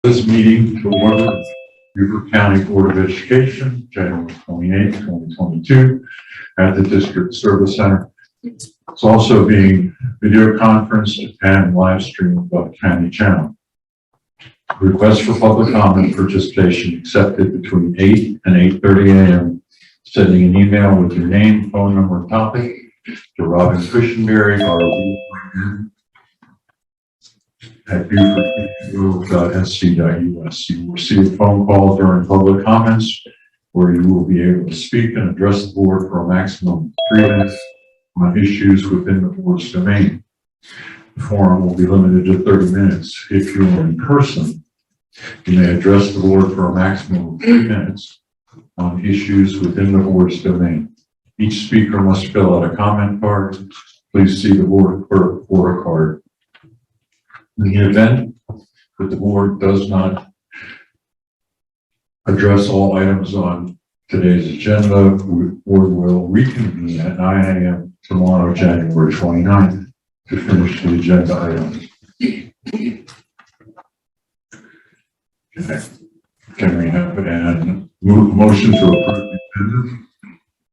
This meeting to order, Beaufort County Board of Education, January 28, 2022, at the District Service Center. It's also being video conferenced and live streamed by the county channel. Requests for public comment participation accepted between 8 and 8:30 a.m. Sending an email with your name, phone number, and topic to Robin Christenberry, RV at beaufort.sc.us. You will receive a phone call during public comments where you will be able to speak and address the board for a maximum of 3 minutes on issues within the board's domain. The forum will be limited to 30 minutes. If you are in person, you may address the board for a maximum of 3 minutes on issues within the board's domain. Each speaker must fill out a comment card. Please see the board clerk for a card. In the event that the board does not address all items on today's agenda, the board will reconvene at 9 a.m. tomorrow, January 29th, to finish the agenda items. Okay. Can we have an motion to approve the agenda?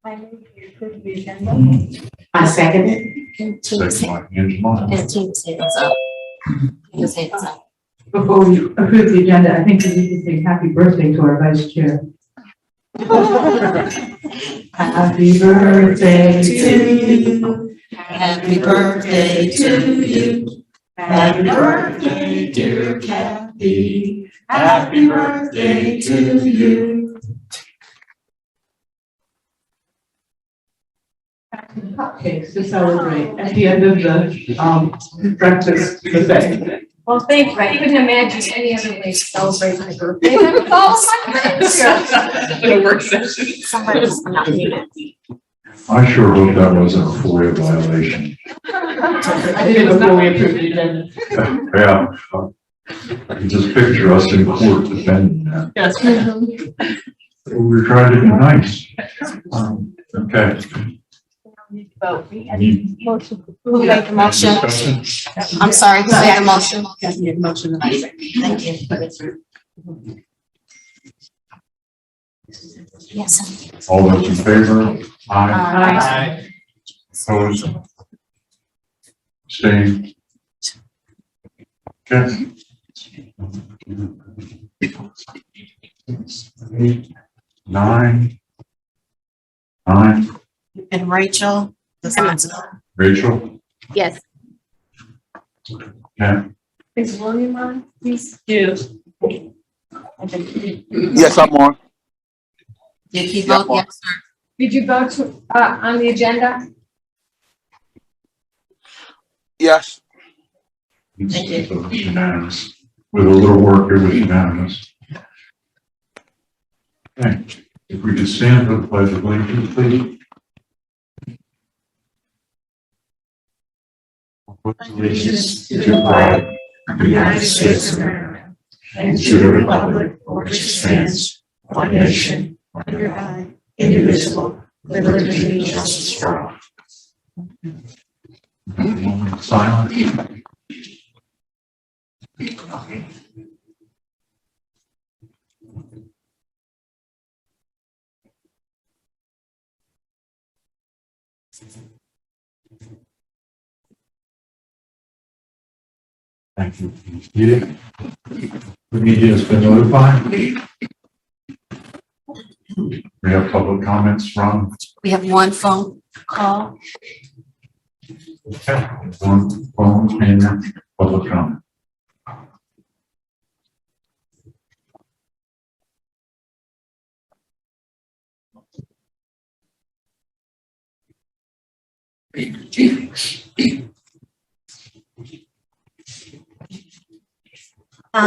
I move to approve the agenda. I second it. Second by Angela. And team say it's up. You say it's up. Before we approve the agenda, I think we need to say happy birthday to our vice chair. Happy birthday to you. Happy birthday to you. Happy birthday, dear Kathy. Happy birthday to you. Cupcakes to celebrate at the end of the breakfast buffet. Well, thank you. I couldn't imagine any other way to celebrate my birthday than with all of my friends. In a work session. Somebody's not muted. I sure hope that wasn't a FOIA violation. I did it before we approved the agenda. Yeah. I can just picture us in court defending that. Yes. We were trying to be nice. Okay. Vote. Motion. Who made the motion? Discussion? I'm sorry, who made the motion? Yes, made a motion. Thank you. Yes. All those in favor? Aye. Aye. Opposed? Abstained? Okay. 8, 9. And Rachel, the Simmons. Rachel? Yes. Yeah. Is William on, please? Yes. Yes, I'm on. Did he vote yes, sir? Did you go to, on the agenda? Yes. Thank you. It was unanimous. With a little work, it was unanimous. Okay. If we could stand for the pledge of allegiance, please. Allegiance to the flag of the United States of America and to the republic for which it stands, one nation, under God, indivisible, with liberty and justice for all. Moment of silence. Thank you. The media has been notified. We have public comments from. We have one phone call. One phone and public comment.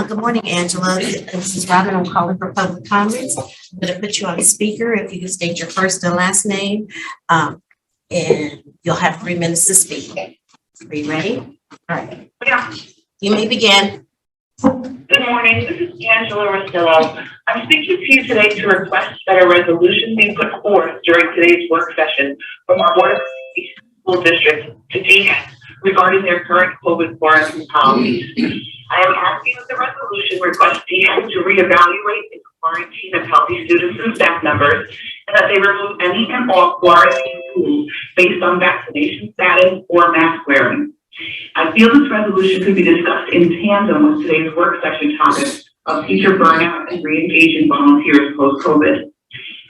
Good morning, Angela. This is Robin. I'm calling for public comments. I'm going to put you on speaker if you can state your first and last name. And you'll have 3 minutes to speak. Are you ready? All right. Yeah. You may begin. Good morning. This is Angela Rostillo. I'm speaking to you today to request that a resolution be put forth during today's work session from our Board of Education School District to DHEC regarding their current COVID quarantine policies. I am asking that the resolution request DHS to reevaluate its quarantine of healthy students and staff members, and that they remove any and all quarantine rules based on vaccination status or mask wearing. I feel this resolution could be discussed in tandem with today's work session topic of teacher burnout and re-engaging volunteers post-COVID.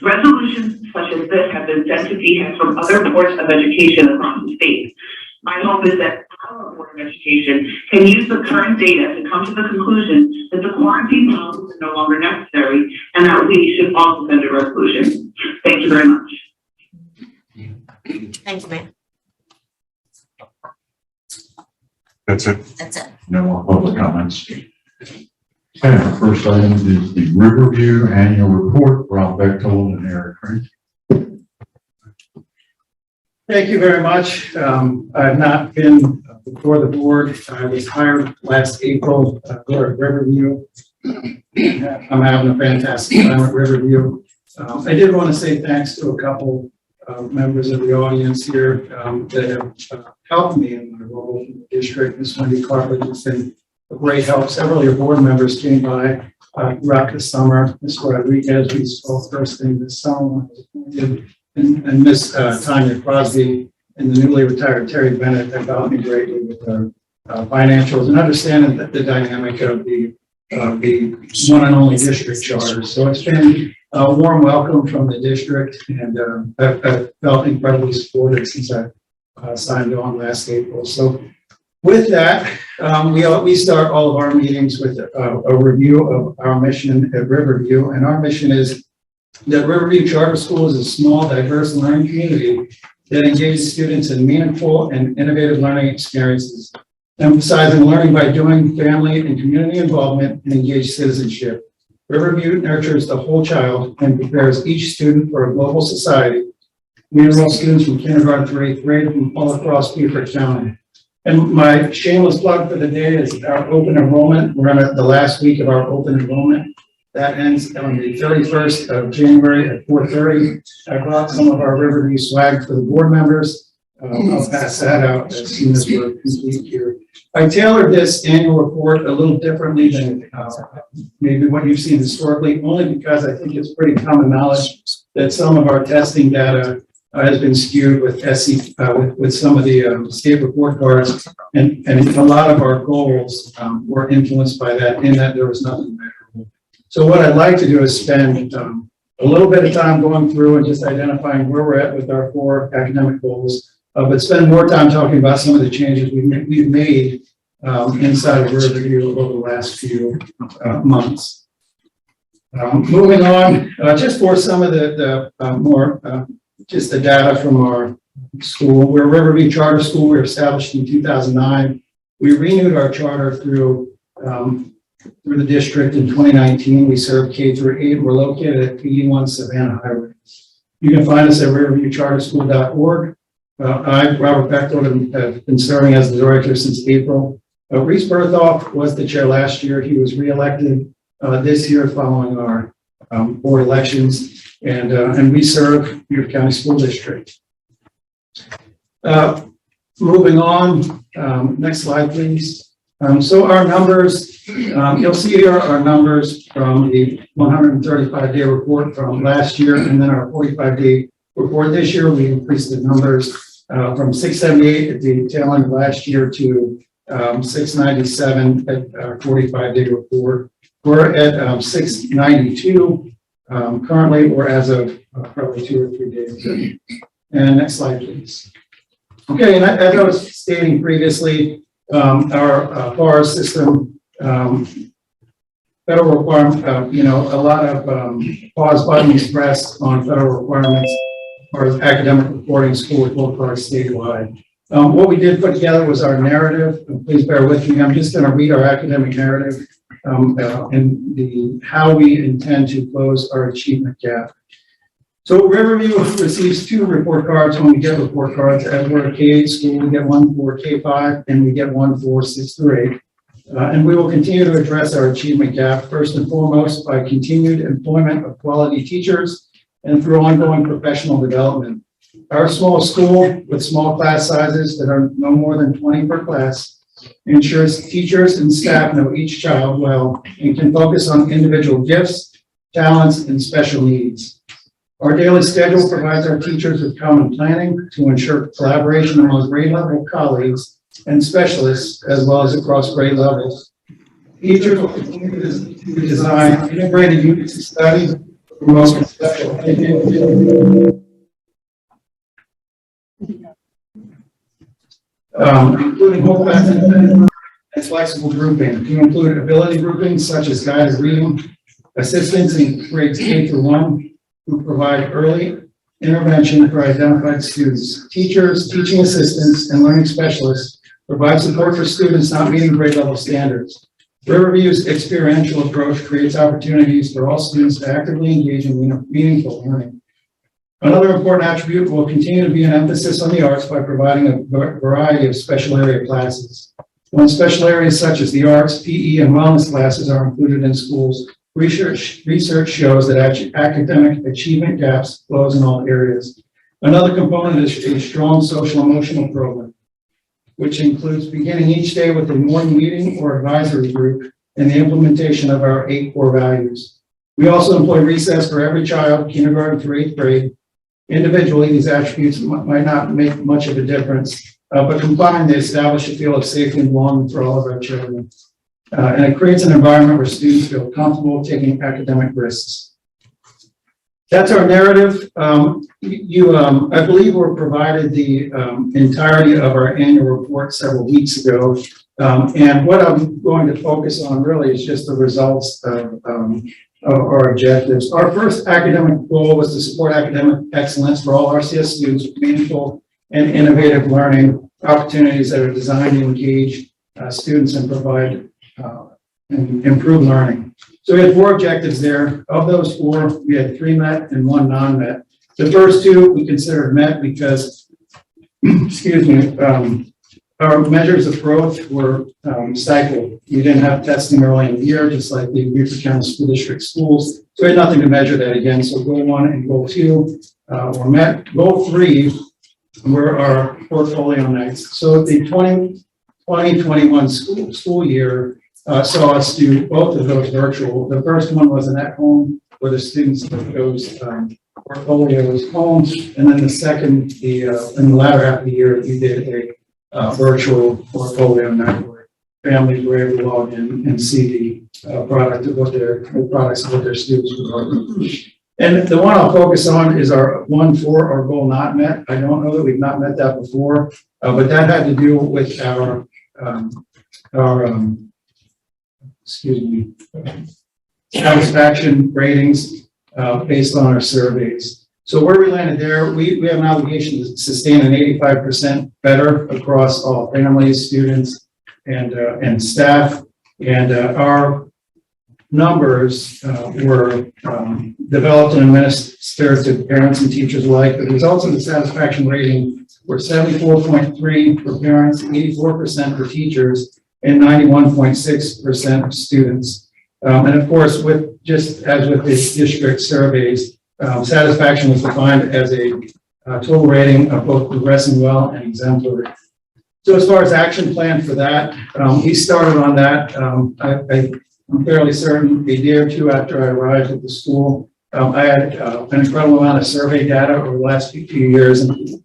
Resolutions such as this have been sent to DHS from other boards of education across the state. My hope is that our Board of Education can use the current data to come to the conclusion that the quarantine policies are no longer necessary and that we should also send a resolution. Thank you very much. Thank you, ma'am. That's it. That's it. No more public comments. Okay, our first item is the Riverview Annual Report. Rob Bechtold and Eric Crane. Thank you very much. I've not been before the board. I was hired last April to go to Riverview. I'm having a fantastic time at Riverview. I did want to say thanks to a couple members of the audience here that have helped me in my role in the district. Ms. Wendy Cartlidge has been a great help. Several of your board members came by throughout the summer. Ms. Rodriguez, we spoke first thing this summer, and Ms. Tanya Crosby and the newly retired Terry Bennett have helped me greatly with the financials and understanding the dynamic of the one and only district charter. So it's been a warm welcome from the district, and I've felt incredibly supported since I signed on last April. So with that, we start all of our meetings with a review of our mission at Riverview, and our mission is that Riverview Charter School is a small, diverse learning community that engages students in meaningful and innovative learning experiences, emphasizing learning by doing, family and community involvement, and engaged citizenship. Riverview nurtures the whole child and prepares each student for a global society. We enroll students from kindergarten through 8th grade from all across Beaufort County. And my shameless plug for the day is our open enrollment. We're on the last week of our open enrollment. That ends on the 31st of January at 4:30. I brought some of our Riverview swag for the board members. I'll pass that out as soon as we're complete here. I tailored this annual report a little differently than maybe what you've seen historically, only because I think it's pretty common knowledge that some of our testing data has been skewed with with some of the state report cards, and a lot of our goals were influenced by that, in that there was nothing measurable. So what I'd like to do is spend a little bit of time going through and just identifying where we're at with our 4 academic goals, but spend more time talking about some of the changes we've made inside of Riverview over the last few months. Moving on, just for some of the more just the data from our school. We're Riverview Charter School. We were established in 2009. We renewed our charter through the district in 2019. We serve K through 8. We're located at 81 Savannah Highway. You can find us at riverviewcharterschool.org. I, Robert Bechtold, have been serving as the director since April. Reese Berthoff was the chair last year. He was reelected this year following our board elections, and we serve Beaufort County School District. Moving on, next slide, please. So our numbers, you'll see here our numbers from the 135-day report from last year, and then our 45-day report this year. We increased the numbers from 678 at the tail end of last year to 697 at our 45-day report. We're at 692 currently, or as of probably 2 or 3 days ago. And next slide, please. Okay, and as I was stating previously, our FAR system, federal requirement, a lot of pause buttons pressed on federal requirements as far as academic reporting, school report cards statewide. What we did put together was our narrative. Please bear with me. I'm just going to read our academic narrative and how we intend to close our achievement gap. So Riverview receives 2 report cards when we get report cards. As we're a K-8 school, we get one for K-5 and we get one for 6 through 8. And we will continue to address our achievement gap, first and foremost, by continued employment of quality teachers and through ongoing professional development. Our small school with small class sizes that are no more than 20 per class ensures teachers and staff know each child well and can focus on individual gifts, talents, and special needs. Our daily schedule provides our teachers with common planning to ensure collaboration among grade level colleagues and specialists, as well as across grade levels. Teachers will continue to design integrated units of study, promote special including whole method and flexible grouping, to include ability grouping such as guided reading, assistants in grades K through 1 who provide early intervention for identified students. Teachers, teaching assistants, and learning specialists provide support for students not meeting grade level standards. Riverview's experiential approach creates opportunities for all students to actively engage in meaningful learning. Another important attribute will continue to be an emphasis on the arts by providing a variety of special area classes. When special areas such as the arts, PE, and wellness classes are included in schools, research shows that academic achievement gaps close in all areas. Another component is a strong social emotional program, which includes beginning each day with a morning meeting or advisory group and the implementation of our 8 core values. We also employ recess for every child, kindergarten through 8th grade. Individually, these attributes might not make much of a difference, but combined, they establish a feel of safety and belonging for all of our children. And it creates an environment where students feel comfortable taking academic risks. That's our narrative. I believe were provided the entirety of our annual report several weeks ago. And what I'm going to focus on really is just the results of our objectives. Our first academic goal was to support academic excellence for all RCS students with meaningful and innovative learning opportunities that are designed to engage students and provide and improve learning. So we had 4 objectives there. Of those 4, we had 3 met and 1 non-met. The first 2 we considered met because, our measures of growth were stifled. We didn't have testing early in the year, just like the Beaufort County School District schools. So we had nothing to measure that again. So goal 1 and goal 2 were met. Goal 3 were our portfolio nights. So the 2020-21 school year saw us do both of those virtual. The first one was an at-home where the students took those portfolios home, and then the second, in the latter half of the year, we did a virtual portfolio night where families were able to log in and see the products of what their students were learning. And the one I'll focus on is our 1 for our goal not met. I don't know that we've not met that before, but that had to do with our satisfaction ratings based on our surveys. So where we landed there, we have an obligation to sustain an 85% better across all families, students, and staff. And our numbers were developed and administered to parents and teachers alike. The results of the satisfaction rating were 74.3 for parents, 84% for teachers, and 91.6% of students. And of course, with just as with the district surveys, satisfaction was defined as a total rating of both progressing well and exemplary. So as far as action plan for that, we started on that. I'm fairly certain a day or 2 after I arrived at the school, I had an incredible amount of survey data over the last few years and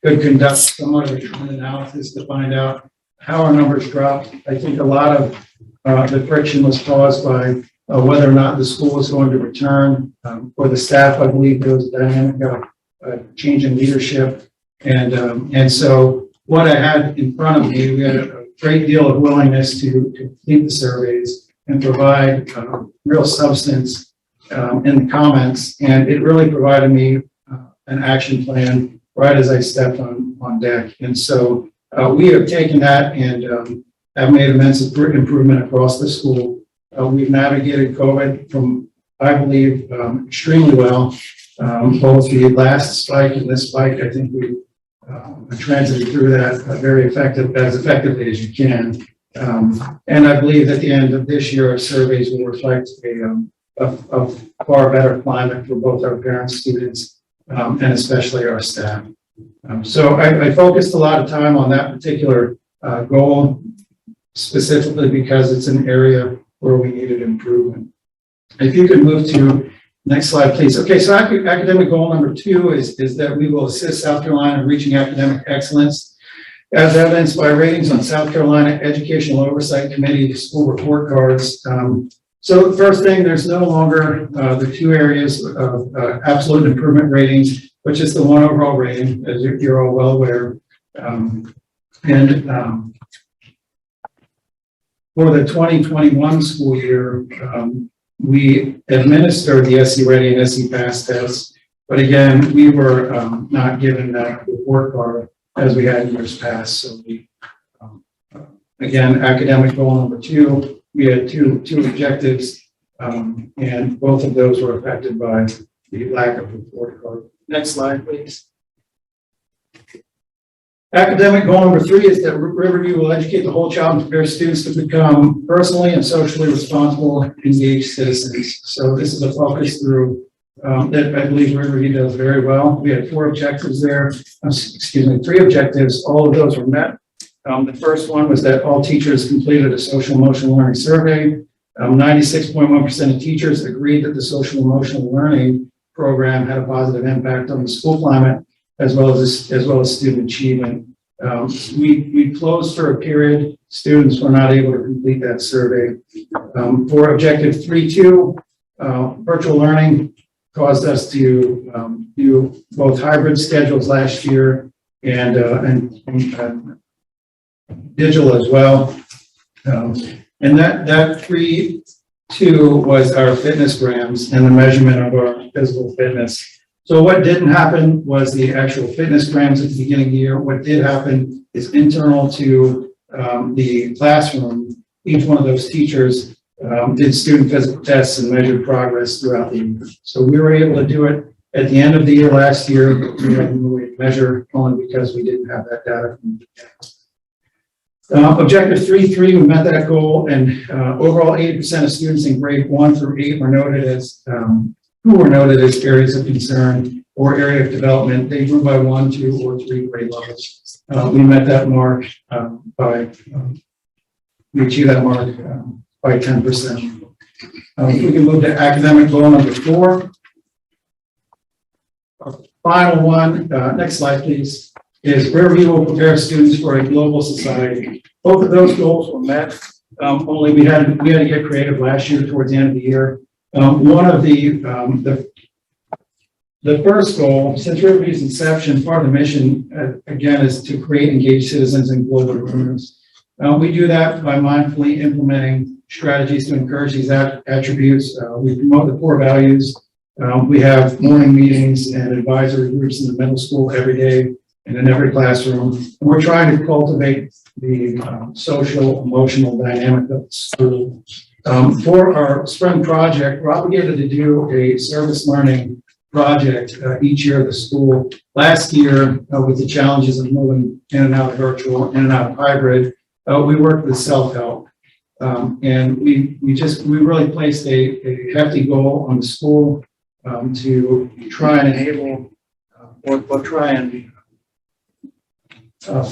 could conduct somewhat of a trend analysis to find out how our numbers dropped. I think a lot of the friction was caused by whether or not the school was going to return. For the staff, I believe there was a dynamic of change in leadership. And so what I had in front of me, we had a great deal of willingness to complete the surveys and provide real substance in the comments. And it really provided me an action plan right as I stepped on deck. And so we have taken that and have made immense improvement across the school. We've navigated COVID from, I believe, extremely well. Both the last spike and this spike, I think we transited through that as effectively as you can. And I believe at the end of this year, our surveys will reflect a far better climate for both our parents, students, and especially our staff. So I focused a lot of time on that particular goal specifically because it's an area where we needed improvement. If you could move to next slide, please. Okay, so academic goal number 2 is that we will assist South Carolina in reaching academic excellence as evidenced by ratings on South Carolina Educational Oversight Committee school report cards. So the first thing, there's no longer the 2 areas of absolute improvement ratings, which is the 1 overall rating, as you're all well aware. For the 2021 school year, we administered the SC Ready and SC Pass tests, but again, we were not given that report card as we had in years past. So we, again, academic goal number 2, we had two objectives, and both of those were affected by the lack of report card. Next slide, please. Academic goal number 3 is that Riverview will educate the whole child and prepare students to become personally and socially responsible, engaged citizens. So this is a focus through that I believe Riverview does very well. We had 4 objectives there. 3 objectives. All of those were met. The first one was that all teachers completed a social emotional learning survey. 96.1% of teachers agreed that the social emotional learning program had a positive impact on the school climate as well as student achievement. We closed for a period. Students were not able to complete that survey. For objective 3.2, virtual learning caused us to do both hybrid schedules last year and digital as well. And that 3.2 was our fitness grams and the measurement of our physical fitness. So what didn't happen was the actual fitness grams at the beginning of the year. What did happen is internal to the classroom. Each one of those teachers did student physical tests and measured progress throughout the year. So we were able to do it at the end of the year last year, but we had no way to measure only because we didn't have that data from the objective 3.3, we met that goal, and overall 80% of students in grade 1 through 8 were noted as areas of concern or area of development. They grew by 1, 2, or 3 grade levels. We met that mark we achieved that mark by 10%. We can move to academic goal number 4. Our final one, next slide, please, is Riverview will prepare students for a global society. Both of those goals were met. Only we had to get creative last year towards the end of the year. One of the first goal, since Riverview's inception, part of the mission, again, is to create engaged citizens and global learners. We do that by mindfully implementing strategies to encourage these attributes. We promote the core values. We have morning meetings and advisory groups in the middle school every day and in every classroom. And we're trying to cultivate the social, emotional dynamic of the school. For our spring project, we're obligated to do a service learning project each year at the school. Last year, with the challenges of moving in and out of virtual, in and out of hybrid, we worked with self-help. And we really placed a hefty goal on the school to try and enable or try and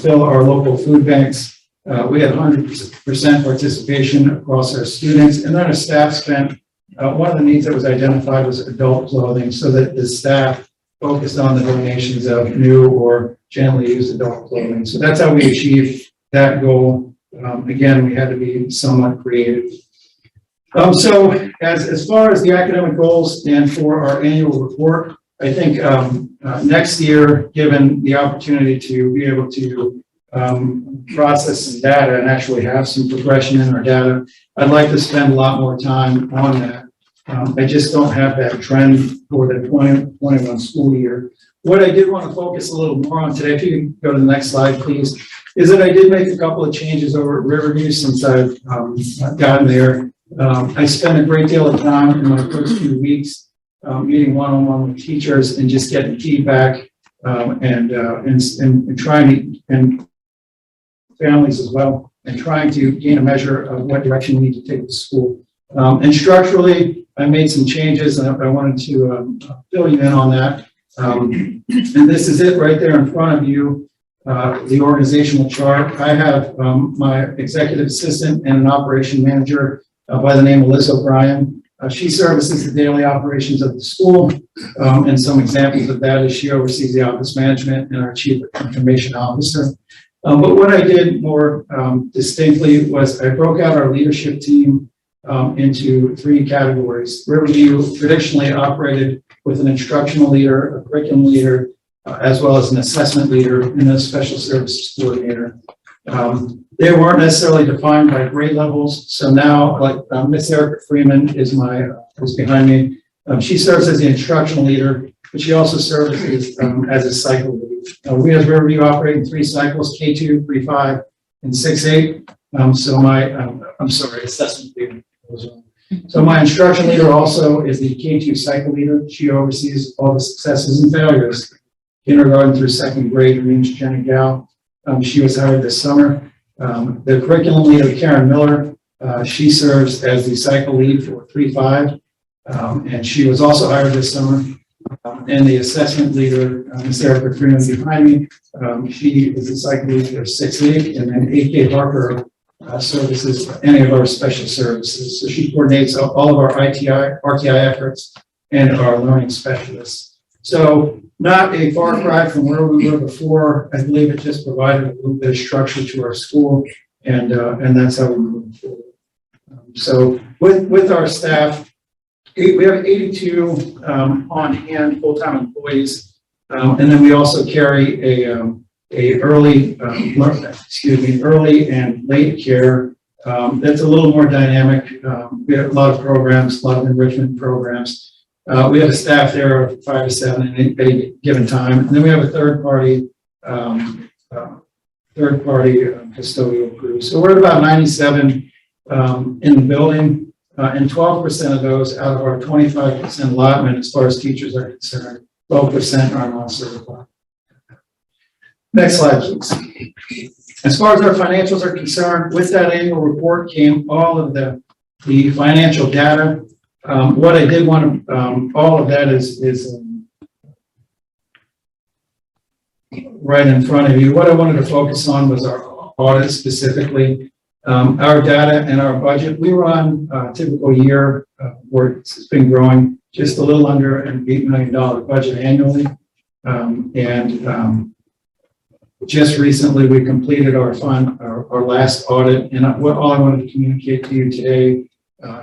fill our local food banks. We had 100% participation across our students, and then our staff spent, one of the needs that was identified was adult clothing, so that the staff focused on the donations of new or gently used adult clothing. So that's how we achieved that goal. Again, we had to be somewhat creative. So as far as the academic goals and for our annual report, I think next year, given the opportunity to be able to process some data and actually have some progression in our data, I'd like to spend a lot more time on that. I just don't have that trend for the 2021 school year. What I did want to focus a little more on today, if you can go to the next slide, please, is that I did make a couple of changes over at Riverview since I've gotten there. I spent a great deal of time in my first few weeks meeting one-on-one with teachers and just getting feedback and trying to, and families as well, and trying to gain a measure of what direction we need to take the school. And structurally, I made some changes, and I wanted to fill you in on that. And this is it right there in front of you. the organizational chart. I have my executive assistant and an operation manager by the name of Liz O'Brien. She services the daily operations of the school, and some examples of that is she oversees the office management and our chief information officer. But what I did more distinctly was I broke out our leadership team into three categories. Riverview traditionally operated with an instructional leader, a curriculum leader, as well as an assessment leader and a special services coordinator. They weren't necessarily defined by grade levels. So now, like Miss Erica Freeman is behind me. She serves as the instructional leader, but she also serves as a cycle lead. We as Riverview operate in 3 cycles: K2, 3-5, and 6-8. I'm sorry, assessment leader. So my instruction leader also is the K2 cycle leader. She oversees all the successes and failures, kindergarten through 2nd grade. Her name's Jenna Gow. She was hired this summer. The curriculum leader, Karen Miller, she serves as the cycle lead for 3-5, and she was also hired this summer. And the assessment leader, Ms. Erica Freeman behind me, she is the cycle lead for 6-8, and then AK Harper services any of our special services. So she coordinates all of our RTI efforts and our learning specialists. So not a far cry from where we were before. I believe it just provided a little bit of structure to our school, and that's how we move forward. So with our staff, we have 82 on hand full-time employees, and then we also carry a early and late care that's a little more dynamic. We have a lot of programs, a lot of enrichment programs. We have a staff there of 5 to 7 at any given time, and then we have a third party custodial crew. So we're at about 97 in the building, and 12% of those out of our 25% allotment, as far as teachers are concerned, 12% are non-certified. Next slide, please. As far as our financials are concerned, with that annual report came all of the financial data. What I did want to, all of that is right in front of you. What I wanted to focus on was our audit specifically, our data and our budget. We run a typical year where it's been growing just a little under an $8 million budget annually. Just recently, we completed our last audit, and all I wanted to communicate to you today,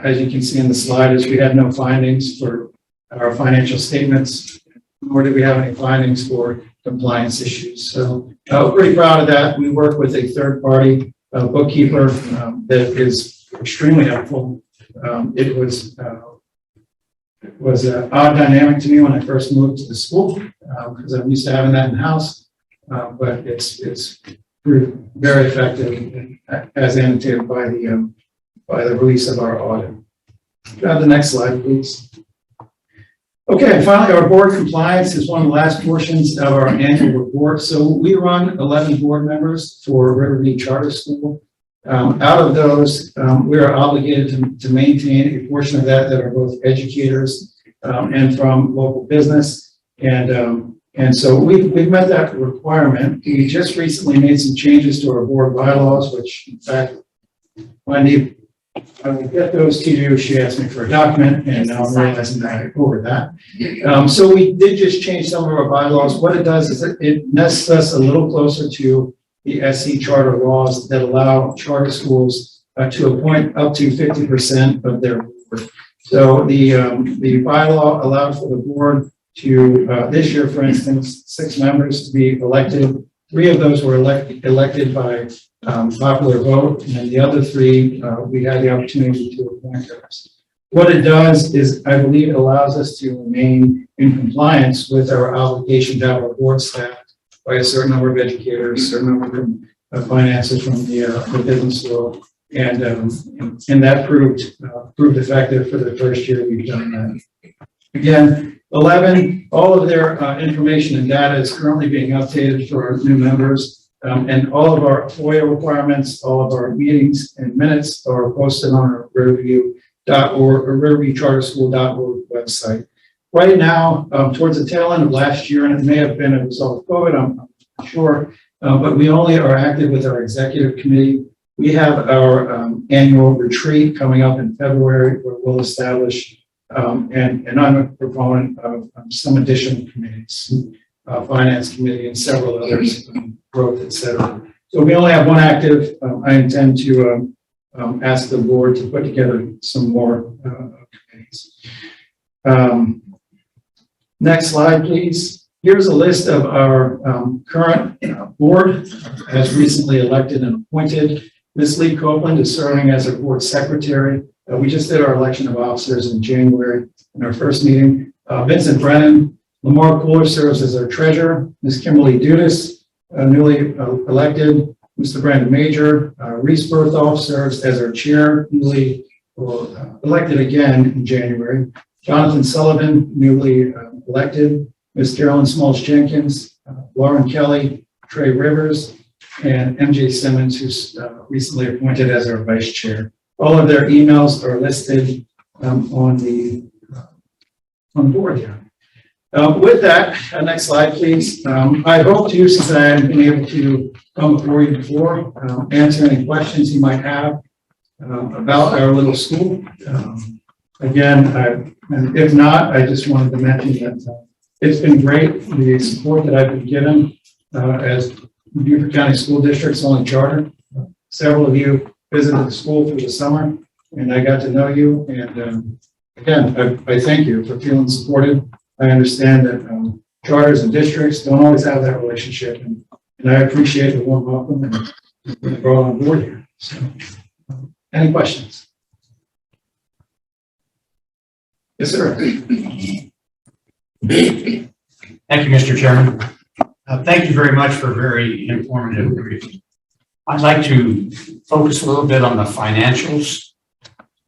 as you can see in the slide, is we had no findings for our financial statements, nor did we have any findings for compliance issues. So we're pretty proud of that. We work with a third-party bookkeeper that is extremely helpful. It was an odd dynamic to me when I first moved to the school, because I'm used to having that in-house. But it's proved very effective, as annotated by the release of our audit. Grab the next slide, please. Okay, and finally, our board compliance is one of the last portions of our annual report. So we run 11 board members for Riverview Charter School. Out of those, we are obligated to maintain a portion of that are both educators and from local business. And so we've met that requirement. We just recently made some changes to our board bylaws, which in fact, Wendy, I will get those to you. She asked me for a document, and now I'm realizing that I over that. So we did just change some of our bylaws. What it does is it nests us a little closer to the SC charter laws that allow charter schools to appoint up to 50% of their board. So the bylaw allowed for the board to, this year, for instance, 6 members to be elected. 3 of those were elected by popular vote, and the other 3, we had the opportunity to appoint those. What it does is, I believe it allows us to remain in compliance with our obligation to have our board staffed by a certain number of educators, a certain number of finances from the business world, and that proved effective for the first year we've done that. Again, 11, all of their information and data is currently being updated for our new members, and all of our FOIA requirements, all of our meetings and minutes are posted on our Riverview.org or RiverviewCharterSchool.org website. Right now, towards the tail end of last year, and it may have been a result of COVID, I'm not sure, but we only are active with our executive committee. We have our annual retreat coming up in February where we'll establish, and I'm a proponent of some additional committees, finance committee and several others, growth, et cetera. So we only have one active. I intend to ask the board to put together some more committees. Next slide, please. Here's a list of our current board as recently elected and appointed. Ms. Lee Copeland is serving as our board secretary. We just did our election of officers in January in our first meeting. Vincent Brennan, Lamar Cooler serves as our treasurer. Ms. Kimberly Dudas, newly elected. Mr. Brandon Major, Reese Berthoff serves as our chair, newly elected again in January. Jonathan Sullivan, newly elected. Ms. Carolyn Smalls Jenkins, Lauren Kelly, Trey Rivers, and MJ Simmons, who's recently appointed as our vice chair. All of their emails are listed on the board here. With that, next slide, please. I hope to, since I haven't been able to come before you before, answer any questions you might have about our little school. Again, and if not, I just wanted to mention that it's been great, the support that I've been given as Beaufort County School District's only charter. Several of you visited the school through the summer, and I got to know you. And again, I thank you for feeling supported. I understand that charters and districts don't always have that relationship, and I appreciate the warm welcome and being brought on board here. So, any questions? Yes, sir. Thank you, Mr. Chairman. Thank you very much for a very informative briefing. I'd like to focus a little bit on the financials.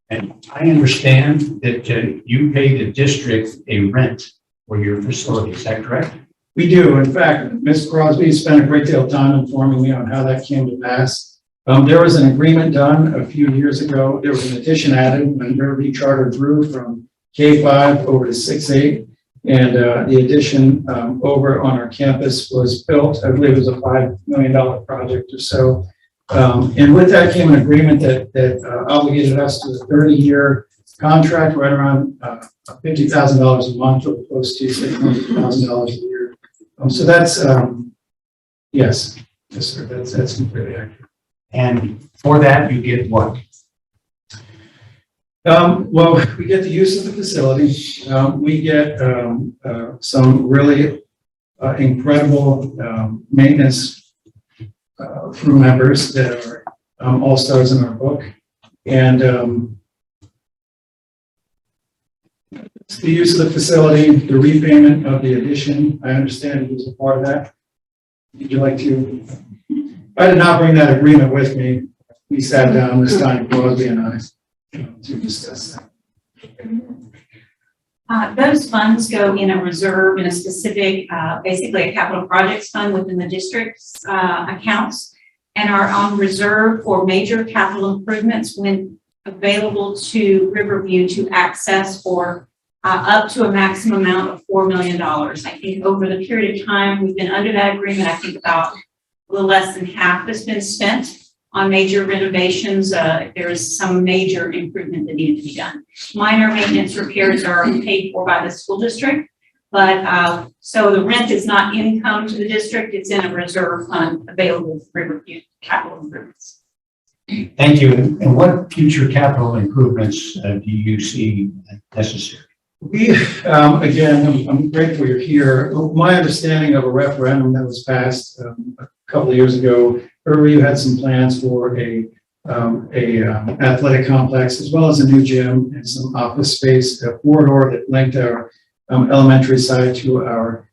And I understand that you pay the district a rent for your facility. Is that correct? We do. In fact, Ms. Crosby spent a great deal of time informing me on how that came to pass. There was an agreement done a few years ago. There was an addition added when Riverview charter grew from K-5 over to 6-8. And the addition over on our campus was built. I believe it was a $5 million project or so. And with that came an agreement that obligated us to a 30-year contract, right around $50,000 a month, or close to $600,000 a year. So that's yes, sir. That's completely accurate. And for that, you get what? Well, we get the use of the facility. We get some really incredible maintenance crew members that are all-stars in our book. And the use of the facility, the repayment of the addition, I understand it was a part of that. Would you like to? I did not bring that agreement with me. We sat down this time, Crosby and I, to discuss that. Those funds go in a reserve in a specific, basically a capital projects fund within the district's accounts, and are on reserve for major capital improvements when available to Riverview to access for up to a maximum amount of $4 million. I think over the period of time we've been under that agreement, I think about a little less than half has been spent on major renovations. There is some major improvement that needed to be done. Minor maintenance repairs are paid for by the school district, but so the rent is not income to the district. It's in a reserve fund available for Riverview capital improvements. Thank you. And what future capital improvements do you see necessary? We, again, I'm grateful you're here. My understanding of a referendum that was passed a couple of years ago, Riverview had some plans for a athletic complex, as well as a new gym and some office space, a corridor that linked our elementary side to our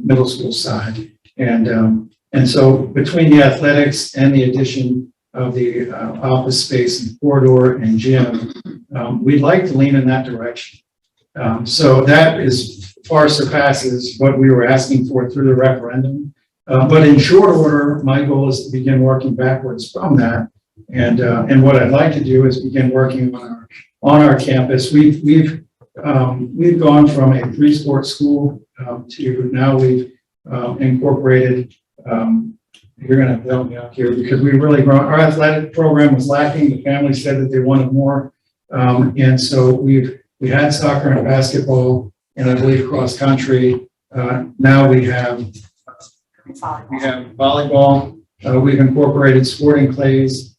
middle school side. And so between the athletics and the addition of the office space and corridor and gym, we'd like to lean in that direction. So that is far surpasses what we were asking for through the referendum. But in short order, my goal is to begin working backwards from that. And what I'd like to do is begin working on our campus. We've gone from a 3-sport school to now we've incorporated you're going to help me out here because we really grown. Our athletic program was lacking. The family said that they wanted more. And so we had soccer and basketball and I believe cross country. Now we have volleyball. We've incorporated sporting clays.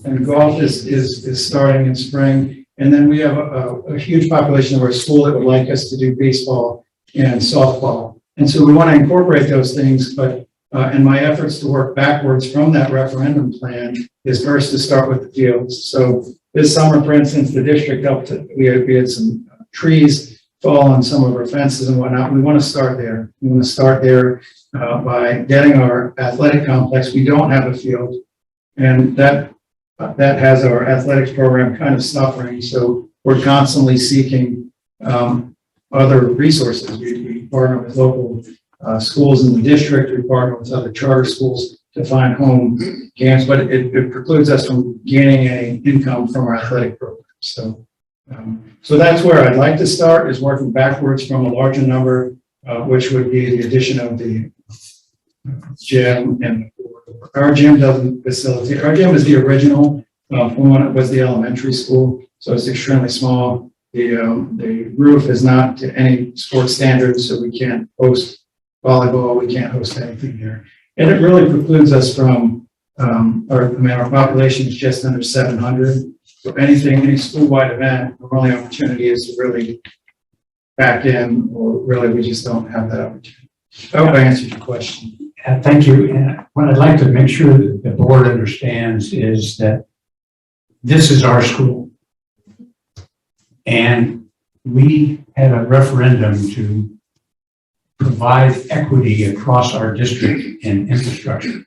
And golf is starting in spring. And then we have a huge population of our school that would like us to do baseball and softball. And so we want to incorporate those things, but in my efforts to work backwards from that referendum plan is first to start with the fields. So this summer, for instance, the district we had some trees fall on some of our fences and whatnot. We want to start there. We want to start there by getting our athletic complex. We don't have a field, and that has our athletics program kind of suffering. So we're constantly seeking other resources. We partner with local schools in the district. We partner with other charter schools to find home games, but it precludes us from gaining any income from our athletic program. So that's where I'd like to start, is working backwards from a larger number, which would be the addition of the gym. And our gym doesn't facilitate. Our gym is the original from when it was the elementary school, so it's extremely small. The roof is not to any sports standards, so we can't host volleyball. We can't host anything there, and it really precludes us from our population is just under 700. So any school-wide event, our only opportunity is to really back in, or really we just don't have that opportunity. I hope I answered your question. Thank you. And what I'd like to make sure that the board understands is that this is our school. And we had a referendum to provide equity across our district in infrastructure.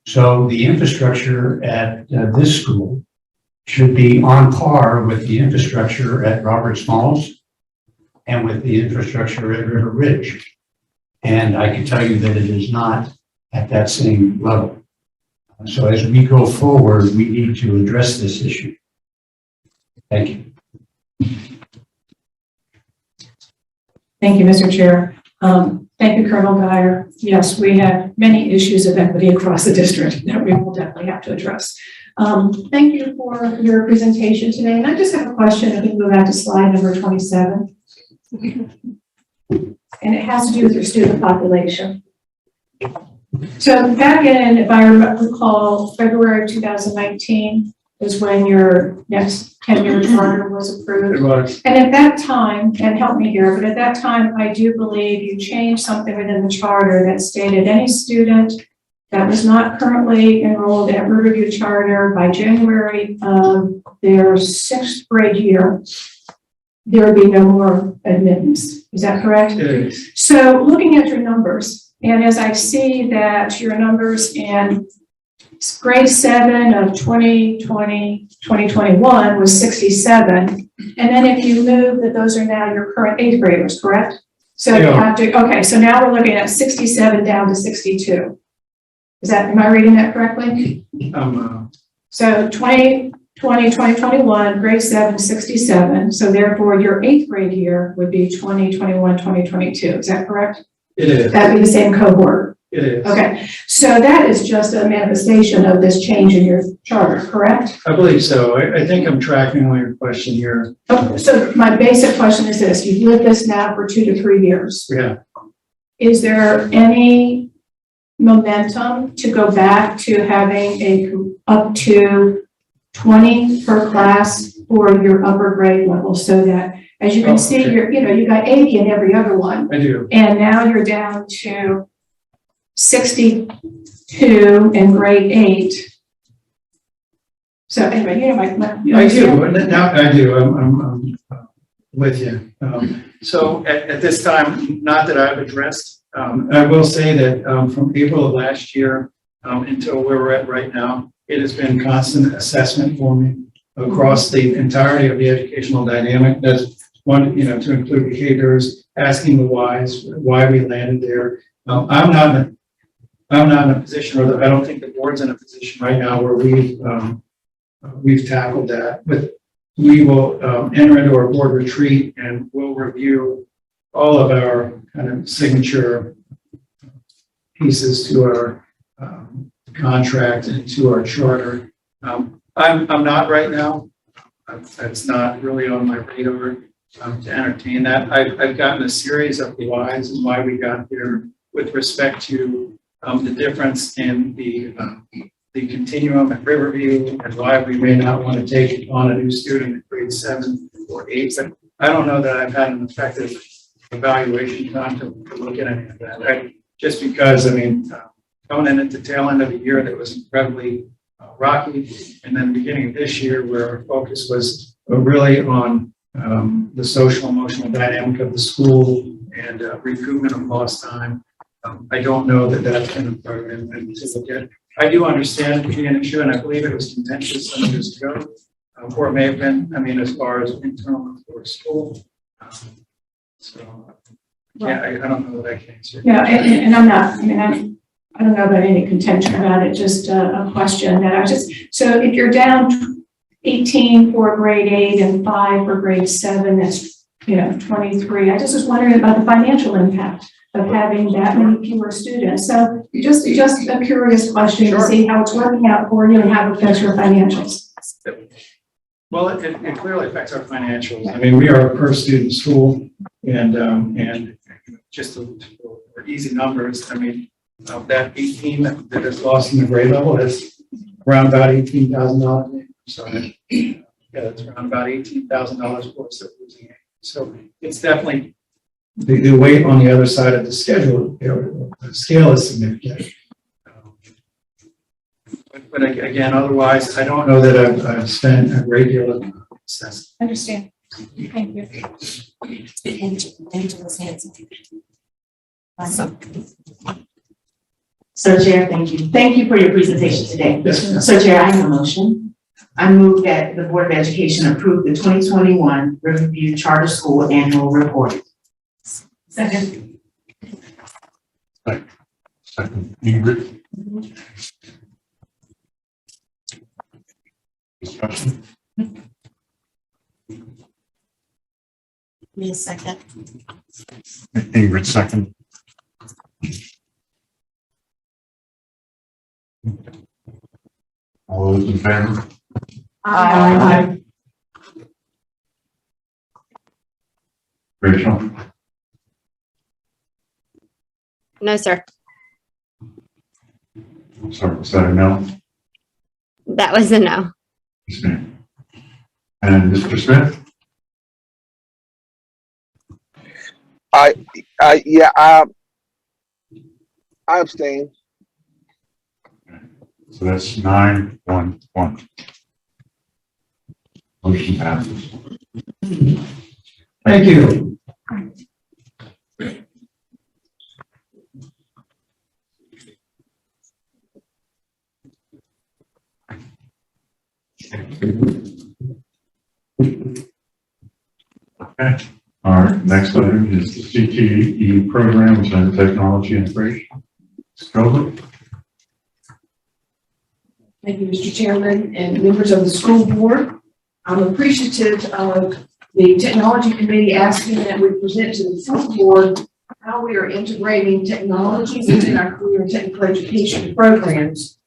So the infrastructure at this school should be on par with the infrastructure at Robert Smalls and with the infrastructure at River Ridge. And I can tell you that it is not at that same level. So as we go forward, we need to address this issue. Thank you. Thank you, Mr. Chair. Thank you, Colonel Geyer. Yes, we have many issues of equity across the district that we will definitely have to address. Thank you for your presentation today. And I just have a question. I think we'll go back to slide number 27. And it has to do with your student population. So back in, if I recall, February 2019 is when your next 10-year charter was approved. It was. And at that time, and help me here, but at that time, I do believe you changed something within the charter that stated any student that was not currently enrolled at Riverview charter by January of their 6th grade year, there would be no more admittance. Is that correct? It is. So looking at your numbers, and as I see that your numbers in grade 7 of 2020-2021 was 67, and then if you move that those are now your current 8th graders, correct? So you have to, okay, so now we're looking at 67 down to 62. Am I reading that correctly? So 2020-2021, grade 7, 67. So therefore your 8th grade year would be 2021-2022. Is that correct? It is. That'd be the same cohort. It is. Okay, so that is just a manifestation of this change in your charter, correct? I believe so. I think I'm tracking on your question here. Okay, so my basic question is this: you've lived this now for 2 to 3 years. Yeah. Is there any momentum to go back to having up to 20 per class for your upper grade level, so that, as you can see, you got 80 in every other one. I do. And now you're down to 62 in grade 8. So anyway, I do. Now I do. I'm with you. So at this time, not that I've addressed, I will say that from April of last year until where we're at right now, it has been constant assessment for me across the entirety of the educational dynamic. That's one, to include behaviors, asking the whys, why we landed there. I'm not in a position, or I don't think the board's in a position right now where we've tackled that. But we will enter into our board retreat and we'll review all of our kind of signature pieces to our contract and to our charter. I'm not right now. That's not really on my radar to entertain that. I've gotten a series of whys and why we got there with respect to the difference in the continuum at Riverview and why we may not want to take on a new student in grade 7 or 8. But I don't know that I've had an effective evaluation time to look at any of that. Just because, I mean, going in at the tail end of the year that was incredibly rocky, and then the beginning of this year where our focus was really on the social emotional dynamic of the school and recoupment of lost time. I don't know that that's been a program to look at. I do understand it being an issue, and I believe it was contentious some years ago, or it may have been, I mean, as far as internal for school. So, yeah, I don't know that I can answer. Yeah, and I'm not, I mean, I don't know about any contention about it, just a question that so if you're down 18 for grade 8 and 5 for grade 7, that's, 23. I just was wondering about the financial impact of having that many fewer students. So just a curious question to see how it's working out for you and how it affects your financials. Well, it clearly affects our financials. I mean, we are a per student school, and just for easy numbers, I mean, that 18 that is lost in the grade level is around about $18,000. So yeah, it's around about $18,000 for us that we're losing. So it's definitely the weight on the other side of the schedule. The scale is significant. But again, otherwise, I don't know that I've spent a great deal of assessment. Understand. Thank you. Angela's hands. So Chair, thank you. Thank you for your presentation today. Yes. So Chair, I have a motion. I move that the Board of Education approve the 2021 Riverview Charter School Annual Report. Second. Second, Ingrid. Discussion. Me a second. Ingrid, second. All those in favor? Aye. Rachel? No, sir. Sorry, was that a no? That was a no. Yes, ma'am. And Mr. Smith? I abstain. So that's 9-1-1. Motion passes. Thank you. Okay. All right. Next item is the CTE programs and technology integration. Scoville? Thank you, Mr. Chairman and members of the school board. I'm appreciative of the technology committee asking that we present to the school board how we are integrating technology within our career and technical education programs.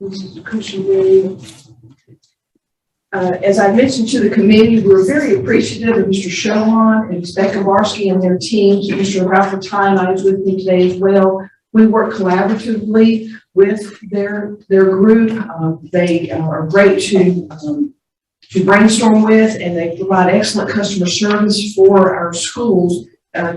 This is Cushionary. As I mentioned to the committee, we're very appreciative of Mr. Showon and Ms. Bekavarski and their teams. Mr. Ralph Tyne is with me today as well. We work collaboratively with their group. They are great to brainstorm with, and they provide excellent customer service for our schools,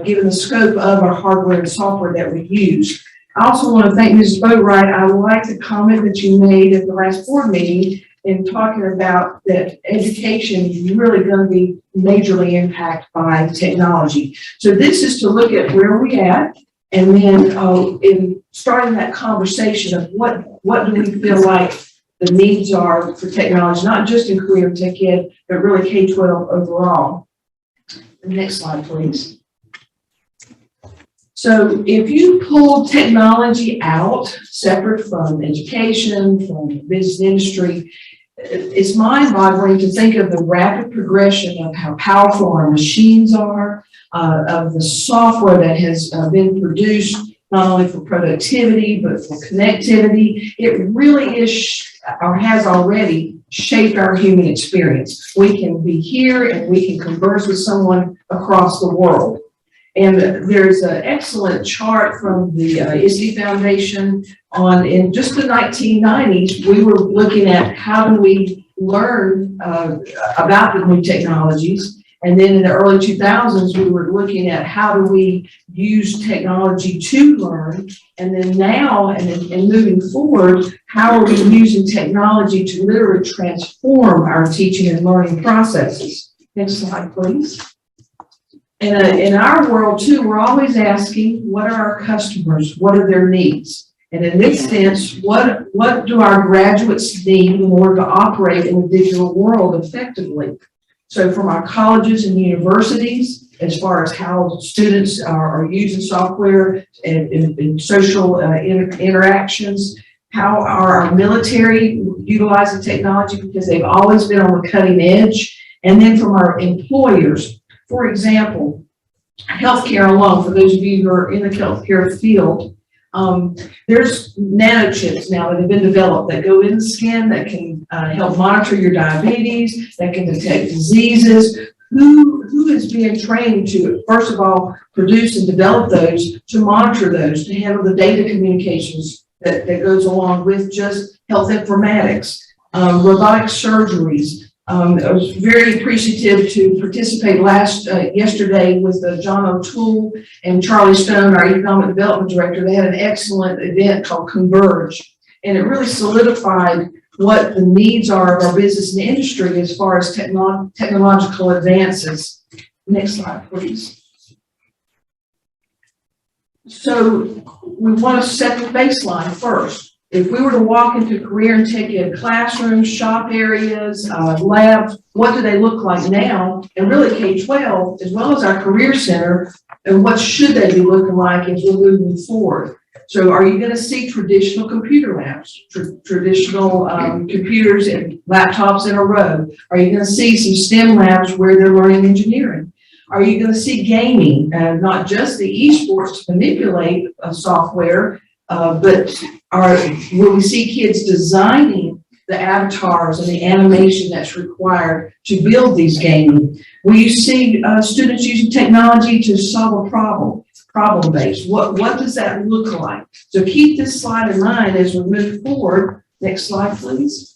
given the scope of our hardware and software that we use. I also want to thank Mrs. Boatwright. I like the comment that you made at the last board meeting in talking about that education is really going to be majorly impacted by technology. So this is to look at where we're at, and then in starting that conversation of what do we feel like the needs are for technology, not just in career tech ed, but really K-12 overall. The next slide, please. So if you pull technology out, separate from education, from business industry, it's mind-boggling to think of the rapid progression of how powerful our machines are, of the software that has been produced not only for productivity, but for connectivity. It really is, or has already shaped our human experience. We can be here and we can converse with someone across the world. And there's an excellent chart from the ISD Foundation on, in just the 1990s, we were looking at how do we learn about the new technologies. And then in the early 2000s, we were looking at how do we use technology to learn. And then now, and moving forward, how are we using technology to literally transform our teaching and learning processes? Next slide, please. In our world too, we're always asking, what are our customers? What are their needs? And in this sense, what do our graduates need in order to operate in the digital world effectively? So from our colleges and universities, as far as how students are using software and social interactions, how are our military utilizing technology because they've always been on the cutting edge, and then from our employers. For example, healthcare alone, for those of you who are in the healthcare field, there's nanochips now that have been developed that go in the skin that can help monitor your diabetes, that can detect diseases. Who is being trained to, first of all, produce and develop those, to monitor those, to handle the data communications that goes along with just health informatics, robotic surgeries. I was very appreciative to participate yesterday with John O'Toole and Charlie Stone, our Economic Development Director. They had an excellent event called Converge, and it really solidified what the needs are of our business and industry as far as technological advances. Next slide, please. So we want to set the baseline first. If we were to walk into career and tech ed classrooms, shop areas, labs, what do they look like now? And really K-12, as well as our career center, and what should they be looking like as we're moving forward? So are you going to see traditional computer labs, traditional computers and laptops in a row? Are you going to see some STEM labs where they're learning engineering? Are you going to see gaming, not just the esports to manipulate software, but will we see kids designing the avatars and the animation that's required to build these gaming? Will you see students using technology to solve a problem-based? What does that look like? So keep this slide in mind as we move forward. Next slide, please.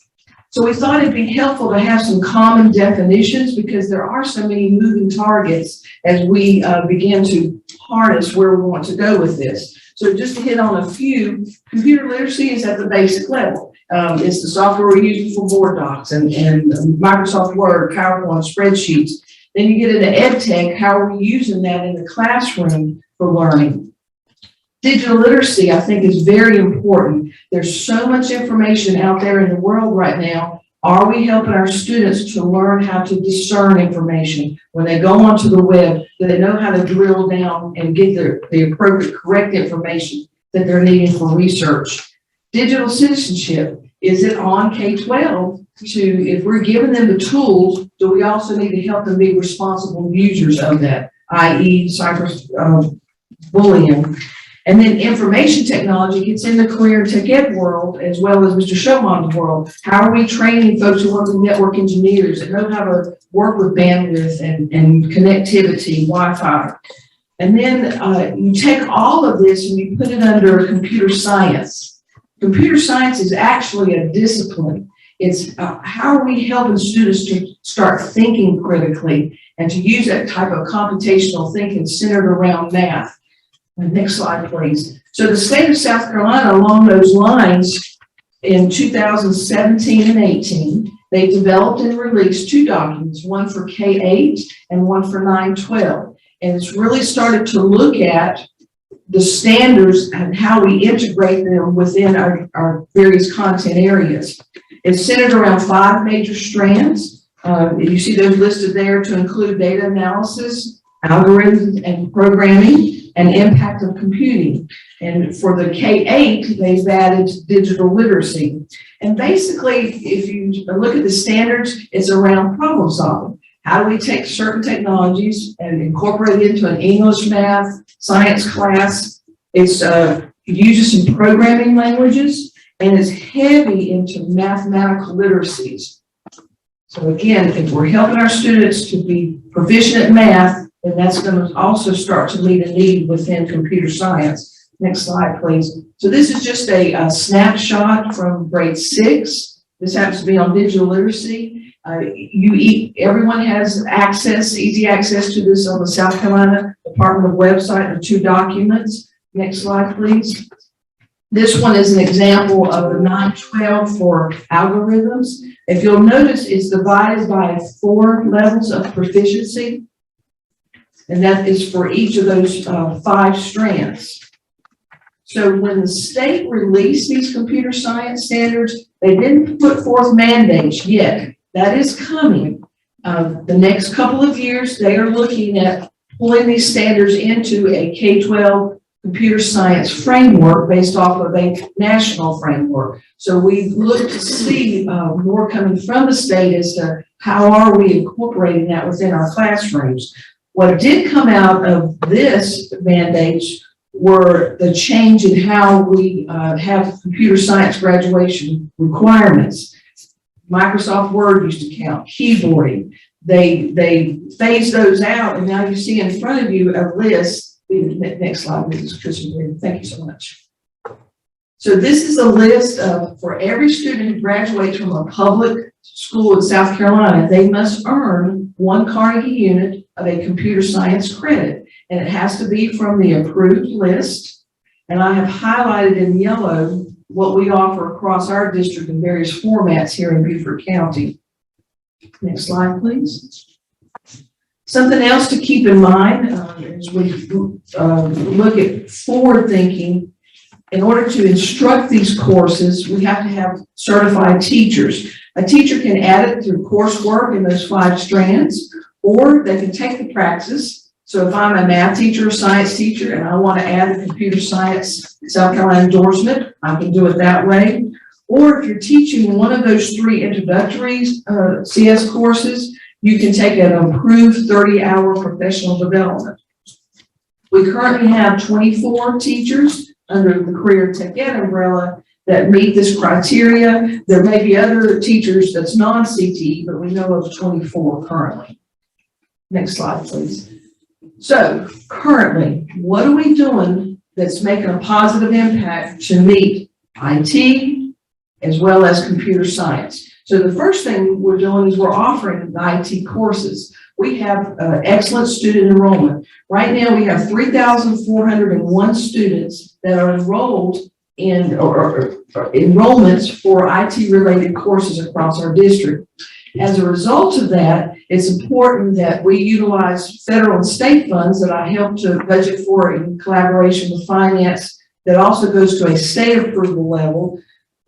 So we thought it'd be helpful to have some common definitions because there are so many moving targets as we begin to harness where we want to go with this. So just to hit on a few, computer literacy is at the basic level. It's the software we're using for board docs and Microsoft Word, PowerPoint, spreadsheets. Then you get into ed tech, how are we using that in the classroom for learning? Digital literacy, I think, is very important. There's so much information out there in the world right now. Are we helping our students to learn how to discern information? When they go onto the web, do they know how to drill down and get the appropriate, correct information that they're needing for research? Digital citizenship, is it on K-12 to, if we're giving them the tools, do we also need to help them be responsible users of that, i.e. cyberbullying? And then information technology gets in the career and tech ed world as well as Mr. Showman's world. How are we training folks who work with network engineers and know how to work with bandwidth and connectivity, Wi-Fi? And then you take all of this and you put it under computer science. Computer science is actually a discipline. It's how are we helping students to start thinking critically and to use that type of computational thinking centered around math. Next slide, please. So the state of South Carolina, along those lines, in 2017 and 18, they developed and released two documents, one for K-8 and one for 9-12. And it's really started to look at the standards and how we integrate them within our various content areas. It's centered around 5 major strands. You see those listed there to include data analysis, algorithms and programming, and impact of computing. And for the K-8, they've added digital literacy. And basically, if you look at the standards, it's around problem solving. How do we take certain technologies and incorporate it into an English, math, science class It uses some programming languages and is heavy into mathematical literacies. So again, if we're helping our students to be proficient at math, then that's going to also start to meet a need within computer science. Next slide, please. So this is just a snapshot from grade 6. This happens to be on digital literacy. Everyone has access, easy access to this on the South Carolina Department of website, the 2 documents. Next slide, please. This one is an example of the 912 for algorithms. If you'll notice, it's divided by 4 levels of proficiency, and that is for each of those 5 strands. So when the state released these computer science standards, they didn't put forth mandates yet. That is coming. The next couple of years, they are looking at pulling these standards into a K-12 computer science framework based off of a national framework. So we look to see more coming from the state as to how are we incorporating that within our classrooms. What did come out of this mandates were the change in how we have computer science graduation requirements. Microsoft Word used to count, keyboarding. They phased those out, and now you see in front of you a list. Next slide, Mrs. Christian. Thank you so much. So this is a list of, for every student who graduates from a public school in South Carolina, they must earn 1 Carnegie unit of a computer science credit. And it has to be from the approved list. And I have highlighted in yellow what we offer across our district in various formats here in Beaufort County. Next slide, please. Something else to keep in mind as we look at forward thinking. In order to instruct these courses, we have to have certified teachers. A teacher can add it through coursework in those 5 strands, or they can take the praxis. So if I'm a math teacher or science teacher and I want to add a computer science South Carolina endorsement, I can do it that way. Or if you're teaching one of those 3 introductory CS courses, you can take an approved 30-hour professional development. We currently have 24 teachers under the Career Tech Ed umbrella that meet this criteria. There may be other teachers that's non-CTE, but we know of 24 currently. Next slide, please. So currently, what are we doing that's making a positive impact to meet IT as well as computer science? So the first thing we're doing is we're offering the IT courses. We have excellent student enrollment. Right now, we have 3,401 students that are enrolled in or enrollments for IT-related courses across our district. As a result of that, it's important that we utilize federal and state funds that I help to budget for in collaboration with finance that also goes to a state approval level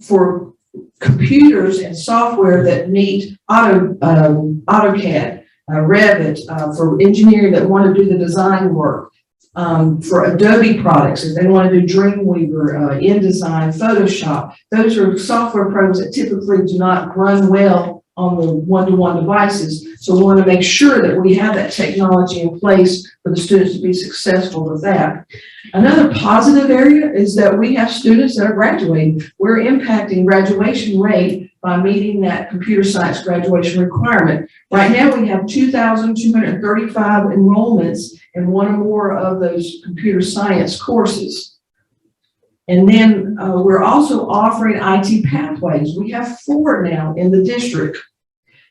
for computers and software that meet AutoCAD, Revit, for engineering that want to do the design work, for Adobe products, if they want to do Dreamweaver, InDesign, Photoshop. Those are software programs that typically do not run well on the one-to-one devices. So we want to make sure that we have that technology in place for the students to be successful with that. Another positive area is that we have students that are graduating. We're impacting graduation rate by meeting that computer science graduation requirement. Right now, we have 2,235 enrollments in one or more of those computer science courses. And then we're also offering IT pathways. We have 4 now in the district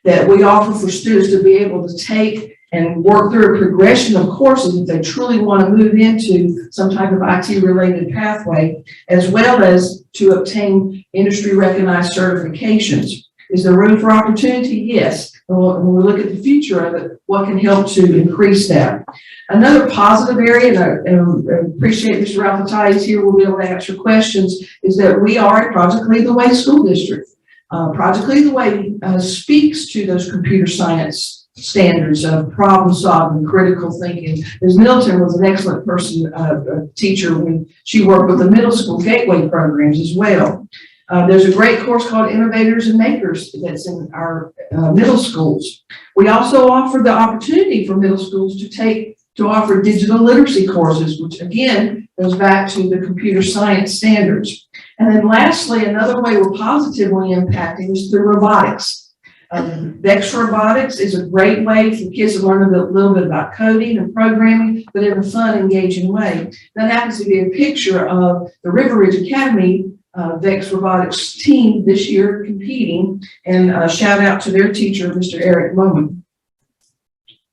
that we offer for students to be able to take and work through a progression of courses if they truly want to move into some type of IT-related pathway, as well as to obtain industry-recognized certifications. Is there room for opportunity? Yes. When we look at the future of it, what can help to increase that? Another positive area, and I appreciate Mr. Ralph is here, we'll be able to answer questions, is that we are a Project Lead the Way school district. Project Lead the Way speaks to those computer science standards of problem solving, critical thinking. Ms. Middleton was an excellent person, a teacher when she worked with the middle school gateway programs as well. There's a great course called Innovators and Makers that's in our middle schools. We also offer the opportunity for middle schools to offer digital literacy courses, which again goes back to the computer science standards. And then lastly, another way we're positively impacting is through robotics. VEX Robotics is a great way for kids to learn a little bit about coding and programming, but in a fun, engaging way. That happens to be a picture of the Riverview Academy VEX Robotics team this year competing, and shout out to their teacher, Mr. Eric Moman.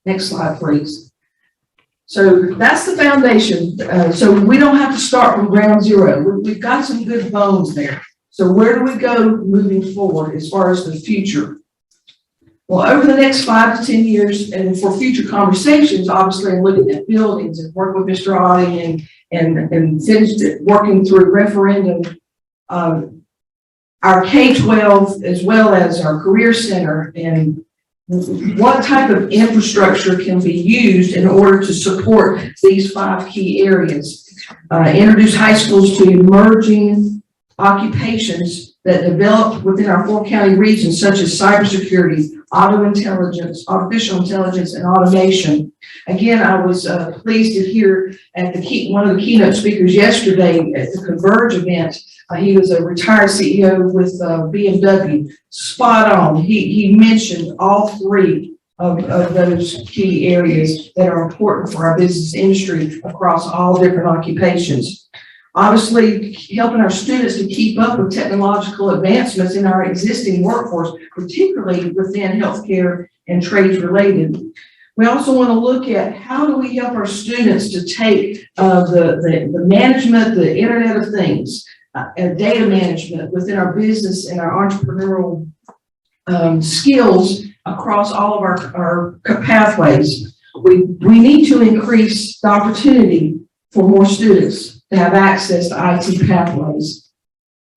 Next slide, please. So that's the foundation. So we don't have to start from ground zero. We've got some good bones there. So where do we go moving forward as far as the future? Well, over the next 5 to 10 years, and for future conversations, obviously, I'm looking at buildings and work with Mr. Audie and finished it, working through referendum. Our K-12 as well as our career center, and what type of infrastructure can be used in order to support these 5 key areas. Introduce high schools to emerging occupations that develop within our 4 county regions, such as cybersecurity, artificial intelligence, and automation. Again, I was pleased to hear at one of the keynote speakers yesterday at the Converge event. He was a retired CEO with BMW. Spot on. He mentioned all 3 of those key areas that are important for our business industry across all different occupations. Obviously, helping our students to keep up with technological advancements in our existing workforce, particularly within healthcare and trades related. We also want to look at how do we help our students to take the management, the Internet of Things, data management within our business and our entrepreneurial skills across all of our pathways. We need to increase the opportunity for more students to have access to IT pathways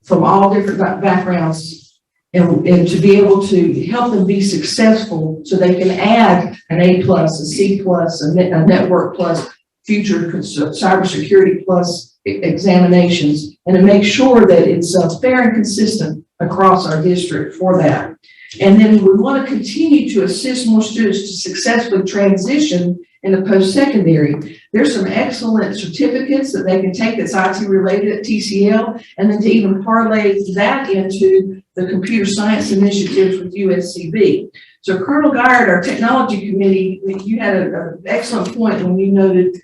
from all different backgrounds and to be able to help them be successful so they can add an A+, a C+, a network plus, future cybersecurity plus examinations, and to make sure that it's fair and consistent across our district for that. And then we want to continue to assist more students to successfully transition into post-secondary. There's some excellent certificates that they can take that's IT related at TCL, and then to even parlay that into the computer science initiatives with USCB. So Colonel Guard, our technology committee, you had an excellent point when you noted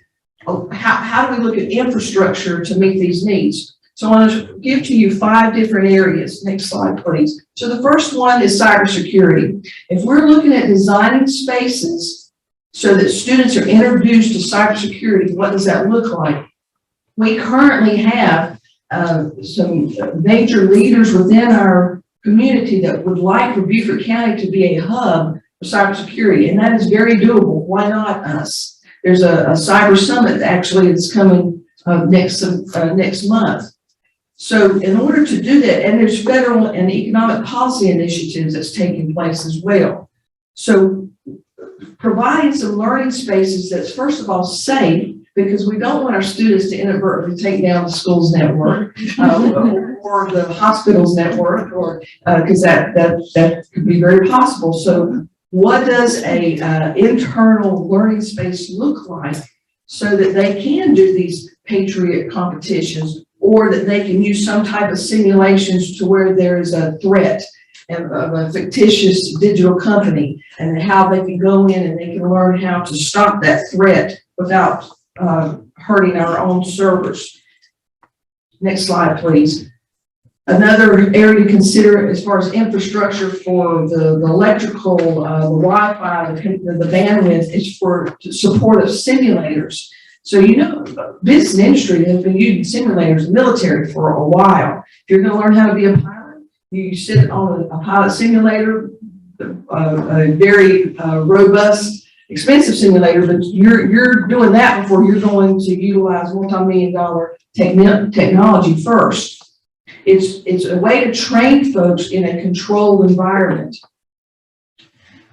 how do we look at infrastructure to meet these needs. So I want to give to you 5 different areas. Next slide, please. So the first one is cybersecurity. If we're looking at designing spaces so that students are introduced to cybersecurity, what does that look like? We currently have some major leaders within our community that would like for Beaufort County to be a hub for cybersecurity, and that is very doable. Why not us? There's a cyber summit actually that's coming next month. So in order to do that, and there's federal and economic policy initiatives that's taking place as well. So providing some learning spaces that's first of all safe, because we don't want our students to inadvertently take down the school's network or the hospital's network, or because that could be very possible. So what does a internal learning space look like so that they can do these Patriot competitions, or that they can use some type of simulations to where there's a threat of a fictitious digital company, and how they can go in and they can learn how to stop that threat without hurting our own servers. Next slide, please. Another area to consider as far as infrastructure for the electrical, the Wi-Fi, the bandwidth is for support of simulators. So, you know, business industry has been using simulators in the military for a while. If you're going to learn how to be a pilot, you sit on a pilot simulator, a very robust, expensive simulator, but you're doing that before you're going to utilize multi-million-dollar technology first. It's a way to train folks in a controlled environment.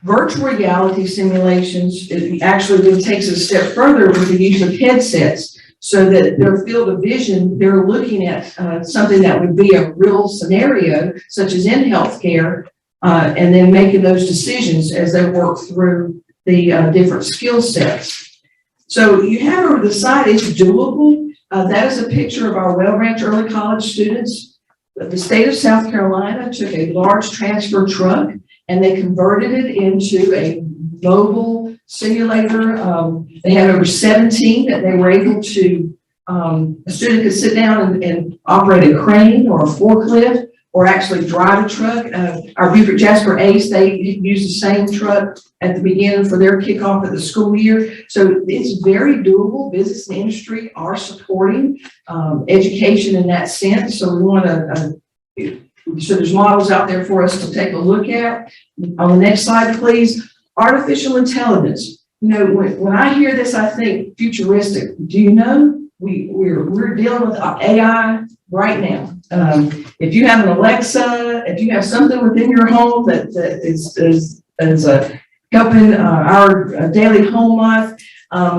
Virtual reality simulations, it actually then takes it a step further with the use of headsets, so that their field of vision, they're looking at something that would be a real scenario, such as in healthcare, and then making those decisions as they work through the different skill sets. So you have over the side, it's doable. That is a picture of our Well Ranch early college students. The state of South Carolina took a large transfer truck and they converted it into a mobile simulator. They had over 17 that they were able to, a student could sit down and operate a crane or a forklift or actually drive a truck. Our Beaufort Jasper Ace, they used the same truck at the beginning for their kickoff of the school year. So it's very doable. Business and industry are supporting education in that sense. So we want to, so there's models out there for us to take a look at. On the next slide, please. Artificial intelligence. You know, when I hear this, I think futuristic. Do you know we're dealing with AI right now? If you have an Alexa, if you have something within your home that is helping our daily home life,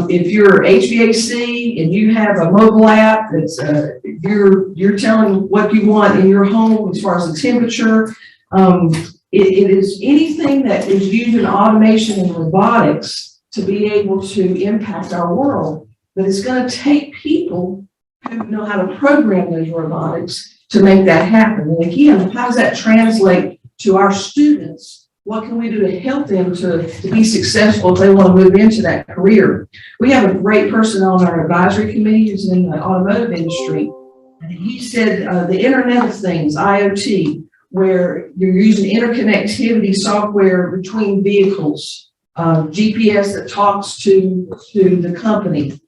if you're HVAC and you have a mobile app that's you're telling what you want in your home as far as the temperature, it is anything that is used in automation and robotics to be able to impact our world. But it's going to take people who know how to program those robotics to make that happen. And again, how does that translate to our students? What can we do to help them to be successful if they want to move into that career? We have a great person on our advisory committee who's in the automotive industry. And he said the Internet of Things, IoT, where you're using interconnectivity software between vehicles, GPS that talks to the company.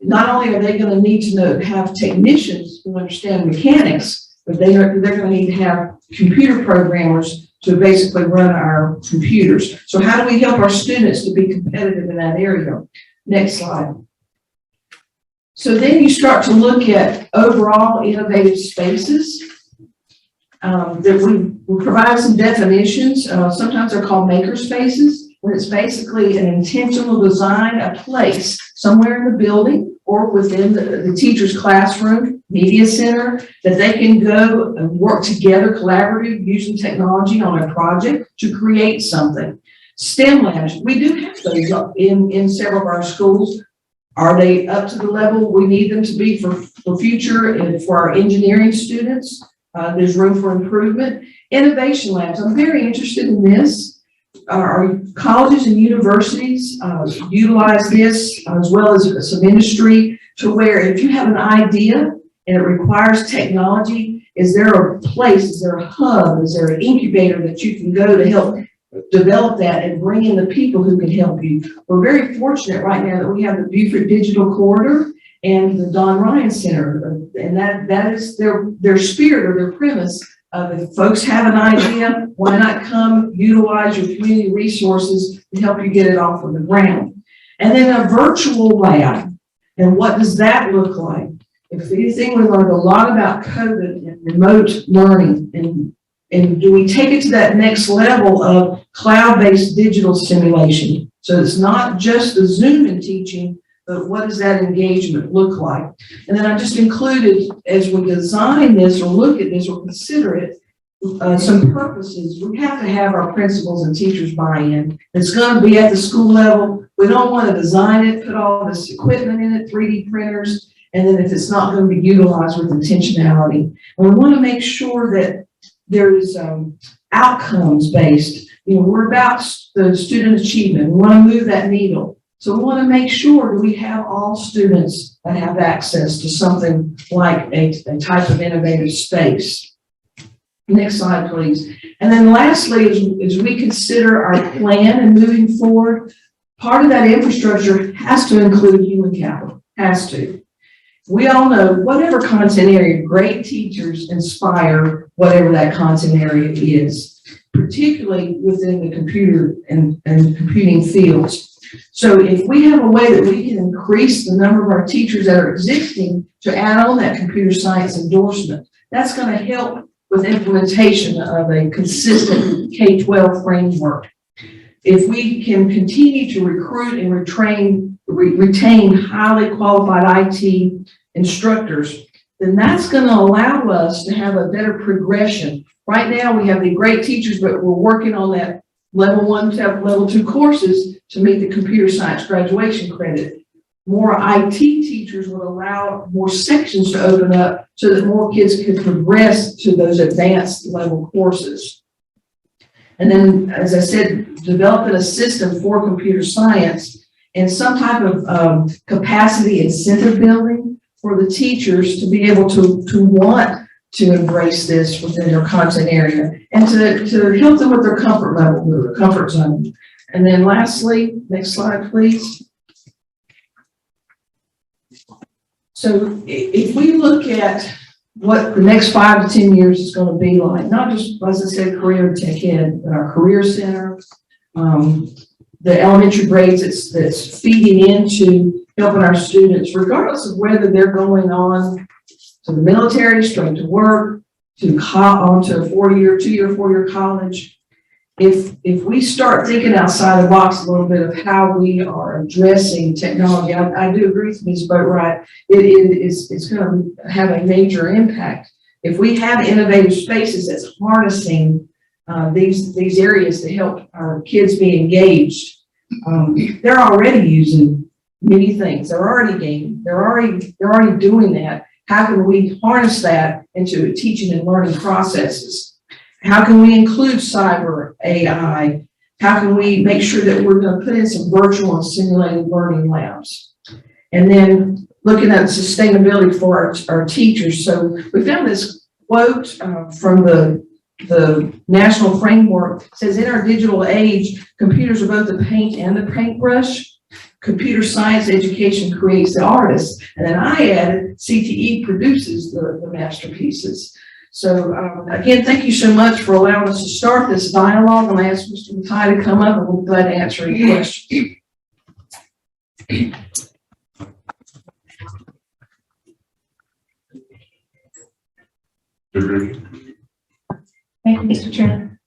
Not only are they going to need to have technicians who understand mechanics, but they're going to need to have computer programmers to basically run our computers. So how do we help our students to be competitive in that area? Next slide. So then you start to look at overall innovative spaces. That we provide some definitions. Sometimes they're called maker spaces, where it's basically an intentional design, a place somewhere in the building or within the teacher's classroom, media center, that they can go and work together collaboratively using technology on a project to create something. STEM labs, we do have those in several of our schools. Are they up to the level we need them to be for future and for our engineering students? There's room for improvement. Innovation labs, I'm very interested in this. Our colleges and universities utilize this as well as some industry to where if you have an idea and it requires technology, is there a place, is there a hub, is there an incubator that you can go to help develop that and bring in the people who can help you? We're very fortunate right now that we have the Beaufort Digital Corridor and the Don Ryan Center, and that is their spirit or their premise of if folks have an idea, why not come utilize your community resources to help you get it off of the ground. And then a virtual lab, and what does that look like? If anything, we learned a lot about COVID and remote learning, and do we take it to that next level of cloud-based digital simulation? So it's not just the Zoom in teaching, but what does that engagement look like? And then I just included, as we design this or look at this or consider it, some purposes. We have to have our principals and teachers buy in. It's going to be at the school level. We don't want to design it, put all this equipment in it, 3D printers, and then if it's not going to be utilized with intentionality. And we want to make sure that there's outcomes based. You know, we're about the student achievement. We want to move that needle. So we want to make sure that we have all students that have access to something like a type of innovative space. Next slide, please. And then lastly, as we consider our plan and moving forward, part of that infrastructure has to include human capital, has to. We all know whatever content area, great teachers inspire whatever that content area is, particularly within the computer and computing fields. So if we have a way that we can increase the number of our teachers that are existing to add on that computer science endorsement, that's going to help with implementation of a consistent K-12 framework. If we can continue to recruit and retain highly qualified IT instructors, then that's going to allow us to have a better progression. Right now, we have the great teachers, but we're working on that level 1 to level 2 courses to meet the computer science graduation credit. More IT teachers teachers would allow more sections to open up so that more kids could progress to those advanced level courses. And then, as I said, developing a system for computer science and some type of capacity incentive building for the teachers to be able to want to embrace this within their content area and to help them with their comfort level, their comfort zone. And then lastly, next slide, please. So if we look at what the next 5 to 10 years is going to be like, not just, as I said, career tech ed, but our career center, the elementary grades that's feeding into helping our students, regardless of whether they're going on to the military, straight to work, onto a 2-year college. If we start thinking outside the box a little bit of how we are addressing technology, I do agree with Ms. Boatwright, it's going to have a major impact. If we have innovative spaces that's harnessing these areas to help our kids be engaged, they're already using many things. They're already gaming. They're already doing that. How can we harness that into teaching and learning processes? How can we include cyber AI? How can we make sure that we're going to put in some virtual and simulated learning labs? And then looking at sustainability for our teachers. So we found this quote from the national framework. It says, in our digital age, computers are both the paint and the paintbrush. Computer science education creates the artist. And then I added, CTE produces the masterpieces. So again, thank you so much for allowing us to start this dialogue. I'm going to ask Mr. Matai to come up and we'll be glad to answer any questions. Thank you, Mr. Chair.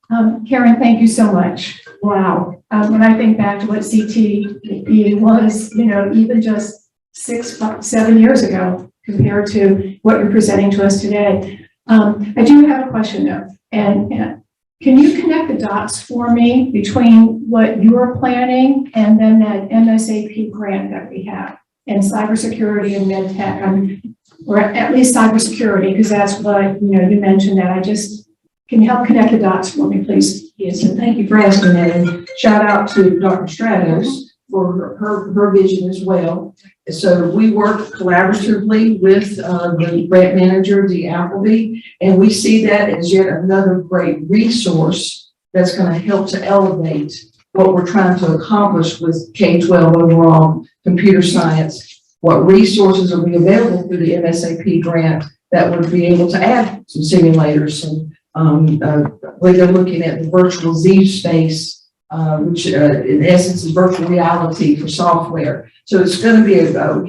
Karen, thank you so much. Wow. When I think back to what CTE was, even just 6-7 years ago compared to what you're presenting to us today. I do have a question though, and can you connect the dots for me between what you're planning and then that MSAP grant that we have in cybersecurity and med tech, or at least cybersecurity, because that's what, you mentioned that. Can you help connect the dots for me, please? Yes, and thank you for asking that. And shout out to Dr. Stratos for her vision as well. So we work collaboratively with the grant manager, Dee Appleby, and we see that as yet another great resource that's going to help to elevate what we're trying to accomplish with K-12 overall computer science. What resources will be available through the MSAP grant that would be able to add some simulators and where they're looking at the virtual Z space, which in essence is virtual reality for software. So it's going to be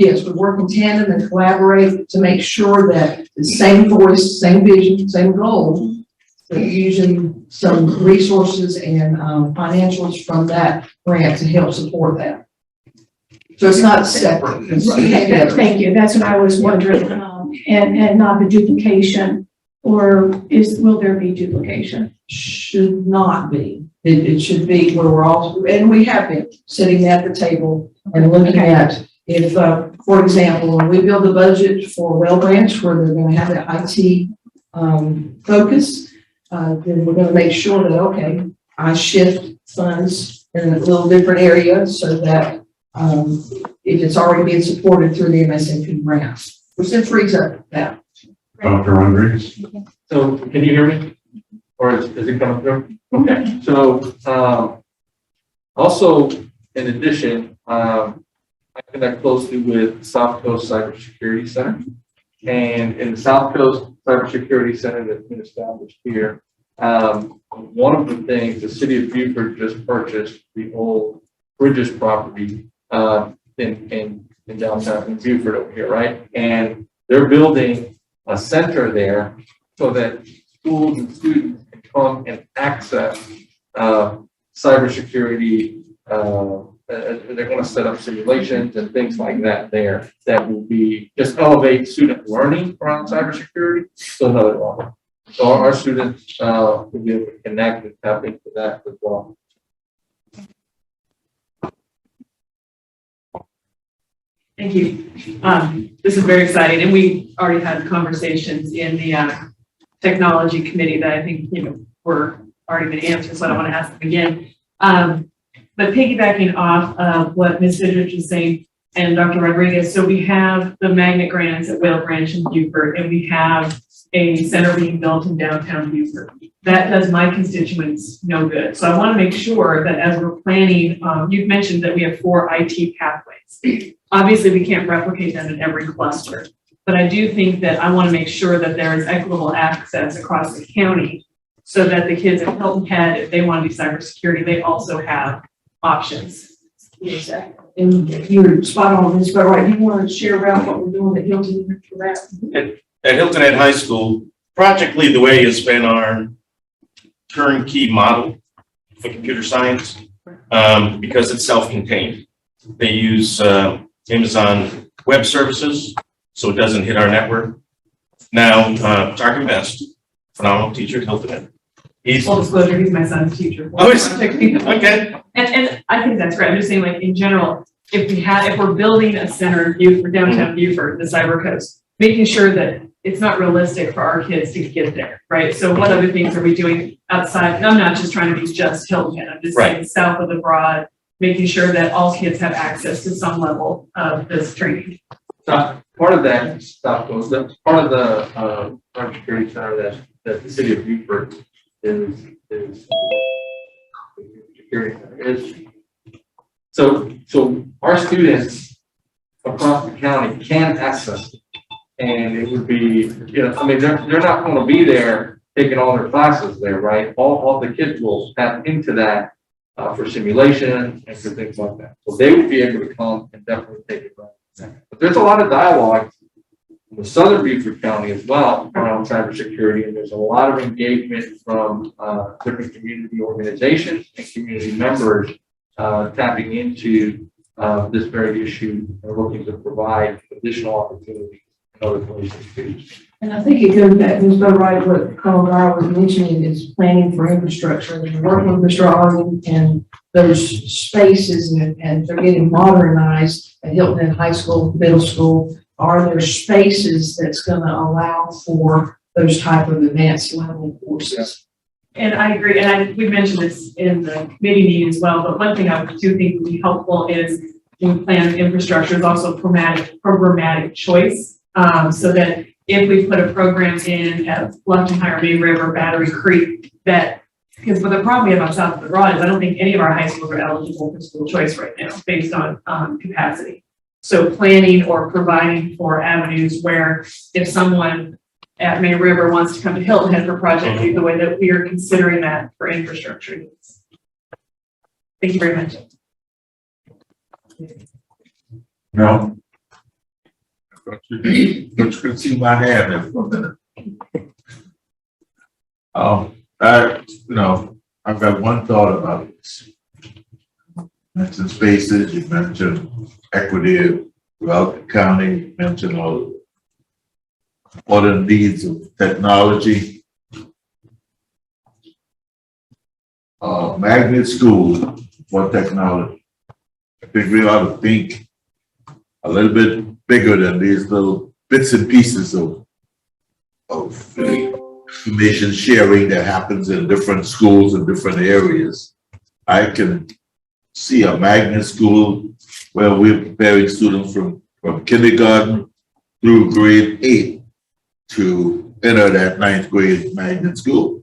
yes, we work in tandem and collaborate to make sure that the same voice, same vision, same goal, but using some resources and financials from that grant to help support that. So it's not separate. Thank you. That's what I was wondering, and not the duplication, or will there be duplication? Should not be. It should be where we're all, and we have been sitting at the table and looking at if, for example, when we build the budget for Well Branch, where they're going to have the IT focus, then we're going to make sure that, okay, I shift funds in a little different area so that if it's already being supported through the MSAP grant, which then frees up that. Dr. Andres? So can you hear me? Or is it coming through? Okay. So also, in addition, I connect closely with South Coast Cybersecurity Center. And in the South Coast Cybersecurity Center that's been established here, one of the things, the city of Beaufort just purchased the old Bridges property in downtown in Beaufort over here, right? And they're building a center there so that schools and students can come and access cybersecurity. They're going to set up simulations and things like that there that will be just elevate student learning around cybersecurity to another level. So our students will be able to connect and tap into that as well. Thank you. This is very exciting, and we already had conversations in the technology committee that I think, were already been answered, so I don't want to ask them again. But piggybacking off of what Ms. Vidrich was saying and Dr. Rodriguez, so we have the magnet grants at Whale Branch and Beaufort, and we have a center being built in downtown Beaufort. That does my constituents no good. So I want to make sure that as we're planning, you've mentioned that we have 4 IT pathways. Obviously, we can't replicate that in every cluster, but I do think that I want to make sure that there is equitable access across the county so that the kids at Hilton Head, if they want to do cybersecurity, they also have options. Exactly. And you're spot on, Ms. Right. You want to share about what we're doing at Hilton for that? At Hilton Head High School, Project Lead the Way has been our turnkey model for computer science because it's self-contained. They use Amazon Web Services, so it doesn't hit our network. Now, Target Best, phenomenal teacher at Hilton Head. Full disclosure, he's my son's teacher. Oh, okay. And I think that's great. I'm just saying, like, in general, if we're building a center in Beaufort, downtown Beaufort, the Cyber Coast, making sure that it's not realistic for our kids to get there, right? So what other things are we doing outside? And I'm not just trying to be just Hilton Head. I'm just saying south of the Broad, making sure that all kids have access to some level of this training. So part of that stuff goes, that's part of the cybersecurity center that the city of Beaufort is security center is. So our students across the county can access it. And it would be, I mean, they're not going to be there taking all their classes there, right? All the kids will tap into that for simulation and for things like that. So they would be able to come and definitely take it. But there's a lot of dialogue in the southern Beaufort County as well around cybersecurity, and there's a lot of engagement from different community organizations and community members tapping into this very issue and looking to provide additional opportunities in other places too. And I think it goes back, Ms. Right, what Colonel Dyer was mentioning is planning for infrastructure and working with Mr. Arden and those spaces and they're getting modernized at Hilton Head High School, middle school. Are there spaces that's going to allow for those type of advanced level courses? And I agree, and we mentioned this in the committee meeting as well, but one thing I do think would be helpful is when we plan infrastructure is also programmatic choice, so that if we put a program in at Bluffton Higher, May River, Battery Creek, because the problem we have on South of the Broad is I don't think any of our high schools are eligible for school choice right now based on capacity. So planning or providing for avenues where if someone at May River wants to come to Hilton Head for Project Lead the Way, that we are considering that for infrastructure needs. Thank you very much. No. But you can see my hand there for a minute. I've got one thought about this. You mentioned spaces, you mentioned equity throughout the county, you mentioned all the needs of technology. Magnet school for technology. I think we ought to think a little bit bigger than these little bits and pieces of information sharing that happens in different schools in different areas. I can see a magnet school where we're preparing students from kindergarten through grade 8 to enter that 9th grade magnet school.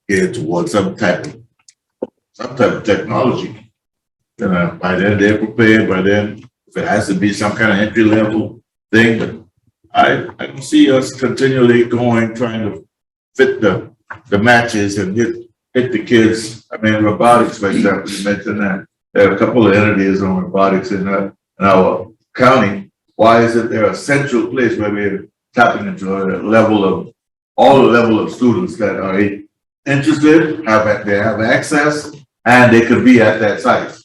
Geared towards some type of technology. By then they're prepared, by then if it has to be some kind of entry level thing, but I can see us continually trying to fit the matches and hit the kids. I mean, robotics, for example, you mentioned that. There are a couple of entities on robotics in our county. Why is it there a central place where we're tapping into all the level of students that are interested, they have access, and they could be at that site?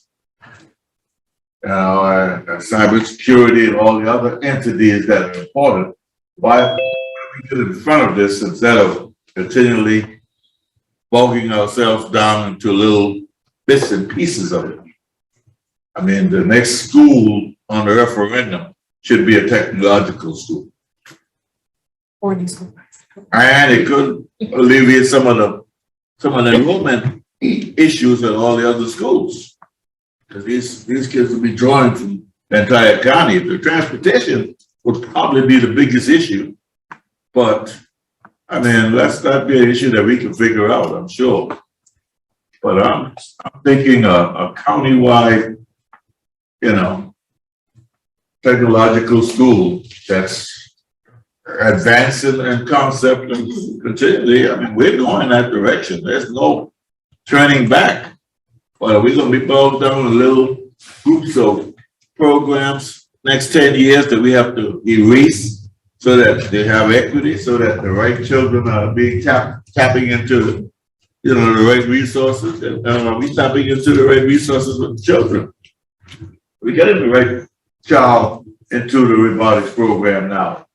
Cybersecurity and all the other entities that are important. Why don't we get in front of this instead of continually bogging ourselves down into little bits and pieces of it? I mean, the next school on the referendum should be a technological school. And it could alleviate some of the enrollment issues at all the other schools. Because these kids will be drawing from the entire county. The transportation would probably be the biggest issue. But I mean, that's not be an issue that we can figure out, I'm sure. But I'm thinking a countywide, you know, technological school that's advancing in concept and continually. I mean, we're going in that direction. There's no turning back. But are we going to be bogged down with little groups of programs next 10 years that we have to erase so that they have equity, so that the right children are being tapping into, you know, the right resources? And are we tapping into the right resources with the children? We getting the right child into the robotics program now.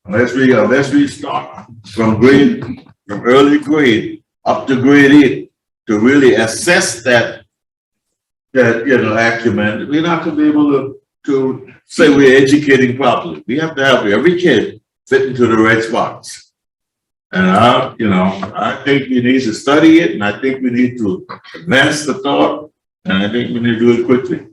Unless we start from early grade up to grade 8 to really assess that you know, acumen, we're not going to be able to say we're educating properly. We have to have every kid fit into the right spots. And you know, I think we need to study it, and I think we need to advance the thought, and I think we need to do it quickly.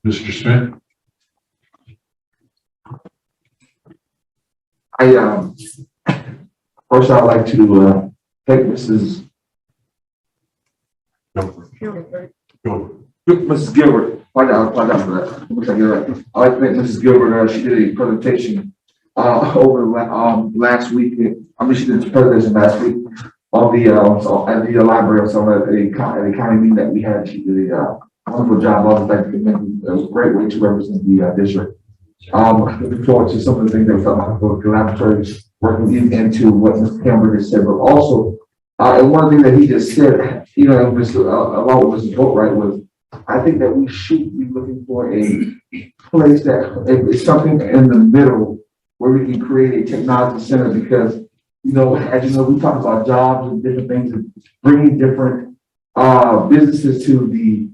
Mr. Smith? First I'd like to thank Mrs. Gilbert. Find out for that. I'd like to thank Mrs. Gilbert. She did a presentation over last week. I mean, she did a presentation last week on at the library. So at a county meeting that we had, she did a wonderful job. I would like to commend you. It was a great way to represent the district. Looking forward to some of the things that we're talking about for collaboratories working into what Mr. Hamburger said, but also, and one thing that he just said, you know, along with Mr. Boatwright was, I think that we should be looking for a place that is something in the middle where we can create a technology center because, you know, as you know, we talk about jobs and different things and bringing different businesses to the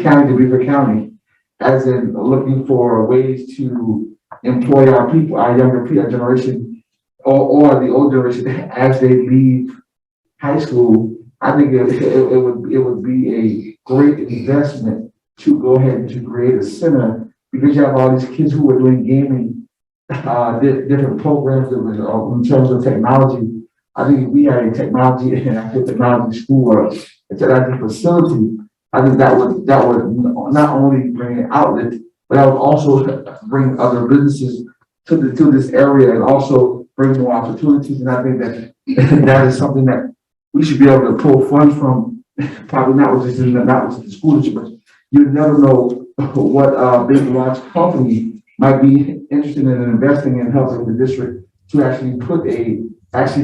county, to Beaufort County, as in looking for ways to employ our people, our younger people, our generation, or the old generation as they leave high school. I think it would be a great investment to go ahead and to create a center because you have all these kids who are doing gaming, different programs in terms of technology. I think if we had a technology and active technology school or a technology facility, I think that would not only bring an outlet, but that would also bring other businesses to this area and also bring more opportunities. And I think that that is something that we should be able to pull funds from. Probably not with the school district, but you never know what big large company might be interested in investing in helping the district to actually put a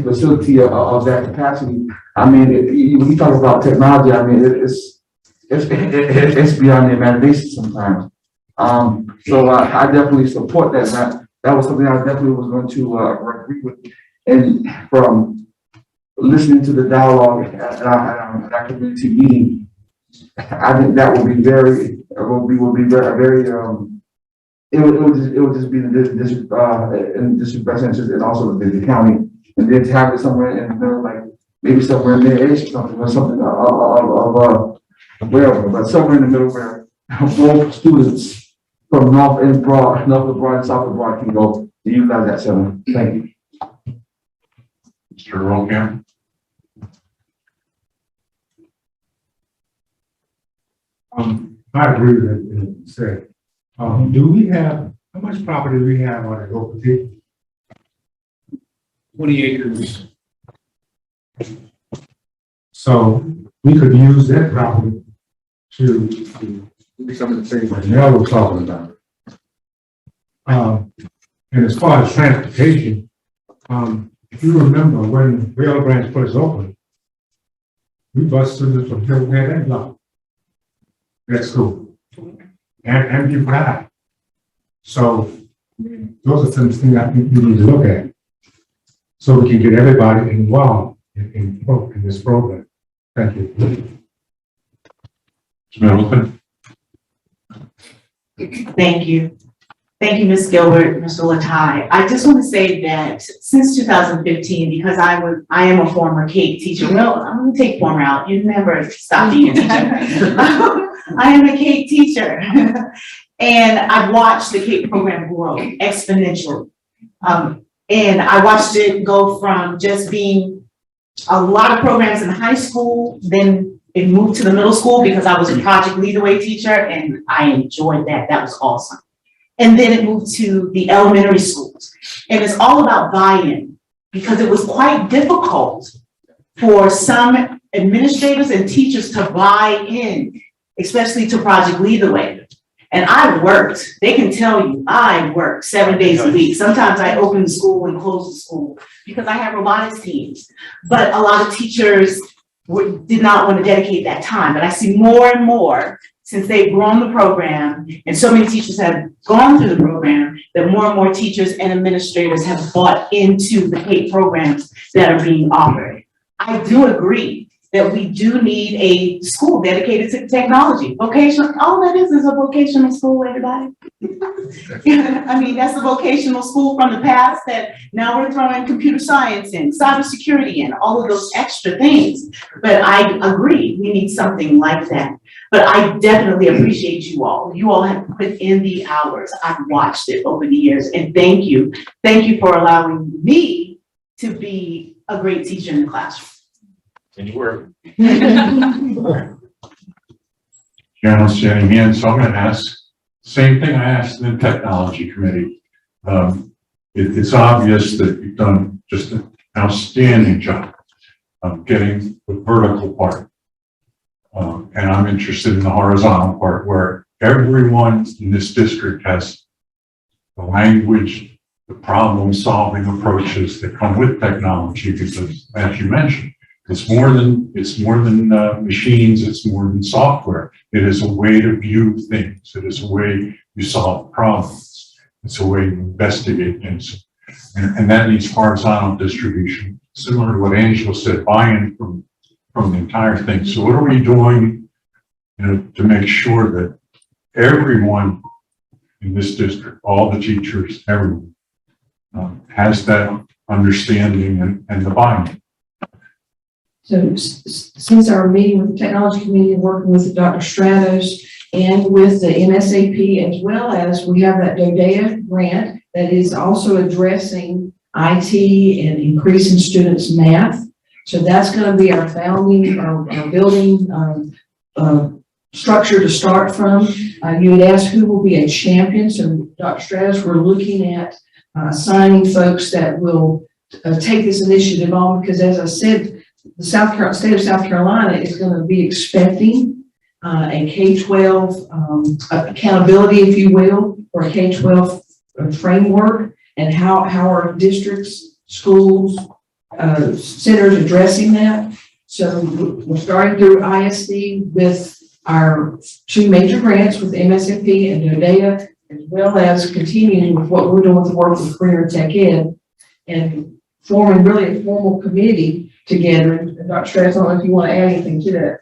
facility of that capacity. I mean, when you talk about technology, I mean it's beyond the imagination sometimes. So I definitely support that. That was something I definitely was going to agree with. And from listening to the dialogue at our community meeting, I think that will be very, it would just be in the district best interest and also the county, and then to have it somewhere in the middle, like maybe somewhere in the edge or something of wherever, but somewhere in the middle where both students from North of Broad and South of Broad can go to utilize that center. Thank you. Mr. Rockham? I agree with what you said. How much property do we have on the open field? 20 acres. So we could use that property to do some of the things that Nell was talking about. And as far as transportation, if you remember when Rail Branch first opened, we bus students from Hillhead and Block. That's cool. And you ride. So those are some things I think we need to look at so we can get everybody involved in this program. Thank you. Ms. Middleton? Thank you. Thank you, Ms. Gilbert, Mr. Latai. I just want to say that since 2015, because I am a former CAPE teacher. Well, I'm going to take former out. You never stop being a teacher. I am a CAPE teacher. And I've watched the CAPE program grow exponentially. And I watched it go from just being a lot of programs in high school, then it moved to the middle school because I was a project lead-away teacher and I enjoyed that. That was awesome. And then it moved to the elementary schools. And it's all about buy-in because it was quite difficult for some administrators and teachers to buy in, especially to project lead-away. And I worked, they can tell you, I worked 7 days a week. Sometimes I opened the school and closed the school because I have robotics teams. But a lot of teachers did not want to dedicate that time. But I see more and more since they've grown the program and so many teachers have gone through the program that more and more teachers and administrators have bought into the CAPE programs that are being offered. I do agree that we do need a school dedicated to technology. Vocational, all that is a vocational school, everybody. I mean, that's a vocational school from the past that now we're throwing computer science in, cybersecurity in, all of those extra things. But I agree, we need something like that. But I definitely appreciate you all. You all have put in the hours. I've watched it over the years, and thank you. Thank you for allowing me to be a great teacher in the classroom. And you were. I don't see any hands, so I'm going to ask, same thing I asked in the technology committee. It's obvious that you've done just an outstanding job of getting the vertical part. And I'm interested in the horizontal part where everyone in this district has the language, the problem-solving approaches that come with technology because, as you mentioned, it's more than machines, it's more than software. It is a way to view things. It is a way you solve problems. It's a way to investigate things. And that needs horizontal distribution, similar to what Angela said, buy-in from the entire thing. So what are we doing, to make sure that everyone in this district, all the teachers, everyone, has that understanding and the buy-in? So since our meeting with the technology committee and working with Dr. Stratos and with the MSAP, as well as we have that DODEA grant that is also addressing IT and increasing students' math. So that's going to be our founding, our building structure to start from. You had asked who will be a champion. So Dr. Stratos, we're looking at assigning folks that will take this initiative on because, as I said, the state of South Carolina is going to be expecting a K-12 accountability, if you will, or a K-12 framework, and how our districts, schools, centers addressing that. So we're starting through ISD with our 2 major grants with MSAP and DODEA, as well as continuing with what we're doing with the work with Career and Tech Ed, and forming really a formal committee together. And Dr. Stratos, I don't know if you want to add anything to that.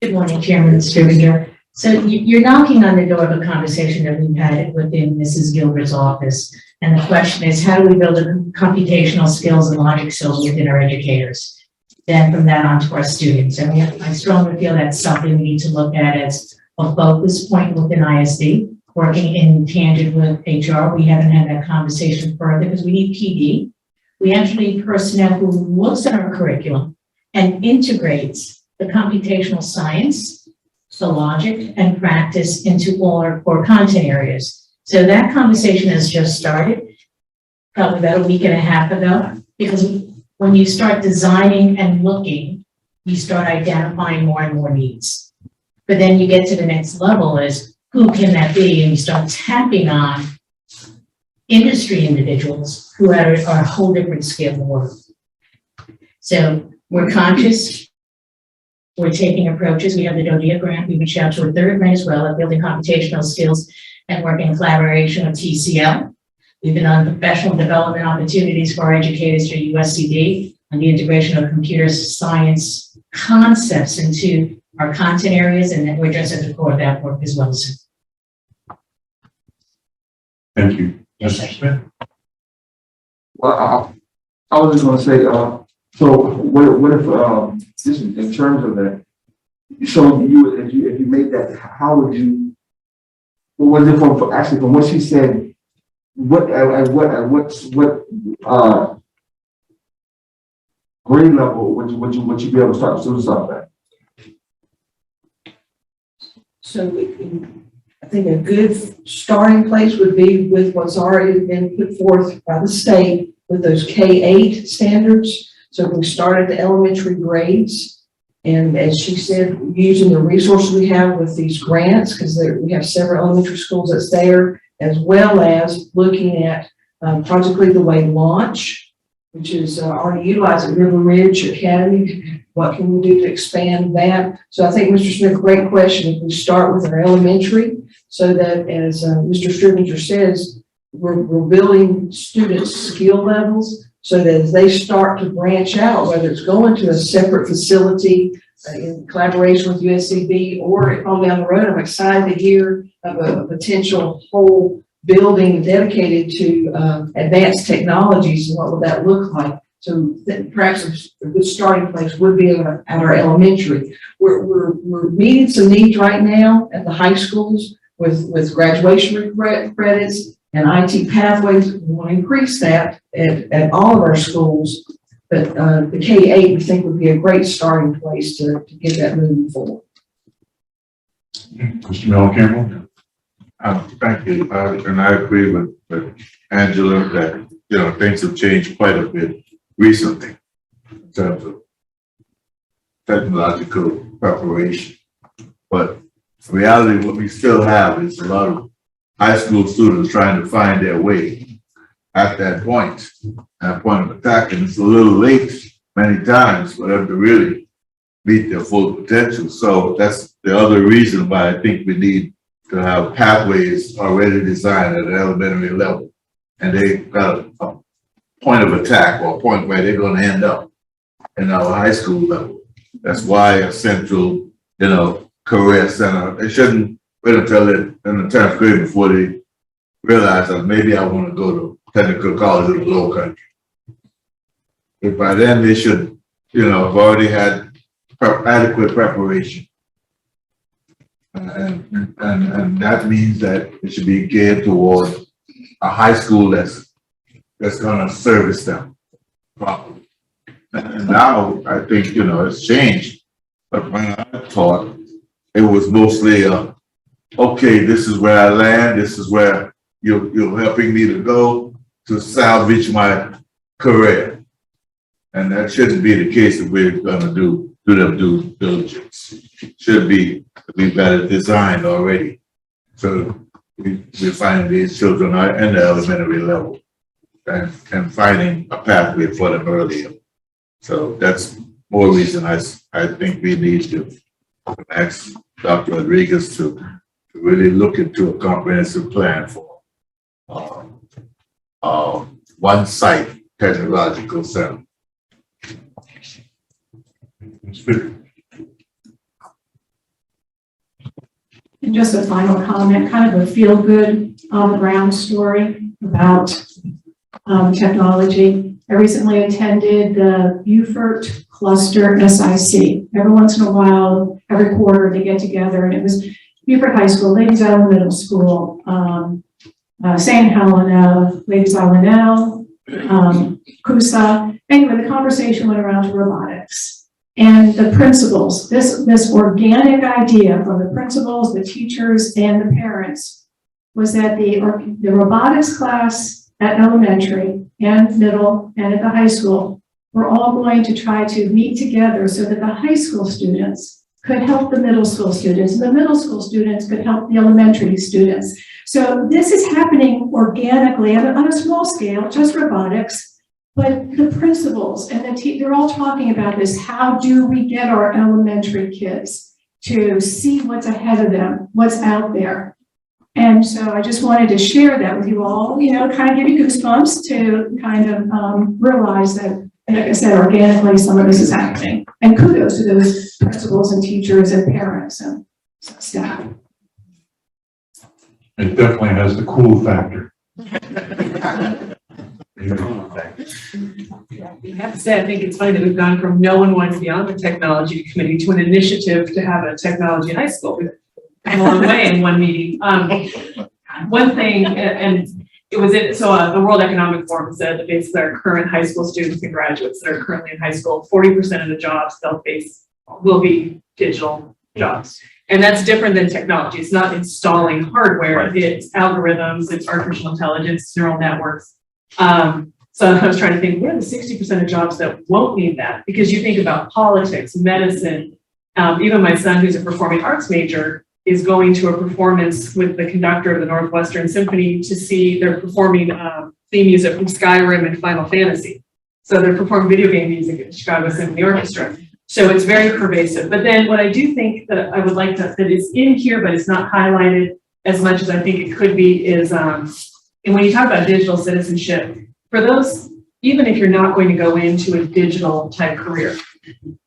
Good morning, Chairman Distributor. So you're knocking on the door of a conversation that we've had within Mrs. Gilbert's office. And the question is, how do we build computational skills and logic skills within our educators? Then from that on to our students. And I strongly feel that's something we need to look at as a focus point within ISD, working in tangent with HR. We haven't had that conversation further because we need PD. We actually need personnel who looks at our curriculum and integrates the computational science, the logic, and practice into all our core content areas. So that conversation has just started, probably about a week and a half ago, because when you start designing and looking, you start identifying more and more needs. But then you get to the next level is, who can that be? And you start tapping on industry individuals who are a whole different scale of work. So we're conscious We're taking approaches. We have the DODEA grant. We reached out to a third Venezuela, building computational skills and working in collaboration with TCL. We've been on professional development opportunities for our educators through USCD on the integration of computer science concepts into our content areas, and then we're just at the core of that work as well. So. Thank you. Mr. Smith? Well, I was just gonna say, so what if, just in terms of that, so if you made that, how would you, what was it from, actually from what she said, what grade level would you be able to start students off at? So we can, I think a good starting place would be with what's already been put forth by the state with those K-8 standards. So we start at the elementary grades. And as she said, using the resources we have with these grants, because we have several elementary schools that's there, as well as looking at Project Lead the Way launch, which is already utilized at River Ridge Academy. What can we do to expand that? So I think, Mr. Smith, great question. If we start with our elementary, so that as Mr. Strivinger says, we're building students' skill levels so that as they start to branch out, whether it's going to a separate facility in collaboration with USCB or if on down the road, I'm excited to hear of a potential whole building dedicated to advanced technologies and what would that look like. So perhaps a good starting place would be at our elementary. We're meeting some needs right now at the high schools with graduation credits and IT pathways. We want to increase that at all of our schools. But the K-8 we think would be a great starting place to get that moving forward. Mr. Mel Campbell? Thank you. And I agree with Angela that, things have changed quite a bit recently in terms of technological preparation. But in reality, what we still have is a lot of high school students trying to find their way at that point of attack. And it's a little late many times for them to really meet their full potential. So that's the other reason why I think we need to have pathways already designed at an elementary level. And they've got a point of attack or a point where they're going to end up in our high school level. That's why a central, career center, they shouldn't wait until they're in the 10th grade before they realize that maybe I want to go to technical college in the low country. But by then they should, have already had adequate preparation. And that means that it should be geared toward a high school that's going to service them properly. And now I think, it's changed. But when I taught, it was mostly, okay, this is where I land. This is where you're helping me to go to salvage my career. And that shouldn't be the case if we're going to do them due diligence. It should be better designed already. So we're finding these children are in the elementary level and finding a pathway for them earlier. So that's more reason I think we need to ask Dr. Rodriguez to really look into a comprehensive plan for one site technological center. And just a final comment, kind of a feel-good on the ground story about technology. I recently attended the Beaufort Cluster SIC. Every once in a while, every quarter they get together, and it was Beaufort High School, Ladies Island Middle School, St. Helena, Ladies Island L, CUSA. Anyway, the conversation went around to robotics. And the principals, this organic idea from the principals, the teachers, and the parents was that the robotics class at elementary and middle and at the high school were all going to try to meet together so that the high school students could help the middle school students, and the middle school students could help the elementary students. So this is happening organically on a small scale, just robotics. But the principals and they're all talking about this. How do we get our elementary kids to see what's ahead of them, what's out there? And so I just wanted to share that with you all, kind of give you goosebumps to kind of realize that, like I said, organically, some of this is happening. And kudos to those principals and teachers and parents and staff. It definitely has the cool factor. I have to say, I think it's funny that we've gone from no one wanting to be on the technology committee to an initiative to have a technology high school. We've come a long way in one meeting. One thing, and it was the World Economic Forum said that basically our current high school students and graduates that are currently in high school, 40% of the jobs they'll face will be digital jobs. And that's different than technology. It's not installing hardware, it's algorithms, it's artificial intelligence, neural networks. So I was trying to think, what are the 60% of jobs that won't need that? Because you think about politics, medicine, even my son, who's a performing arts major, is going to a performance with the conductor of the Northwestern Symphony to see they're performing theme music from Skyrim and Final Fantasy. So they're performing video game music at the Chicago Symphony Orchestra. So it's very pervasive. But then what I do think that I would like to, that is in here, but it's not highlighted as much as I think it could be is, and when you talk about digital citizenship, for those, even if you're not going to go into a digital type career,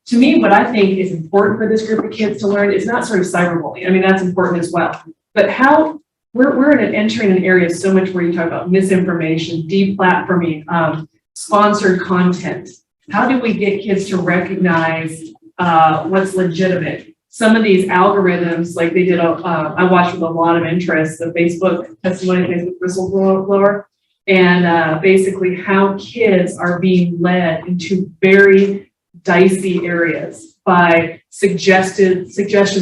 to me, what I think is important for this group of kids to learn is not sort of cyberbullying. I mean, that's important as well. But how we're entering an area so much where you talk about misinformation, deplatforming, sponsored content. How do we get kids to recognize what's legitimate? Some of these algorithms, like they did, I watched with a lot of interest the Facebook testimony, Facebook whistleblower, and basically how kids are being led into very dicey areas by suggestions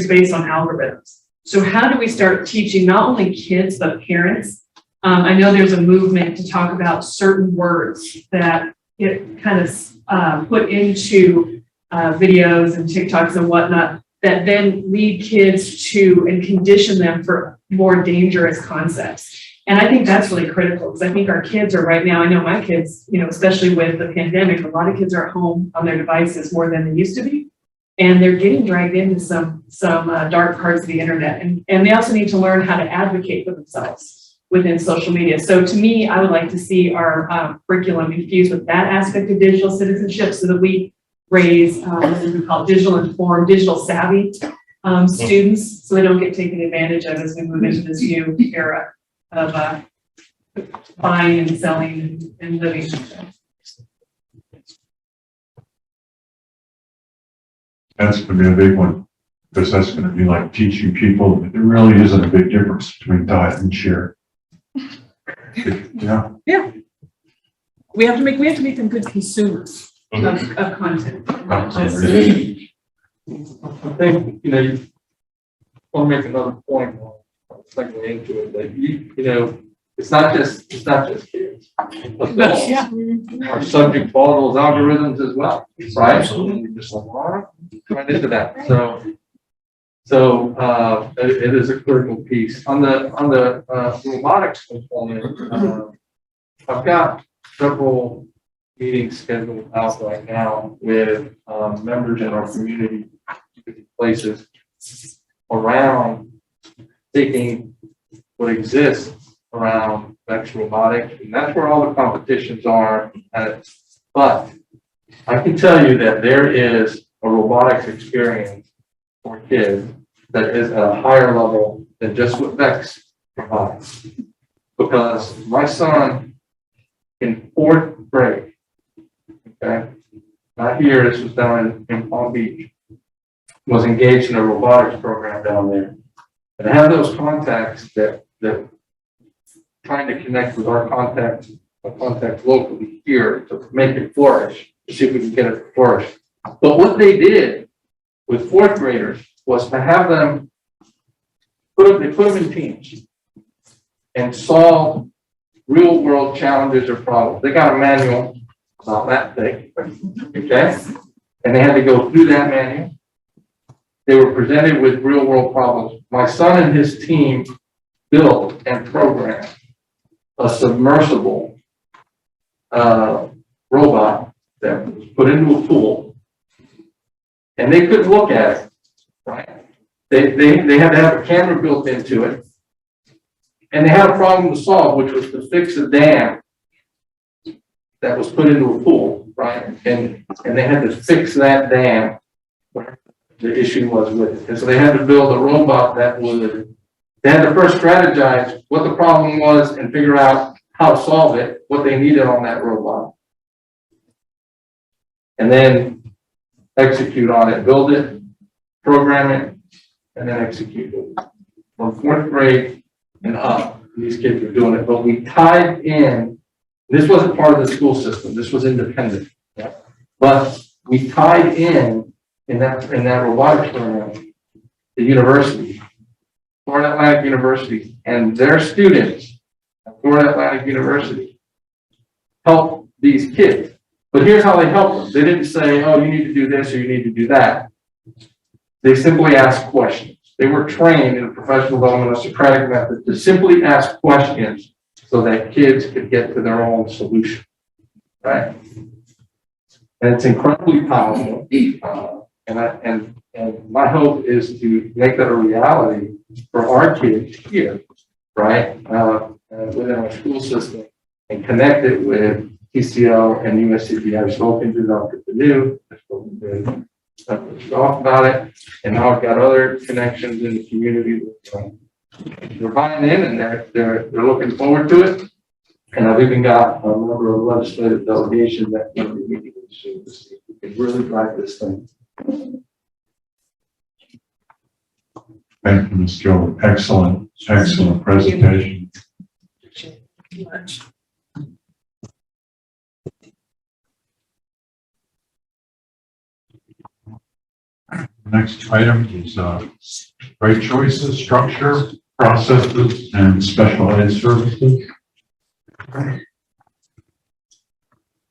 based on algorithms. So how do we start teaching not only kids, but parents? I know there's a movement to talk about certain words that get kind of put into videos and TikToks and whatnot that then lead kids to and condition them for more dangerous concepts. And I think that's really critical because I think our kids are right now, I know my kids, especially with the pandemic, a lot of kids are at home on their devices more than they used to be. And they're getting dragged into some dark parts of the internet. And they also need to learn how to advocate for themselves within social media. So to me, I would like to see our curriculum infused with that aspect of digital citizenship so that we raise, what we call digital informed, digital savvy students so they don't get taken advantage of as we move into this new era of buying and selling and living. That's going to be a big one, because that's going to be like teaching people that there really isn't a big difference between tithe and share. Yeah. Yeah. We have to make them good consumers of content. I think, you want to make another point second into it that it's not just kids. Adults are subject to all those algorithms as well, right? Just right into that. So it is a critical piece. On the robotics component, I've got several meetings scheduled out right now with members in our community places around taking what exists around vex robotics, and that's where all the competitions are. But I can tell you that there is a robotics experience for kids that is at a higher level than just what VEX provides. Because my son in 4th grade, okay, not here, this was down in Palm Beach, was engaged in a robotics program down there. And have those contacts that trying to connect with our contacts locally here to make it flourish, to see if we can get it to flourish. But what they did with 4th graders was to have them put them in teams and solve real world challenges or problems. They got a manual about that thick, okay? And they had to go through that manual. They were presented with real world problems. My son and his team built and programmed a submersible robot that was put into a pool, and they couldn't look at it, right? They had to have a camera built into it, and they had a problem to solve, which was to fix a dam that was put into a pool, right? And they had to fix that dam. The issue was with it. And so they had to build a robot that would, they had to first strategize what the problem was and figure out how to solve it, what they needed on that robot. And then execute on it, build it, program it, and then execute it. From 4th grade and up, these kids were doing it, but we tied in, this wasn't part of the school system, this was independent. Yeah? But we tied in that robotics program, the university, Florida Atlantic University, and their students at Florida Atlantic University help these kids. But here's how they help them. They didn't say, oh, you need to do this or you need to do that. They simply asked questions. They were trained in a professional development, a Socratic method, to simply ask questions so that kids could get to their own solution, right? And it's incredibly powerful. And my hope is to make that a reality for our kids here, right? Within our school system, and connect it with TCO and USCB. I've spoken to Dr. Panu, I've spoken to Dr. Goff about it, and now I've got other connections in the community that they're buying in and they're looking forward to it. And I've even got a number of legislative delegations that will be meeting soon to see if we can really drive this thing. Thank you, Ms. Gilbert. Excellent presentation. Next item is right choices, structure, processes, and special ed services.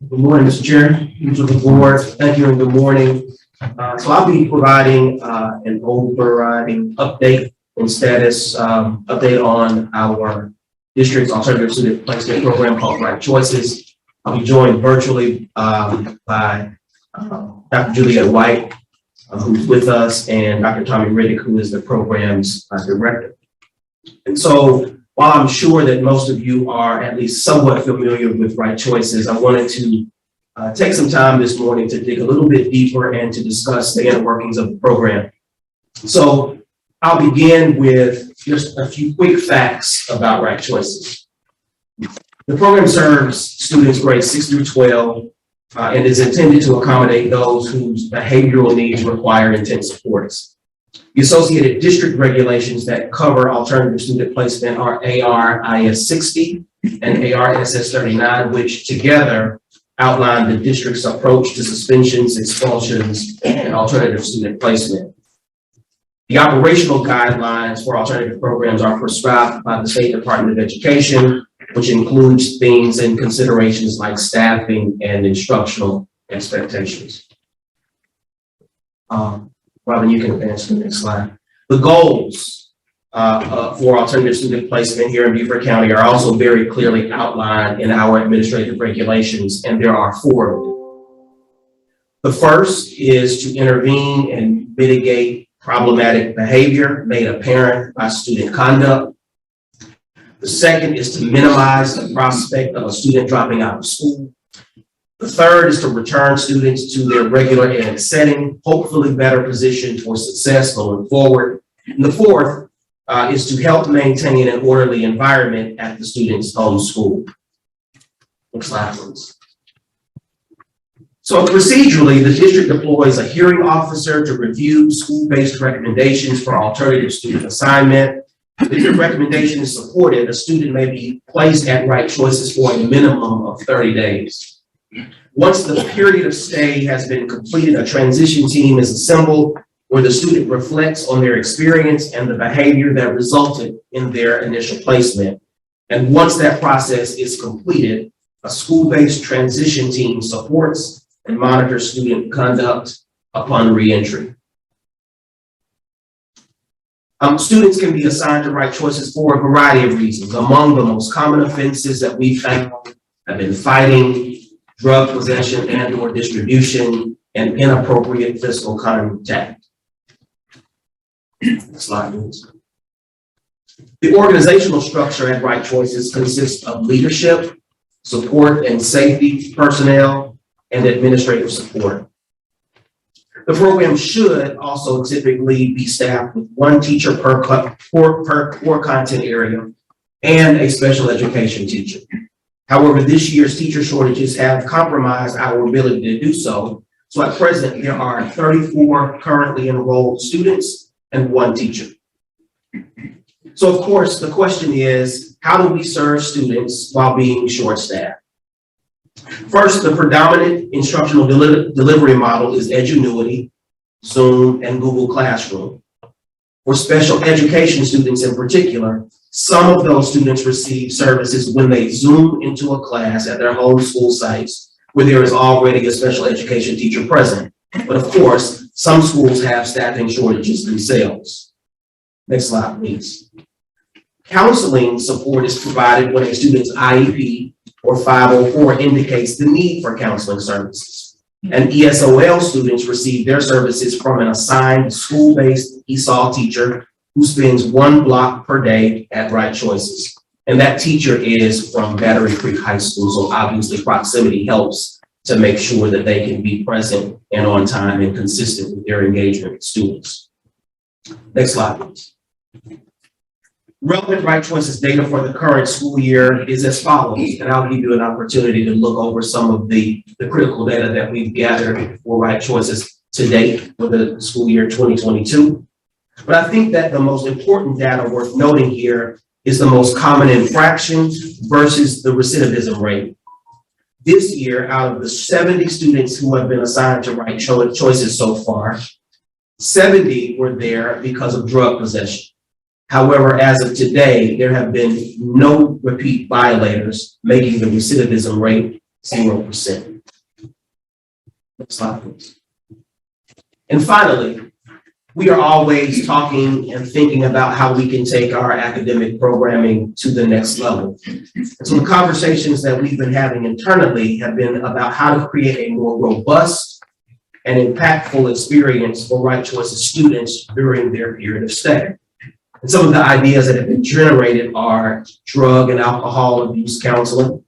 Good morning, Mr. Chairman, members of the board. Thank you and good morning. So I'll be providing an overriding update and status update on our district's alternative student placement program called Right Choices. I'll be joined virtually by Dr. Juliet White, who's with us, and Dr. Tommy Riddick, who is the program's director. And so while I'm sure that most of you are at least somewhat familiar with Right Choices, I wanted to take some time this morning to dig a little bit deeper and to discuss the inner workings of the program. So I'll begin with just a few quick facts about Right Choices. The program serves students grades 6 through 12 and is intended to accommodate those whose behavioral needs require intense supports. The associated district regulations that cover alternative student placement are AR-IS 60 and AR-SS 39, which together outline the district's approach to suspensions, expulsions, and alternative student placement. The operational guidelines for alternative programs are prescribed by the State Department of Education, which includes things and considerations like staffing and instructional expectations. Robin, you can advance to the next slide. The goals for alternative student placement here in Beaufort County are also very clearly outlined in our administrative regulations, and there are 4 of them. The first is to intervene and mitigate problematic behavior made apparent by student conduct. The second is to minimize the prospect of a student dropping out of school. The third is to return students to their regular ed setting, hopefully better positioned for success going forward. And the fourth is to help maintain an orderly environment at the student's home school. Next slide, please. So procedurally, the district deploys a hearing officer to review school-based recommendations for alternative student assignment. If your recommendation is supported, a student may be placed at Right Choices for a minimum of 30 days. Once the period of stay has been completed, a transition team is assembled where the student reflects on their experience and the behavior that resulted in their initial placement. And once that process is completed, a school-based transition team supports and monitors student conduct upon reentry. Students can be assigned to Right Choices for a variety of reasons. Among the most common offenses that we found have been fighting, drug possession and or distribution, and inappropriate physical contact. Next slide, please. The organizational structure at Right Choices consists of leadership, support and safety personnel, and administrative support. The program should also typically be staffed with one teacher per content area and a special education teacher. However, this year's teacher shortages have compromised our ability to do so. So at present, there are 34 currently enrolled students and one teacher. So of course, the question is, how do we serve students while being short-staffed? First, the predominant instructional delivery model is Edgenuity, Zoom, and Google Classroom. For special education students in particular, some of those students receive services when they Zoom into a class at their home school sites where there is already a special education teacher present. But of course, some schools have staffing shortages themselves. Next slide, please. Counseling support is provided when a student's IEP or 504 indicates the need for counseling services. And ESOL students receive their services from an assigned school-based ESOL teacher who spends 1 block per day at Right Choices. And that teacher is from Battery Creek High School, so obviously proximity helps to make sure that they can be present and on time and consistent with their engagement with students. Next slide, please. Relevant Right Choices data for the current school year is as follows, and I'll give you an opportunity to look over some of the critical data that we've gathered for Right Choices to date for the school year 2022. But I think that the most important data worth noting here is the most common infractions versus the recidivism rate. This year, out of the 70 students who have been assigned to Right Choices so far, 70 were there because of drug possession. However, as of today, there have been no repeat violators, making the recidivism rate 0%. Next slide, please. And finally, we are always talking and thinking about how we can take our academic programming to the next level. And so the conversations that we've been having internally have been about how to create a more robust and impactful experience for Right Choices students during their period of stay. And some of the ideas that have been generated are drug and alcohol abuse counseling,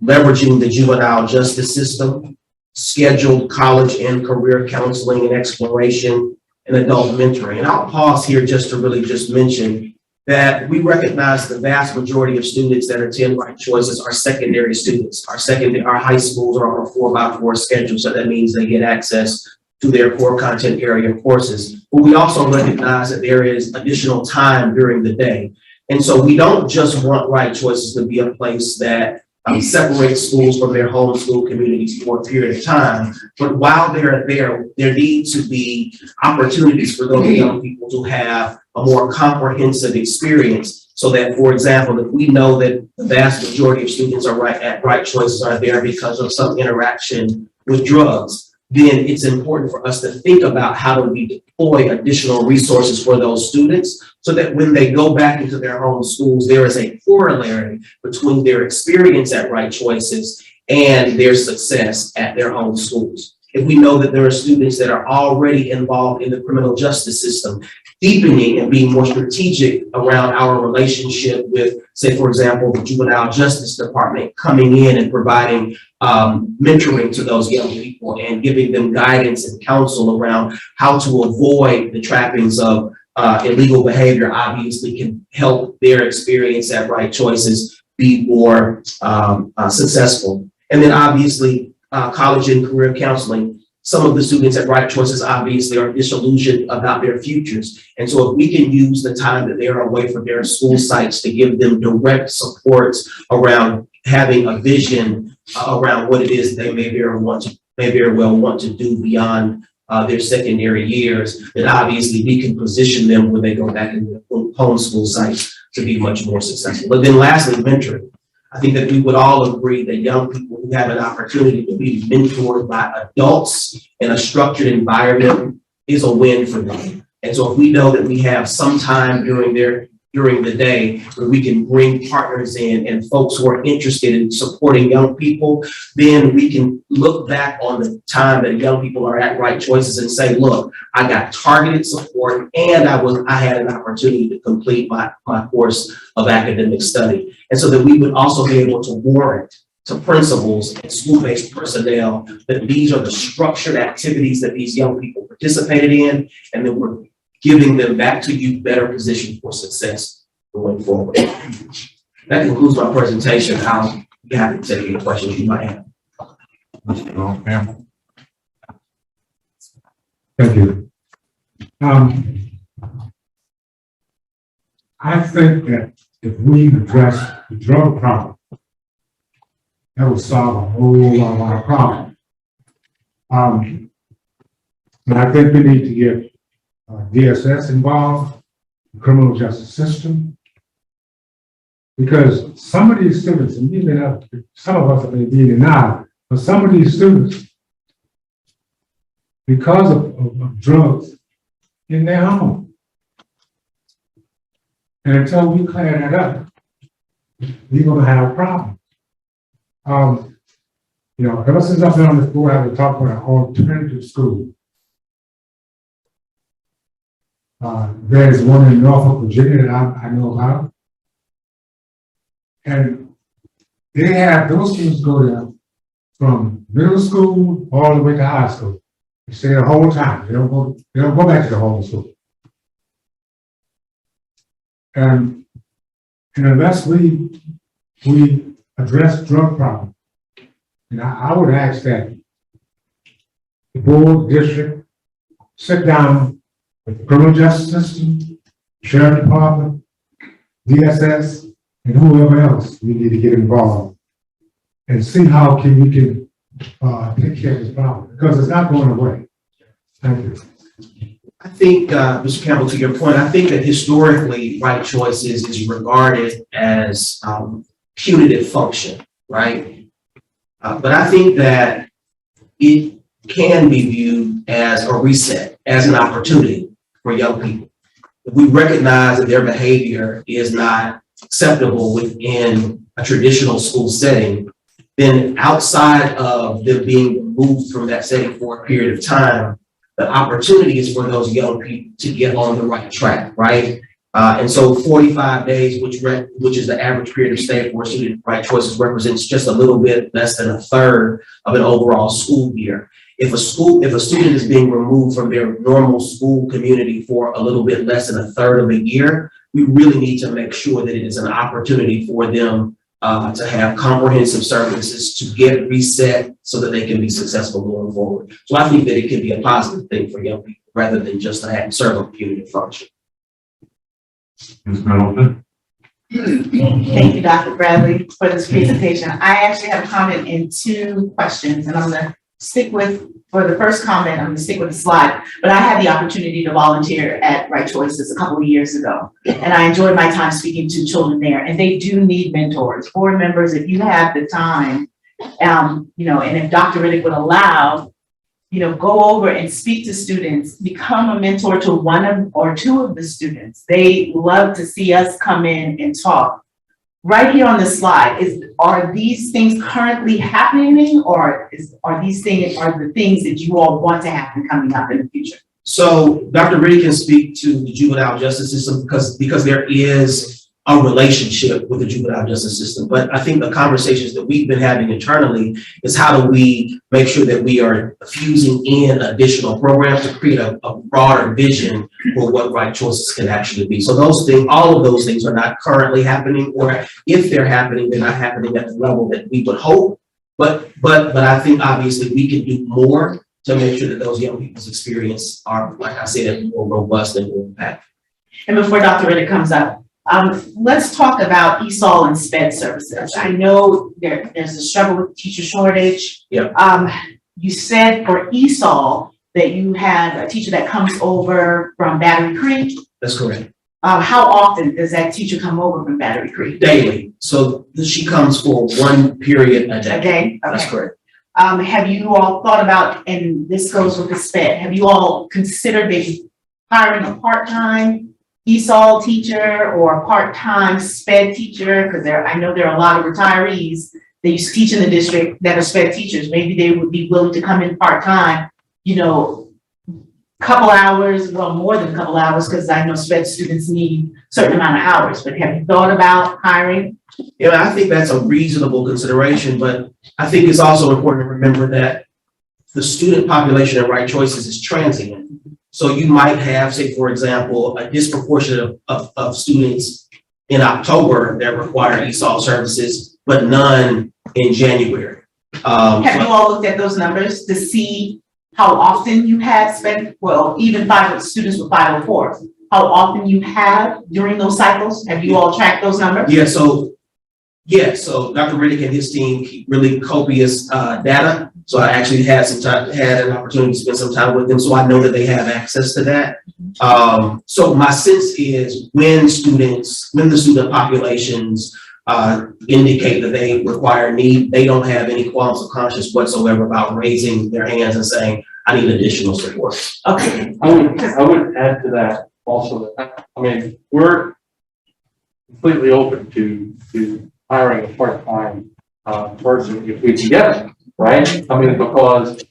leveraging the juvenile justice system, scheduled college and career counseling and exploration, and adult mentoring. And I'll pause here just to really just mention that we recognize the vast majority of students that attend Right Choices are secondary students. Our high schools are on a 4x4 schedule, so that means they get access to their core content area courses. But we also recognize that there is additional time during the day. And so we don't just want Right Choices to be a place that separates schools from their homeschool communities for a period of time. But while they're there, there need to be opportunities for those young people to have a more comprehensive experience. So that, for example, if we know that the vast majority of students are at Right Choices are there because of some interaction with drugs, then it's important for us to think about how do we deploy additional resources for those students so that when they go back into their home schools, there is a corollary between their experience at Right Choices and their success at their home schools. If we know that there are students that are already involved in the criminal justice system, deepening and being more strategic around our relationship with, say, for example, the Juvenile Justice Department coming in and providing mentoring to those young people and giving them guidance and counsel around how to avoid the trappings of illegal behavior, obviously can help their experience at Right Choices be more successful. And then obviously college and career counseling. Some of the students at Right Choices obviously are disillusioned about their futures. And so if we can use the time that they're away from their school sites to give them direct supports around having a vision around what it is they may very well want to do beyond their secondary years, then obviously we can position them when they go back into the homeschool sites to be much more successful. But then lastly, mentoring. I think that we would all agree that young people who have an opportunity to be mentored by adults in a structured environment is a win for them. And so if we know that we have some time during their during the day where we can bring partners in and folks who are interested in supporting young people. Then we can look back on the time that young people are at Right Choices and say, look, I got targeted support and I had an opportunity to complete my course of academic study. And so that we would also be able to warrant to principals and school-based personnel that these are the structured activities that these young people participated in, and that we're giving them back to you better positioned for success going forward. That concludes my presentation. I'll be happy to take any questions you might have. Mr. Campbell. Thank you. I think that if we address the drug problem, that would solve a whole lot of our problems. And I think we need to get DSS involved, the criminal justice system, because some of these students, and even some of us may be now, but some of these students, because of drugs in their home. And until we clear that up, we're going to have a problem. You know, ever since I've been on this board, I've been talking about alternative school. There's one in Norfolk, Virginia that I know about. And they have, those students go there from middle school all the way to high school. They stay the whole time. They don't go back to the home school. And unless we address drug problem, and I would ask that the board, district, sit down with the criminal justice system, sheriff department, DSS, and whoever else we need to get involved and see how we can take care of this problem, because it's not going away. Thank you. I think, Mr. Campbell, to your point, I think that historically, Right Choices is regarded as punitive function, right? But I think that it can be viewed as a reset, as an opportunity for young people. If we recognize that their behavior is not acceptable within a traditional school setting, then outside of them being removed from that setting for a period of time, the opportunity is for those young people to get on the right track, right? And so 45 days, which is the average period of stay for a student at Right Choices, represents just a little bit less than a third of an overall school year. If a student is being removed from their normal school community for a little bit less than a third of a year, we really need to make sure that it is an opportunity for them to have comprehensive services, to get reset so that they can be successful going forward. So I think that it can be a positive thing for young people rather than just to serve a punitive function. Ms. Middleton. Thank you, Dr. Bradley, for this presentation. I actually have a comment and two questions, and I'm going to stick with, for the first comment, I'm going to stick with the slide, but I had the opportunity to volunteer at Right Choices a couple of years ago, and I enjoyed my time speaking to children there, and they do need mentors. Board members, if you have the time, you know, and if Dr. Riddick would allow, you know, go over and speak to students, become a mentor to one or two of the students. They love to see us come in and talk. Right here on the slide, are these things currently happening, or are these things the things that you all want to happen coming up in the future? So Dr. Riddick can speak to the juvenile justice system because there is a relationship with the juvenile justice system. But I think the conversations that we've been having internally is how do we make sure that we are fusing in additional programs to create a broader vision for what Right Choices can actually be. So those things, all of those things are not currently happening, or if they're happening, they're not happening at the level that we would hope. But I think obviously we can do more to make sure that those young people's experience are, like I said, more robust and more impactful. And before Dr. Riddick comes up, let's talk about ESOL and SPED services. I know there's a struggle with teacher shortage. Yeah. You said for ESOL that you have a teacher that comes over from Battery Creek. That's correct. How often does that teacher come over from Battery Creek? Daily. So she comes for one period a day. A day? Okay. That's correct. Have you all thought about, and this goes with the SPED, have you all considered maybe hiring a part-time ESOL teacher or a part-time SPED teacher, because I know there are a lot of retirees that used to teach in the district that are SPED teachers. Maybe they would be willing to come in part-time, you know, couple hours, well, more than a couple hours, because I know SPED students need a certain amount of hours. But have you thought about hiring? Yeah, I think that's a reasonable consideration, but I think it's also important to remember that the student population at Right Choices is transient. So you might have, say, for example, a disproportionate of students in October that require ESOL services, but none in January. Have you all looked at those numbers to see how often you have spent, well, even students with 504, how often you have during those cycles? Have you all tracked those numbers? Yeah, so Dr. Riddick and his team keep really copious data. So I actually had an opportunity to spend some time with them, so I know that they have access to that. So my sense is when the student populations indicate that they require need, they don't have any qualms of conscience whatsoever about raising their hands and saying, I need additional support. Okay. I would add to that also, that, I mean, we're completely open to hiring a part-time person if we can get it, right? I mean, because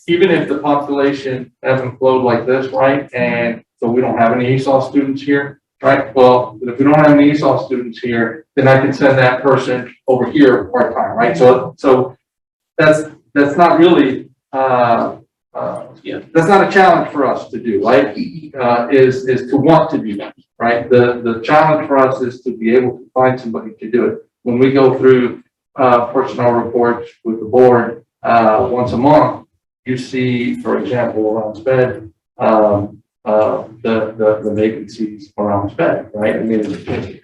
even if the population hasn't flowed like this, right? And so we don't have any ESOL students here, right? Well, if we don't have any ESOL students here, then I can send that person over here part-time, right? So that's not really, that's not a challenge for us to do, right? Is to want to do that, right? The challenge for us is to be able to find somebody to do it. When we go through personnel reports with the board once a month, you see, for example, around SPED, the vacancies around SPED, right? I mean,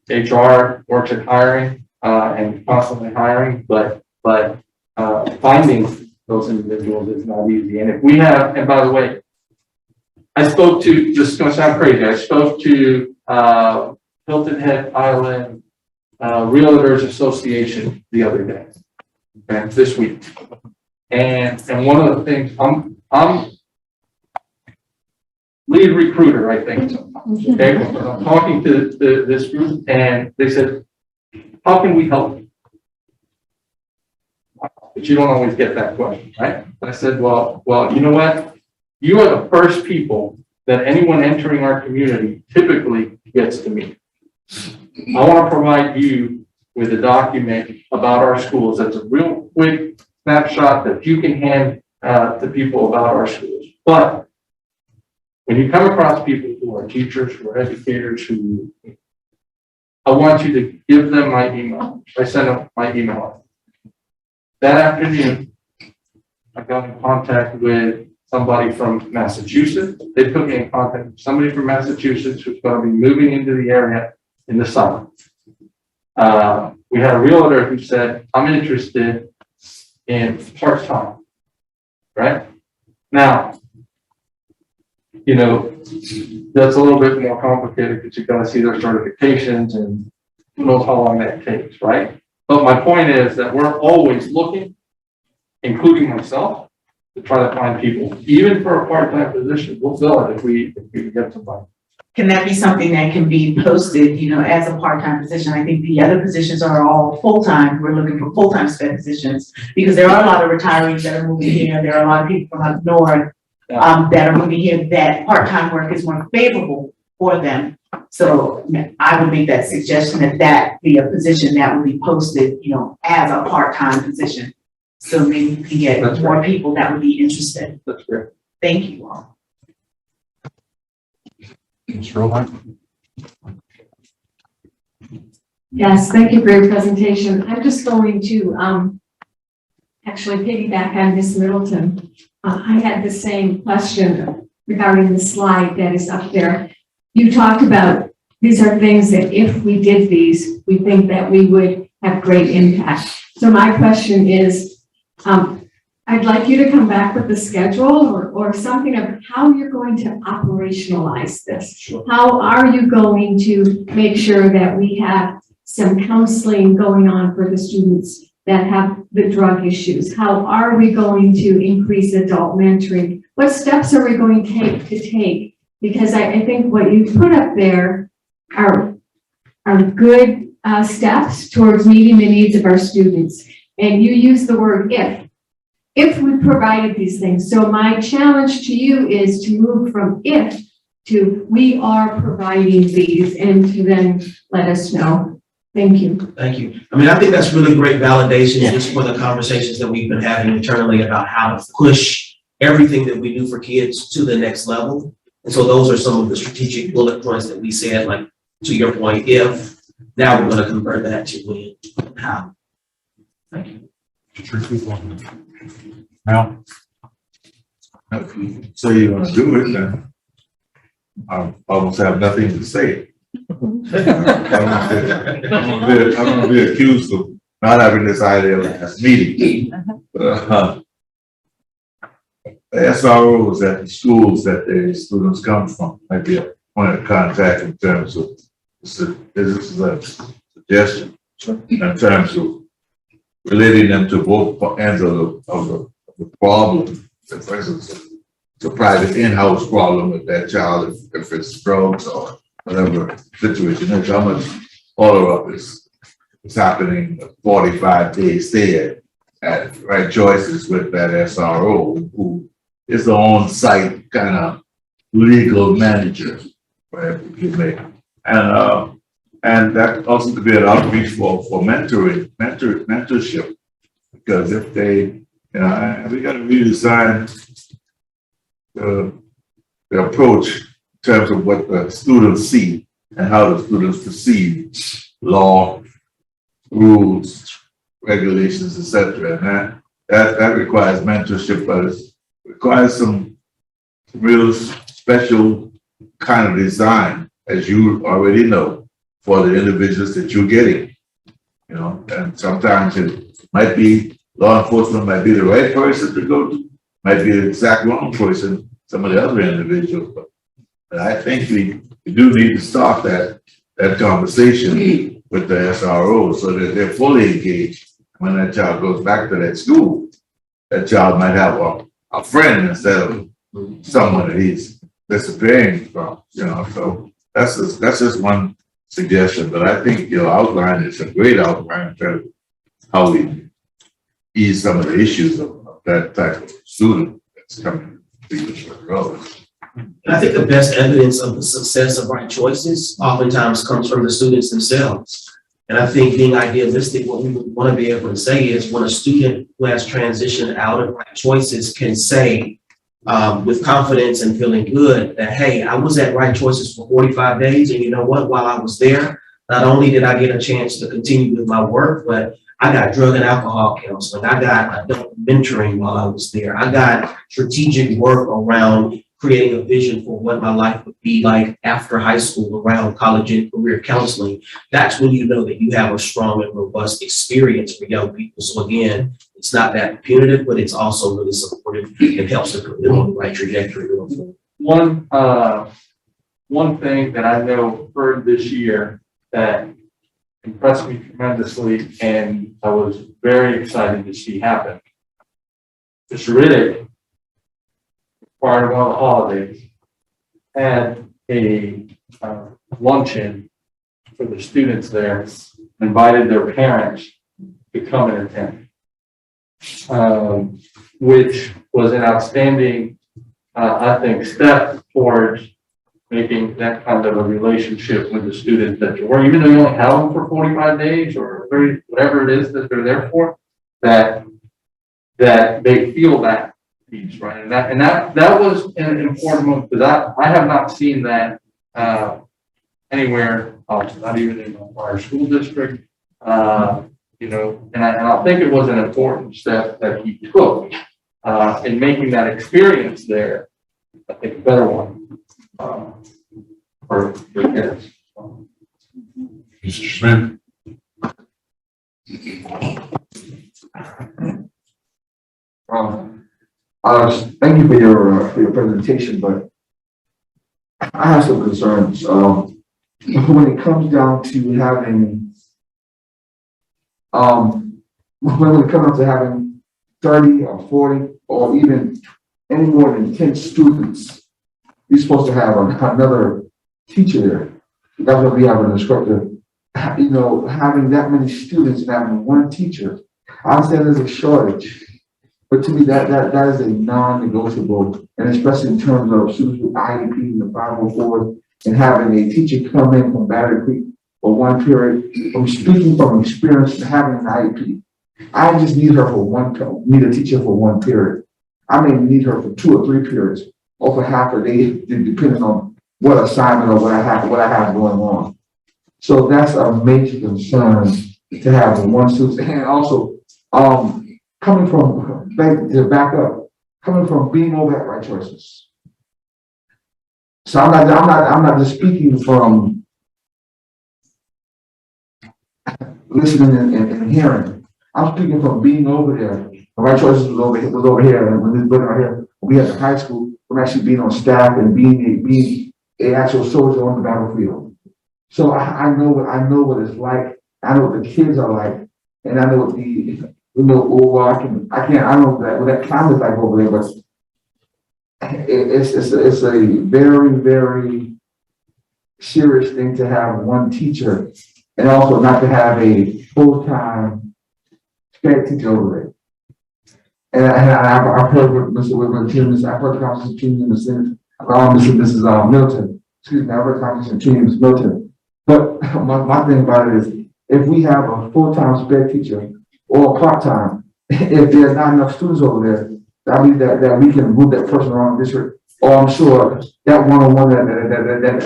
HR works at hiring and constantly hiring, but finding those individuals is not easy. And if we have, and by the way, I spoke to, this is going to sound crazy, I spoke to Hilton Head Island Realtors Association the other day, okay, this week. And one of the things, I'm lead recruiter, I think, okay? I'm talking to this group and they said, how can we help you? But you don't always get that question, right? I said, well, you know what? You are the first people that anyone entering our community typically gets to meet. I want to provide you with a document about our schools that's a real quick snapshot that you can hand to people about our schools. But when you come across people who are teachers, who are educators, I want you to give them my email. I sent them my email. That afternoon, I got in contact with somebody from Massachusetts. They put me in contact with somebody from Massachusetts who's going to be moving into the area in the summer. We had a realtor who said, I'm interested in part-time, right? Now, you know, that's a little bit more complicated because you've got to see their certifications and who knows how long that takes, right? But my point is that we're always looking, including myself, to try to find people, even for a part-time position. We'll fill it if we get somebody. Can that be something that can be posted, you know, as a part-time position? I think the other positions are all full-time. We're looking for full-time SPED positions because there are a lot of retirees that are moving here. There are a lot of people from up north that are moving here that part-time work is more favorable for them. So I would make that suggestion that be a position that would be posted, you know, as a part-time position. So maybe we can get more people that would be interested. That's great. Thank you all. Ms. Rohan? Yes, thank you for your presentation. I'm just going to actually piggyback on Ms. Middleton. I had the same question regarding the slide that is up there. You talked about these are things that if we did these, we think that we would have great impact. So my question is, I'd like you to come back with the schedule or something of how you're going to operationalize this. Sure. How are you going to make sure that we have some counseling going on for the students that have the drug issues? How are we going to increase adult mentoring? what steps are we going to take? Because I think what you put up there are good steps towards meeting the needs of our students. And you use the word if we provided these things. So my challenge to you is to move from if to we are providing these and to then let us know. Thank you. Thank you. I mean, I think that's really great validation just for the conversations that we've been having internally about how to push everything that we do for kids to the next level. And so those are some of the strategic bullet points that we said, like, to your point, if, now we're going to convert that to when and how. Thank you. Now, So you want to do it, then I almost have nothing to say. I'm gonna be accused of not having this idea last meeting. The SROs at the schools that the students come from might be a point of contact in terms of, this is a suggestion, in terms of relating them to both ends of the problem. For instance, it's a private in-house problem with that child, if it's drugs or whatever situation, that's how much follow-up is happening 45 days stay at Right Choices with that SRO, who is the on-site kind of legal manager, right? And that also could be an outreach for mentorship, because if they, we got to redesign the approach in terms of what the students see and how the students perceive law, rules, regulations, etc. And that requires mentorship, but it requires some real special kind of design, as you already know, for the individuals that you're getting. And sometimes it might be law enforcement might be the right person to go to, might be the exact wrong person, some of the other individuals. But I think we do need to start that conversation with the SRO so that they're fully engaged. When that child goes back to that school, that child might have a friend instead of someone that he's disappearing from, so that's just one suggestion, but I think your outline is a great outline in terms of how we ease some of the issues of that type of student that's coming to the road. And I think the best evidence of the success of Right Choices oftentimes comes from the students themselves. And I think being idealistic, what we would want to be able to say is when a student who has transitioned out of Right Choices can say with confidence and feeling good that, hey, I was at Right Choices for 45 days. And you know what, while I was there, not only did I get a chance to continue with my work, but I got drug and alcohol counseling. I got adult mentoring while I was there. I got strategic work around creating a vision for what my life would be like after high school around college and career counseling. That's when you know that you have a strong and robust experience for young people. So again, it's not that punitive, but it's also really supportive and helps them put them on the right trajectory. One thing that I know occurred this year that impressed me tremendously and I was very excited to see happen. Mr. Riddick, part of one of the holidays, had a luncheon for the students there, invited their parents to come and attend, which was an outstanding, I think, step towards making that kind of a relationship with the students that or even though you only have them for 45 days or 30, whatever it is that they're there for, that they feel that piece, right? And that was an important move because I have not seen that anywhere else, not even in our school district. And I think it was an important step that he took in making that experience there, I think, a better one. For kids. Mr. Smith. Thank you for your presentation, but I have some concerns. When it comes down to having, when it comes to having 30 or 40 or even any more than 10 students, you're supposed to have another teacher there. That's what we have an instructor. You know, having that many students and having one teacher, I understand there's a shortage, but to me, that is a non-negotiable, and especially in terms of students with IEP and the 504s, and having a teacher come in from Battery Creek for one period. I'm speaking from experience and having an IEP. I just need her for need a teacher for one period. I may need her for 2 or 3 periods, or for half a day, depending on what assignment or what I have going on. So that's a major concern to have one student. And also, coming from coming from being over at Right Choices. So I'm not just speaking from listening and hearing. I'm speaking from being over there. Right Choices was over here, and when we were here, we had the high school, we're actually being on staff and being an actual soldier on the battlefield. So I know what it's like. I know what the kids are like, and I know what I don't know what that climate is like over there, but it's a very, very serious thing to have one teacher and also not to have a full-time sped teacher over there. And I've heard what Mr. Tim, I've heard the conversation between the Senate, Mrs. Milton. Excuse me, I've heard the conversation between Ms. Milton. But my thing about it is, if we have a full-time sped teacher or a part-time, if there's not enough students over there, that means that we can move that person around the district. Or I'm sure that one-on-one that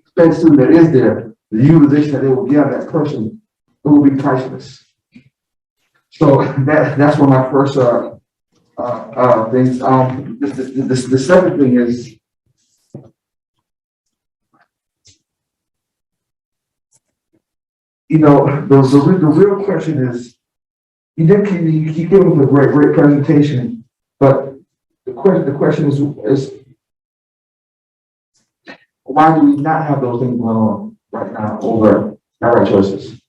sped student that is there, the utilization that they will give that person, it will be priceless. So that's one of my first things. The second thing is, you know, the real question is, you gave us a great presentation, but the question is why do we not have those things going on right now over at Right Choices?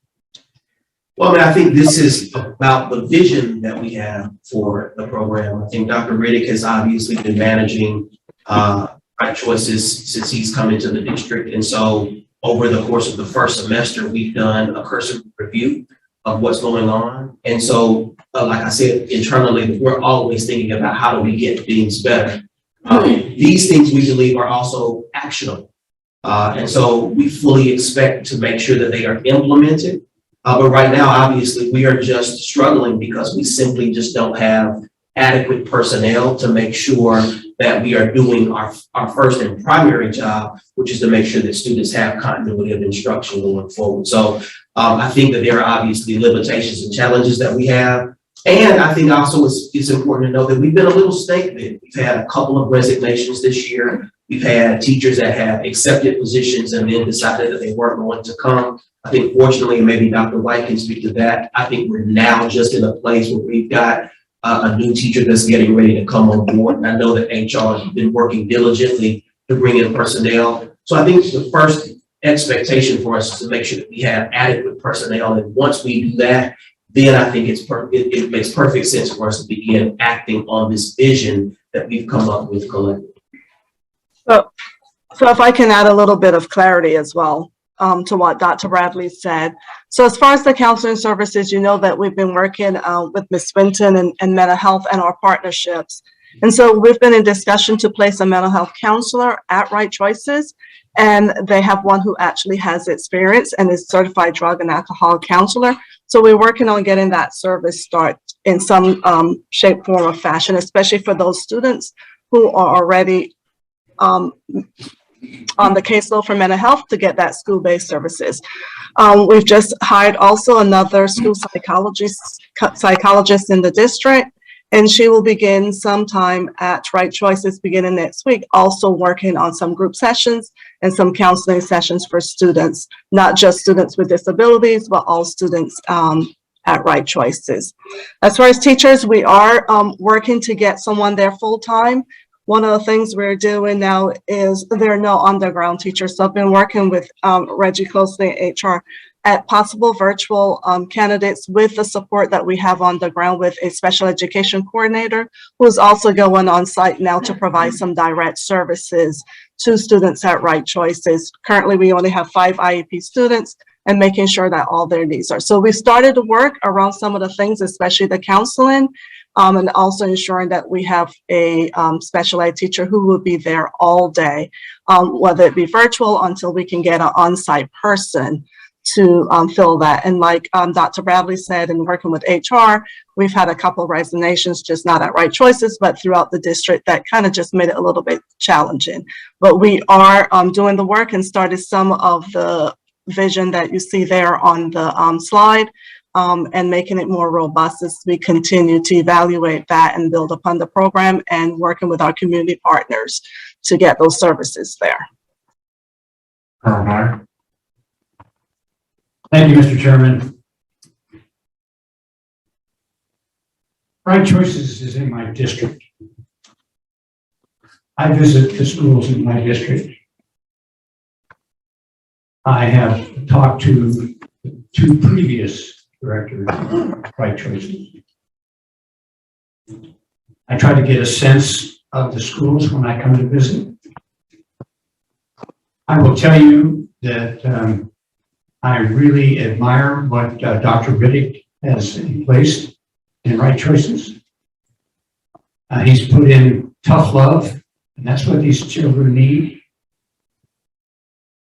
Well, I mean, I think this is about the vision that we have for the program. I think Dr. Riddick has obviously been managing Right Choices since he's come into the district. And so over the course of the first semester, we've done a cursory review of what's going on. And so, like I said, internally, we're always thinking about how do we get things better. These things we believe are also actionable. And so we fully expect to make sure that they are implemented. But right now, obviously, we are just struggling because we simply just don't have adequate personnel to make sure that we are doing our first and primary job, which is to make sure that students have continuity of instruction going forward. So I think that there are obviously limitations and challenges that we have. And I think also it's important to know that we've been a little snake bit. We've had a couple of resignations this year. We've had teachers that have accepted positions and then decided that they weren't going to come. I think fortunately, and maybe Dr. White can speak to that, I think we're now just in a place where we've got a new teacher that's getting ready to come on board. And I know that HR has been working diligently to bring in personnel. So I think the first expectation for us is to make sure that we have adequate personnel. And once we do that, then I think it makes perfect sense for us to begin acting on this vision that we've come up with collectively. So if I can add a little bit of clarity as well to what Dr. Bradley said. So as far as the counseling services, you know that we've been working with Ms. Swinton and mental health and our partnerships. And so we've been in discussion to place a mental health counselor at Right Choices. And they have one who actually has experience and is certified drug and alcohol counselor. So we're working on getting that service start in some shape, form, or fashion, especially for those students who are already on the caseload for mental health to get that school-based services. We've just hired also another school psychologist in the district, and she will begin sometime at Right Choices beginning next week, also working on some group sessions and some counseling sessions for students, not just students with disabilities, but all students at Right Choices. As far as teachers, we are working to get someone there full-time. One of the things we're doing now is there are no underground teachers. So I've been working with Reggie closely at HR at possible virtual candidates with the support that we have on the ground with a special education coordinator who is also going on site now to provide some direct services to students at Right Choices. Currently, we only have 5 IEP students and making sure that all their needs are. So we started to work around some of the things, especially the counseling, and also ensuring that we have a special ed teacher who will be there all day, whether it be virtual until we can get an on-site person to fill that. And like Dr. Bradley said, in working with HR, we've had a couple of resignations, just not at Right Choices, but throughout the district that kind of just made it a little bit challenging. But we are doing the work and started some of the vision that you see there on the slide and making it more robust as we continue to evaluate that and build upon the program and working with our community partners to get those services there. Colonel Meyer. Thank you, Mr. Chairman. Right Choices is in my district. I visit the schools in my district. I have talked to 2 previous directors of Right Choices. I try to get a sense of the schools when I come to visit. I will tell you that I really admire what Dr. Riddick has placed in Right Choices. He's put in tough love, and that's what these children need.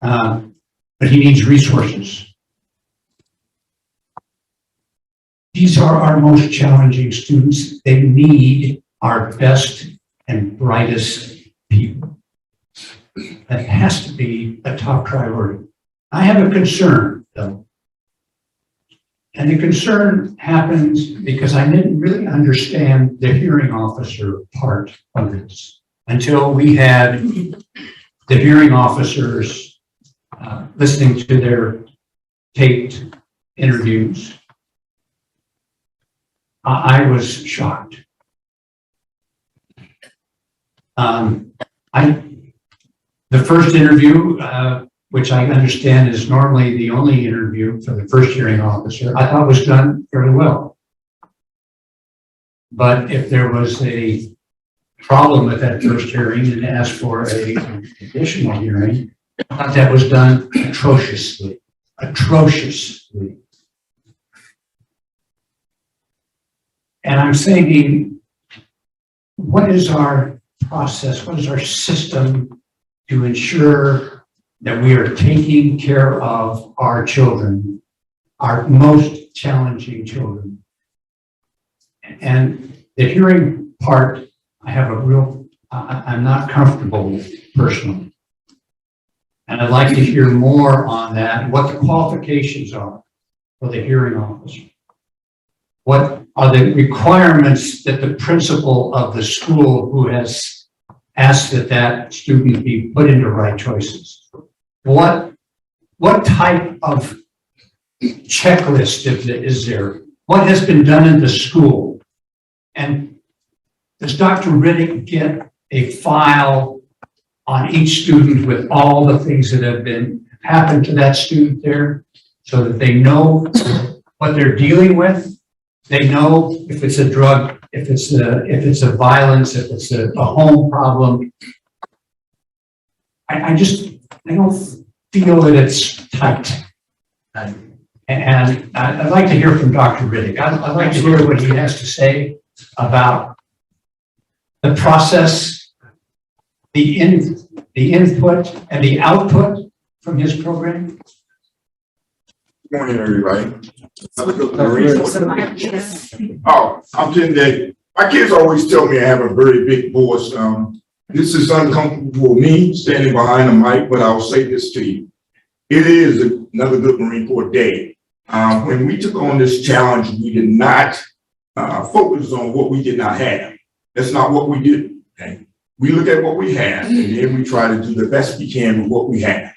But he needs resources. These are our most challenging students. They need our best and brightest people. That has to be a top priority. I have a concern, though. And the concern happens because I didn't really understand the hearing officer part of this until we had the hearing officers listening to their taped interviews. I was shocked. The first interview, which I understand is normally the only interview for the first hearing officer, I thought was done fairly well. But if there was a problem with that first hearing and asked for an additional hearing, I thought that was done atrociously. Atrociously. And I'm thinking, what is our process? What is our system to ensure that we are taking care of our children, our most challenging children? And the hearing part, I have a real, I'm not comfortable with personally. And I'd like to hear more on that, what the qualifications are for the hearing officer. What are the requirements that the principal of the school who has asked that that student be put into Right Choices? What type of checklist is there? What has been done in the school? And does Dr. Riddick get a file on each student with all the things that have happened to that student there so that they know what they're dealing with? They know if it's a drug, if it's a violence, if it's a home problem. I don't feel that it's tight. And I'd like to hear from Dr. Riddick. I'd like to hear what he has to say about the process, the input and the output from his program. Good morning, everybody. Oh, I'm Jim Day. My kids always tell me I have a very big voice. This is uncomfortable for me standing behind the mic, but I'll say this to you. It is another good Marine Corps day. When we took on this challenge, we did not focus on what we did not have. That's not what we did. Okay? We look at what we have, and then we try to do the best we can with what we have.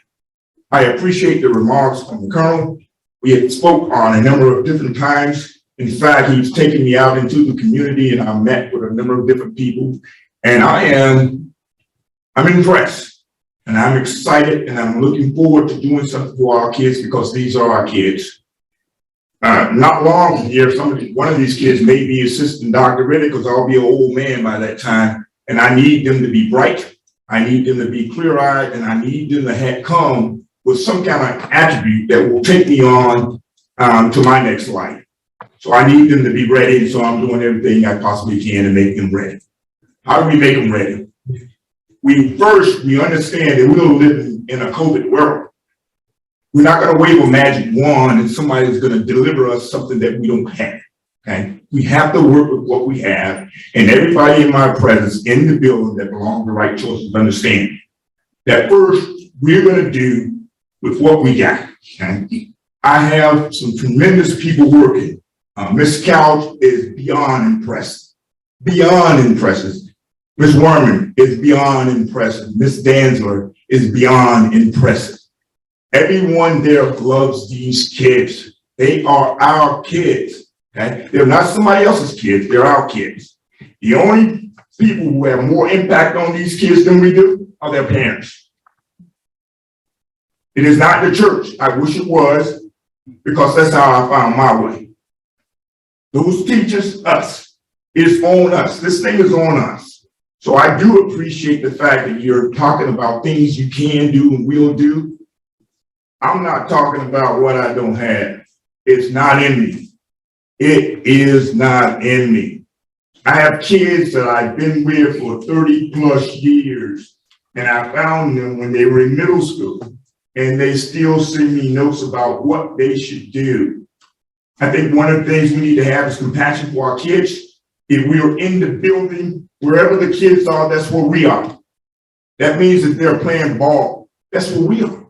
I appreciate the remarks from the Colonel. We had spoke on a number of different times. In fact, he's taken me out into the community, and I met with a number of different people. And I'm impressed. And I'm excited and I'm looking forward to doing something for our kids because these are our kids. Not long from here, one of these kids may be assistant doctorated because I'll be an old man by that time. And I need them to be bright. I need them to be clear-eyed, and I need them to come with some kind of attribute that will take me on to my next life. So I need them to be ready, so I'm doing everything I possibly can to make them ready. How do we make them ready? We understand that we're living in a COVID world. We're not going to wave a magic wand and somebody's going to deliver us something that we don't have. Okay? We have to work with what we have, and everybody in my presence in the building that belong to Right Choices understand that first we're going to do with what we got. Okay? I have some tremendous people working. Ms. Couch is beyond impressive. Beyond impressive. Ms. Werman is beyond impressive. Ms. Danzler is beyond impressive. Everyone there loves these kids. They are our kids. Okay? They're not somebody else's kids. They're our kids. The only people who have more impact on these kids than we do are their parents. It is not the church. I wish it was, because that's how I found my way. Those teachers, us. It's on us. This thing is on us. So I do appreciate the fact that you're talking about things you can do and will do. I'm not talking about what I don't have. It's not in me. It is not in me. I have kids that I've been with for 30 plus years, and I found them when they were in middle school, and they still send me notes about what they should do. I think one of the things we need to have is compassion for our kids. If we are in the building, wherever the kids are, that's where we are. That means that they're playing ball. That's where we are.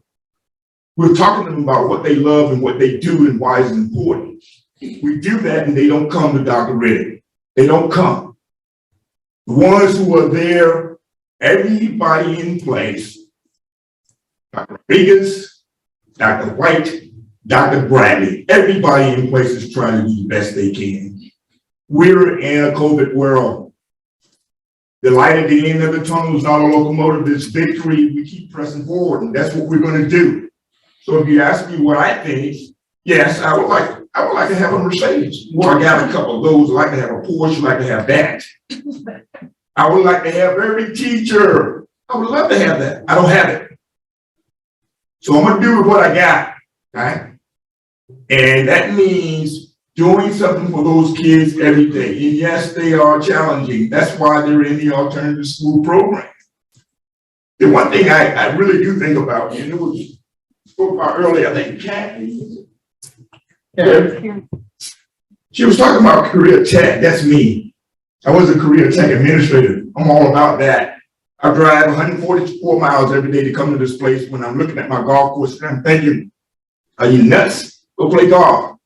We're talking to them about what they love and what they do and why it's important. We do that and they don't come to Dr. Reddick. They don't come. The ones who are there, everybody in place, Dr. Rodriguez, Dr. White, Dr. Bradley, everybody in place is trying to do the best they can. We're in a COVID world. The light at the end of the tunnel is not a locomotive, it's victory. We keep pressing forward, and that's what we're going to do. So if you ask me what I think, yes, I would like to have a Mercedes. Well, I got a couple of those. I'd like to have a Porsche. I'd like to have that. I would like to have every teacher. I would love to have that. I don't have it. So I'm going to do with what I got, right? And that means doing something for those kids every day. And yes, they are challenging. That's why they're in the alternative school program. The one thing I really do think about, and it was spoke about earlier, I think Kathy, she was talking about career tech. That's me. I was a career tech administrator. I'm all about that. I drive 144 miles every day to come to this place when I'm looking at my golf course and I'm thinking, are you nuts? Go play golf.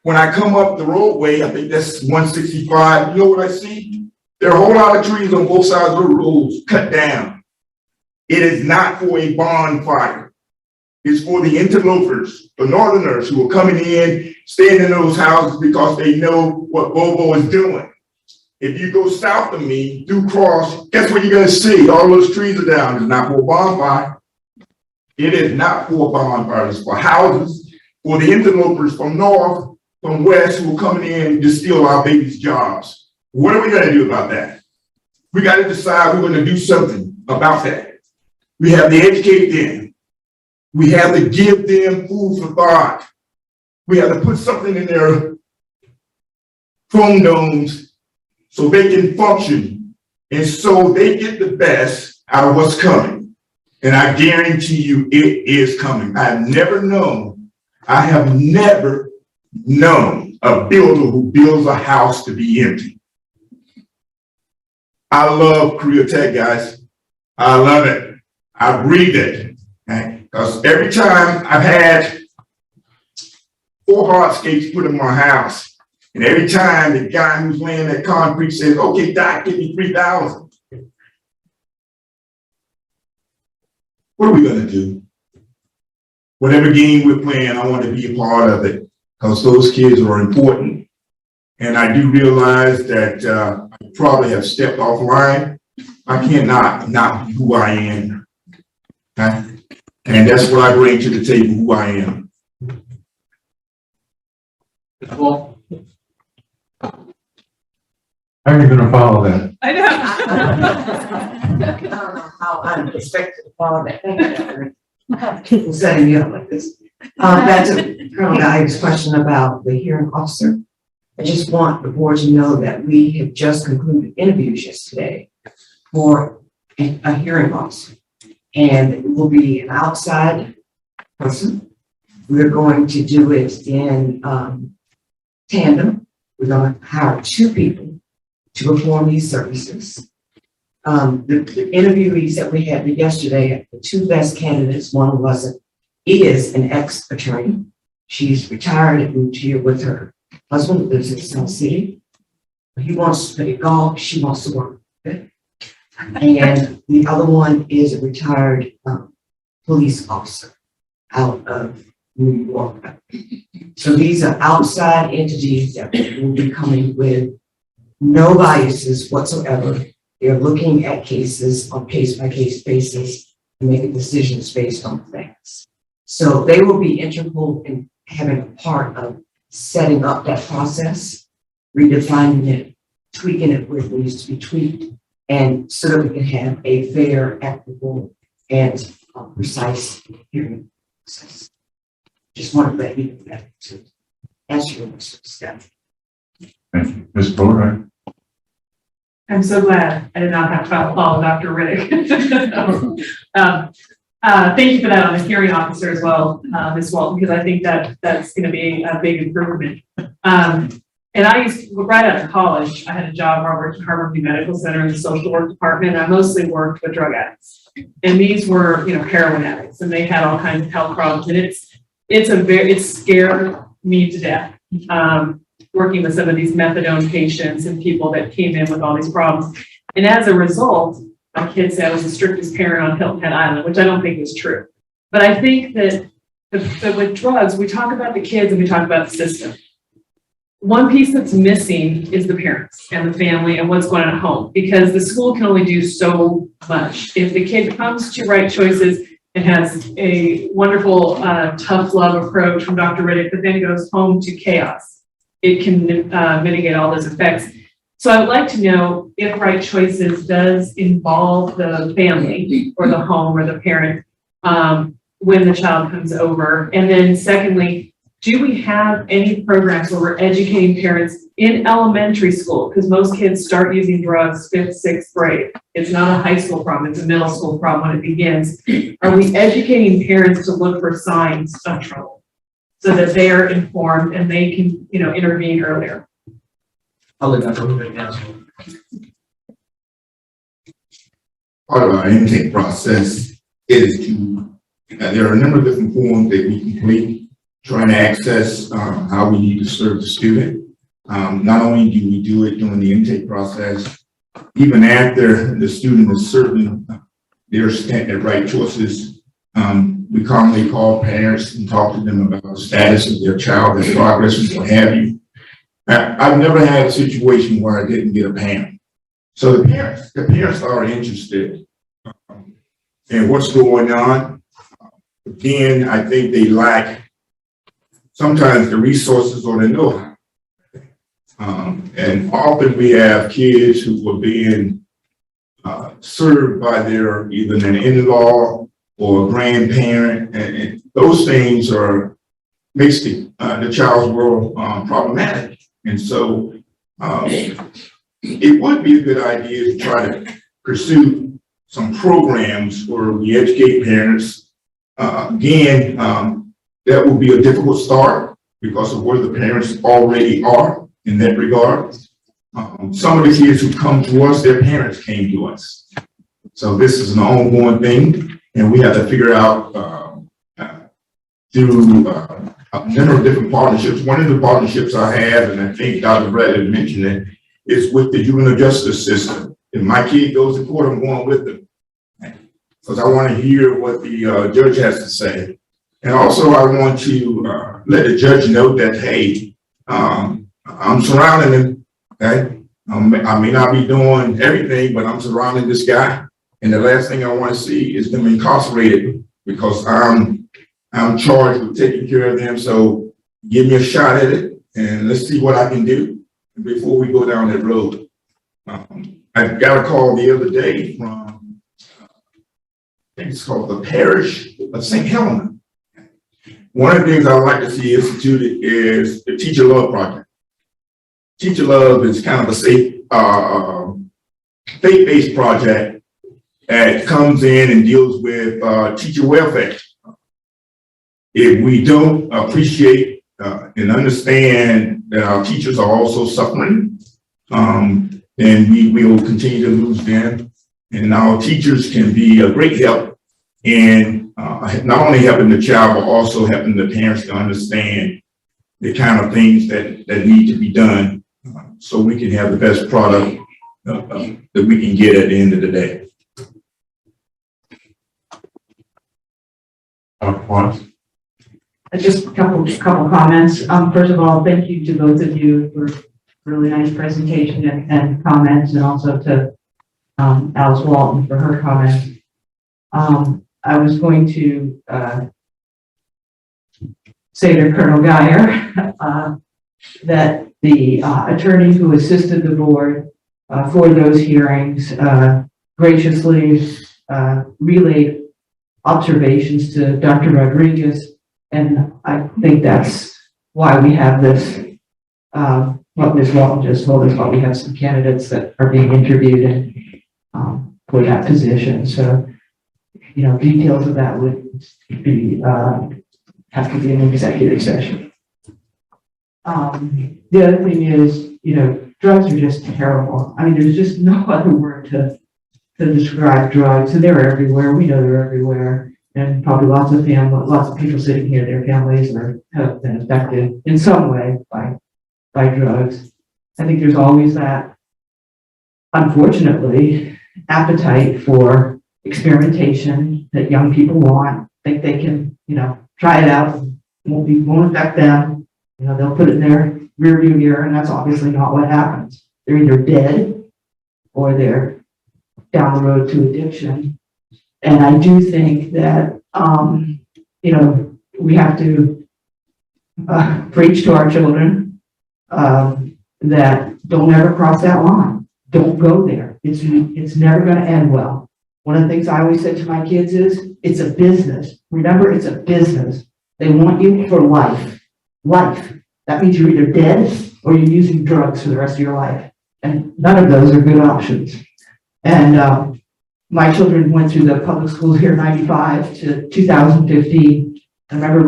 When I come up the roadway, I think that's 165, you know what I see? There are a whole lot of trees on both sides of the roads cut down. It is not for a bonfire. It's for the interlopers, the northerners who are coming in, staying in those houses because they know what Bobo is doing. If you go south of me, through Cross, guess what you're going to see? All those trees are down. It's not for a bonfire. It is not for a bonfire. It's for houses, for the interlopers from north, from west who are coming in to steal our babies' jobs. What are we going to do about that? We got to decide we're going to do something about that. We have to educate them. We have to give them food for thought. We have to put something in their chromosomes so they can function and so they get the best out of what's coming. And I guarantee you it is coming. I have never known a builder who builds a house to be empty. I love career tech, guys. I love it. I breathe it. Because every time I've had 4 hardscapes put in my house, and every time the guy who's laying that concrete says, okay, Doc, give me 3,000. What are we going to do? Whatever game we're playing, I want to be a part of it because those kids are important. And I do realize that I probably have stepped offline. I cannot not be who I am. Okay? And that's what I bring to the table, who I am. Well, How are you gonna follow that? I I don't know how I'm expected to follow that. Thank you. People setting me up like this. Back to Colonel Guy's question about the hearing officer. I just want the board to know that we have just concluded interviews yesterday for a hearing officer. And it will be an outside person. We're going to do it in tandem. We're going to hire 2 people to perform these services. The interviewees that we had yesterday, the 2 best candidates, one is an ex-attorney. She's retired and moved here with her husband who lives in South City. He wants to play golf, she wants to work. Okay? And the other one is a retired police officer out of New York. So these are outside entities that will be coming with no biases whatsoever. They're looking at cases on case-by-case basis and making decisions based on facts. So they will be integral in having a part of setting up that process, redefining it, tweaking it where it needs to be tweaked, and so that we can have a fair, equitable, and precise hearing process. Just want to let you know that to answer your step. Thank you. Ms. Bowler? I'm so glad I did not have to follow Dr. Riddick. Thank you for that on the hearing officer as well, Ms. Walton, because I think that that's going to be a big improvement. And I right out of college, I had a job where I worked at Riverview Medical Center in the social work department. I mostly worked with drug addicts, and these were, heroin addicts, and they had all kinds of health problems. And it scared me to death. Working with some of these methadone patients and people that came in with all these problems. And as a result, my kids said I was the strictest parent on Hilton Head Island, which I don't think is true. But I think that with drugs, we talk about the kids and we talk about the system. One piece that's missing is the parents and the family and what's going on at home, because the school can only do so much. If the kid comes to Right Choices and has a wonderful, tough love approach from Dr. Riddick, but then goes home to chaos, it can mitigate all those effects. So I would like to know if Right Choices does involve the family or the home or the parent when the child comes over. And then secondly, do we have any programs where we're educating parents in elementary school? Because most kids start using drugs 5th, 6th grade. It's not a high school problem, it's a middle school problem when it begins. Are we educating parents to look for signs of trouble so that they are informed and they can, intervene earlier? I'll let Dr. Riddick answer. Part of our intake process is to, there are a number of different forms that we complete trying to access how we need to serve the student. Not only do we do it during the intake process, even after the student is serving their stint at Right Choices, we commonly call parents and talk to them about the status of their child, their progress, and what have you. I've never had a situation where I didn't get a parent. So the parents are interested in what's going on. Again, I think they lack sometimes the resources or the know-how. And often we have kids who are being served by their either an in-law or a grandparent, and those things makes the child's world problematic. And so it would be a good idea to try to pursue some programs where we educate parents. Again, that will be a difficult start because of where the parents already are in that regard. Some of the kids who come to us, their parents came to us. So this is an ongoing thing, and we have to figure out through a number of different partnerships. One of the partnerships I have, and I think Dr. Brad had mentioned it, is with the juvenile justice system. If my kid goes to court, I'm going with them because I want to hear what the judge has to say. And also I want to let the judge know that, hey, I'm surrounding him, okay? I may not be doing everything, but I'm surrounding this guy. And the last thing I want to see is them incarcerated because I'm charged with taking care of them. So give me a shot at it and let's see what I can do before we go down that road. I got a call the other day from, I think it's called the Parish of St. Helena. One of the things I would like to see instituted is the Teacher Love Project. Teacher Love is kind of a safe, faith-based project that comes in and deals with teacher welfare. If we don't appreciate and understand that our teachers are also suffering, then we will continue to lose them. And our teachers can be a great help in not only helping the child, but also helping the parents to understand the kind of things that need to be done so we can have the best product that we can get at the end of the day. Just a couple comments. First of all, thank you to both of you for a really nice presentation and comments, and also to Alice Walton for her comments. I was going to say to Colonel Geyer that the attorney who assisted the board for those hearings graciously relayed observations to Dr. Rodriguez, and I think that's why we have this, what Ms. Walton just told us, why we have some candidates that are being interviewed and for that position. So, you know, details of that would be have to be an executive session. The other thing is, you know, drugs are just terrible. I mean, there's just no other word to describe drugs, and they're everywhere. We know they're everywhere, and probably lots of people sitting here, their families have been affected in some way by drugs. I think there's always that, unfortunately, appetite for experimentation that young people want, think they can, you know, try it out, won't affect them. You know, they'll put it in their rearview mirror, and that's obviously not what happens. They're either dead or they're down the road to addiction. And I do think that, you know, we have to preach to our children that don't ever cross that line. Don't go there. It's never going to end well. One of the things I always said to my kids is, it's a business. Remember, it's a business. They want you for life. Life. That means you're either dead or you're using drugs for the rest of your life. And none of those are good options. And my children went through the public schools here, 95 to 2015. I remember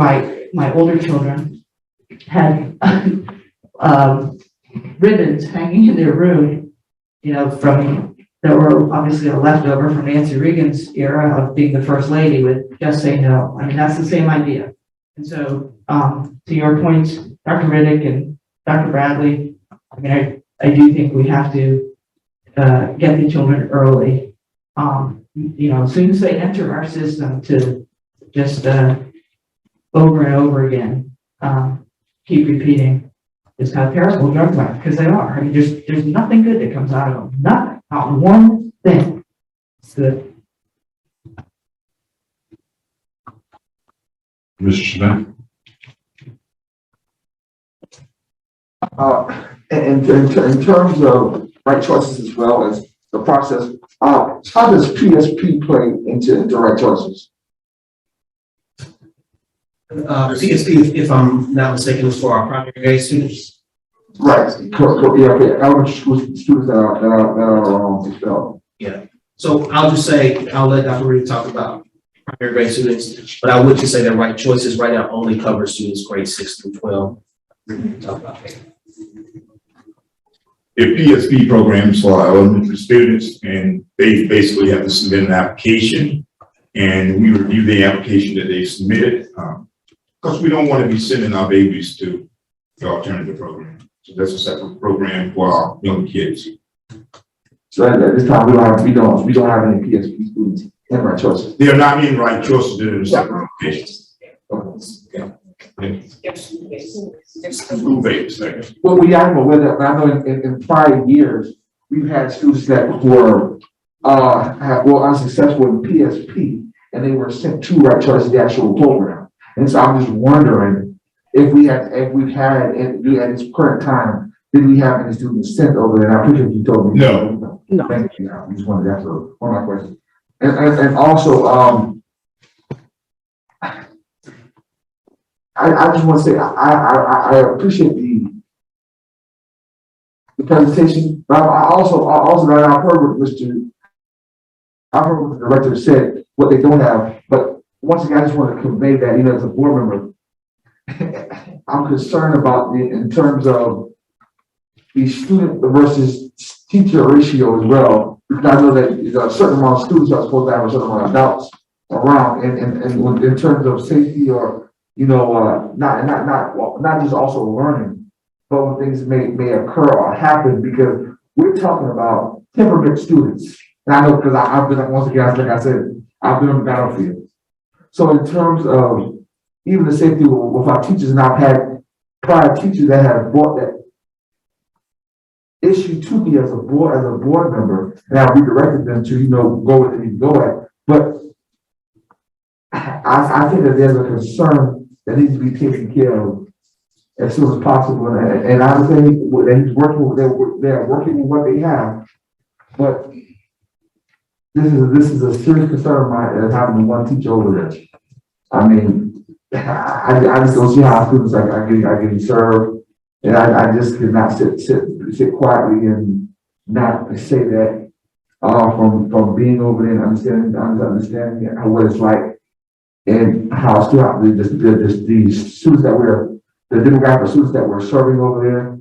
my older children had ribbons hanging in their room, you know, that were obviously a leftover from Nancy Reagan's era of being the first lady with just say no. I mean, that's the same idea. And so, to your points, Dr. Riddick and Dr. Bradley, I mean, I do think we have to get the children early. You know, as soon as they enter our system, to just over and over again, keep repeating, it's got a terrible drug life, because they are. I mean, there's nothing good that comes out of them. Nothing. Not one thing. It's good. Mr. Smith? In terms of right choices as well as the process, how does PSP play into right choices? PSP, if I'm not mistaken, is for our primary grade students. Right. Yeah. Okay. Elementary school students that are expelled. Yeah. So I'll just say, I'll let Dr. Reed talk about primary grade students, but I would just say that right choices right now only cover students grades 6 through 12. Talk about that. The PSP programs for our elementary students, and they basically have to submit an application, and we review the application that they submitted, because we don't want to be sending our babies to the alternative program. So that's a separate program for our young kids. So at this time, we don't have any PSP students in right choices. They are not in right choices; they're in separate applications. Well, I know in prior years we've had students that were were unsuccessful in PSP, and they were sent to Right Choice, the actual program. And so I'm just wondering if we've had, at this current time, did we have any students sent over there? And I appreciate you told me. No. No. Thank you. I just wanted to answer one of my questions. And also, I just want to say, I appreciate the presentation, but I also I've heard what the director said, what they don't have, but once again, I just want to convey that, you know, as a board member, I'm concerned about in terms of the student versus teacher ratio as well, because I know that a certain amount of students are supposed to have a certain amount of adults around, and in terms of safety or, you know, not just also learning, but when things may occur or happen, because we're talking about temperament students. And I know because I've been, once again, like I said, I've been on the battlefield. So in terms of even the safety with our teachers, and I've had prior teachers that have brought that issue to me as a board member, and I've redirected them to, you know, go where they need to go at. But I think that there's a concern that needs to be taken care of as soon as possible. And I understand that he's working, they're working with what they have, but this is a serious concern of mine as having one teacher over there. I mean, I just don't see how students are getting served, and I just cannot sit quietly and not say that from being over there and understanding what it's like and how the students that the demographic students that we're serving over there.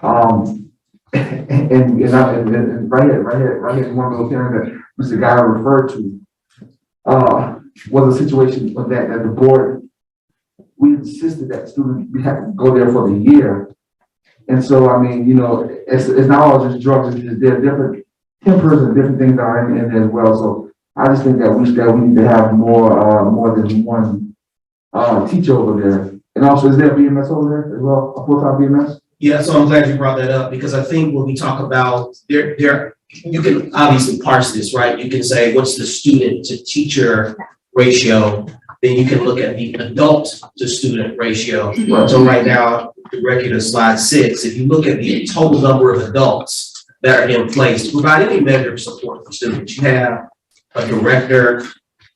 And right here, one of those areas that Mr. Guy referred to, was a situation that the board, we insisted that students we had to go there for the year. And so, I mean, you know, it's not all just drugs, there are different tempers and different things that are in there as well. So I just think that we need to have more than one teacher over there. And also, is there a BMS over there as well, a full-time BMS? Yeah, so I'm glad you brought that up, because I think when we talk about you can obviously parse this, right? You can say, what's the student to teacher ratio? Then you can look at the adult to student ratio. Right. So right now, direct you to slide 6. If you look at the total number of adults that are in place to provide any measure of support for students, you have a director,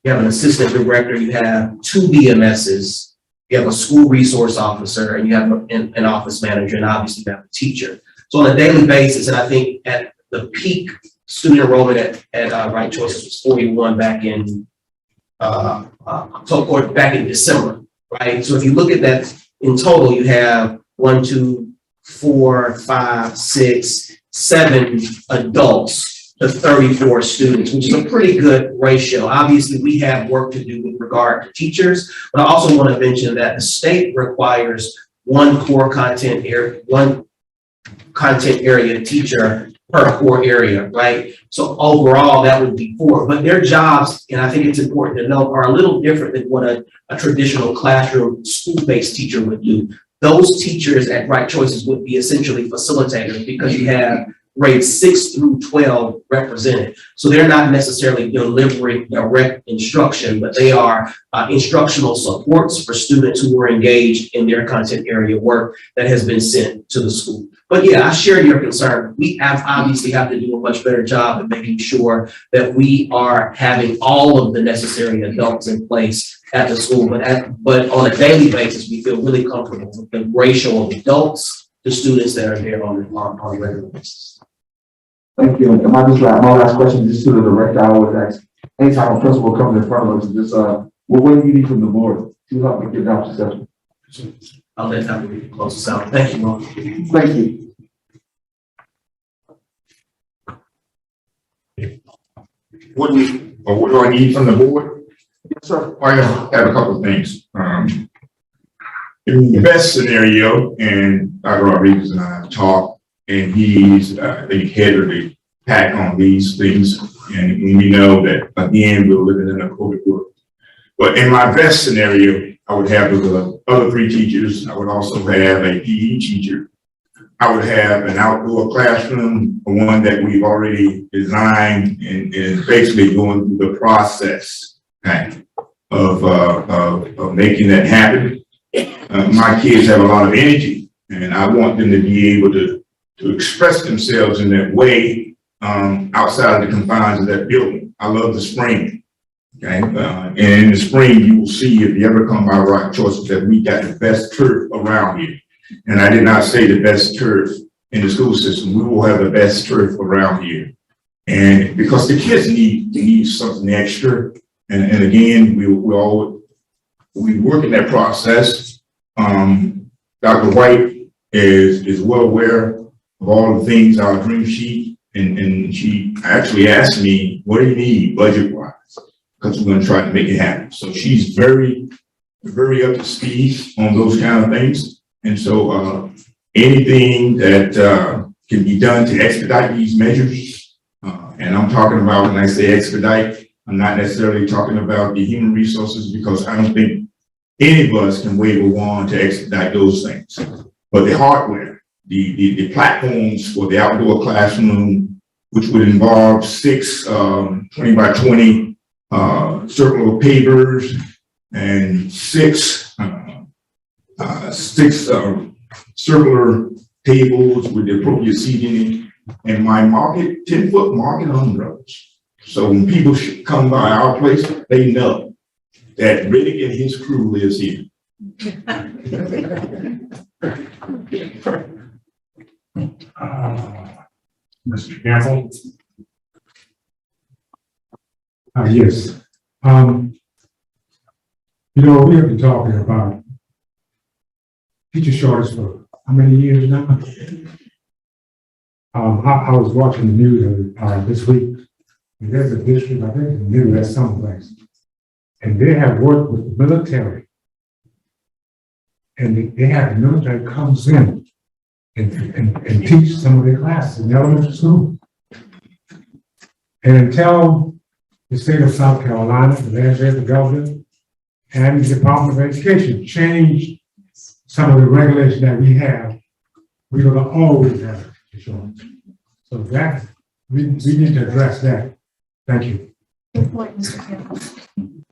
you have an assistant director, you have 2 BMSs, you have a school resource officer, and you have an office manager, and obviously you have a teacher. So on a daily basis, and I think at the peak student enrollment at Right Choices was 41 back in back in December, right? So if you look at that in total, you have 1, 2, 4, 5, 6, 7 adults to 34 students, which is a pretty good ratio. Obviously, we have work to do with regard to teachers, but I also want to mention that the state requires one content area teacher per core area, right? So overall, that would be 4, but their jobs, and I think it's important to know, are a little different than what a traditional classroom school-based teacher would do. Those teachers at Right Choices would be essentially facilitators, because you have grades 6 through 12 represented. So they're not necessarily delivering direct instruction, but they are instructional supports for students who are engaged in their content area work that has been sent to the school. But yeah, I share your concern. We obviously have to do a much better job of making sure that we are having all of the necessary adults in place at the school. But on a daily basis, we feel really comfortable with the ratio of adults to students that are there on a regular basis. Thank you. And my last question, just to the director, I always ask, anytime a principal comes in front of us, just what do you need from the board to help me get down successful? I'll let Dr. close us out. Thank you, Mark. Thank you. What do I need from the board? Yes, sir. I have a couple of things. In the best scenario, and Dr. Rodriguez and I have talked, and he's the head of the pack on these things, and we know that again we're living in a COVID world. But in my best scenario, I would have the other 3 teachers. I would also have a PE teacher. I would have an outdoor classroom, one that we've already designed and basically going through the process of making that happen. My kids have a lot of energy, and I want them to be able to express themselves in that way outside of the confines of that building. I love the spring. Okay, and in the spring, you will see, if you ever come by Right Choices, that we got the best turf around here. And I did not say the best turf in the school system. We will have the best turf around here. And because the kids need something extra. And again, we work in that process. Dr. White is well aware of all the things, our dream sheet, and she actually asked me, what do you need budget-wise? Because we're gonna try to make it happen. So she's very, very up to speed on those kind of things. And so anything that can be done to expedite these measures, and I'm talking about, when I say expedite, I'm not necessarily talking about the human resources, because I don't think any of us can wave a wand to expedite those things. But the hardware, the platforms for the outdoor classroom, which would involve 6 20 by 20 circular pavers and 6 circular tables with the appropriate seating, and my 10-foot market umbrellas. So when people should come by our place, they know that Riddick and his crew lives here. Mr. Campbell? Yes. We have been talking about teacher shortage for how many years now? I was watching the news this week, and there's a district, I think in the Midwest someplace, and they have worked with the military, and they have the military comes in and teach some of their classes in elementary school. And until the state of South Carolina, the legislative governor, and the Department of Education changed some of the regulations that we have, we will always have a shortage. So that, we need to address that. Thank you.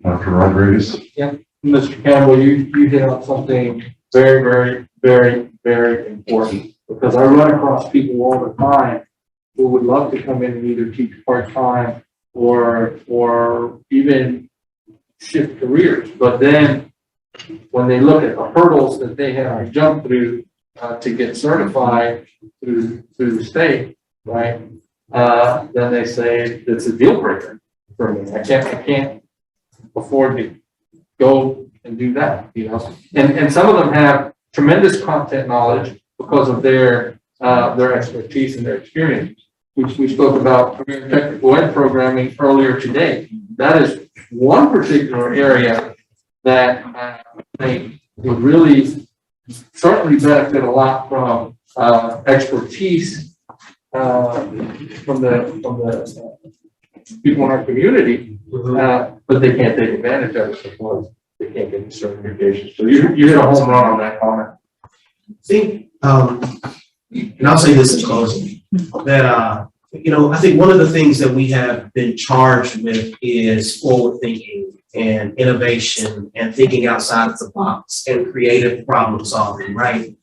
Dr. Rodriguez? Yeah, Mr. Campbell, you hit on something very, very, very, very important, because I run across people all the time who would love to come in and either teach part-time or even shift careers. But then when they look at the hurdles that they have to jump through to get certified through the state, right? Then they say it's a deal breaker for me. I can't afford to go and do that, And some of them have tremendous content knowledge because of their expertise and their experience. We spoke about career technical ed programming earlier today. That is one particular area that I think would really certainly benefit a lot from expertise from the people in our community, but they can't take advantage of it because they can't get the certification. So you hit a home run on that comment. I think, and I'll say this in closing, that, I think one of the things that we have been charged with is forward thinking and innovation and thinking outside of the box and creative problem solving, right?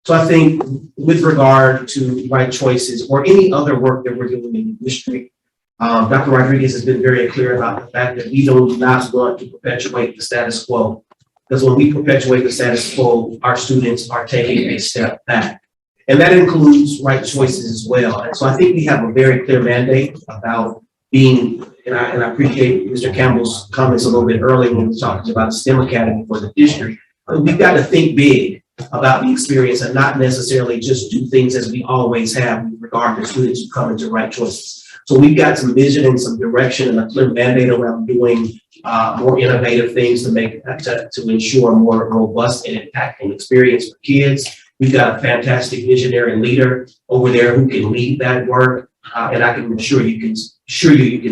So I think with regard to Right Choices or any other work that we're doing in the district, Dr. Rodriguez has been very clear about the fact that we do not want to perpetuate the status quo. Because when we perpetuate the status quo, our students are taking a step back. And that includes Right Choices as well. And so I think we have a very clear mandate about being, and I appreciate Mr. Campbell's comments a little bit earlier when we talked about the STEM Academy for the district. We've got to think big about the experience and not necessarily just do things as we always have with regard to students who come into Right Choices. So we've got some vision and some direction and a clear mandate around doing more innovative things to make to ensure a more robust and impactful experience for kids. We've got a fantastic visionary leader over there who can lead that work, and I can assure you can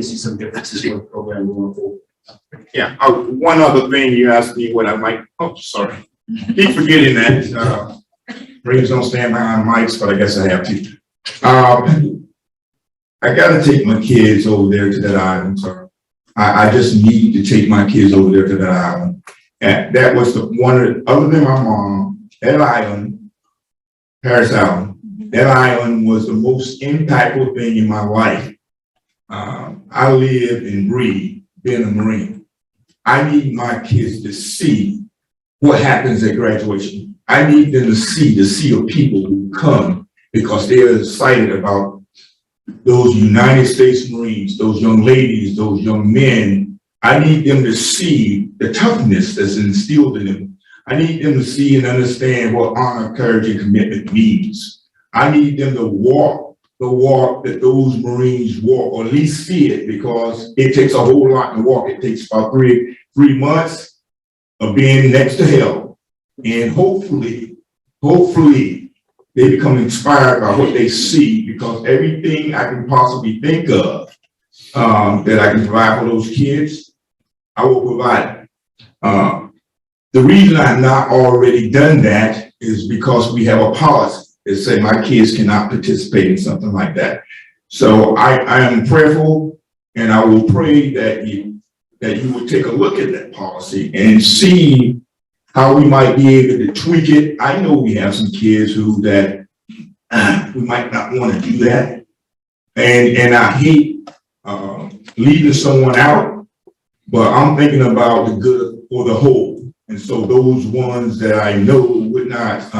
see some differences in the program going forward. Yeah, one other thing you asked me what I might, sorry. Keep forgetting that. Marines don't stand behind mics, but I guess I have to. I gotta take my kids over there to that island, so I just need to take my kids over there to that island. And that was other than my mom, that island, Paris Island, that island was the most impactful thing in my life. I live and breathe being a Marine. I need my kids to see what happens at graduation. I need them to see the sea of people who come because they're excited about those United States Marines, those young ladies, those young men. I need them to see the toughness that's instilled in them. I need them to see and understand what honor, courage, and commitment means. I need them to walk the walk that those Marines walk, or at least see it, because it takes a whole lot to walk. It takes about three months of being next to hell. And hopefully, they become inspired by what they see, because everything I can possibly think of that I can provide for those kids, I will provide. The reason I've not already done that is because we have a policy that say my kids cannot participate in something like that. So I am prayerful, and I will pray that you would take a look at that policy and see how we might be able to tweak it. I know we have some kids who we might not want to do that. And I hate leaving someone out, but I'm thinking about the good for the whole. And so those ones that I know would not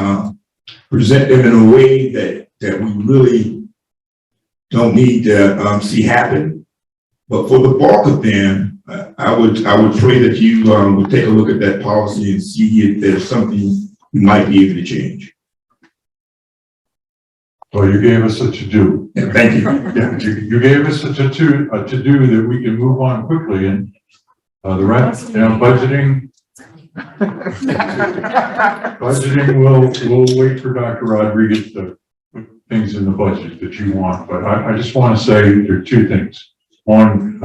present them in a way that we really don't need to see happen. But for the bulk of them, I would pray that you would take a look at that policy and see if there's something you might be able to change. Well, you gave us a to-do. Yeah, thank you. Yeah, you gave us a to-do that we can move on quickly, and the rest, budgeting. Budgeting will wait for Dr. Rodriguez to put things in the budget that you want, but I just want to say there are two things. One,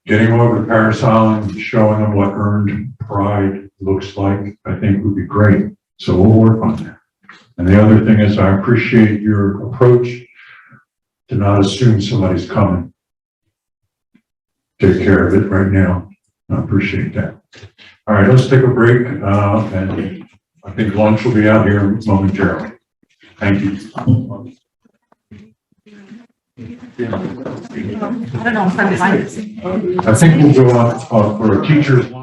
getting over to Paris Island, showing them what earned pride looks like, I think would be great. So we'll work on that. And the other thing is, I appreciate your approach to not assume somebody's coming. Take care of it right now. I appreciate that. All right, let's take a break, and I think lunch will be out here momentarily. Thank you. I don't know if I'm behind. I think we'll go on for a teacher's lunch.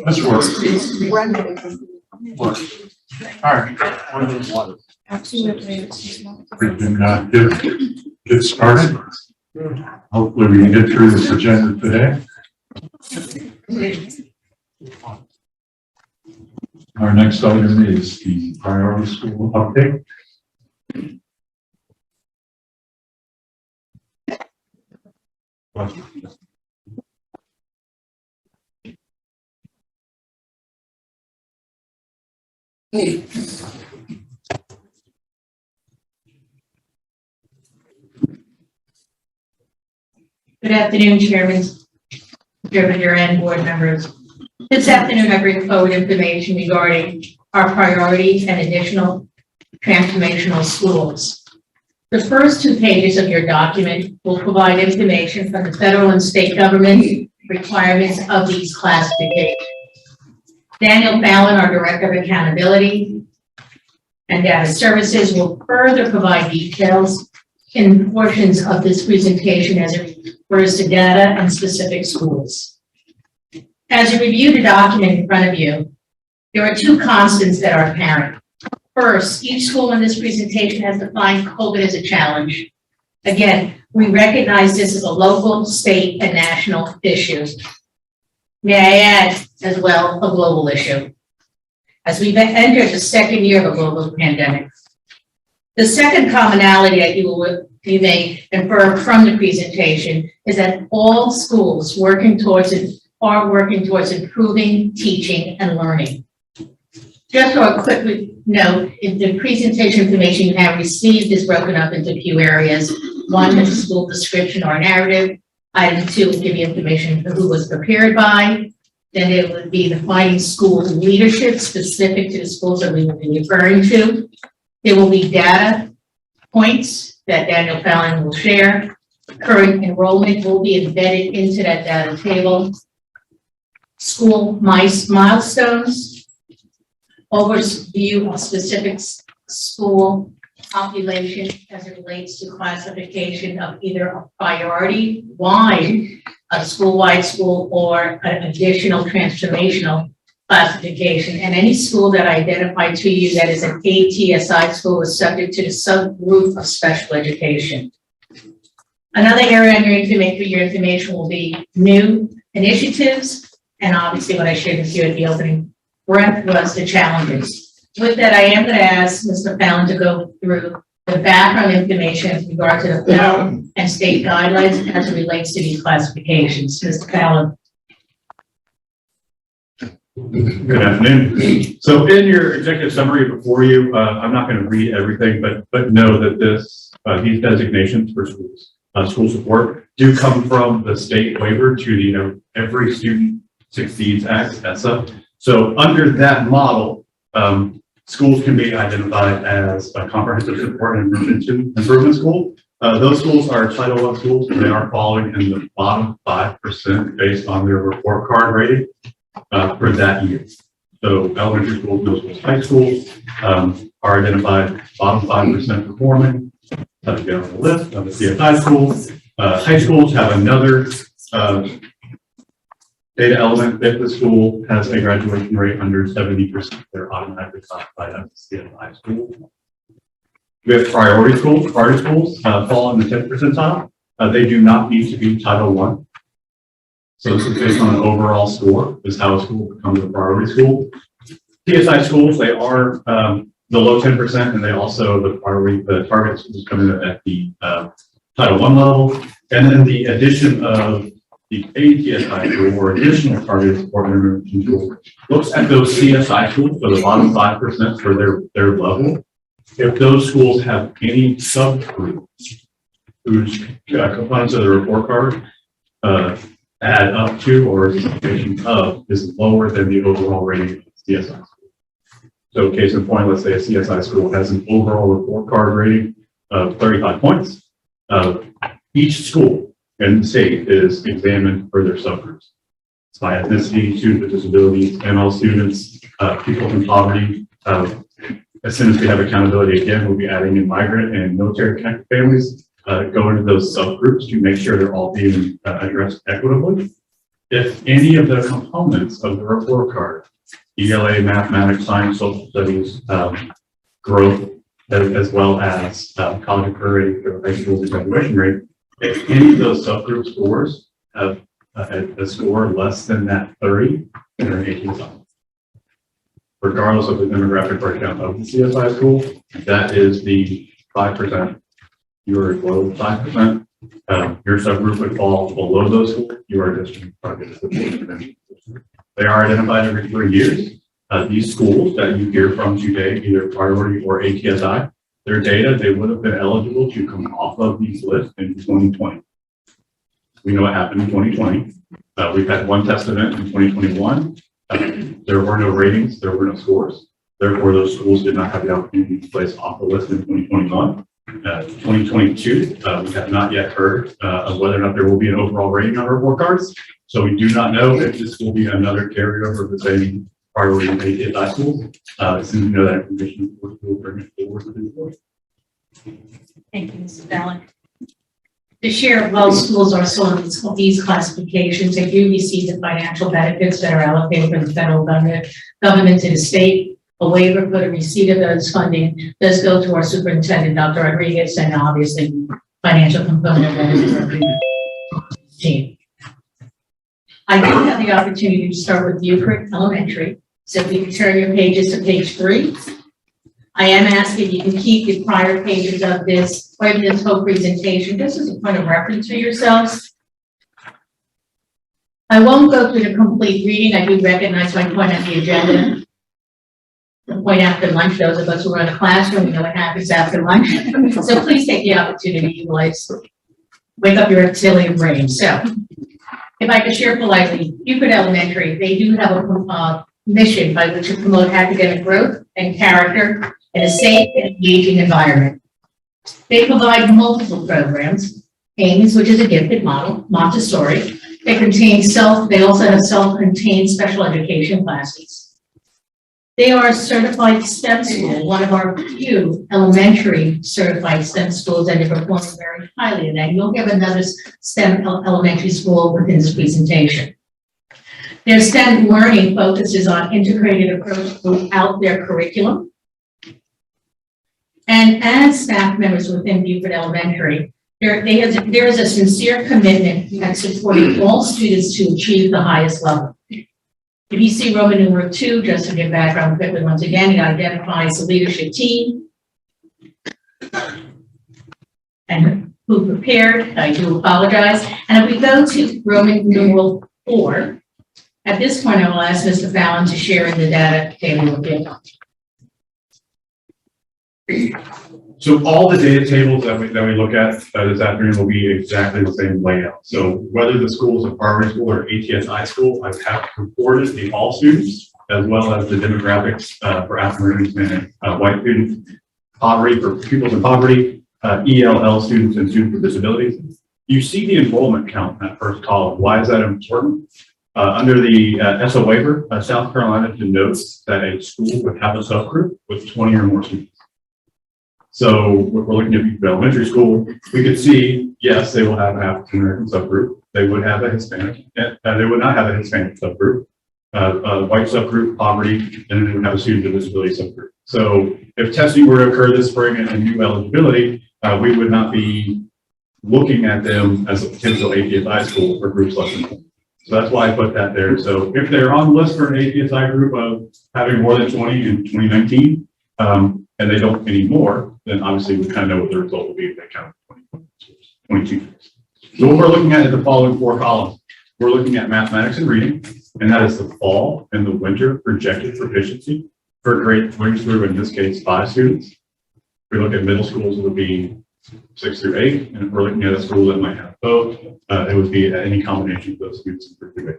This works. All right. Absolutely. We can get started. Hopefully we can get through this agenda today. Our next item is the priority school update. Good afternoon, Chairman and board members. This afternoon, I bring forward information regarding our priorities and additional transformational schools. The first 2 pages of your document will provide information from the federal and state government requirements of these classifications. Daniel Fallon, our Director of Accountability and Data Services, will further provide details in portions of this presentation as it refers to data and specific schools. As you review the document in front of you, there are 2 constants that are apparent. First, each school in this presentation has defined COVID as a challenge. Again, we recognize this as a local, state, and national issue. May I add, as well, a global issue, as we've entered the 2nd year of a global pandemic. The second commonality that you may infer from the presentation is that all schools are working towards improving teaching and learning. Just for a quick note, in the presentation information you have received is broken up into a few areas. 1 is a school description or narrative. Item 2 will give you information for who was prepared by. Then it would be defining school leadership specific to the schools that we will be referring to. There will be data points that Daniel Fallon will share. Current enrollment will be embedded into that data table. School milestones, overview of specific school population as it relates to classification of either a priority wide, a school-wide school, or an additional transformational classification. And any school that I identify to you that is an ATSI school is subject to the subgroup of special education. Another area on your information will be new initiatives, and obviously what I shared with you at the opening breath was the challenges. With that, I am going to ask Mr. Fallon to go through the background information with regard to the federal and state guidelines as it relates to these classifications. Mr. Fallon. Good afternoon. So in your executive summary before you, I'm not going to read everything, but know that these designations for schools, school support do come from the state waiver to the Every Student Succeeds Act, ESSA. So under that model, schools can be identified as a comprehensive support and improvement school. Those schools are Title I schools. They are falling in the bottom 5% based on their report card rating for that year. So elementary schools, middle schools, high schools are identified bottom 5% performing. That's down on the list of the CSI schools. High schools have another data element. If the school has a graduation rate under 70%, they're automatically classified as a CSI school. We have priority schools. Priority schools fall in the 10th percentile. They do not need to be Title I. So this is based on an overall score, is how a school becomes a priority school. TSI schools, they are the low 10%, and they also, the target schools come in at the Title I level. And then the addition of the ATSI school or additional targeted support intervention tool looks at those CSI schools for the bottom 5% for their level. If those schools have any subgroups whose components of the report card add up to or is lower than the overall rating of CSI school. So case in point, let's say a CSI school has an overall report card rating of 35 points. Each school in the state is examined for their subgroups. It's by ethnicity, student with disabilities, ML students, people in poverty. As soon as we have accountability again, we'll be adding in migrant and military connected families, go into those subgroups to make sure they're all being addressed equitably. If any of the components of the report card, ELA, mathematics, science, social studies, growth, as well as college and career rating for high school graduation rate, if any of those subgroup scores have a score less than that 30, then they're an ATSI. Regardless of the demographic breakdown of the CSI school, that is the 5%. You are below 5%. Your subgroup would fall below those schools. You are district targeted. They are identified every 3 years. These schools that you hear from today, either priority or ATSI, their data, they would have been eligible to come off of these lists in 2020. We know what happened in 2020. We've had one test event in 2021. There were no ratings, there were no scores. Therefore, those schools did not have the opportunity to place off the list in 2021. 2022, we have not yet heard of whether or not there will be an overall rating on report cards. So we do not know if this will be another carryover of the same priority ATSI schools. As soon as we know that information, we'll bring it forward to the board. Thank you, Mr. Ballard. The share of most schools are still in these classifications. They do receive the financial benefits that are allocated from the federal government to the state. A waiver for the receipt of those funding does go to our superintendent, Dr. Rodriguez, and obviously financial component of that is our team. I do have the opportunity to start with Beaufort Elementary. So if you can turn your pages to page 3. I am asking you can keep the prior pages of this, or even this whole presentation, just as a point of reference for yourselves. I won't go through the complete reading. I do recognize my point on the agenda. The point after lunch, those of us who are in the classroom, we know what happens after lunch. So please take the opportunity to utilize, wake up your reptilian brain. So if I could share politely, Beaufort Elementary, they do have a mission by which to promote academic growth and character in a safe and engaging environment. They provide multiple programs, AIMS, which is a gifted model, Montessori. They also have self-contained special education classes. They are a certified STEM school, one of our few elementary certified STEM schools, and they perform very highly in that. You'll have another STEM elementary school within this presentation. Their STEM learning focuses on integrated approach throughout their curriculum. And as staff members within Beaufort Elementary, there is a sincere commitment at supporting all students to achieve the highest level. If you see Roman numeral 2, just to give background quickly once again, it identifies the leadership team and who prepared. I do apologize. And if we go to Roman numeral 4, at this point, I will ask Mr. Fallon to share in the data table with you. So all the data tables that we look at this afternoon will be exactly the same layout. So whether the school is a priority school or ATSI school, I have reported the all students as well as the demographics for African Americans and white students, poverty for pupils in poverty, ELL students and students with disabilities. You see the enrollment count in that first column. Why is that important? Under the ESSA waiver, South Carolina denotes that a school would have a subgroup with 20 or more students. So if we're looking at Beaufort Elementary School, we could see, yes, they will have an African American subgroup. They would have a Hispanic, they would not have a Hispanic subgroup, a white subgroup, poverty, and then they would have a student with disability subgroup. So if testing were to occur this spring and new eligibility, we would not be looking at them as a potential ATSI school for groups less than 20. So that's why I put that there. So if they're on the list for an APSI group of having more than 20 in 2019, and they don't anymore, then obviously we kind of know what the result will be if they count 22. So what we're looking at is the following 4 columns. We're looking at mathematics and reading, and that is the fall and the winter projected proficiency for grade 3 through, in this case, 5 students. If we look at middle schools, it would be 6 through 8, and if we're looking at a school that might have both, it would be any combination of those students in 3 through 8.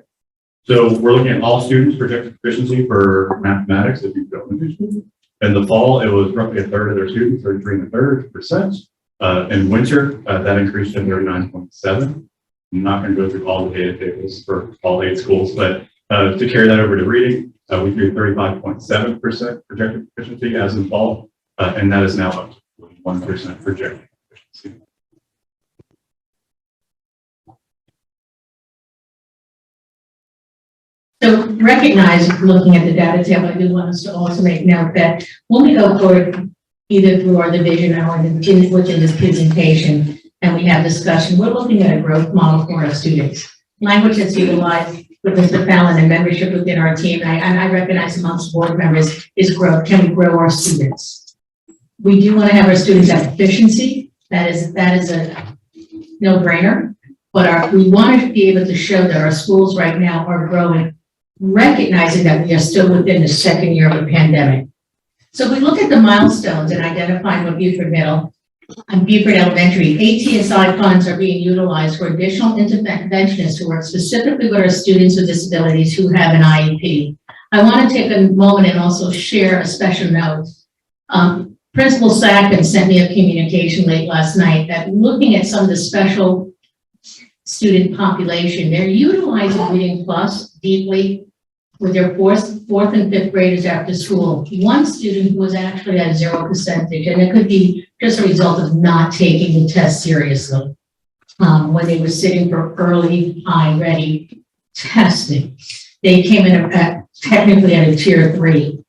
So we're looking at all students projected proficiency for mathematics if you've got one school. In the fall, it was roughly a third of their students, 33 1/3%. In winter, that increased to 39.7. I'm not going to go through all the data tables for all 8 schools, but to carry that over to reading, we do 35.7% projected proficiency as in fall, and that is now up to 1% projected proficiency. So recognize, looking at the data table, I do want us to also make note that when we go forward, either through our division or within this presentation, and we have discussion, we're looking at a growth model for our students. Language that's utilized with Mr. Fallon and membership within our team, and I recognize amongst board members, is growth. Can we grow our students? We do want to have our students have efficiency. That is a no-brainer. But we want to be able to show that our schools right now are growing, recognizing that we are still within the second year of the pandemic. So if we look at the milestones and identifying what Beaufort Middle and Beaufort Elementary, ATSI funds are being utilized for additional interventionists who work specifically with our students with disabilities who have an IEP. I want to take a moment and also share a special note. Principal Sackman sent me a communication late last night that looking at some of the special student population, they're utilizing Reading Plus deeply with their fourth and fifth graders after school. One student who was actually at 0%, and it could be just a result of not taking the test seriously. When they were sitting for early ready testing, they came in technically at a tier 3.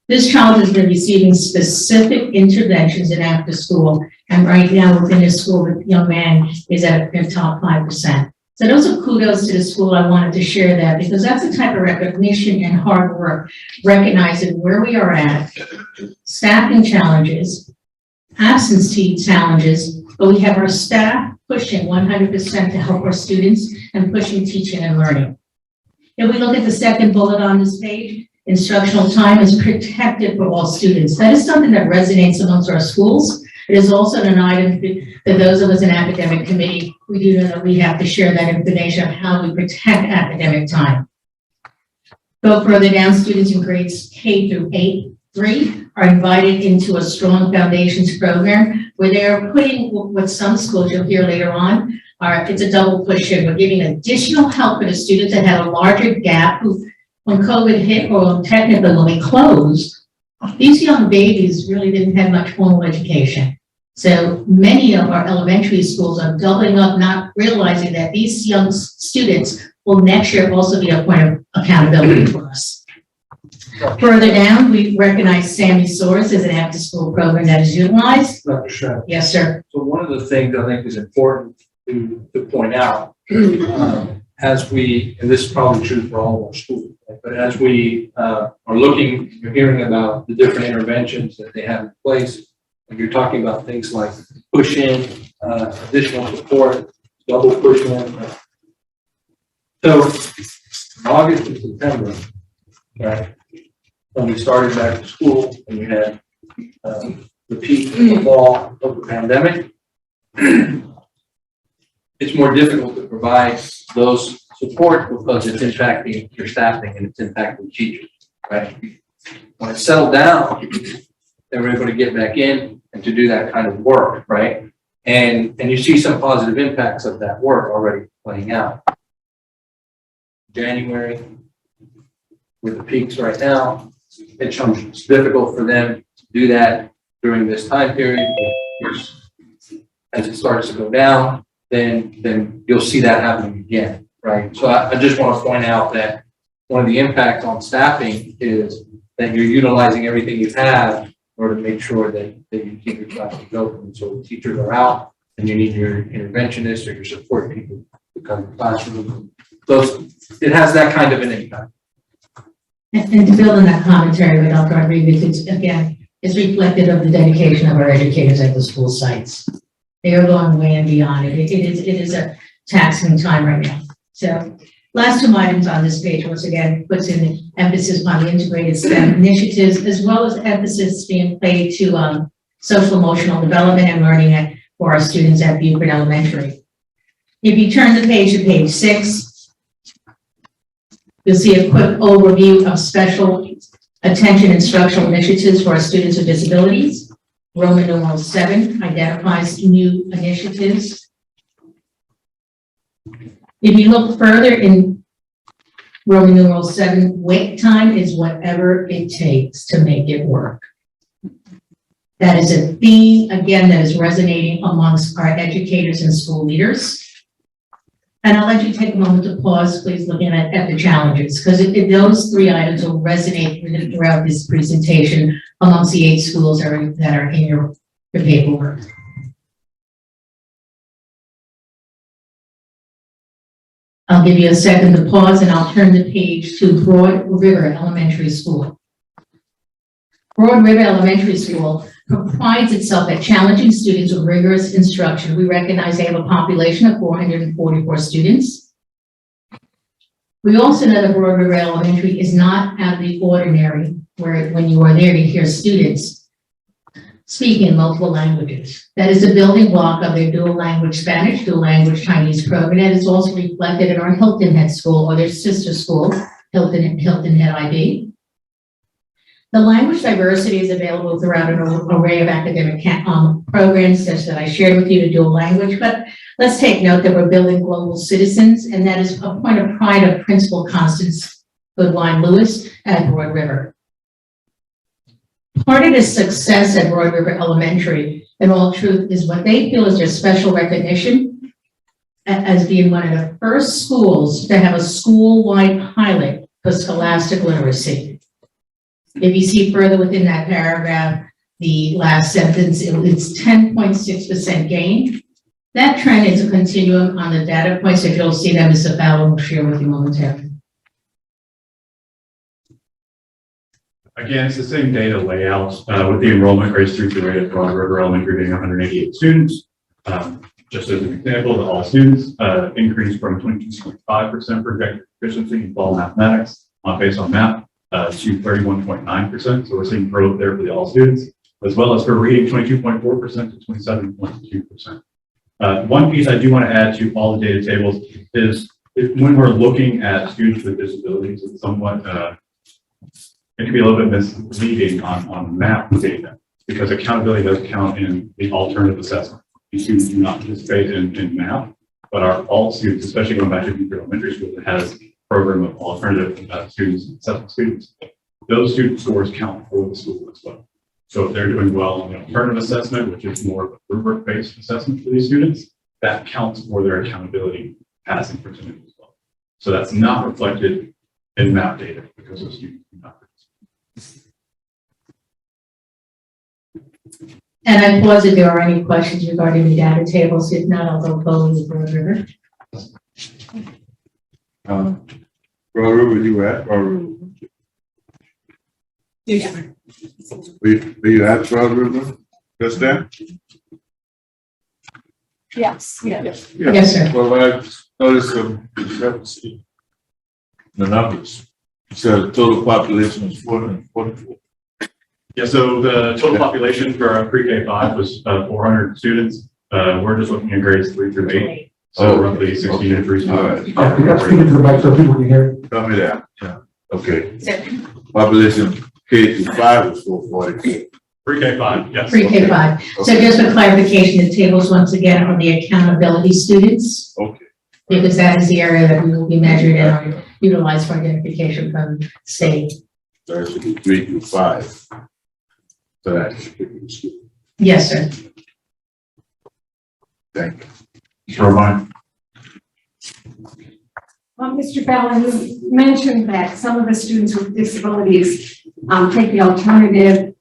This child has been receiving specific interventions in after school, and right now within his school, the young man is at the top 5%. So those are kudos to the school. I wanted to share that because that's the type of recognition and hard work, recognizing where we are at, staffing challenges, absentee challenges, but we have our staff pushing 100% to help our students and pushing teaching and learning. If we look at the second bullet on this page, instructional time is protected for all students. That is something that resonates amongst our schools. It is also an item that those of us in academic committee, we do know that we have to share that information of how we protect academic time. Go further down, students in grades K through 3 are invited into a strong foundations program where they're putting what some schools you'll hear later on it's a double push here. We're giving additional help for the students that had a larger gap who, when COVID hit or technically when we closed, these young babies really didn't have much formal education. So many of our elementary schools are doubling up, not realizing that these young students will next year also be a point of accountability for us. Further down, we recognize Sammy Source as an after-school program that is utilized. Dr. Shen. Yes, sir. So one of the things I think is important to point out, as we, and this is probably true for all of our schools, but as we are looking, you're hearing about the different interventions that they have in place, and you're talking about things like push-in, additional support, double push-in. So in August and September, right, when we started back to school and you had the peak in the fall of the pandemic, it's more difficult to provide those support because it's impacting your staffing and it's impacting teachers, right? When it settled down, they were able to get back in and to do that kind of work, right? And you see some positive impacts of that work already playing out. January, with the peaks right now, it's difficult for them to do that during this time period. As it starts to go down, then you'll see that happening again, right? So I just want to point out that one of the impacts on staffing is that you're utilizing everything you have in order to make sure that you keep your classes open. So the teachers are out and you need your interventionists or your support people to come to the classroom, it has that kind of an impact. And to build on that commentary with Dr. Rodriguez, it's again, is reflective of the dedication of our educators at the school sites. They are going way and beyond it. It is a taxing time right now. So last two items on this page, once again, puts in emphasis on the integrated STEM initiatives, as well as emphasis being paid to social emotional development and learning for our students at Beaufort Elementary. If you turn the page to page 6, you'll see a quick overview of special attention instructional initiatives for our students with disabilities. Roman numeral 7 identifies new initiatives. If you look further in Roman numeral 7, wait time is whatever it takes to make it work. That is a theme, again, that is resonating amongst our educators and school leaders. And I'll let you take a moment to pause, please, looking at the challenges, because those 3 items will resonate throughout this presentation amongst the 8 schools that are in your paperwork. I'll give you a second to pause and I'll turn the page to Broad River Elementary School. Broad River Elementary School prides itself at challenging students with rigorous instruction. We recognize they have a population of 444 students. We also know that Broad River Elementary is not out of the ordinary, where when you are there to hear students speaking in multiple languages. That is the building block of their dual language Spanish, dual language Chinese program. That is also reflected in our Hilton Head School, or their sister school, Hilton Head IB. The language diversity is available throughout an array of academic programs, such that I shared with you, the dual language, but let's take note that we're building global citizens, and that is a point of pride of Principal Constance Goodwine-Lewis at Broad River. Part of the success at Broad River Elementary, in all truth, is what they feel is their special recognition as being one of the first schools to have a school-wide pilot for scholastic literacy. If you see further within that paragraph, the last sentence, it's 10.6% gain. That trend is a continuum on the data points that you'll see that Mr. Fowler will share with you momentarily. Again, it's the same data layout with the enrollment rates through the rate at Broad River Elementary being 188 students. Just as an example, the all students increased from 22.5% projected proficiency in fall mathematics based on math to 31.9%. So we're seeing growth there for the all students, as well as for reading 22.4% to 27.2%. One piece I do want to add to all the data tables is when we're looking at students with disabilities, it's somewhat it can be a little bit misleading on math data, because accountability does count in the alternative assessment. These students do not participate in math, but our all students, especially going back to Beaufort Elementary School, that has a program of alternative students and assessment students, those student scores count for the school as well. So if they're doing well on the alternative assessment, which is more of a rubric-based assessment for these students, that counts for their accountability passing percentage as well. So that's not reflected in math data because those students do not. And I pause if there are any questions regarding the data tables. If not, I'll go forward with Broad River. Broad River, you were at Broad River? Yeah. Were you at Broad River just then? Yes. Yes, sir. Well, I noticed some discrepancy in the numbers. So the total population was 444. Yeah, so the total population for our pre-K-5 was 400 students. We're just looking at grades 3 through 8. So roughly 16 entries. All right. You got to speak into the mic so people can hear. Tell me that. Yeah. Okay. Population K through 5 was 440. Pre-K-5, yes. Pre-K-5. Okay. So just for clarification, the tables once again are the accountability students. Okay. Because that is the area that we will be measured and utilized for identification from state. So that should be 3 through 5. So that's Yes, sir. Thank you. Romine. Well, Mr. Fowler, you mentioned that some of the students with disabilities take the alternative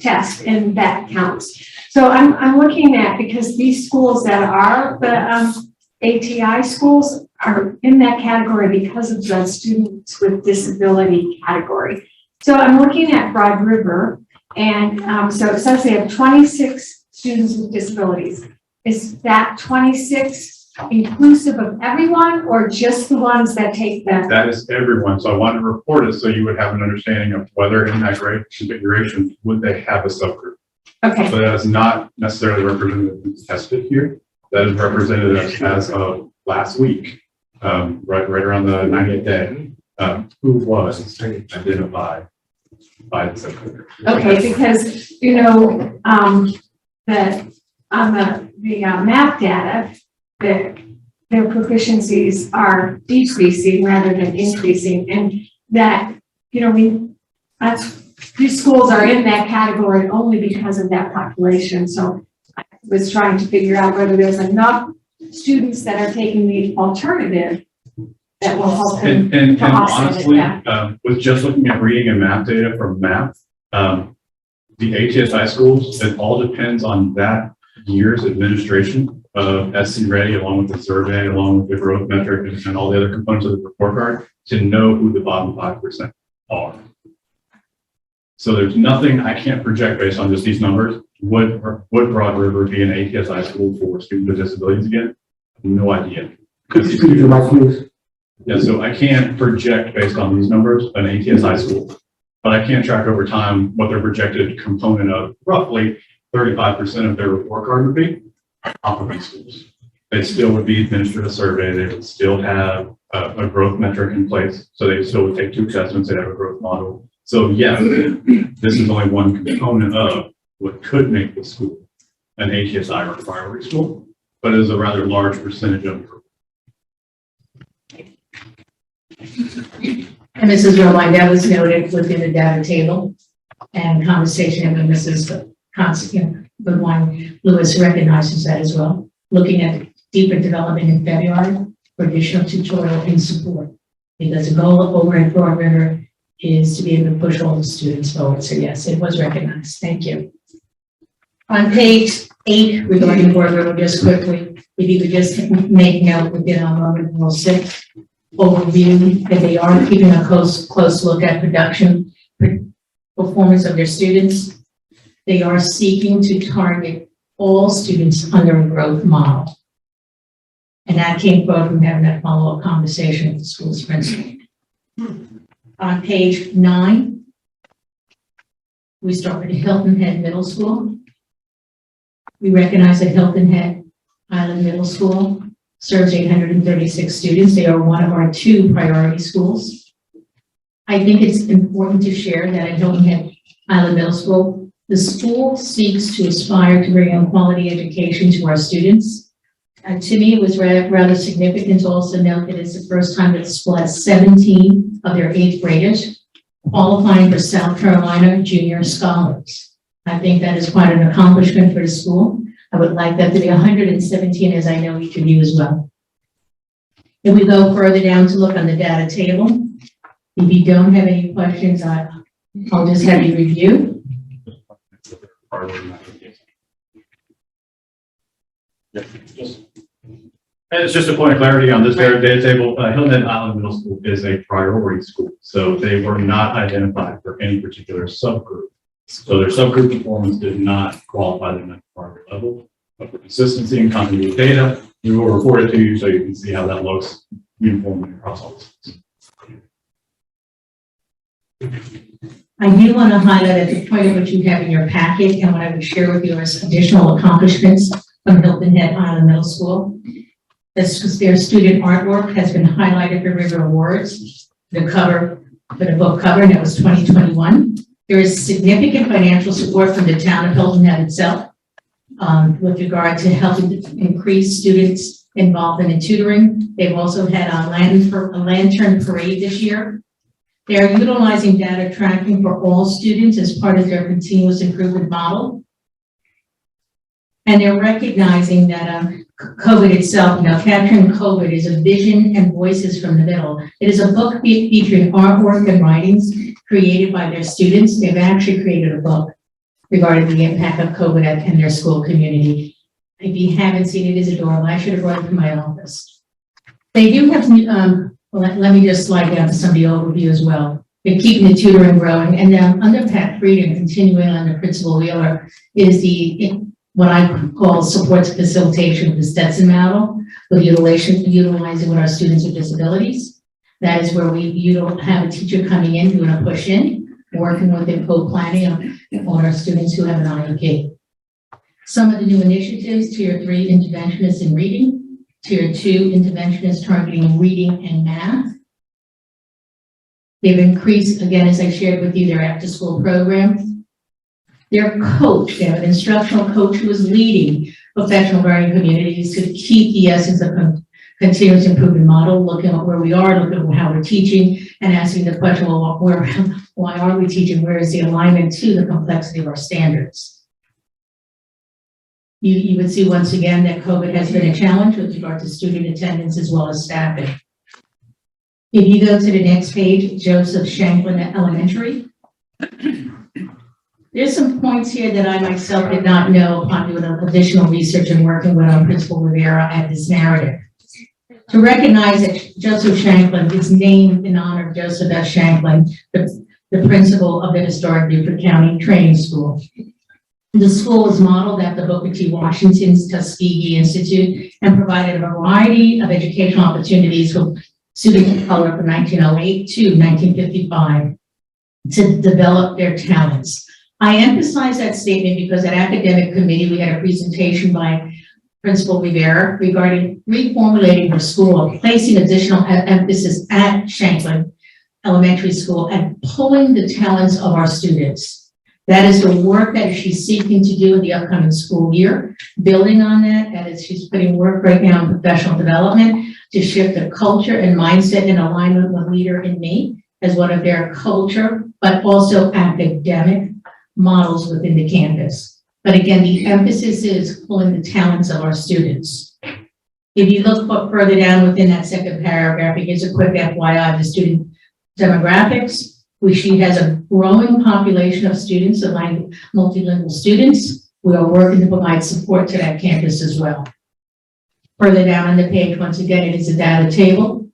test, and that counts. So I'm looking at, because these schools that are the ATI schools are in that category because of the students with disability category. So I'm looking at Broad River, and so it says they have 26 students with disabilities. Is that 26 inclusive of everyone or just the ones that take them? That is everyone. So I wanted to report it so you would have an understanding of whether in that grade configuration, would they have a subgroup? Okay. So that is not necessarily representative who's tested here. That is representative as of last week, right around the 90th day, who was identified by the subgroup. Okay, because, you know, that on the math data, that their proficiencies are decreasing rather than increasing, and that, you know, these schools are in that category only because of that population. So I was trying to figure out whether there's enough students that are taking the alternative that will help them And to offset honestly, it. with just looking at reading and math data from math, the ATSI schools, it all depends on that year's administration of SC Ready, along with the survey, along with the growth metric, and all the other components of the report card to know who the bottom 5% are. So there's nothing I can't project based on just these numbers. Would Broad River be an ATSI school for students with disabilities again? No idea. Yeah, so I can't project based on these numbers an ATSI school, but I can track over time what their projected component of roughly 35% of their report card would be complement schools. They still would be administered a survey. They would still have a growth metric in place. So they still would take 2 assessments. They'd have a growth model. So yes, this is only one component of what could make the school an ATSI or priority school, but it is a rather large percentage of the. And Mrs. Romine, that was noted within the data table and conversation with Mrs. Constantine, the one Lewis recognizes that as well. Looking at deeper development in February for additional tutorial and support. Because the goal over at Broad River is to be able to push all the students forward. So yes, it was recognized. Thank you. On page 8, regarding Broad River, just quickly, if you could just make note within our moment rule 6 overview that they are keeping a close look at production performance of their students. They are seeking to target all students under a growth model. And that came from having that follow-up conversation with the school's principal. On page 9, we start with Hilton Head Middle School. We recognize that Hilton Head Island Middle School serves 836 students. They are one of our 2 priority schools. I think it's important to share that at Hilton Head Island Middle School, the school seeks to aspire to bring in quality education to our students. And to me, it was rather significant to also note that it's the first time that the school has 17 of their 8th graders qualifying for South Carolina Junior Scholars. I think that is quite an accomplishment for the school. I would like that to be 117, as I know each of you as well. If we go further down to look on the data table, if you don't have any questions, I'll just have you review. And it's just a point of clarity on this data table. Hilton Head Island Middle School is a priority school, so they were not identified for any particular subgroup. So their subgroup performance did not qualify them at the priority level. But for consistency and continuity of data, we will report it to you so you can see how that looks uniformly across all the schools. I do want to highlight at the point of what you have in your packet and what I would share with you as additional accomplishments from Hilton Head Island Middle School. Their student artwork has been highlighted for River Awards, the cover, for the book cover, and it was 2021. There is significant financial support from the town of Hilton Head itself with regard to helping to increase students' involvement in tutoring. They've also had a lantern parade this year. They are utilizing data tracking for all students as part of their continuous improvement model. And they're recognizing that COVID itself, now capturing COVID is a vision and voices from the middle. It is a book featuring artwork and writings created by their students. They've actually created a book regarding the impact of COVID in their school community. If you haven't seen it, it's adorable. I should have brought it from my office. They do have, let me just slide down to some of the overview as well. They're keeping the tutoring growing, and then under Pat Freedom, continuing under Principal Wheeler, is what I call supports facilitation of the Stetson model, with utilizing with our students with disabilities. That is where we have a teacher coming in, doing a push in, working with their co-planning on our students who have an IEP. Some of the new initiatives: Tier 3 interventionists in reading, Tier 2 interventionists targeting reading and math. They've increased, again, as I shared with you, their after-school program. Their coach, they have an instructional coach who is leading professional learning communities to keep the essence of continuous improvement model, looking at where we are, looking at how we're teaching, and asking the question, well, why are we teaching? Where is the alignment to the complexity of our standards? You would see once again that COVID has been a challenge with regard to student attendance as well as staffing. If you go to the next page, Joseph Shanklin Elementary. There's some points here that I myself did not know upon doing additional research and working with our Principal Rivera at this narrative. To recognize that Joseph Shanklin is named in honor of Joseph F. Shanklin, the principal of the historic Beaufort County Training School. The school was modeled after Booker T. Washington's Tuskegee Institute and provided a variety of educational opportunities for students of color from 1908 to 1955 to develop their talents. I emphasize that statement because at academic committee, we had a presentation by Principal Rivera regarding reformulating her school, placing additional emphasis at Shanklin Elementary School and pulling the talents of our students. That is the work that she's seeking to do in the upcoming school year. Building on that is she's putting work right now in professional development to shift the culture and mindset in alignment with Leader in Me as one of their culture, but also academic models within the campus. But again, the emphasis is pulling the talents of our students. If you look further down within that second paragraph, here's a quick FYI of the student demographics. She has a growing population of students, of multilingual students. We are working to provide support to that campus as well. Further down on the page, once again, it is a data table.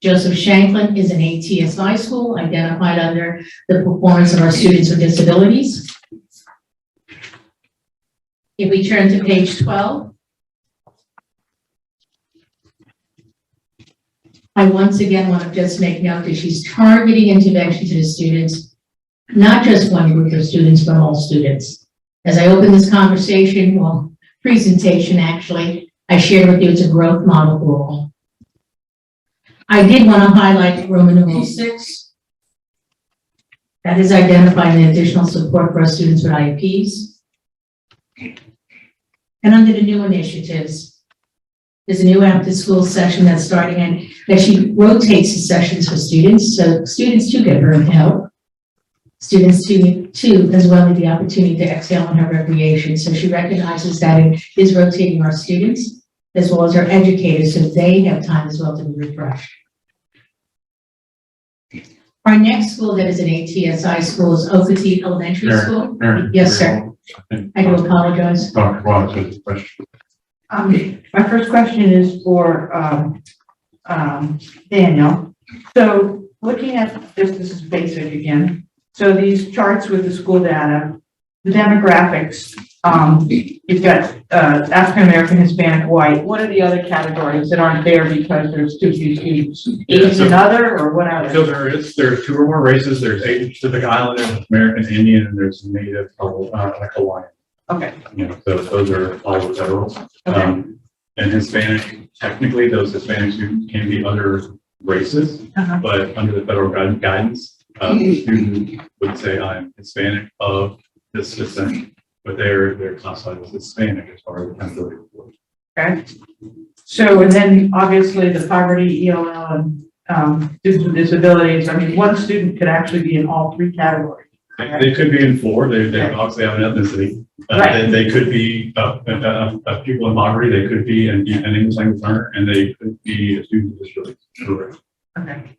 Joseph Shanklin is an ATSI school identified under the performance of our students with disabilities. If we turn to page 12, I once again want to just make note that she's targeting intervention to the students, not just one group of students, but all students. As I open this conversation, presentation actually, I shared with you it's a growth model for all. I did want to highlight Roman numeral 6. That is identifying the additional support for our students with IEPs. And under the new initiatives, there's a new after-school session that's starting, and that she rotates the sessions for students, so students too get burnt out. Students too, as well, have the opportunity to excel in her recreation. So she recognizes that it is rotating our students as well as our educators, so they have time as well to be refreshed. Our next school that is an ATSI school is Okatee Elementary School. Yes, sir. I do apologize. Dr. Watts has a question. My first question is for Daniel. So looking at this is basic again. So these charts with the school data, the demographics, you've got African-American, Hispanic, white. What are the other categories that aren't there because there's too few students? Asian and other, or what are So there's 2 or more races. There's Asian Pacific Islander, American Indian, and there's Native, like Hawaiian. Okay. So those are all the federals. Okay. And Hispanic, technically those Hispanics who can be other races, but under the federal guidance, the student would say, I'm Hispanic of this descent, but they're classified as Hispanic as far as accountability. Okay. So, and then obviously the poverty, ELL, and students with disabilities. I mean, one student could actually be in all 3 categories. They could be in 4. They obviously have an ethnicity. They could be a pupil in poverty. They could be an English language learner, and they could be a student with disabilities. Correct. Okay.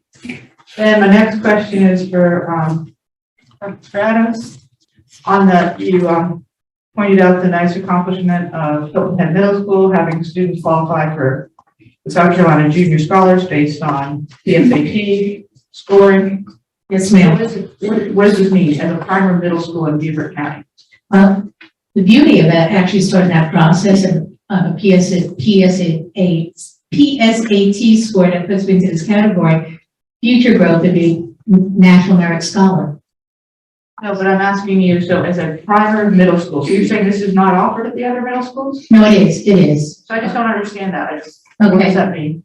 And my next question is for Stratos. On the pointed out the nice accomplishment of Hilton Head Middle School, having students qualify for the South Carolina Junior Scholars based on PSAT scoring. Yes, ma'am. What does this mean as a primary middle school in Beaufort County? The beauty of that, actually starting that process of a PSAT score that puts me into this category, future growth would be National Merit Scholar. No, but I'm asking you, so as a primary middle school, so you're saying this is not offered at the other middle schools? No, it is. So I just don't understand that. What does that mean?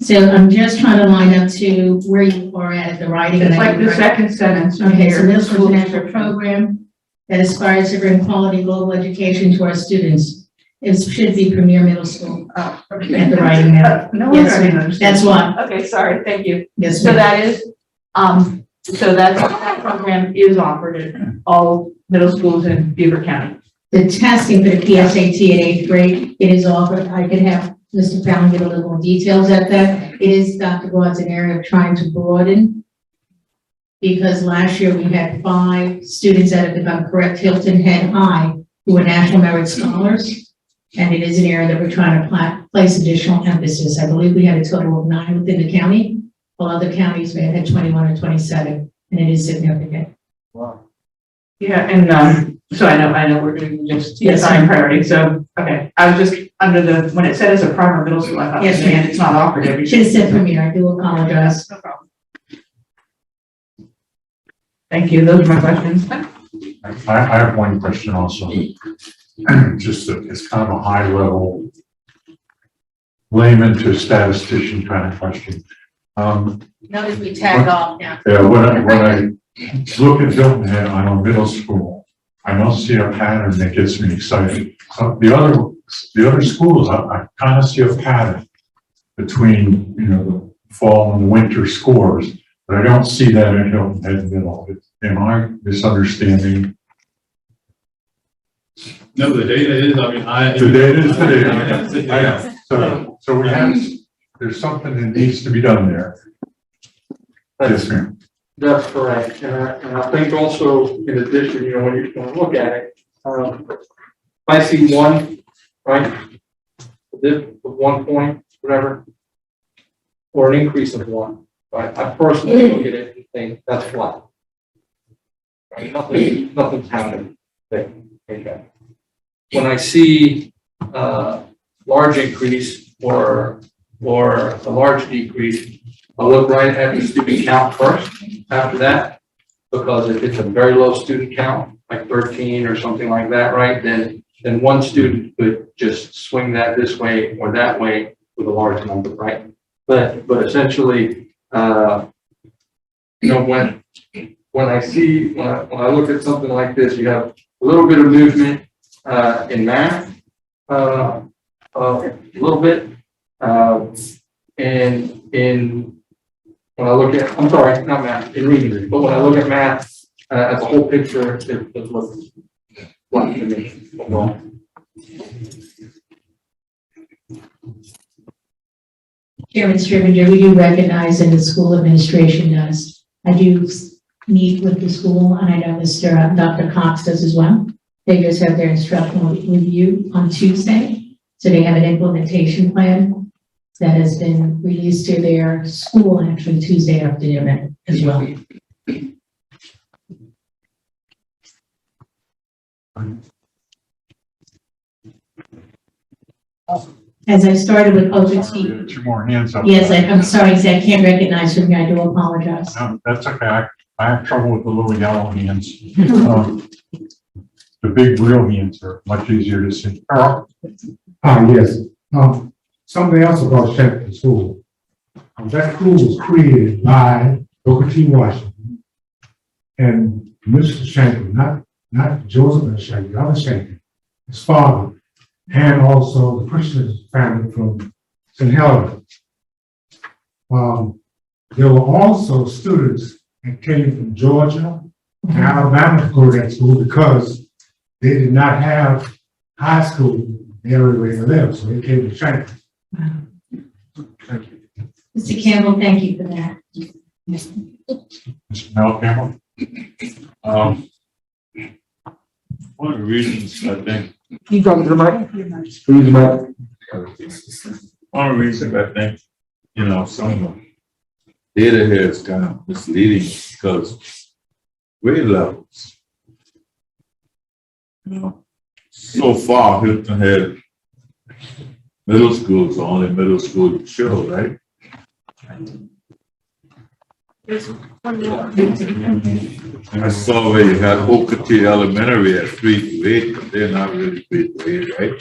So I'm just trying to line up to where you are at the writing. It's like the second sentence. Okay, so middle school national program that aspires to bring quality global education to our students. It should be premier middle school. Oh, okay. At the writing now. No, Yes, I didn't ma'am. understand. That's why. Okay, sorry, thank you. Yes, So ma'am. that is, that program is offered at all middle schools in Beaufort County. The testing for the PSAT in 8th grade, it is offered. I could have Mr. Fallon give a little more details at that. It is, Dr. Gord's an area of trying to broaden. Because last year we had 5 students that have become correct Hilton Head High who were National Merit Scholars. And it is an area that we're trying to place additional emphasis. I believe we had a total of 9 within the county, while other counties may have had 21 or 27, and it is significant. Wow. Yeah, and so I know we're doing just Yes, assign ma'am. priority, so, okay. I was just under when it said it's a primary middle school, I thought, Yes, man, ma'am. it's not offered every. Should have said premier, I do apologize. No problem. Thank you, those are my questions. I have one question also. Just it's kind of a high level layman to statistician kind of question. Notice we tagged off now. Yeah, when I look at Hilton Head on a middle school, I don't see a pattern that gets me excited. The other schools, I kind of see a pattern between, the fall and the winter scores, but I don't see that in Hilton Head Middle. Am I misunderstanding? No, the data is, The data is the data. I know. So we have, there's something that needs to be done there. Yes, ma'am. That's correct. And I think also, in addition, when you look at it, I see one, right? This 1 point, whatever, or an increase of 1. Right? I personally look at it and think that's flat. Right? Nothing's happened there. Okay. When I see large increase or a large decrease, I look right at the student count first after that, because if it's a very low student count, like 13 or something like that, right, then one student could just swing that this way or that way with a large number, right? But essentially, when I look at something like this, you have a little bit of movement in math, a little bit, and when I look at, I'm sorry, not math, in reading, but when I look at math as a whole picture, it looks flat to me. Well, Chairman Strivenger, we do recognize, and the school administration does. I do meet with the school, and I know Dr. Cox does as well. They just have their instructional review on Tuesday. So they have an implementation plan that has been released to their school actually Tuesday afternoon as well. As I started with OJT. 2 more hands up. Yes, I'm sorry, I can't recognize from here. I do apologize. No, that's okay. I have trouble with the little yellow hands. The big real hands are much easier to see. Earl? Yes. Something else about Shanklin School. That school was created by Booker T. Washington and Mr. Shanklin, not Joseph Shanklin, other Shanklin, his father, and also the Christian family from St. Helena. There were also students that came from Georgia and Alabama to go to that school because they did not have high school in the area where they lived, so they came to Shanklin. Thank you. Mr. Campbell, thank you for that. Mr. Mel Campbell? One of the reasons I think, You talking to the mic? Please, the mic. one of the reasons I think, you know, some of the data here is kind of misleading because grade levels, you know, so far Hilton had middle schools, only middle school you show, right? There's one more. I saw where you had Okatee Elementary at 3 to 8, but they're not really 3 to 8, right?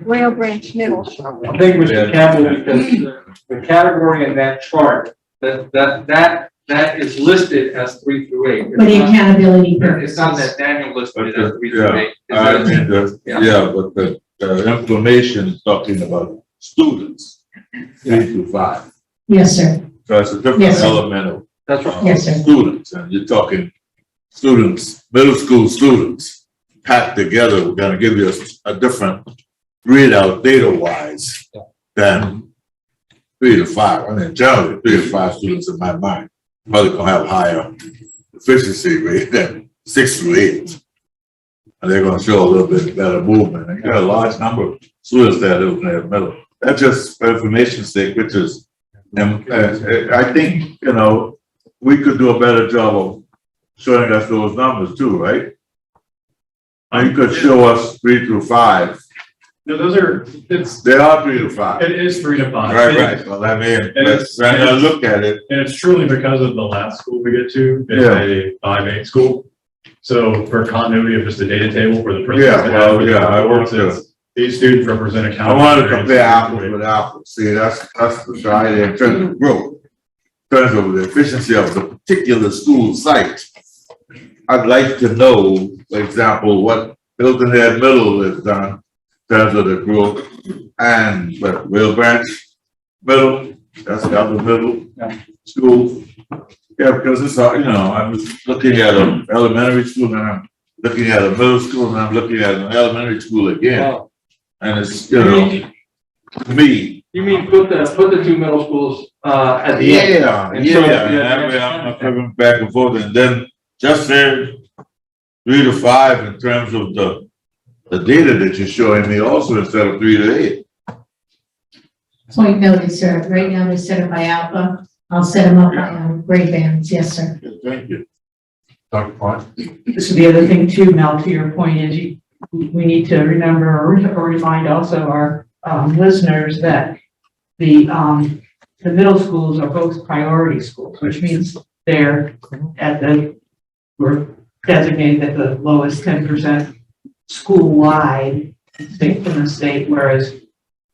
Whale Branch Middle. I think, Mr. Campbell, because the category in that chart, that is listed as 3 through 8. For the accountability It's purposes. not that Daniel listed it as 3 through 8. I mean, but the information is talking about students, 3 to 5. Yes, sir. So it's a different Yes, sir. element of That's right. Yes, sir. students, and you're talking students, middle school students packed together. We're gonna give you a different readout data-wise than 3 to 5. I mean, generally, 3 to 5 students in my mind probably gonna have higher efficiency rate than 6 to 8. And they're gonna show a little bit better movement. And you got a large number of students that live in the middle. That's just for information's sake, which is, and I think, you know, we could do a better job of showing us those numbers too, right? And you could show us 3 through 5. No, those are, it's, They are 3 to 5. it is 3 to 5. Right. Well, I mean, And it's- when I look at it, And it's truly because of the last school we get to, Yeah. it's a 5-8 school. So for continuity of just the data table for the. I want to. These students represent I accountable. want to compare apples with apples. See, that's the idea in terms of growth, in terms of the efficiency of the particular school site. I'd like to know, for example, what Hilton Head Middle has done in terms of the growth, and what Whale Branch Middle, that's the other middle school. Yeah, because it's, you know, I was looking at an elementary school, and I'm looking at a middle school, and I'm looking at an elementary school again. And it's, you know, to me. You mean put the two middle schools, at the end? Yeah, I'm coming back and forth, and then just say 3 to 5 in terms of the data that you're showing me also instead of 3 to 8. Point noted, sir. Right now they're set up by Alpha. I'll set them up by grade bands. Yes, sir. Thank you. Dr. Clark? This is the other thing too, Mel, to your point is we need to remember or remind also our listeners that the middle schools are both priority schools, which means they're we're designated at the lowest 10% school-wide in the state, whereas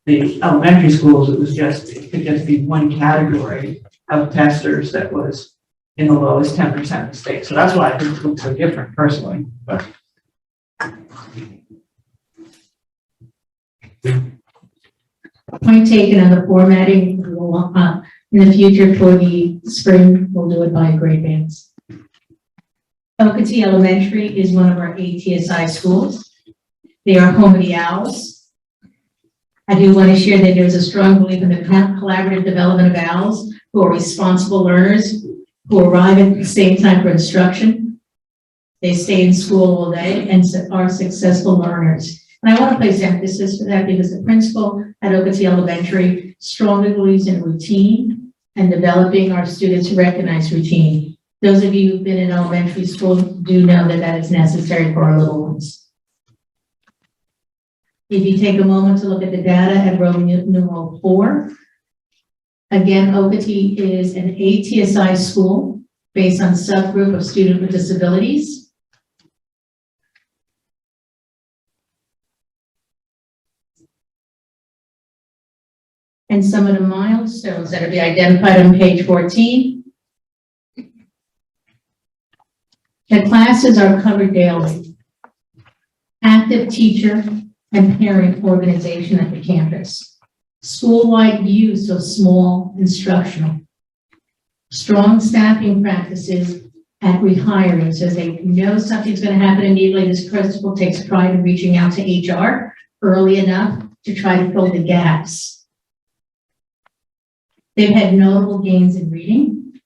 the elementary schools, it could just be one category of testers that was in the lowest 10% of the state. So that's why I think it looks so different personally, but. Point taken on the formatting. In the future for the spring, we'll do it by grade bands. Okatee Elementary is one of our ATSI schools. They are home of the owls. I do want to share that there's a strong belief in the collaborative development of owls who are responsible learners who arrive at the same time for instruction. They stay in school all day and are successful learners. And I want to place emphasis for that because the principal at Okatee Elementary strongly believes in routine and developing our students to recognize routine. Those of you who've been in elementary school do know that that is necessary for our little ones. If you take a moment to look at the data at Roman numeral 4, again, Okatee is an ATSI school based on subgroup of student with disabilities. And some of the milestones that will be identified on page 14. The classes are covered daily. Active teacher and parent organization at the campus. School-wide use of small instructional. Strong staffing practices at rehiring, so they know something's going to happen immediately. This principal takes pride in reaching out to HR early enough to try to fill the gaps. They've had notable gains in reading.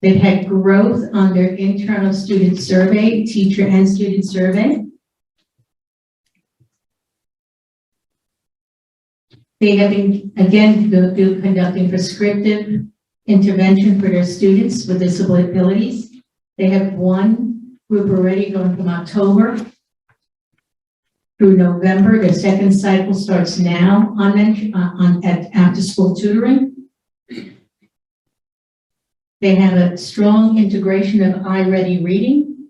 They've had growth on their internal student survey, teacher and student survey. They have been, again, conducting prescriptive intervention for their students with disabilities. They have one group already going from October through November. Their second cycle starts now at after-school tutoring. They have a strong integration of iReady reading,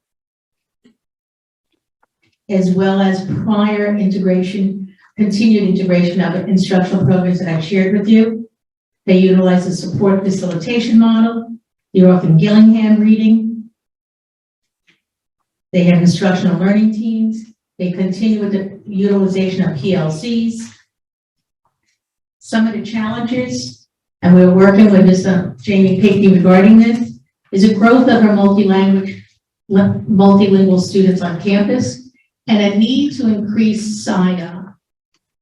as well as prior integration, continued integration of instructional programs that I've shared with you. They utilize the support facilitation model, the Orphan Gillingham reading. They have instructional learning teams. They continue with the utilization of PLCs. Some of the challenges, and we're working with Ms. Jamie Pickney regarding this, is a growth of our multilingual students on campus and a need to increase SIDA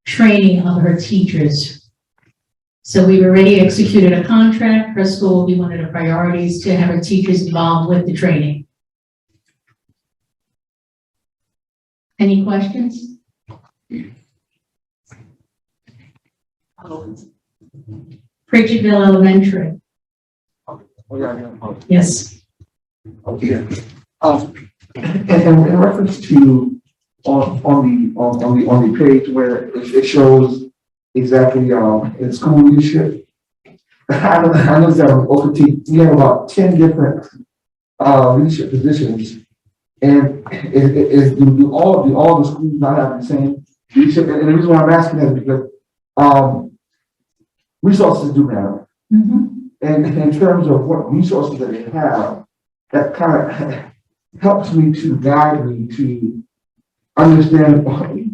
training of her teachers. So we've already executed a contract. Her school will be one of the priorities to have her teachers involved with the training. Any questions? Bridgetville Elementary. Yes. Okay. And in reference to on the page where it shows exactly in school leadership, I know that on OPT we have about 10 different leadership positions, and do all the schools not have the same leadership? And the reason why I'm asking that is because resources do matter. And in terms of what resources that they have, that kind of helps me to guide me to understand,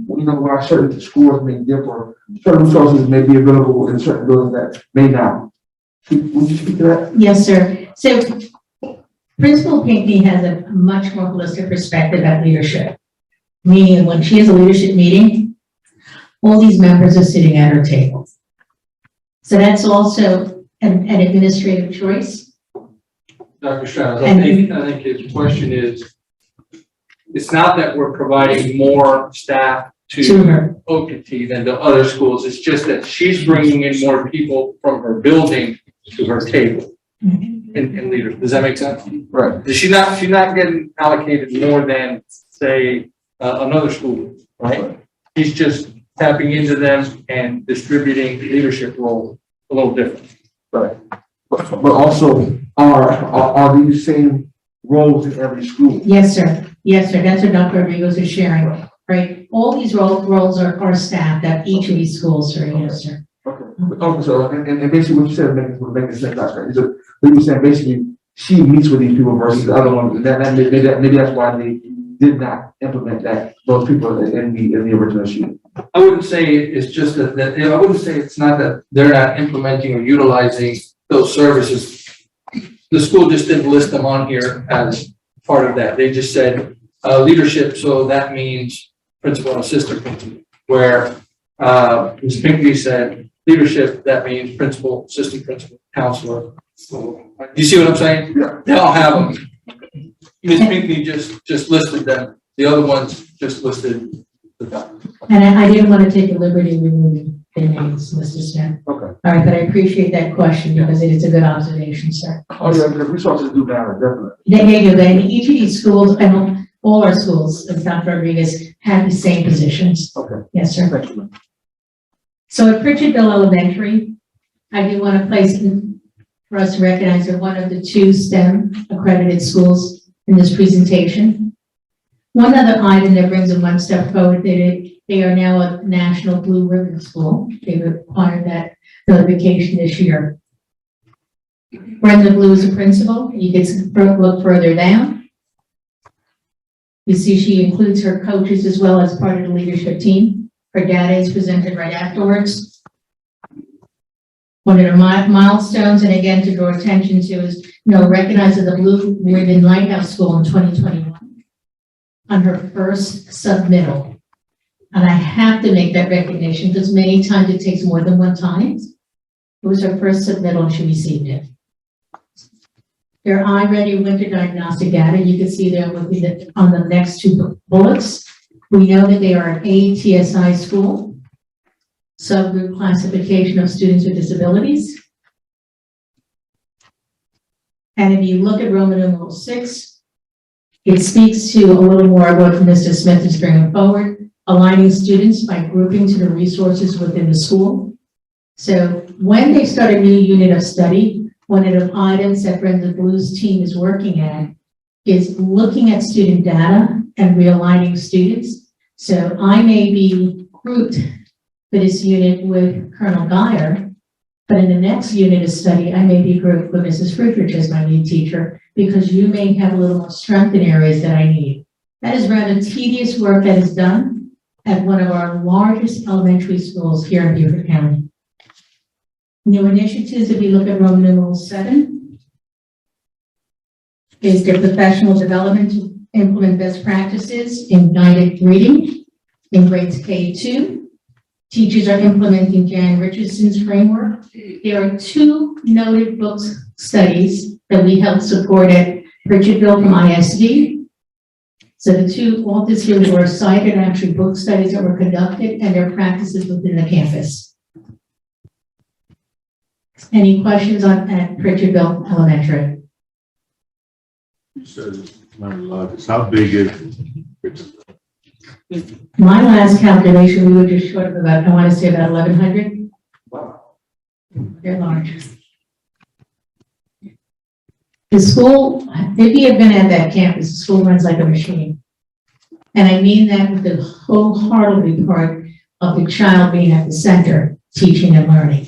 where certain schools may differ, certain resources may be available in certain buildings that may not. Would you speak to that? Yes, sir. So Principal Pinkney has a much more holistic perspective at leadership, meaning when she has a leadership meeting, all these members are sitting at her table. So that's also an administrative choice. Dr. Strauss, I think his question is, it's not that we're providing more staff to OPT than to other schools. It's just that she's bringing in more people from her building to her table in leaders. Does that make sense? Right. She's not getting allocated more than, say, another school, right? She's just tapping into them and distributing leadership role a little different. Right. But also, are these same roles in every school? Yes, sir. Yes, sir. That's what Dr. Rodriguez is sharing, right? All these roles are staffed at each of these schools, sir. Yes, sir. Okay, so, and basically what you said would make sense, right? So you were saying basically she meets with these people versus the other ones, maybe that's why they did not implement those people in the original sheet. I wouldn't say it's just that I wouldn't say it's not that they're not implementing or utilizing those services. The school just didn't list them on here as part of that. They just said leadership, so that means principal and assistant principal. Where Ms. Pinckney said leadership, that means principal, assistant principal, counselor. So, you see what I'm saying? Yeah. They all have them. Ms. Pinckney just listed them. The other ones just listed the top. And I didn't want to take the liberty of removing their names, Mr. Smith. Okay. All right, but I appreciate that question because it is a good observation, sir. Oh, yeah, the resources do matter, definitely. They do. And each of these schools, and all our schools, of Dr. Rodriguez, have the same positions. Okay. Yes, sir. Thank you. So at Bridgetville Elementary, I do want to place for us to recognize they're one of the 2 STEM accredited schools in this presentation. One other item that brings them one step forward, they are now a national Blue Ribbon school. They required that notification this year. Brenda Blue is a principal. You can look further down. You see she includes her coaches as well as part of the leadership team. Her data is presented right afterwards. One of the milestones, and again to draw attention to, is recognizing the Blue Ribbon Lighthouse School in 2021 on her first submittal. And I have to make that recognition because many times it takes more than one time. It was her first submittal and she received it. Their iReady winter diagnostic data, you can see there on the next two bullets. We know that they are an ATSI school, subgroup classification of students with disabilities. And if you look at Roman numeral 6, it speaks to a little more of what Mr. Smith is bringing forward, aligning students by grouping to the resources within the school. So when they start a new unit of study, one of the items that Brenda Blue's team is working at is looking at student data and realigning students. So I may be grouped for this unit with Colonel Geyer, but in the next unit of study, I may be grouped with Mrs. Friedrich as my lead teacher, because you may have a little more strength in areas that I need. That is rather tedious work that is done at one of our largest elementary schools here in Beaufort County. New initiatives, if you look at Roman numeral 7, is their professional development to implement best practices in guided reading in grades K2. Teachers are implementing Jan Richardson's framework. There are 2 noted book studies that we helped support at Richardville from ISD. So the 2 authors here were cited, actually book studies that were conducted and their practices within the campus. Any questions on at Richardville Elementary? How big is? My last calculation, we were just short of about, I want to say about 1,100. Wow. They're large. The school, if you have been at that campus, the school runs like a machine. And I mean that with the wholeheartedly part of the child being at the center, teaching and learning.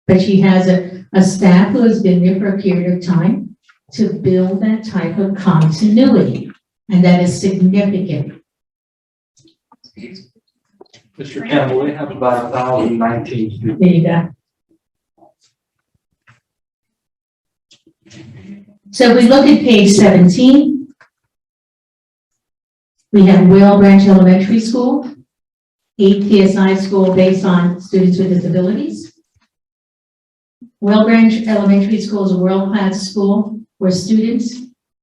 But she has a staff who has been there for a period of time to build that type of continuity. And that is significant. Mr. Campbell, we have about 1,019 students. There you go. So if we look at page 17, we have Whale Branch Elementary School, ATSI school based on students with disabilities. Whale Branch Elementary School is a world-class school where students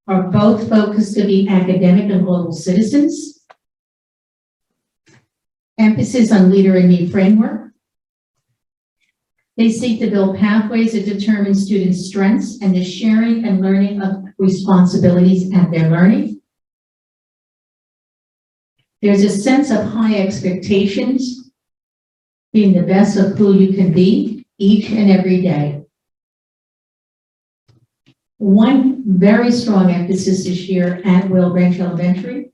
are both focused to be academic and global citizens. Emphasis on leader in me framework. They seek to build pathways that determine students' strengths and the sharing and learning of responsibilities at their learning. There's a sense of high expectations, being the best of who you can be each and every day. One very strong emphasis this year at Whale Branch Elementary,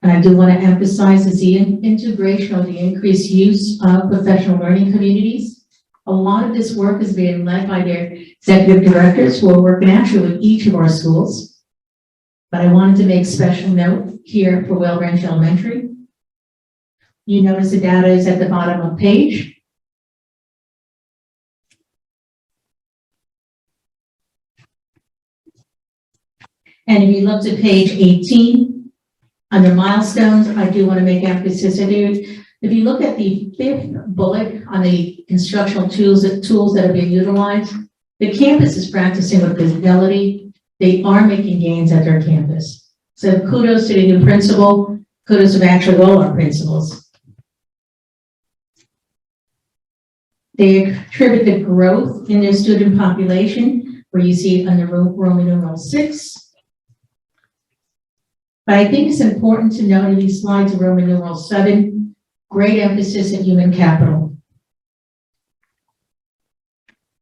and I do want to emphasize, is the integration of the increased use of professional learning communities. A lot of this work is being led by their executive directors who are working actually with each of our schools. But I wanted to make special note here for Whale Branch Elementary. You notice the data is at the bottom of the page. And if you look to page 18, under milestones, I do want to make emphasis on it. If you look at the 5th bullet on the instructional tools that are being utilized, the campus is practicing with fidelity. They are making gains at their campus. So kudos to the new principal, kudos to actually all our principals. They attribute the growth in their student population, where you see it under Roman numeral 6. But I think it's important to note in these slides of Roman numeral 7, great emphasis at human capital.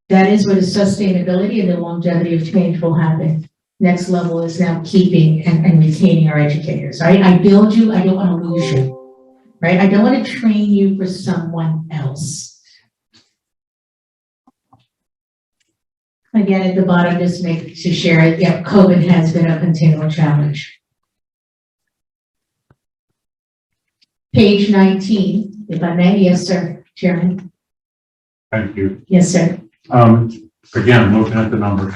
That is where the sustainability and the longevity of change will happen. Next level is now keeping and retaining our educators. Right? I build you, I don't want to lose you. Right? I don't want to train you for someone else. Again, at the bottom, just make to share it. Yeah, COVID has been a continual challenge. Page 19, if I may. Yes, sir, Chairman. Thank you. Yes, sir. Again, I'm looking at the numbers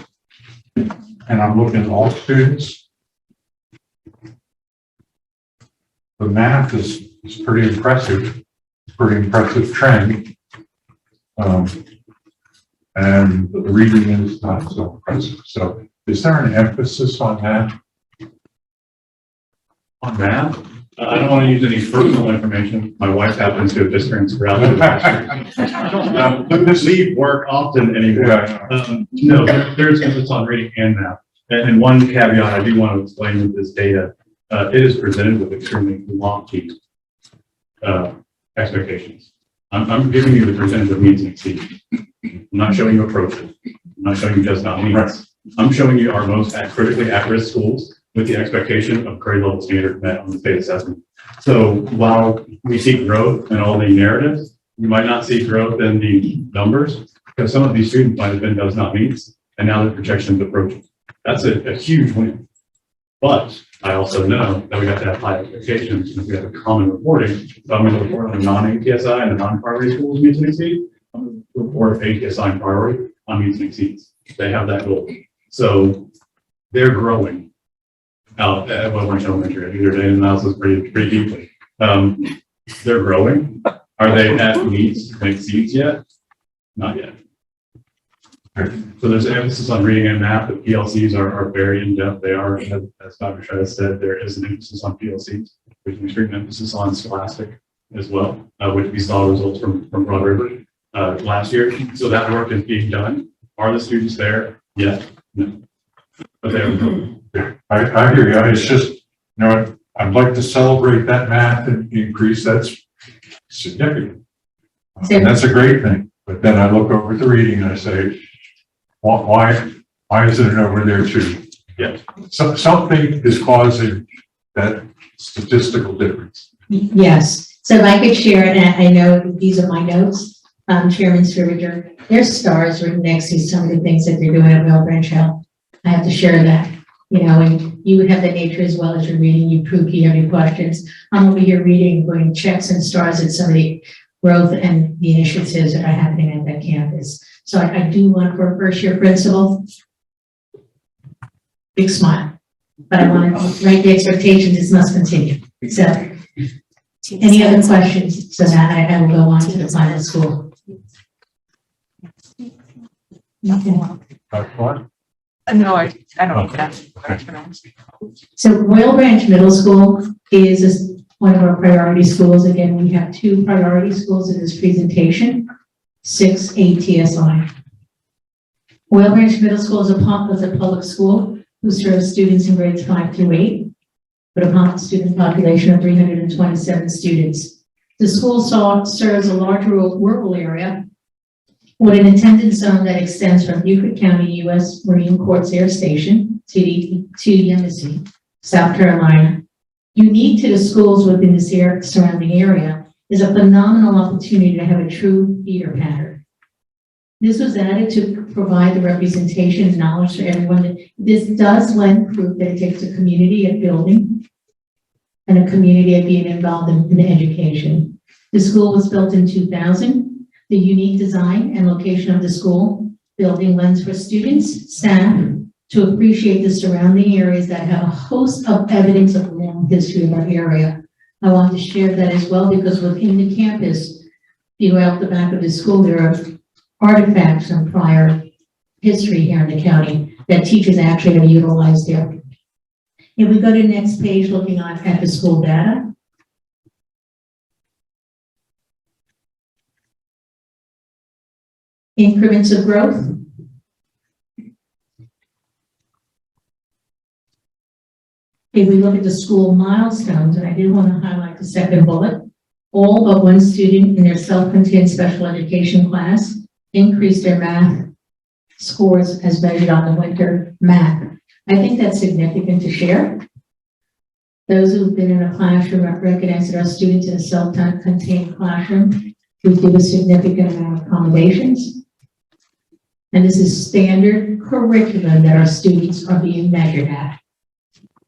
and I'm looking at all students. The math is pretty impressive. Pretty impressive trend. and the reading is not so impressive. So is there an emphasis on that? On math, I don't want to use any personal information. My wife happens to have just transferred out to the district. But this leave work often anywhere. No, there's emphasis on reading and math. And one caveat I do want to explain with this data, it is presented with extremely lofty expectations. I'm giving you the percentage of meets and exceeds. I'm not showing you approaches. I'm not showing you just not meets. I'm showing you our most critically at-risk schools with the expectation of grade level standard met on the state assessment. So while we see growth in all the narratives, you might not see growth in the numbers because some of these students might have been does not meets, and now the projection is approaching. That's a huge win. But I also know that we have to have high expectations, and if we have a common reporting, so I'm going to report on the non-APSI and the non-priority schools meets and exceeds. I'm going to report APSI and priority on meets and exceeds. They have that goal. So they're growing out at Wellbranch Elementary. I do their data analysis pretty deeply. They're growing. Are they at meets and exceeds yet? Not yet. So there's an emphasis on reading and math. The PLCs are very in-depth. They are, as Dr. Shah said, there is an emphasis on PLCs. There's an extreme emphasis on Scholastic as well, which we saw results from Broad River last year. So that work is being done. Are the students there yet? No. But they're I hear you. It's just, you know, I'd like to celebrate that math and increase. That's significant. And that's a great thing. But then I look over at the reading and I say, why isn't it over there too? Yeah. So, something is causing that statistical difference. Yes, so if I could share, and I know these are my notes, Chairman Scrivener, there's stars written next to some of the things that they're doing at Wellbranch Health. I have to share that, you know, and you would have the nature as well as you're reading, you prove you have any questions. I'm over here reading, putting checks and stars at some of the growth and the initiatives that are happening at that campus. So I do want for a first year principal, big smile, but I want to write the expectations, this must continue. So any other questions? So that I will go on to the final school. No, I don't need that. So Royal Branch Middle School is one of our priority schools. Again, we have 2 priority schools in this presentation, 6 ATSI. Royal Branch Middle School is a public school who serves students in grades 5 through 8, with a student population of 327 students. The school serves a large rural area with an attendance zone that extends from Beaufort County, U.S. Marine Corps Air Station to the embassy, South Carolina. Unique to the schools within this surrounding area is a phenomenal opportunity to have a true feeder pattern. This was added to provide the representation and knowledge for everyone. This does lend proof that it takes a community at building and a community at being involved in education. The school was built in 2000. The unique design and location of the school building lends for students, staff, to appreciate the surrounding areas that have a host of evidence of the long history of our area. I want to share that as well because within the campus, throughout the back of the school, there are artifacts from prior history here in the county that teachers actually have utilized there. If we go to the next page, looking at the school data. Increments of growth. If we look at the school milestones, and I did want to highlight the second bullet, all but one student in their self-contained special education class increased their math scores as measured on the winter math. I think that's significant to share. Those who've been in a classroom recognize that our students in a self-contained classroom who give a significant amount of accommodations. And this is standard curriculum that our students are being measured at.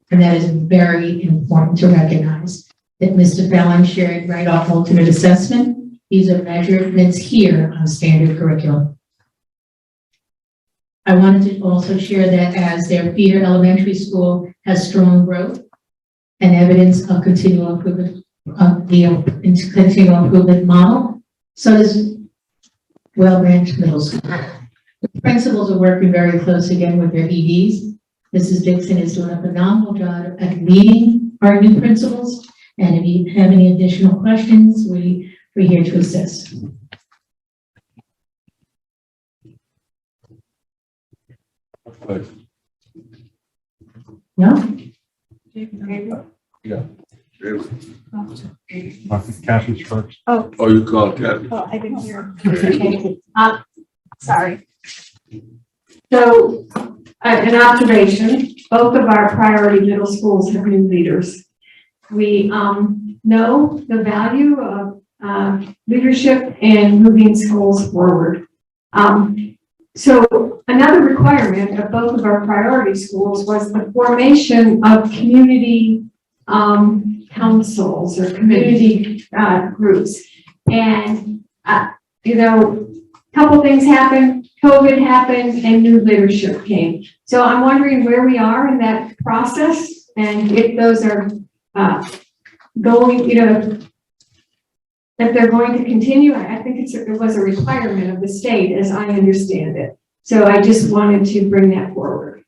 And that is very important to recognize that Mr. Fallon shared right off ultimate assessment. These are measurements here on standard curriculum. I wanted to also share that as their feeder elementary school has strong growth and evidence of continual improvement of the continual improvement model, so does Well Branch Middle School. Principals are working very close again with their EDs. Mrs. Dixon is doing a phenomenal job at leading our new principals. And if you have any additional questions, we're here to assist. No? Yeah. I think Kathy's first. Oh, Oh, you call Kathy? oh, I didn't hear. Sorry. So, an observation, both of our priority middle schools have new leaders. We know the value of leadership and moving schools forward. So another requirement of both of our priority schools was the formation of community councils or community groups. And, you know, a couple things happened, COVID happened, and new leadership came. So I'm wondering where we are in that process and if those are going, you know, if they're going to continue. I think it was a requirement of the state as I understand it. So I just wanted to bring that forward.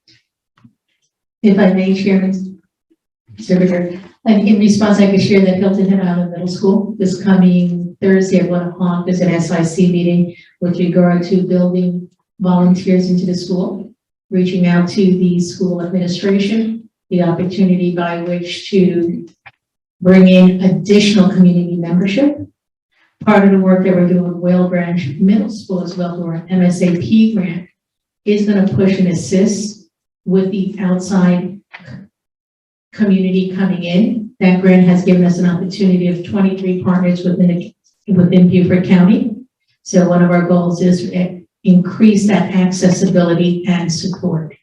If I may, Chairman, Secretary, in response, I could share that Hilton Head Island Middle School this coming Thursday at 1 o'clock. There's an SIC meeting with regard to building volunteers into the school, reaching out to the school administration, the opportunity by which to bring in additional community membership. Part of the work that we're doing with Whale Branch Middle School as well, through our MSAP grant, is going to push and assist with the outside community coming in. That grant has given us an opportunity of 23 partners within Beaufort County. So one of our goals is to increase that accessibility and support.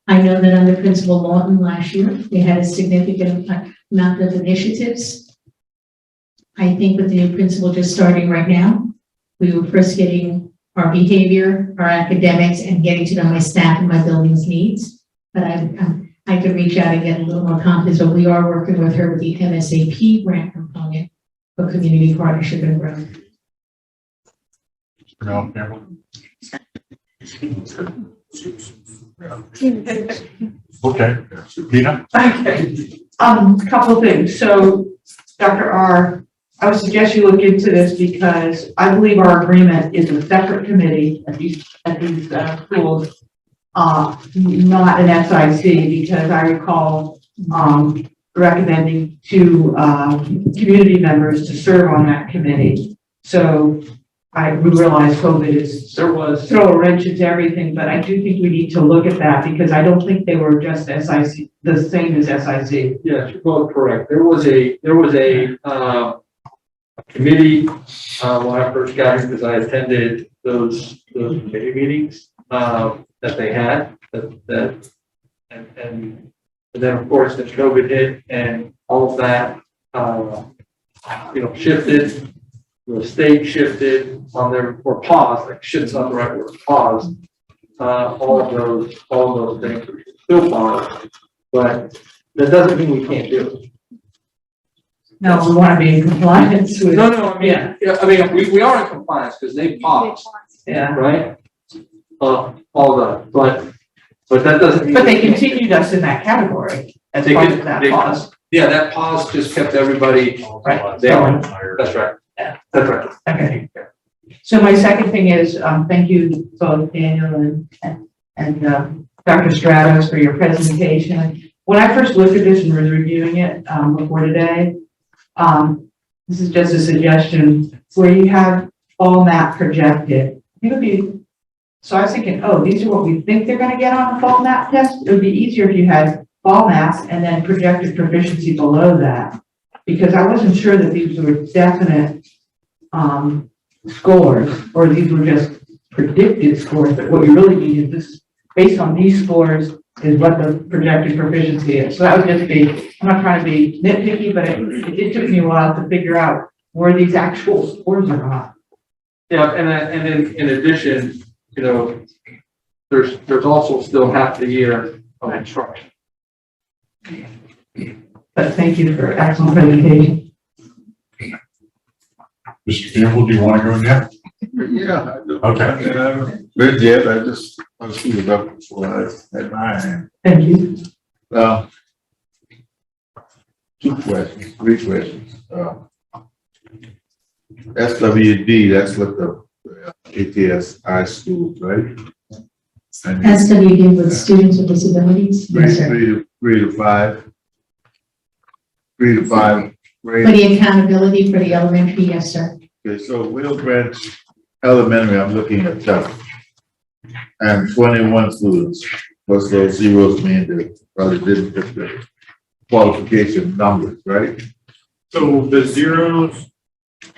I know that under Principal Lawton last year, they had a significant amount of initiatives. I think with the new principal just starting right now, we were first getting our behavior, our academics, and getting to know my staff and my building's needs. But I could reach out and get a little more confidence, but we are working with her with the MSAP grant component for community partnership and growth. Okay, Dina? Okay, couple of things. So, Dr. R, I would suggest you look into this because I believe our agreement is a separate committee at these schools, not an SIC, because I recall recommending to community members to serve on that committee. So we realize COVID is throw a wrench into everything, but I do think we need to look at that because I don't think they were just SIC, the same as SIC. Yes, you're both correct. There was a committee when I first got here because I attended those committee meetings that they had and then of course the COVID hit and all of that shifted. The state shifted on their, or paused, like shift's not the right word, paused, all of those things are still paused, but that doesn't mean we can't do it. No, we want to be in compliance with. No, I mean, we are in compliance because they paused. Yeah. Right? All the, but that doesn't mean. But they continued us in that category as part of that pause. Yeah, that pause just kept everybody Right. there. That's right. Yeah. That's right. Okay. So my second thing is, thank you both Daniel and Dr. Stratos for your presentation. When I first looked at this and was reviewing it before today, this is just a suggestion where you have fall map projected. It would be, so I was thinking, oh, these are what we think they're going to get on a fall map test. It would be easier if you had fall maps and then projected proficiency below that, because I wasn't sure that these were definite scores or these were just predicted scores. But what you really need is this, based on these scores, is what the projected proficiency is. So that would just be, I'm not trying to be nitpicky, but it took me a while to figure out where these actual scores are not. Yeah, and then in addition, there's also still half the year of instruction. But thank you for excellent presentation. Mr. Campbell, do you want to go next? Yeah, I do. Okay. But yet, I just, want to see it up before I had my hand. Thank you. Two questions, three questions. SWD, that's what the ATS high schools, right? And SWD with students with disabilities? Yes, sir. three to five. 3 to 5 grade. For the accountability for the elementary, yes, sir. Okay, so Will Branch Elementary, I'm looking at that. And 21 students, plus those zeros mean they probably didn't get the qualification numbers, right? So the zeros,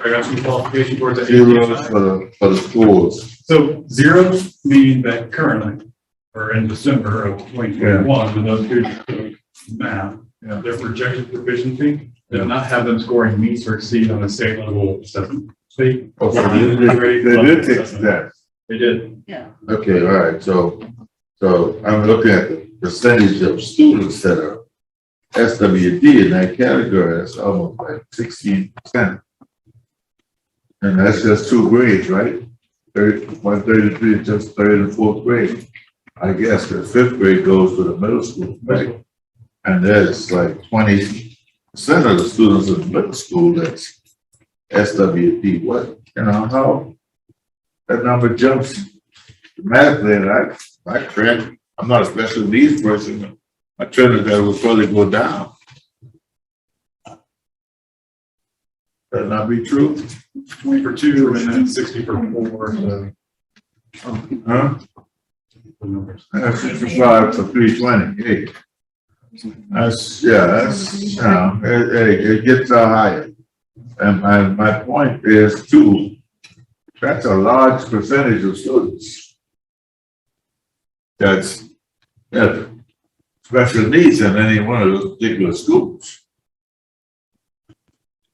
are you asking qualification towards the Zeros for the schools. So zeros mean that currently, or in December of 2021, when those students took math, their projected proficiency did not have them scoring meets or exceed on a state level assessment. Okay, they did take that. They did. Yeah. Okay, all right, so I'm looking at the percentage of students that are SWD in that category, that's almost like 16%. And that's just 2 grades, right? 133 is just 3rd and 4th grade. I guess the 5th grade goes to the middle school, right? And there's like 20% of the students in the middle school that's SWD. What, how that number jumps dramatically, and I trend, I'm not a special needs person, I trend that will probably go down. That not be true? 20 for 2 and then 60 for 4. So. Huh? The numbers. 65 for 320. Hey. That's it gets higher. And my point is too, that's a large percentage of students that's special needs in any one of those particular schools.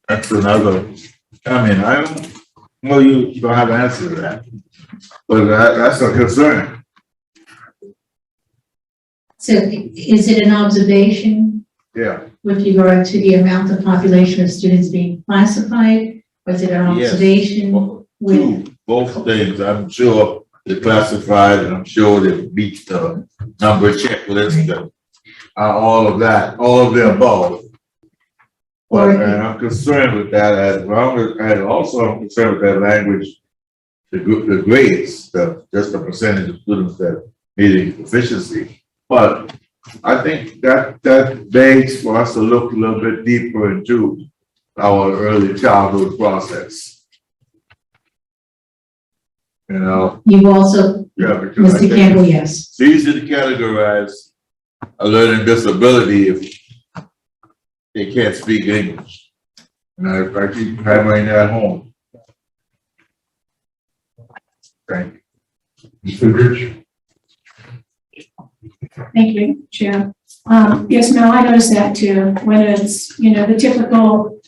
That's another, I don't know, you don't have an answer to that, but that's a concern. So is it an observation? Yeah. With regard to the amount of population of students being classified? Or is it an observation with? Both things, I'm sure they're classified and I'm sure they meet the number checklist and all of that, all of the above. But and I'm concerned with that as long as, and also I'm concerned with that language, the grades, just the percentage of students that meeting proficiency. But I think that begs for us to look a little bit deeper into our early childhood process. You've also, Mr. Campbell, yes. It's easy to categorize a learning disability if they can't speak English. And I keep hammering that home. Thank you. Mr. Rich. Thank you, Chair. Yes, Mel, I noticed that too, when it's, the typical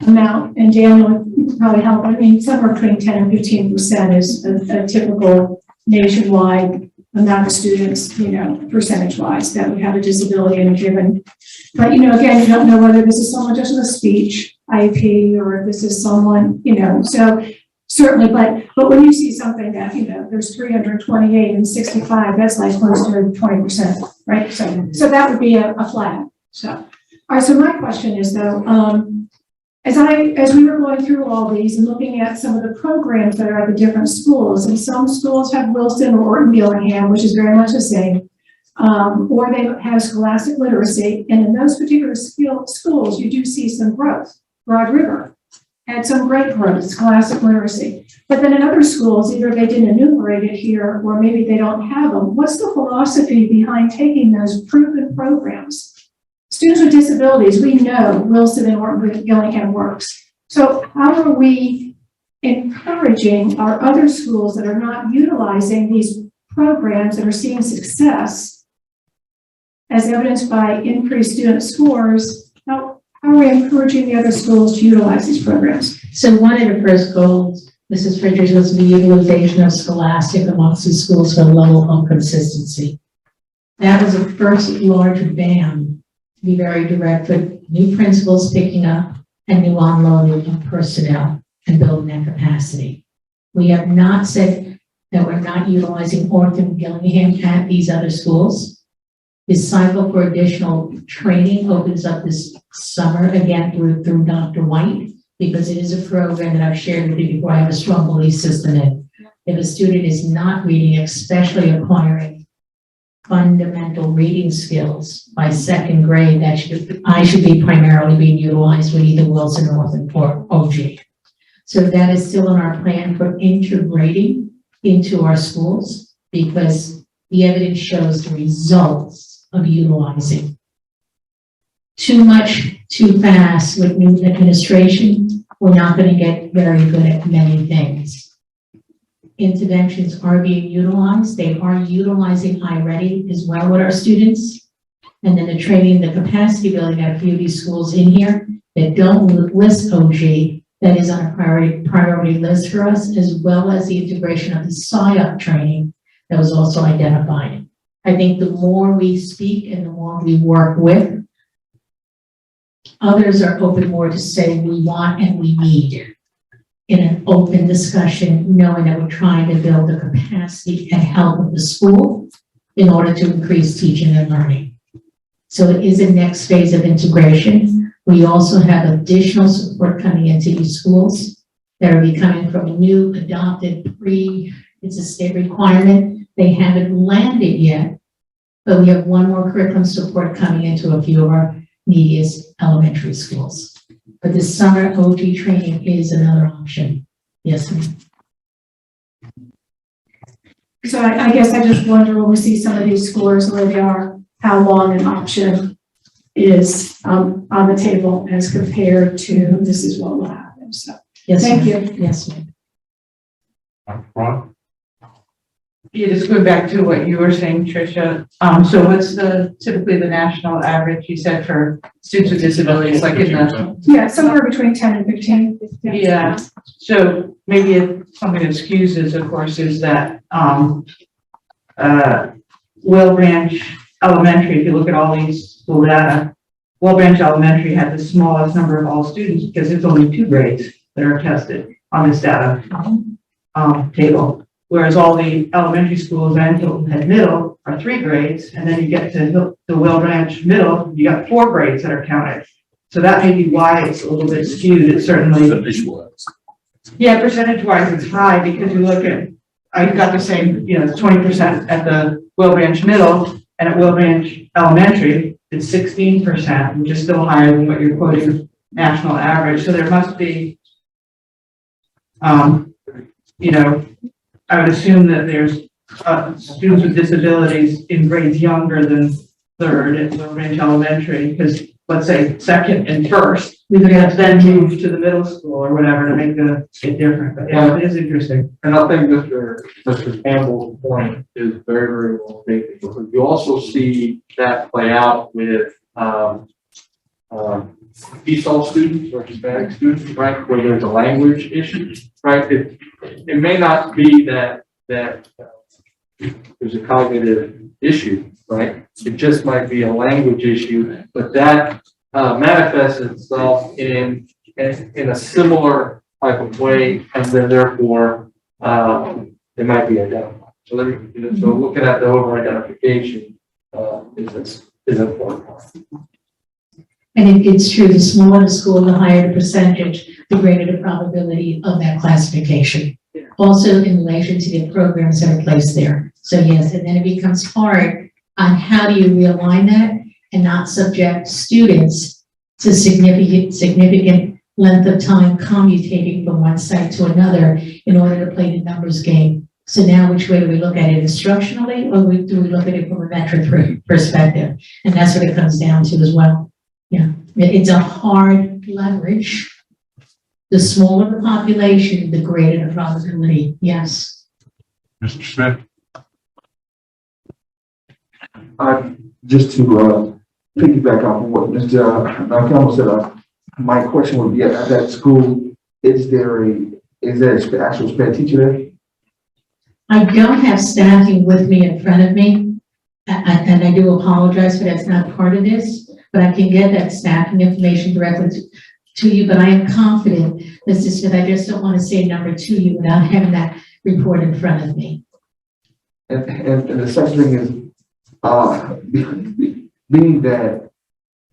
amount, and Daniel would probably help, somewhere between 10 and 15% is a typical nationwide amount of students, percentage-wise, that would have a disability in a given. But, again, you don't know whether this is someone just with a speech IEP or if this is someone, so certainly, but when you see something that, there's 328 and 65, that's like close to 20%, right? So that would be a flag. So, all right, so my question is though, as we were going through all these and looking at some of the programs that are at the different schools, and some schools have Wilson or Orton Gillingham, which is very much the same, or they have scholastic literacy, and in those particular schools, you do see some growth. Broad River had some great growth, scholastic literacy. But then in other schools, either they didn't enumerate it here, or maybe they don't have them. What's the philosophy behind taking those proven programs? Students with disabilities, we know Wilson and Orton Gillingham works. So how are we encouraging our other schools that are not utilizing these programs that are seeing success, as evidenced by increased student scores? How are we encouraging the other schools to utilize these programs? So one of the first goals, Mrs. Fridges, was the utilization of scholastic amongst the schools for a level of consistency. That was the first large bam, to be very direct, with new principals picking up and new unloading of personnel and building that capacity. We have not said that we're not utilizing Orton Gillingham at these other schools. This cycle for additional training opens up this summer again through Dr. White, because it is a program that I've shared with you before. I have a strong belief system in. If a student is not reading, especially acquiring fundamental reading skills by second grade, I should be primarily being utilized with either Wilson or OG. So that is still in our plan for integrating into our schools, because the evidence shows the results of utilizing. Too much, too fast with new administration, we're not going to get very good at many things. Interventions are being utilized. They are utilizing iReady as well with our students. And then the training, the capacity building at a few of these schools in here that don't list OG, that is on a priority list for us, as well as the integration of the SIOP training that was also identified. I think the more we speak and the more we work with, others are open more to say we want and we need in an open discussion, knowing that we're trying to build the capacity and help of the school in order to increase teaching and learning. So it is a next phase of integration. We also have additional support coming into these schools that are becoming from a new adopted it's a state requirement. They haven't landed yet, but we have one more curriculum support coming into a few of our neediest elementary schools. But this summer OG training is another option. Yes, ma'am. So I guess I just wonder when we see some of these scores where they are, how long an option is on the table as compared to this is what will happen. So Yes, thank ma'am. you. Yes, ma'am. Ron? Yeah, just going back to what you were saying, Tricia. So what's typically the national average, you said, for students with disabilities, like in the? Yeah, somewhere between 10 and 15. Yeah, so maybe something that excuses, of course, is that Will Branch Elementary, if you look at all these school data, Will Branch Elementary had the smallest number of all students because it's only 2 grades that are tested on this data table. Whereas all the elementary schools and Hilton Head Middle are 3 grades, and then you get to the Will Branch Middle, you got 4 grades that are counted. So that may be why it's a little bit skewed. It's certainly, yeah, percentage-wise, it's high because you look at, I got the same, it's 20% at the Will Branch Middle, and at Will Branch Elementary, it's 16%, which is still higher than what you're quoting national average. So there must be, I would assume that there's students with disabilities in grades younger than 3rd at Will Branch Elementary, because let's say 2nd and 1st, we could have then move to the middle school or whatever to make it different. But yeah, it is interesting. And I think Mr. Campbell's point is very, very well taken, because you also see that play out with ESOL students or Hispanic students, right, where there's a language issue, right? It may not be that there's a cognitive issue, right? It just might be a language issue, but that manifests itself in a similar type of way, and then therefore it might be identified. So so looking at the over identification is important. And it's true, the smaller the school, the higher the percentage, the greater the probability of that classification. Also in relation to the programs that are placed there. So yes, and then it becomes hard on how do you realign that and not subject students to significant length of time commutating from one site to another in order to play the numbers game. So now which way do we look at it, instructionally, or do we look at it from a metric perspective? And that's what it comes down to as well. Yeah, it's a hard leverage. The smaller the population, the greater the probability. Yes. Mr. Smith? Just to piggyback off of what Mr. Campbell said, my question would be at that school, is there an actual sped teacher there? I don't have staffing with me in front of me, and I do apologize for that's not part of this, but I can get that staffing information directly to you, but I am confident Mr. Smith, I just don't want to say number two you without having that report in front of me. And the second thing is, being that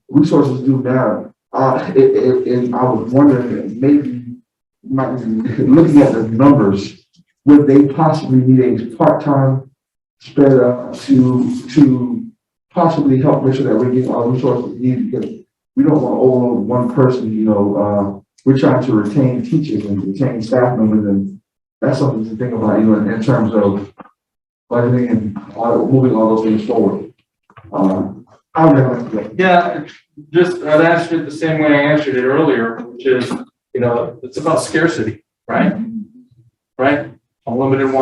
resources do matter, and I was wondering, maybe, looking at the numbers, would they possibly need a part-time spread to possibly help make sure that we're getting all the resources needed? Because we don't want to overload one person, we're trying to retain teachers and retain staff members, and that's something to think about, in terms of budgeting and moving all those things forward. Yeah, I'd answer it the same way I answered it earlier, which is, it's about scarcity, right? Right? Unlimited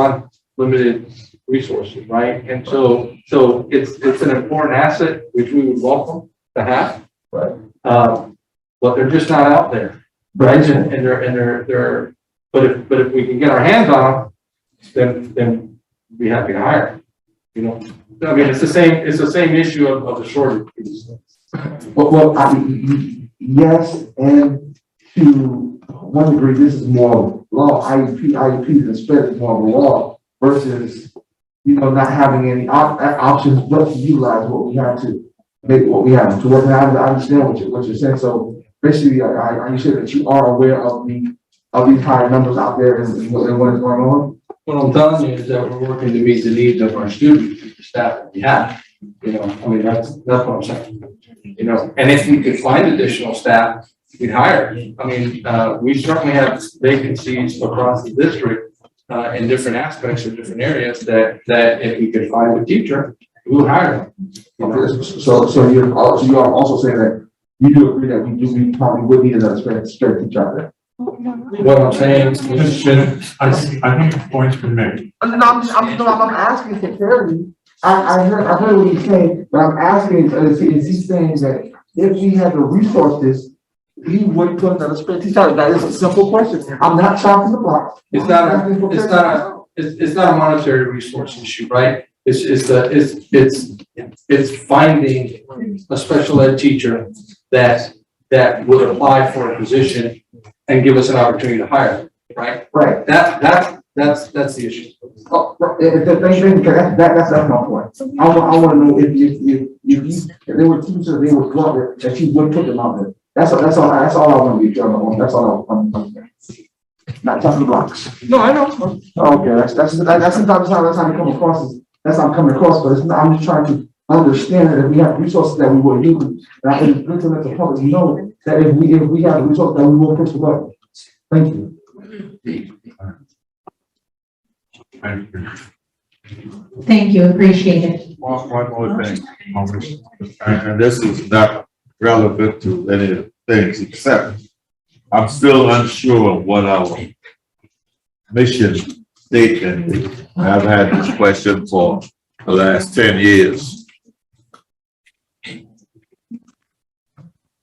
limited resources, right? And so it's an important asset which we would welcome to have, but they're just not out there, right? And they're but if we can get our hands on them, then we'd be happy to hire. I mean, it's the same issue of the shortage. Yes, and to one degree, this is more law. IEPs and spread is more of a law versus, not having any options but to utilize what we have to make what we have to work. And I understand what you're saying. So basically, I say that you are aware of these higher numbers out there and what is going on. What I'm telling you is that we're working to meet the needs of our students, the staff that we have. I mean, that's what I'm saying. And if we could find additional staff, we'd hire. I mean, we certainly have vacancies across the district in different aspects of different areas that if we could find a teacher, we would hire them. So you are also saying that you do agree that we probably would need another spread teacher out there. What I'm saying, I think the point's been made. I'm asking for clarity. I heard what he's saying, but I'm asking, is he saying that if we had the resources, he would put another spread teacher out? That is a simple question. I'm not chopping the block. It's not a monetary resource issue, right? It's finding a special ed teacher that would apply for a position and give us an opportunity to hire, right? Right. That's the issue. Oh, that's my point. I want to know if there were teachers they would go out there, that you would put them out there. That's all I want to be sure on. That's all I'm not touching the blocks. No, I know. Okay, that's sometimes how you come across. That's how I'm coming across, but I'm just trying to understand that if we have resources that we will use, and I think it's let the public know that if we have the resources that we will push the button. Thank you. Thank you, appreciate it. One more thing, and this is not relevant to any of the things, except I'm still unsure of what our mission statement is. I've had this question for the last 10 years.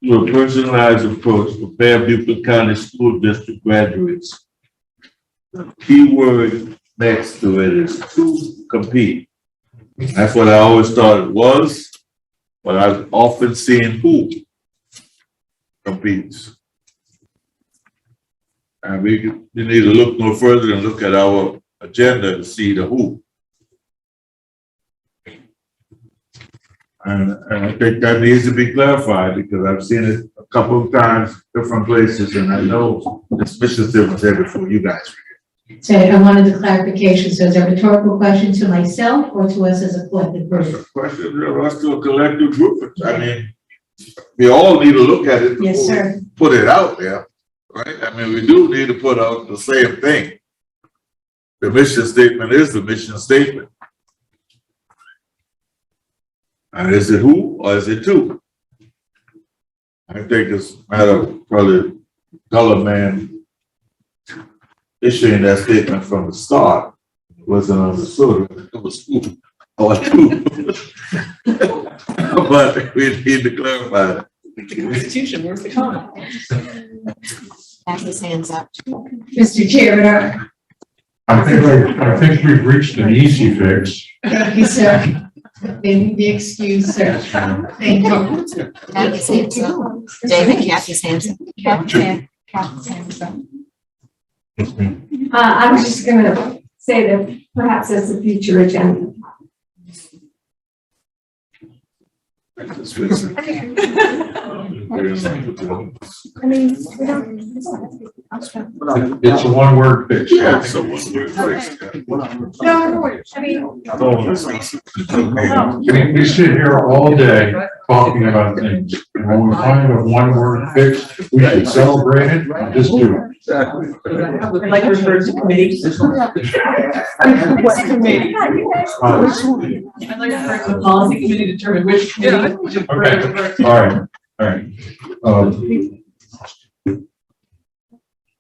To a personalized approach, prepare Beaufort County School District graduates. The key word next to it is to compete. That's what I always thought it was, but I've often seen who competes. And we need to look no further and look at our agenda to see the who. And I think that needs to be clarified because I've seen it a couple of times, different places, and I know this mission statement was there before you guys. So I wanted the clarification. So is that a rhetorical question to myself or to us as a collective group? Question to us to a collective group. I mean, we all need to look at it Yes, before sir. we put it out there, right? I mean, we do need to put out the same thing. The mission statement is the mission statement. And is it who or is it to? I think it's a matter of probably color man issuing that statement from the start wasn't understood. It was who or who. But we need to clarify it. Constitution, where's the comma? Have his hands up. Mr. Chairman, I think we've reached an easy fix. thank you, sir. May be excused, sir. Thank you. Kathy's hands up. David, Kathy's hands up. I was just gonna say that perhaps that's a future agenda. I mean, we don't. It's a one-word fix. Yeah, it's a one-word fix. No, I mean. We sit here all day talking about things, and when we find a one-word fix, we should celebrate it and just do it. Exactly. I'd like to refer to committees. What committee? I'd like to refer to the policy committee to determine which committee. Okay, all right.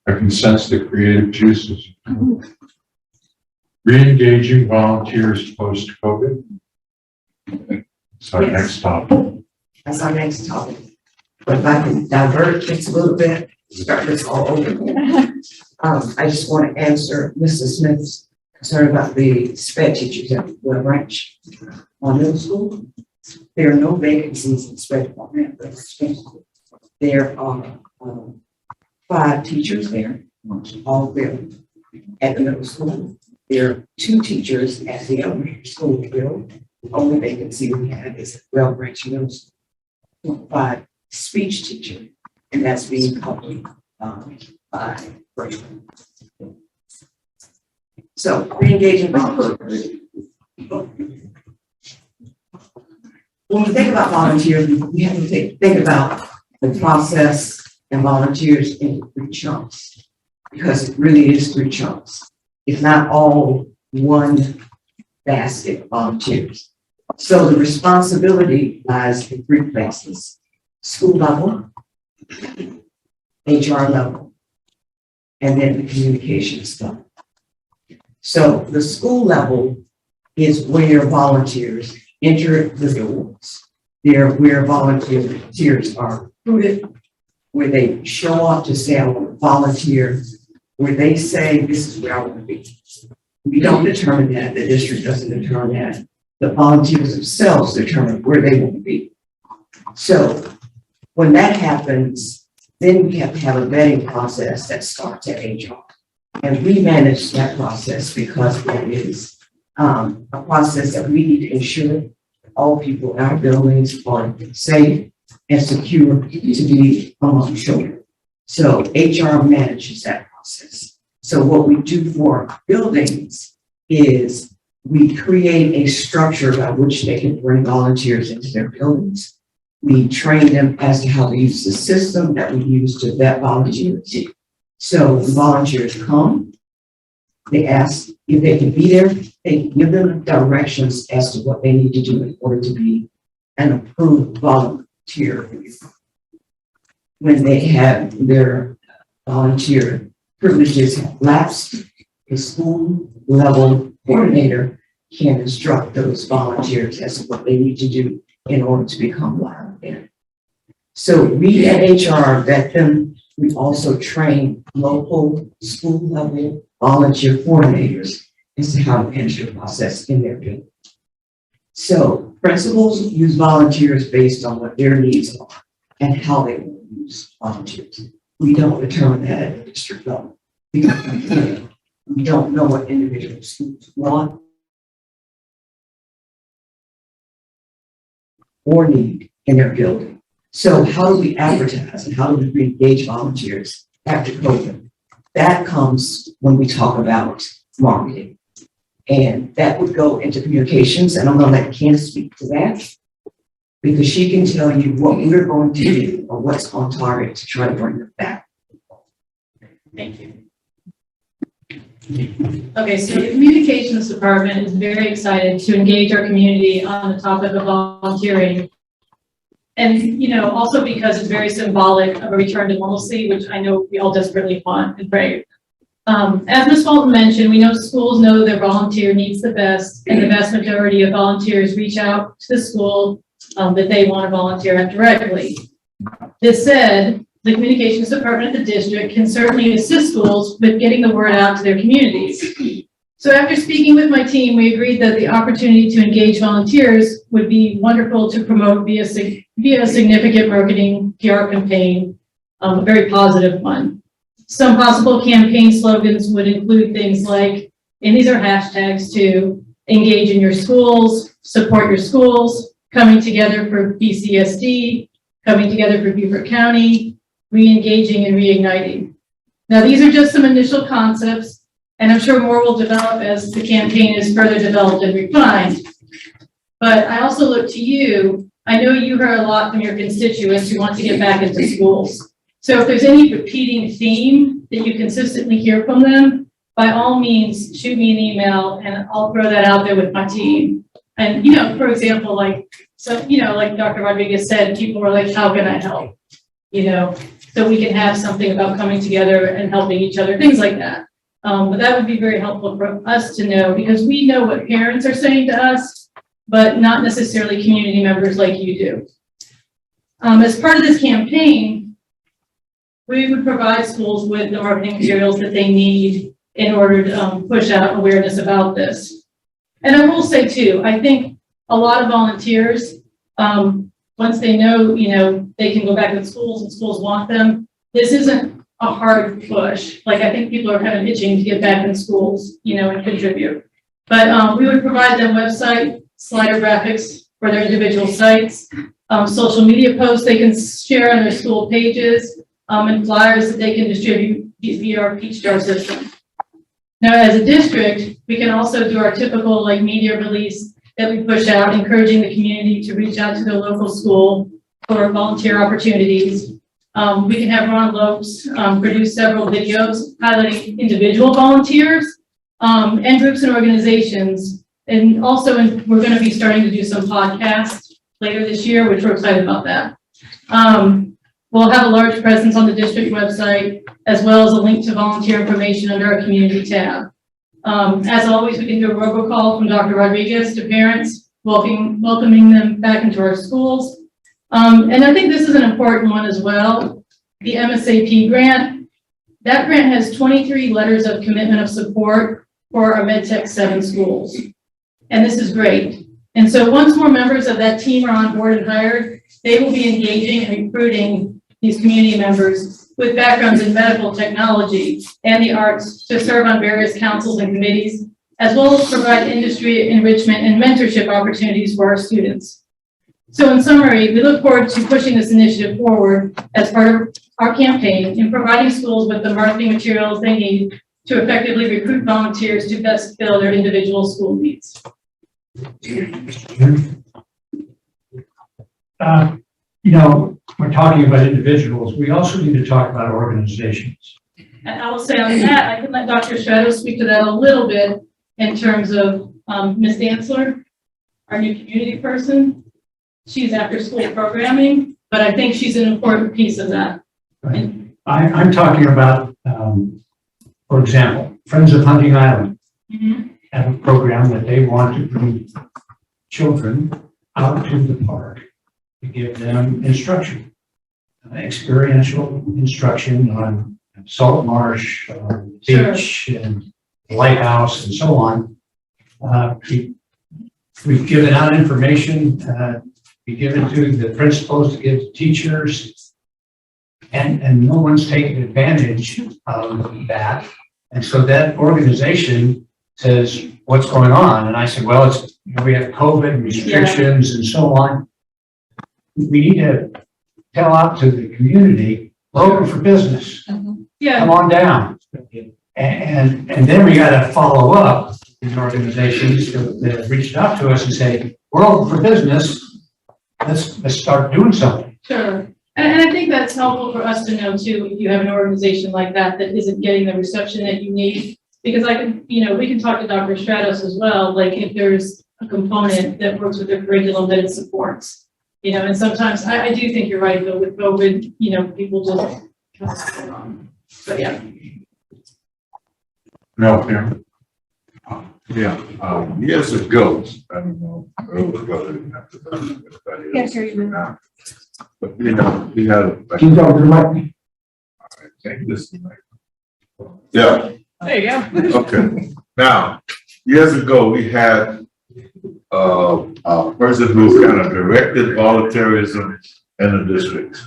I can sense the creative juices. Re-engaging volunteers post-COVID. So Yes. next topic. That's our next topic. But if I can divert just a little bit, start this all over again. I just want to answer Mrs. Smith's concern about the sped teachers at West Branch on middle school. There are no vacancies in sped department. There are 5 teachers there, all filled at the middle school. There are 2 teachers at the elementary school filled. The only vacancy we have is at West Branch Middle School. 5 speech teacher, and that's being covered by freshmen. So re-engaging volunteers. When we think about volunteers, we have to think about the process and volunteers in 3 chunks, because it really is 3 chunks. It's not all one basket of volunteers. So the responsibility lies in 3 places: school level, HR level, and then the communications level. So the school level is where volunteers enter the doors. They're where volunteers are recruited, where they show up to say, I want to volunteer, where they say, this is where I want to be. We don't determine that. The district doesn't determine that. The volunteers themselves determine where they want to be. So when that happens, then we have to have a vetting process that starts at HR. And we manage that process because that is a process that we need to ensure all people in our buildings are safe and secure to be among children. So HR manages that process. So what we do for our buildings is we create a structure by which they can bring volunteers into their buildings. We train them as to how to use the system that we use to vet volunteers. So volunteers come, they ask if they can be there, they give them directions as to what they need to do in order to be an approved volunteer. When they have their volunteer privileges have lapsed, the school level coordinator can instruct those volunteers as to what they need to do in order to become volunteer. So we at HR vet them. We also train local school level volunteer coordinators as to how to manage the process in their building. So principals use volunteers based on what their needs are and how they will use volunteers. We don't determine that at the district level because we don't know what individual schools want or need in their building. So how do we advertise and how do we re-engage volunteers after COVID? That comes when we talk about marketing. And that would go into communications, and I'm going to let Ken speak to that because she can tell you what we're going to do or what's on target to try to bring them back. Thank you. Okay, so the communications department is very excited to engage our community on the topic of volunteering. And, you know, also because it's very symbolic of a return to normalcy, which I know we all desperately want and pray. As Ms. Walton mentioned, we know schools know their volunteer needs the best, and the vast majority of volunteers reach out to the school that they want to volunteer at directly. This said, the communications department at the district can certainly assist schools with getting the word out to their communities. So after speaking with my team, we agreed that the opportunity to engage volunteers would be wonderful to promote via a significant marketing PR campaign, a very positive one. Some possible campaign slogans would include things like, and these are hashtags too, engage in your schools, support your schools, coming together for BCSD, coming together for Beaufort County, re-engaging and reigniting. Now, these are just some initial concepts, and I'm sure more will develop as the campaign is further developed and refined. But I also look to you. I know you heard a lot from your constituents who want to get back into schools. So if there's any repeating theme that you consistently hear from them, by all means, shoot me an email and I'll throw that out there with my team. And, for example, like Dr. Rodriguez said, people were like, how can I help? So we can have something about coming together and helping each other, things like that. But that would be very helpful for us to know, because we know what parents are saying to us, but not necessarily community members like you do. As part of this campaign, we would provide schools with the marketing materials that they need in order to push out awareness about this. And I will say too, I think a lot of volunteers, once they know, they can go back to schools and schools want them, this isn't a hard push. Like, I think people are kind of itching to get back in schools, and contribute. But we would provide them website, slider graphics for their individual sites, social media posts they can share on their school pages, and flyers that they can distribute via our Peach Jar system. Now, as a district, we can also do our typical media release that we push out, encouraging the community to reach out to their local school for volunteer opportunities. We can have Ron Lopes produce several videos highlighting individual volunteers and groups and organizations. And also, we're going to be starting to do some podcasts later this year, which we're excited about that. We'll have a large presence on the district website, as well as a link to volunteer information under our community tab. As always, we can do a robocall from Dr. Rodriguez to parents, welcoming them back into our schools. And I think this is an important one as well. The MSAP grant, that grant has 23 letters of commitment of support for our MedTech 7 schools. And this is great. And so once more members of that team are on board and hired, they will be engaging and recruiting these community members with backgrounds in medical technology and the arts to serve on various councils and committees, as well as provide industry enrichment and mentorship opportunities for our students. So in summary, we look forward to pushing this initiative forward as part of our campaign in providing schools with the marketing materials they need to effectively recruit volunteers to best fill their individual school needs. We're talking about individuals. We also need to talk about organizations. And I will say on that, I can let Dr. Shadow speak to that a little bit in terms of Ms. Dantzler, our new community person. She's after school programming, but I think she's an important piece of that. Right. I'm talking about, for example, Friends of Hunting Island have a program that they want to bring children out to the park to give them instruction, experiential instruction on salt marsh, beach, and lighthouse, and so on. We've given out information, we give it to the principals, to give to teachers, and no one's taken advantage of that. And so that organization says, what's going on? And I said, well, it's, we have COVID restrictions and so on. We need to tell out to the community, we're open for business. Yeah. Come on down. And then we got to follow up these organizations that have reached out to us and say, we're open for business. Let's start doing something. Sure. And I think that's helpful for us to know too, if you have an organization like that that isn't getting the reception that you need. Because I can, we can talk to Dr. Stratos as well, like if there's a component that works with the curriculum that it supports. And sometimes I do think you're right, though, with COVID, people just but yeah. No, Karen? Yeah, years ago, I don't know, Yes, sir, you now. But we had. Can you talk to the mic? Take this mic. Yeah. There you go. Okay. Now, years ago, we had a person who kind of directed volunteerism in the district.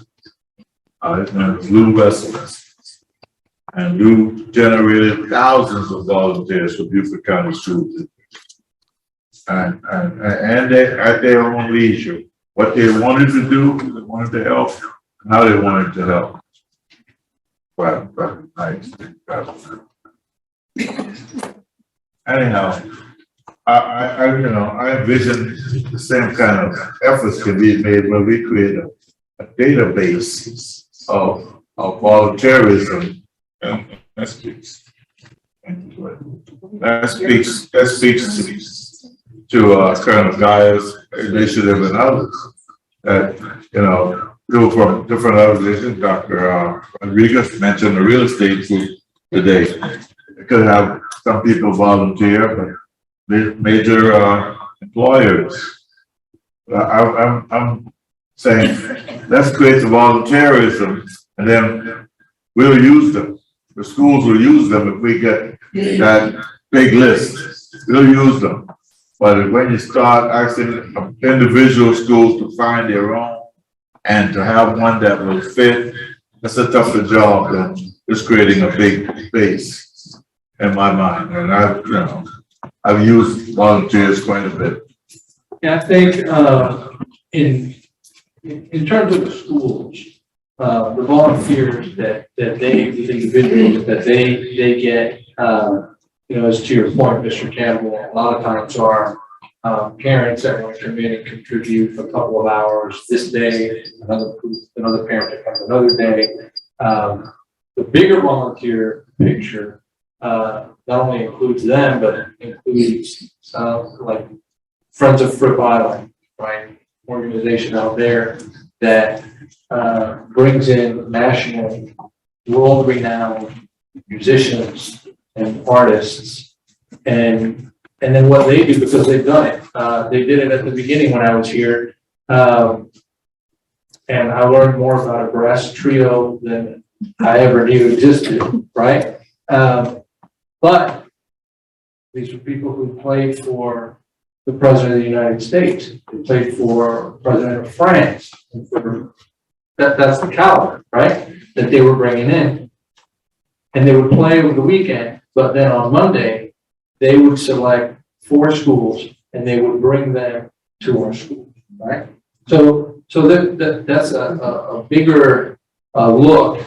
His name was Lou Wessels. And you generated thousands of volunteers for Beaufort County Schools. And they, at their own leisure, what they wanted to do, they wanted to help, and how they wanted to help. Well, nice. Anyhow, I envision the same kind of efforts can be made when we create a database of volunteerism. That speaks to Colonel Guy's initiative and others that, from different organizations. Dr. Rodriguez mentioned the real estate group today. It could have some people volunteer, but major employers. I'm saying, let's create the volunteerism, and then we'll use them. The schools will use them if we get that big list. We'll use them. But when you start asking individual schools to find their own and to have one that will fit, that's a tougher job than just creating a big base in my mind. And I've used volunteers quite a bit. Yeah, I think in terms of the schools, the volunteers that they, the individuals that they get, as to your point, Mr. Campbell, a lot of times are parents that want to come in and contribute a couple of hours this day, another parent that comes another day. The bigger volunteer picture not only includes them, but includes like Friends of Fripp Island, right? Organization out there that brings in national, world-renowned musicians and artists, and then what they do, because they've done it. They did it at the beginning when I was here, and I learned more about a brass trio than I ever knew existed, right? But these are people who played for the President of the United States, who played for the President of France, and for that's the caliber, right, that they were bringing in. And they would play over the weekend, but then on Monday, they would select 4 schools and they would bring them to our school, right? So that's a bigger look,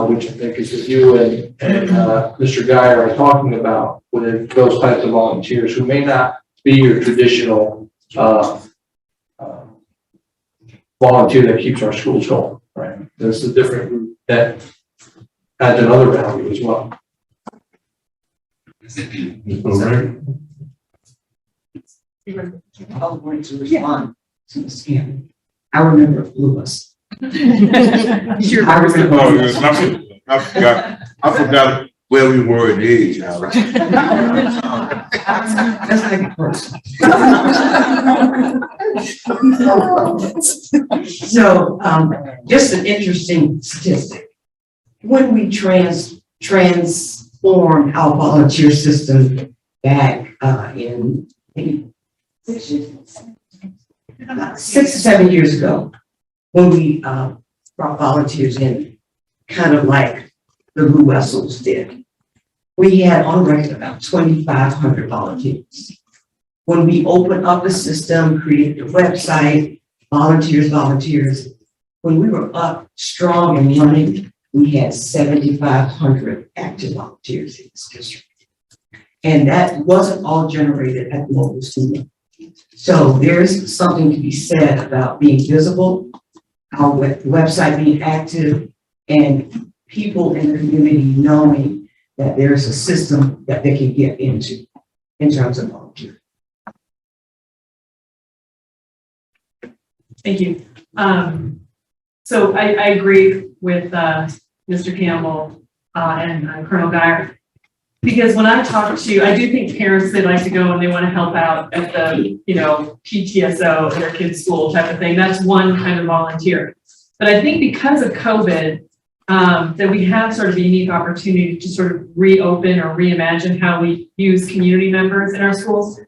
which I think is what you and Mr. Guy are talking about with those types of volunteers who may not be your traditional volunteer that keeps our schools going, right? There's a different group that adds another value as well. I was going to respond to the scam. I remember it blew us. I forgot where we were in age. That's like a person. So, just an interesting statistic. When we transformed our volunteer system back in maybe 6 or 7 years ago, when we brought volunteers in, kind of like the Blue Wessels did, we had on record about 2,500 volunteers. When we opened up the system, created the website, volunteers, when we were up strong and running, we had 7,500 active volunteers in this district. And that wasn't all generated at the local school. So there's something to be said about being visible, our website being active, and people in the community knowing that there's a system that they can get into in terms of volunteering. Thank you. So I agree with Mr. Campbell and Colonel Geyer, because when I talk to, I do think parents, they like to go and they want to help out at the, PTSO at their kids' school type of thing. That's one kind of volunteer. But I think because of COVID, that we have sort of a unique opportunity to sort of reopen or reimagine how we use community members in our schools.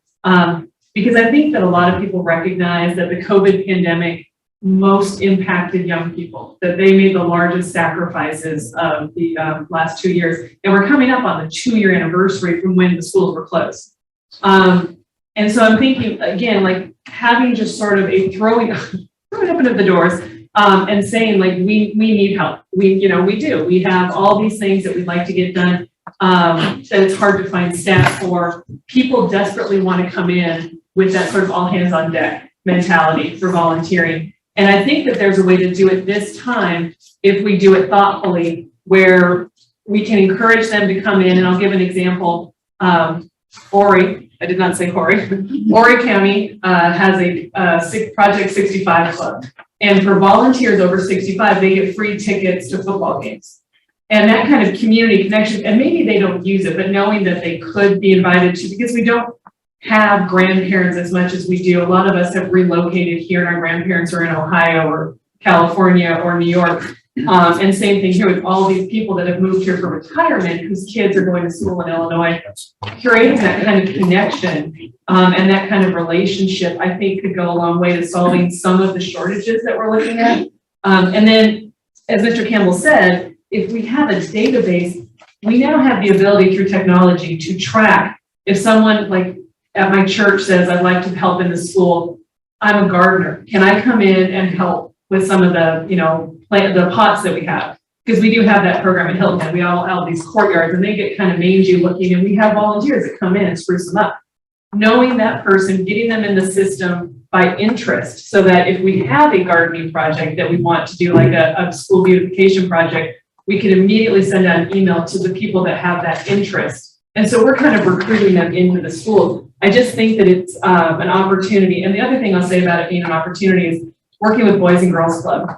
Because I think that a lot of people recognize that the COVID pandemic most impacted young people, that they made the largest sacrifices of the last 2 years. And we're coming up on the 2-year anniversary from when the schools were closed. And so I'm thinking, again, like having just sort of a throwing open of the doors and saying like, we need help. We do. We have all these things that we'd like to get done that it's hard to find staff for. People desperately want to come in with that sort of all hands on deck mentality for volunteering. And I think that there's a way to do it this time if we do it thoughtfully, where we can encourage them to come in. And I'll give an example. Ori, I did not say Hori. Ori County has a Project 65 club. And for volunteers over 65, they get free tickets to football games. And that kind of community connection, and maybe they don't use it, but knowing that they could be invited to, because we don't have grandparents as much as we do. A lot of us have relocated here and our grandparents are in Ohio or California or New York. And same thing here with all these people that have moved here for retirement, whose kids are going to school in Illinois. Curating that kind of connection and that kind of relationship, I think could go a long way to solving some of the shortages that we're looking at. And then, as Mr. Campbell said, if we have a database, we now have the ability through technology to track if someone like at my church says, I'd like to help in the school, I'm a gardener. Can I come in and help with some of the, the pots that we have? Because we do have that program in Hilton Head. We all have these courtyards and they get kind of mangy looking, and we have volunteers that come in and spruce them up. Knowing that person, getting them in the system by interest, so that if we have a gardening project that we want to do, like a school beautification project, we can immediately send out an email to the people that have that interest. And so we're kind of recruiting them into the school. I just think that it's an opportunity. And the other thing I'll say about it being an opportunity is working with Boys and Girls Club.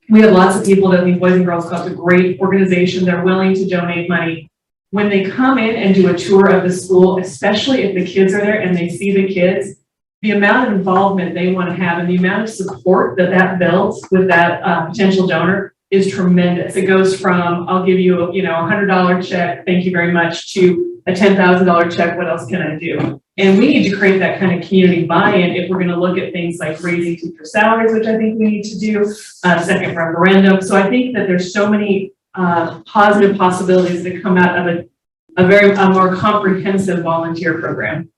We have lots of people that think Boys and Girls Club is a great organization. They're willing to donate money. When they come in and do a tour of the school, especially if the kids are there and they see the kids, the amount of involvement they want to have and the amount of support that builds with that potential donor is tremendous. It goes from, I'll give you, a $100 check, thank you very much, to a $10,000 check, what else can I do? And we need to create that kind of community buy-in if we're going to look at things like raising teacher salaries, which I think we need to do, second referendum. So I think that there's so many positive possibilities that come out of a more comprehensive volunteer program,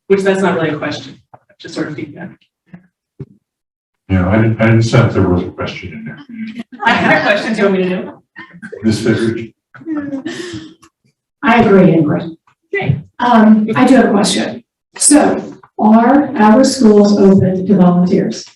which that's not really a question, just sort of feedback. Yeah, I didn't sense there was a question in there. I have a question. Do you want me to do? Ms. Fidrich? I agree, Ingrid. Okay. I do have a question. So, are our schools open to volunteers?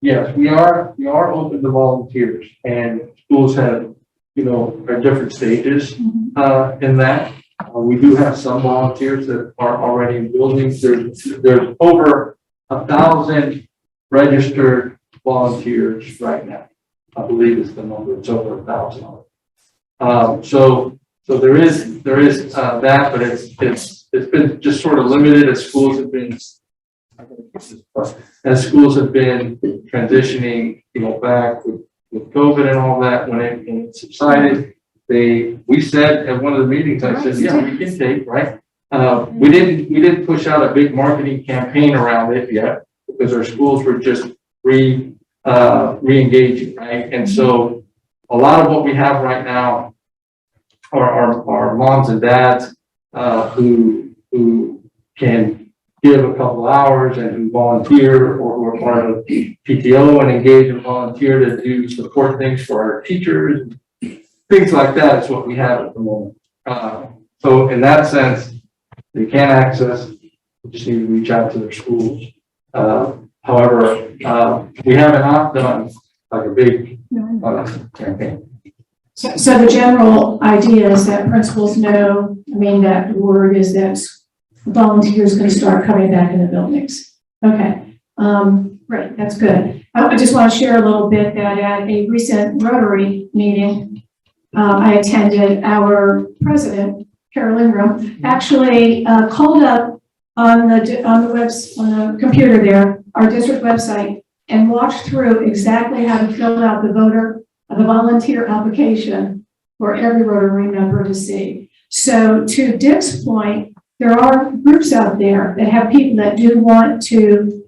Yes, we are open to volunteers, and schools have, at different stages in that. We do have some volunteers that are already in buildings. There's over 1,000 registered volunteers right now. I believe is the number. It's over 1,000. So there is that, but it's been just sort of limited as schools have been transitioning, back with COVID and all that. When it subsided, we said at one of the meetings, I said, yeah, we can take, right? We didn't push out a big marketing campaign around it yet because our schools were just re-engaging, right? And so a lot of what we have right now are moms and dads who can give a couple hours and who volunteer or who are part of PTO and engage and volunteer to do support things for our teachers. Things like that is what we have at the moment. So in that sense, they can access, we just need to reach out to their schools. However, we haven't done like a big campaign. So the general idea is that principals know, that the word is that volunteers going to start coming back in the buildings. Okay, great, that's good. I just want to share a little bit that at a recent Rotary meeting, I attended, our president, Carolyn Room, actually called up on the computer there, our district website, and walked through exactly how to fill out the volunteer application for every Rotary member to see. So to Dick's point, there are groups out there that have people that do want to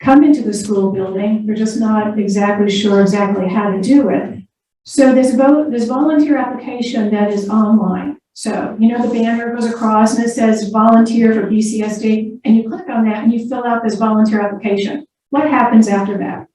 come into the school building. They're just not exactly sure exactly how to do it. So there's volunteer application that is online. So, you know, the banner goes across and it says volunteer for BCSD, and you click on that and you fill out this volunteer application. What happens after that?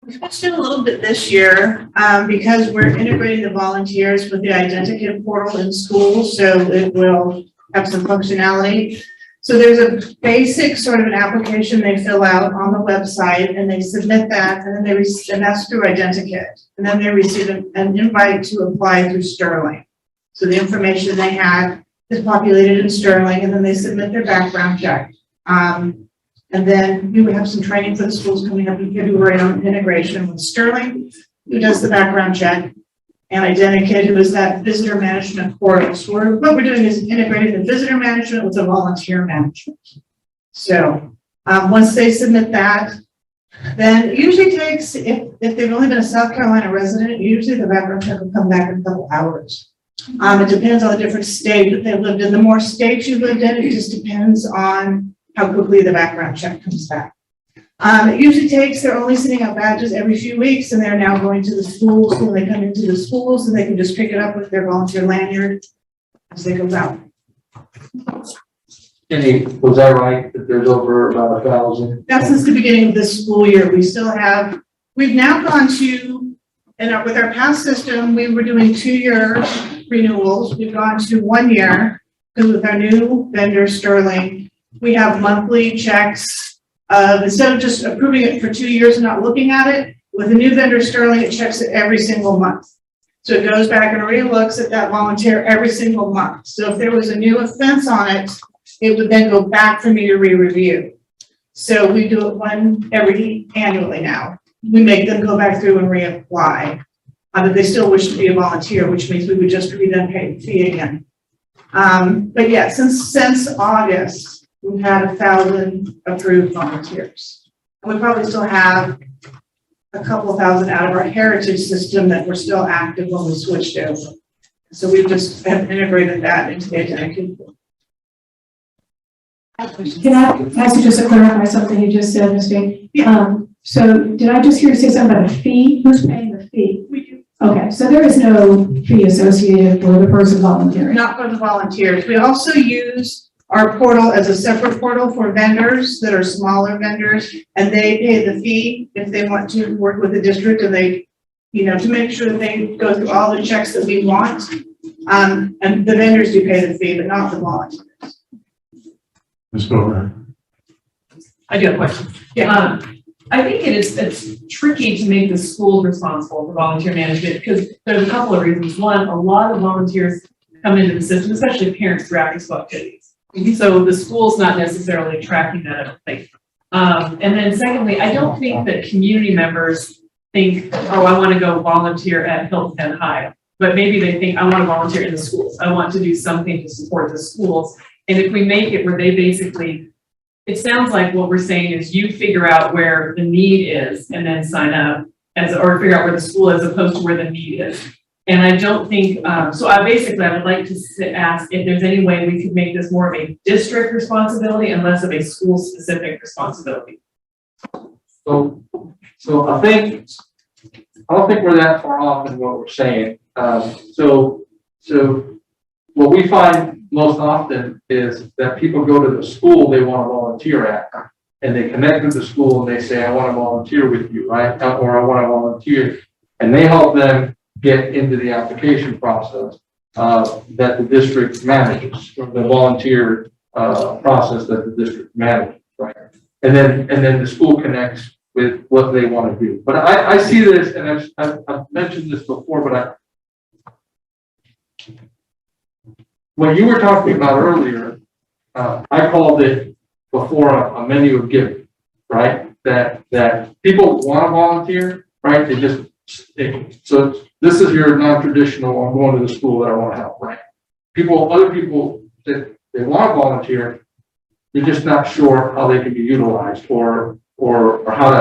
We switched it a little bit this year because we're integrating the volunteers with the identikit portal in schools, so it will have some functionality. So there's a basic sort of an application they fill out on the website, and they submit that, and then and that's through identikit, and then they receive an invite to apply through Sterling. So the information they have is populated in Sterling, and then they submit their background check. And then we will have some training for the schools coming up in February on integration with Sterling, who does the background check, and identikit, who is that visitor management portal. So what we're doing is integrating the visitor management with the volunteer management. So once they submit that, then it usually takes, if they've only been a South Carolina resident, usually the background check will come back in a couple hours. It depends on the different state that they've lived in. The more states you've lived in, it just depends on how quickly the background check comes back. It usually takes, they're only sending out badges every few weeks, and they're now going to the schools. When they come into the schools, and they can just pick it up with their volunteer lanyard as they go out. Jenny, was that right, that there's over about 1,000? That's since the beginning of this school year. We've now gone to, and with our past system, we were doing 2-year renewals. We've gone to 1 year, because with our new vendor, Sterling, we have monthly checks. Instead of just approving it for 2 years and not looking at it, with the new vendor Sterling, it checks it every single month. So it goes back and re-looks at that volunteer every single month. So if there was a new offense on it, it would then go back for me to re-review. So we do it annually now. We make them go back through and reapply. But they still wish to be a volunteer, which means we would just then pay the fee again. But yeah, since August, we've had 1,000 approved volunteers. And we probably still have a couple thousand out of our heritage system that were still active when we switched over. So we just have integrated that into the identity. Can I ask you just to clarify something you just said, Ms. Day? So did I just hear you say something about a fee? Who's paying the fee? We do. Okay, so there is no fee associated for the person volunteering? Not for the volunteers. We also use our portal as a separate portal for vendors that are smaller vendors, and they pay the fee if they want to work with the district, and they, to make sure that they go through all the checks that we want. And the vendors do pay the fee, but not the volunteers. Ms. Beaufort. I do have a question. Yeah. I think it's tricky to make the schools responsible for volunteer management because there's a couple of reasons. One, a lot of volunteers come into the system, especially parents through after-school activities. So the school's not necessarily tracking that, I don't think. And then secondly, I don't think that community members think, oh, I want to go volunteer at Hilton Head High. But maybe they think, I want to volunteer in the schools. I want to do something to support the schools. And if we make it where they basically, it sounds like what we're saying is you figure out where the need is and then sign up or figure out where the school is as opposed to where the need is. And I don't think, so I would like to ask if there's any way we could make this more of a district responsibility and less of a school specific responsibility. So I don't think we're that far off in what we're saying. So what we find most often is that people go to the school they want to volunteer at, and they connect with the school and they say, I want to volunteer with you, right? Or I want to volunteer, and they help them get into the application process that the district manages, or the volunteer process that the district manages, right? And then the school connects with what they want to do. But I see this, and I've mentioned this before, but what you were talking about earlier, I called it before a menu of giving, right? That people want to volunteer, right? So this is your non-traditional, I'm going to the school that I want to help, right? Other people that they want to volunteer, they're just not sure how they can be utilized or how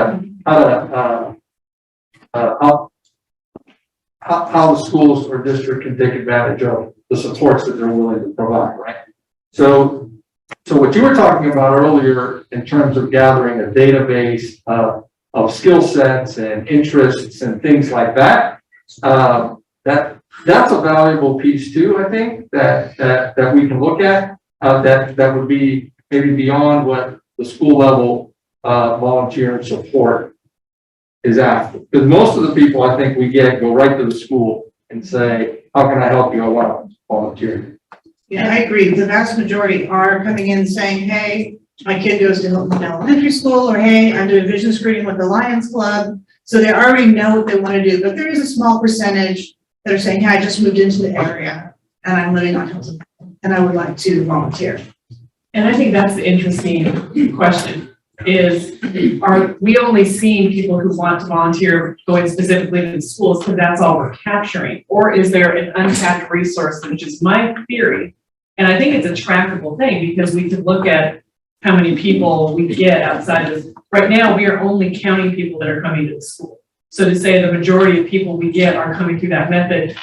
the schools or district can take advantage of the supports that they're willing to provide, right? So what you were talking about earlier in terms of gathering a database of skill sets and interests and things like that, that's a valuable piece too, I think, that we can look at, that would be maybe beyond what the school level volunteer and support is after. Because most of the people I think we get go right to the school and say, how can I help you? I want to volunteer. Yeah, I agree. The vast majority are coming in saying, hey, my kid goes to Hilton Elementary School, or hey, I'm doing vision screening with the Lions Club. So they already know what they want to do, but there is a small percentage that are saying, hey, I just moved into the area and I'm living on Hilton and I would like to volunteer. And I think that's the interesting question is, are we only seeing people who want to volunteer going specifically to the schools because that's all we're capturing? Or is there an untapped resource, which is my theory? And I think it's a trackable thing because we could look at how many people we get outside of, right now, we are only counting people that are coming to the school. So to say the majority of people we get are coming through that method,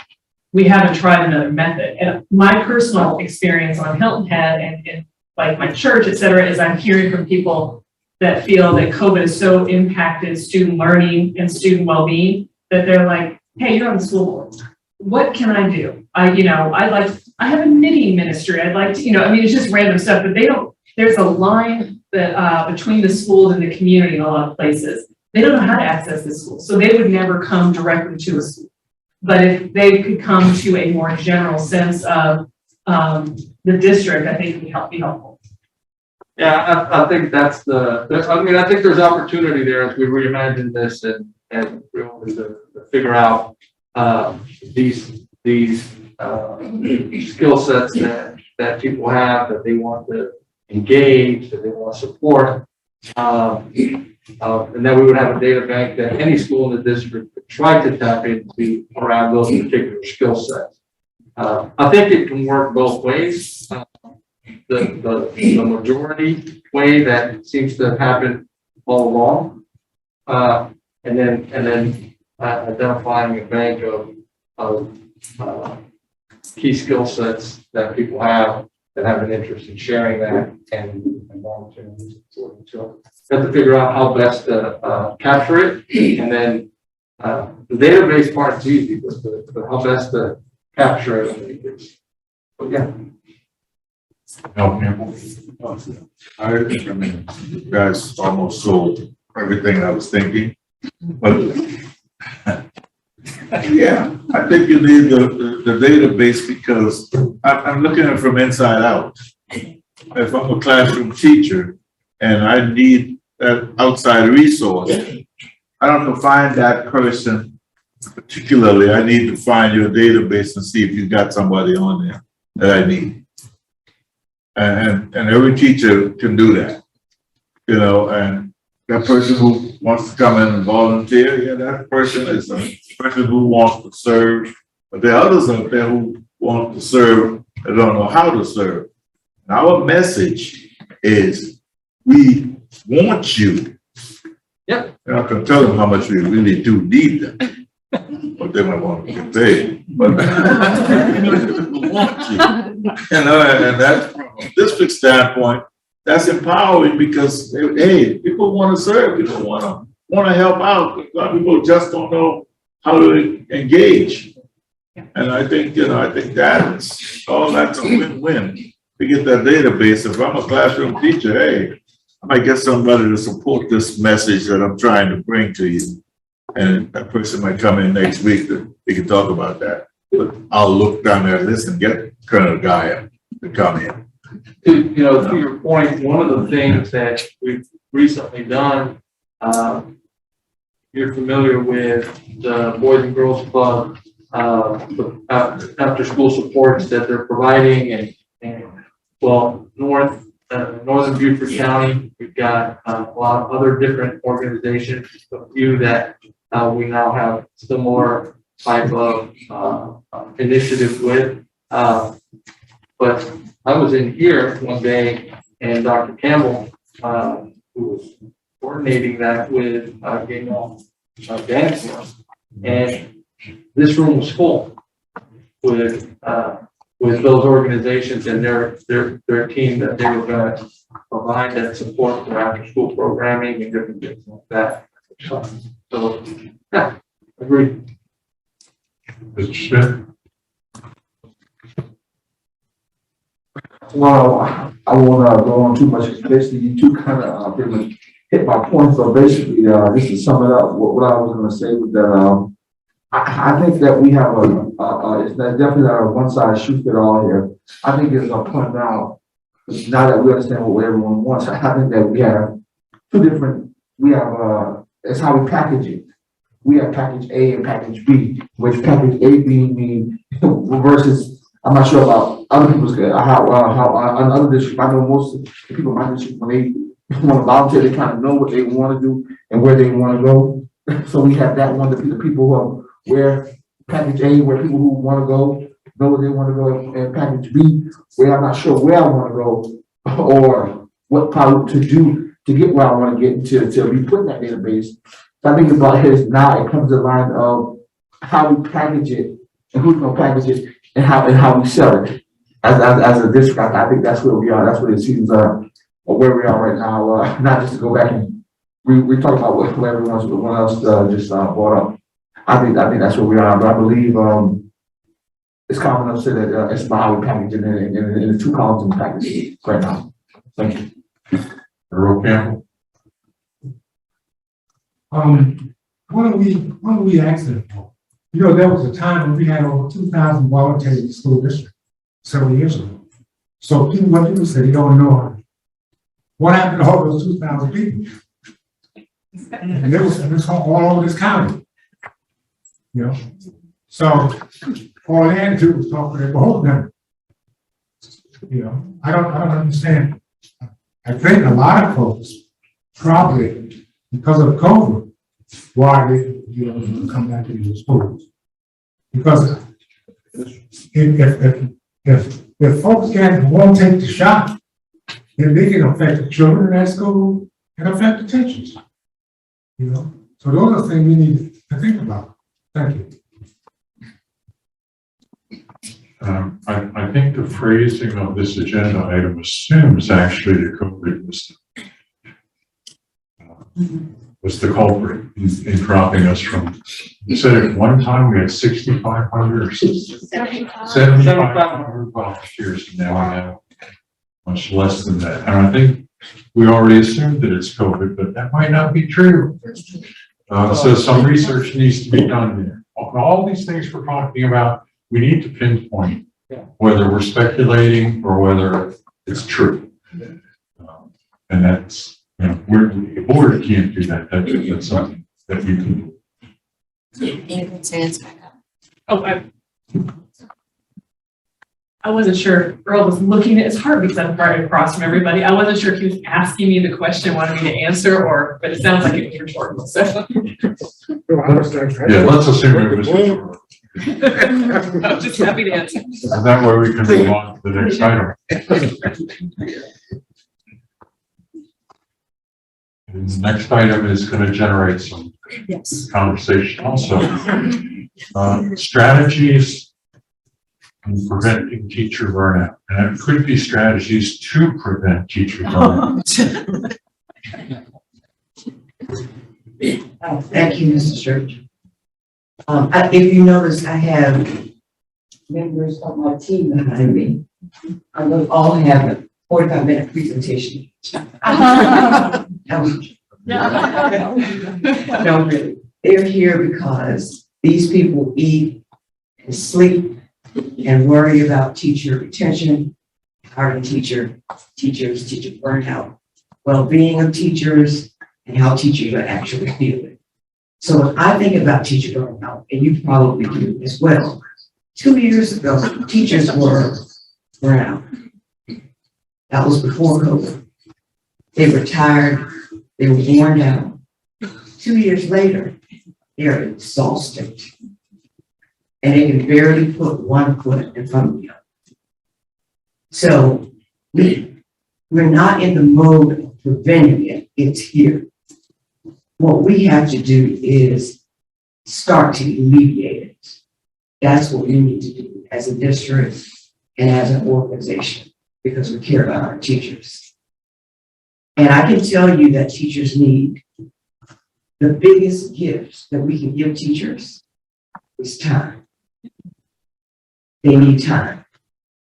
we haven't tried another method. And my personal experience on Hilton Head and like my church, et cetera, is I'm hearing from people that feel that COVID has so impacted student learning and student well-being that they're like, hey, you're on the school board. What can I do? I have a knitting ministry. I'd like to, it's just random stuff, but there's a line that between the schools and the community in a lot of places. They don't know how to access the school. So they would never come directly to a school. But if they could come to a more general sense of the district, I think it would be helpful. Yeah, I think I think there's opportunity there as we reimagine this and really to figure out these skill sets that people have, that they want to engage, that they want to support. And then we would have a data bank that any school in the district could try to tap into around those particular skill sets. I think it can work both ways. The majority way that seems to have happened all along, and then identifying a bank of key skill sets that people have that have an interest in sharing that and volunteering. So you have to figure out how best to capture it, and then the database part is easy, but how best to capture it. But yeah. I mean, you guys almost sold everything I was thinking, but yeah, I think you need the database because I'm looking at it from inside out. If I'm a classroom teacher and I need that outside resource, I don't have to find that person particularly. I need to find your database and see if you got somebody on there that I need. And every teacher can do that, and that person who wants to come in and volunteer, yeah, that person is a person who wants to serve, but there are others out there who want to serve and don't know how to serve. And our message is, we want you. Yep. I can tell them how much we really do need them, but they might want to get paid. But we want you. And that's from a district standpoint, that's empowering because, hey, people want to serve, people want to help out. A lot of people just don't know how to engage. And I think, that's a win-win. We get that database. If I'm a classroom teacher, hey, I might get somebody to support this message that I'm trying to bring to you. And that person might come in next week that we can talk about that. But I'll look down their list and get Colonel Guy to come in. To your point, one of the things that we've recently done, you're familiar with the Boys and Girls Club, after school supports that they're providing, and Northern Beaufort County, we've got a lot of other different organizations, a few that we now have similar type of initiative with. But I was in here one day and Dr. Campbell, who was coordinating that with Gaynell dancing, and this room was full with with those organizations and their team that they were gonna provide that support for after-school programming and different things like that. So, yeah, agreed. Mr. Smith? Well, I won't go on too much, because basically you two kind of pretty much hit my point. So basically, just to sum it up, what I was gonna say was that, I think that we have it's definitely not a one size shoe fit all here. I think it's a point now that we understand what everyone wants, I think that we have it's how we package it. We have package A and package B, which package A being versus, I'm not sure about other people's, how other districts, I know most of the people in my district, when they want to volunteer, they kind of know what they want to do and where they want to go. So we have that one, the people who are where package A, where people who want to go know where they want to go, and package B, where I'm not sure where I want to go or what probably to do to get where I want to get to be put in that database. So I think about it is now it comes to the line of how we package it and who's going to package it and how we sell it as a district. I think that's where we are. That's where it seems where we are right now. Not just to go back and we talk about what everyone else just brought up. I think that's where we are. But I believe it's common enough to say that it's about how we package it in the two columns in the package right now. Thank you. Earl Campbell? What are we asking for? You know, there was a time when we had over 2,000 volunteers in the school district several years ago. So when people say they don't know what happened to all those 2,000 people. And it was all over this county. You know, so all they had to do was talk to their board member. You know, I don't understand. I think a lot of folks probably because of COVID, why they come back to these schools. Because if folks won't take the shot, then they can affect the children in that school and affect the teachers. You know, so those are things we need to think about. Thank you. I think the phrasing of this agenda item assumes actually the COVID was the culprit in dropping us from, you said at one time we had 6,500 or 7,500 volunteers, and now we have much less than that. And I think we already assumed that it's COVID, but that might not be true. So some research needs to be done there. All these things we're talking about, we need to pinpoint whether we're speculating or whether it's true. And that's, the board can't do that. That's something that you can do. David's hands back up. Oh, I wasn't sure. Earl was looking at his heart because I'm right across from everybody. I wasn't sure if he was asking me the question, wanted me to answer, but it sounds like it was rhetorical. So. Yeah, let's assume it was rhetorical. I'm just happy to answer. And that way we can move on to the next item. And the next item is going to generate some conversation also. Strategies in preventing teacher burnout. And it could be strategies to prevent teacher burnout. Thank you, Mr. Church. If you notice, I have members of my team behind me. I'm going to all have a 45-minute presentation. No, really. They're here because these people eat and sleep and worry about teacher retention, hiring teacher burnout, well-being of teachers, and how teachers are actually feeling. So if I think about teacher burnout, and you probably do as well, 2 years ago, teachers were burnout. That was before COVID. They were tired, they were worn out. 2 years later, they're exhausted. And they can barely put one foot in front of the other. So we're not in the mode of preventing it, it's here. What we have to do is start to alleviate it. That's what we need to do as a district and as an organization, because we care about our teachers. And I can tell you that teachers need the biggest gift that we can give teachers is time. They need time.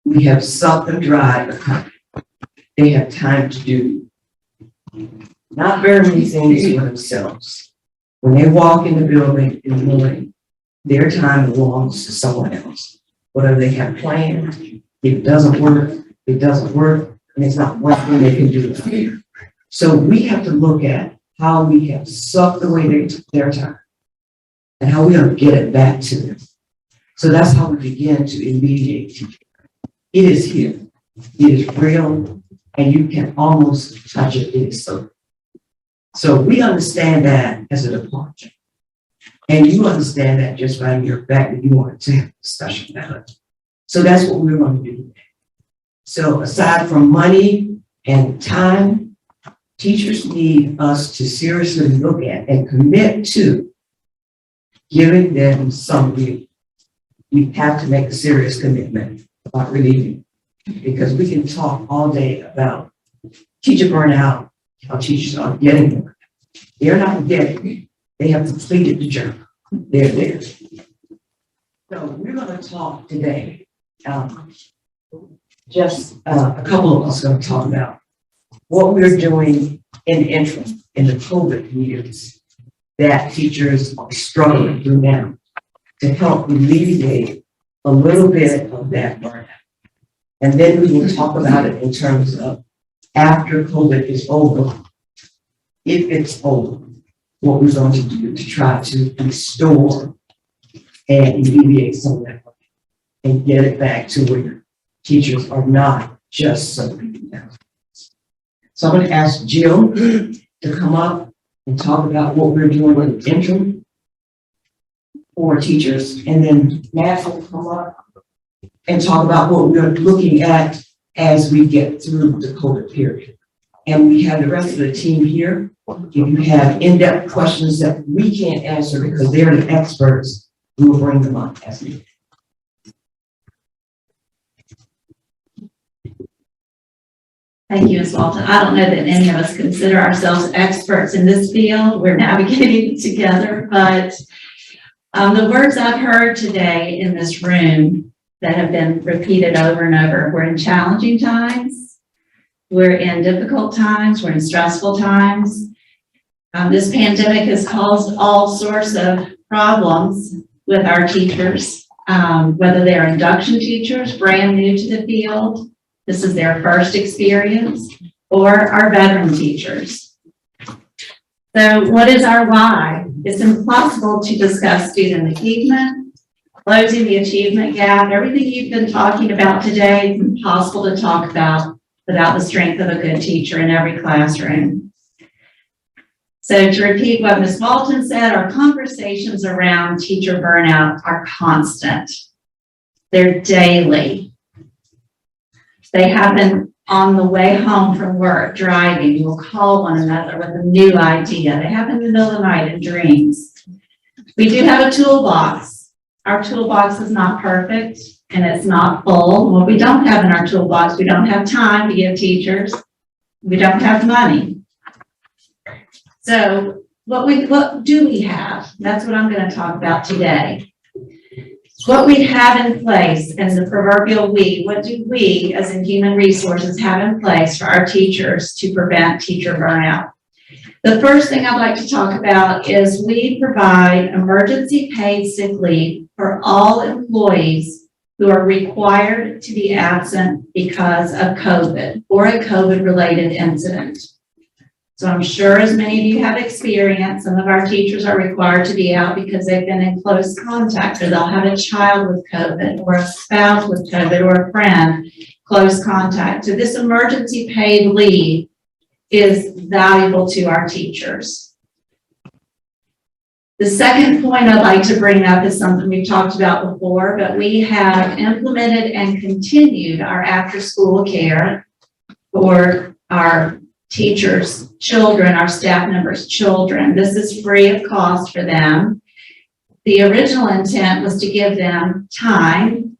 We have sucked them dry. They have time to do not very many things for themselves. When they walk in the building in the morning, their time belongs to someone else. Whatever they have planned, if it doesn't work, it doesn't work, and it's not one thing they can do. So we have to look at how we have sucked away their time and how we're going to get it back to them. So that's how we begin to alleviate teaching. It is here. It is real, and you can almost touch it. It is so. So we understand that as a department. And you understand that just by your fact that you wanted to have a discussion about it. So that's what we're going to do today. So aside from money and time, teachers need us to seriously look at and commit to giving them some relief. We have to make a serious commitment about relieving, because we can talk all day about teacher burnout, how teachers are getting them. They're not getting it. They have completed the journey. They're there. So we're going to talk today. Just a couple of us are going to talk about what we're doing in the interim, in the COVID years, that teachers are struggling through now to help alleviate a little bit of that burnout. And then we will talk about it in terms of after COVID is over, if it's over, what we're going to do to try to restore and alleviate some of that and get it back to where teachers are not just suffering down. So I'm going to ask Jill to come up and talk about what we're doing in the interim for teachers, and then Matt will come up and talk about what we're looking at as we get through the COVID period. And we have the rest of the team here. If you have in-depth questions that we can't answer because they're the experts, we will bring them up as needed. Thank you, Ms. Walton. I don't know that any of us consider ourselves experts in this field. We're navigating it together, but the words I've heard today in this room that have been repeated over and over, we're in challenging times, we're in difficult times, we're in stressful times. This pandemic has caused all sorts of problems with our teachers, whether they're induction teachers, brand new to the field, this is their first experience, or our veteran teachers. So what is our why? It's impossible to discuss student achievement, closing the achievement gap, everything you've been talking about today, it's impossible to talk about without the strength of a good teacher in every classroom. So to repeat what Ms. Walton said, our conversations around teacher burnout are constant. They're daily. They happen on the way home from work, driving. We'll call one another with a new idea. They happen in the middle of the night in dreams. We do have a toolbox. Our toolbox is not perfect and it's not full. What we don't have in our toolbox, we don't have time to give teachers. We don't have money. So what do we have? That's what I'm going to talk about today. What we have in place, and the proverbial we, what do we as in human resources have in place for our teachers to prevent teacher burnout? The first thing I'd like to talk about is we provide emergency paid sick leave for all employees who are required to be absent because of COVID or a COVID-related incident. So I'm sure as many of you have experienced, some of our teachers are required to be out because they've been in close contact, or they'll have a child with COVID or a spouse with COVID or a friend, close contact. So this emergency paid leave is valuable to our teachers. The second point I'd like to bring up is something we've talked about before, but we have implemented and continued our after-school care for our teachers' children, our staff members' children. This is free of cost for them. The original intent was to give them time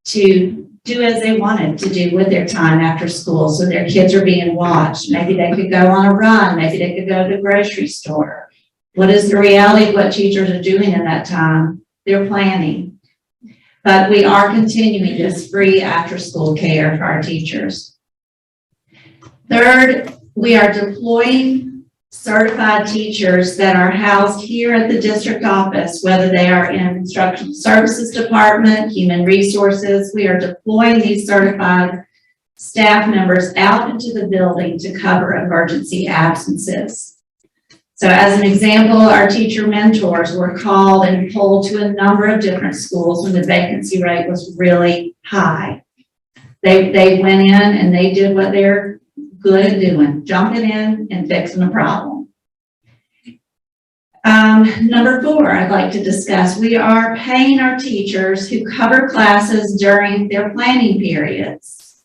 to do as they wanted to do with their time after school. So their kids are being watched. Maybe they could go on a run. Maybe they could go to the grocery store. What is the reality of what teachers are doing in that time? They're planning. But we are continuing this free after-school care for our teachers. Third, we are deploying certified teachers that are housed here at the district office, whether they are in instructional services department, human resources. We are deploying these certified staff members out into the building to cover emergency absences. So as an example, our teacher mentors were called and pulled to a number of different schools when the vacancy rate was really high. They went in and they did what they're good at doing, jumping in and fixing the problem. Number 4, I'd like to discuss, we are paying our teachers who cover classes during their planning periods.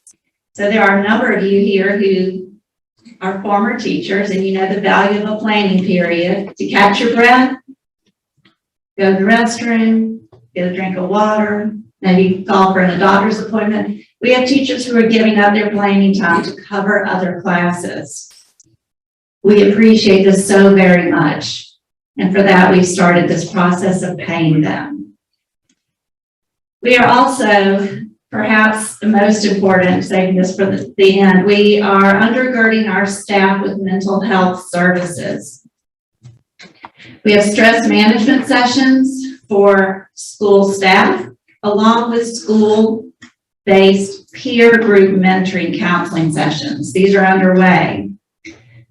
So there are a number of you here who are former teachers, and you know the value of a planning period to catch your breath, go to the restroom, get a drink of water, maybe call for a doctor's appointment. We have teachers who are giving up their planning time to cover other classes. We appreciate this so very much. And for that, we've started this process of paying them. We are also, perhaps the most important, saving this for the end, we are undergirding our staff with mental health services. We have stress management sessions for school staff, along with school-based peer group mentoring counseling sessions. These are underway.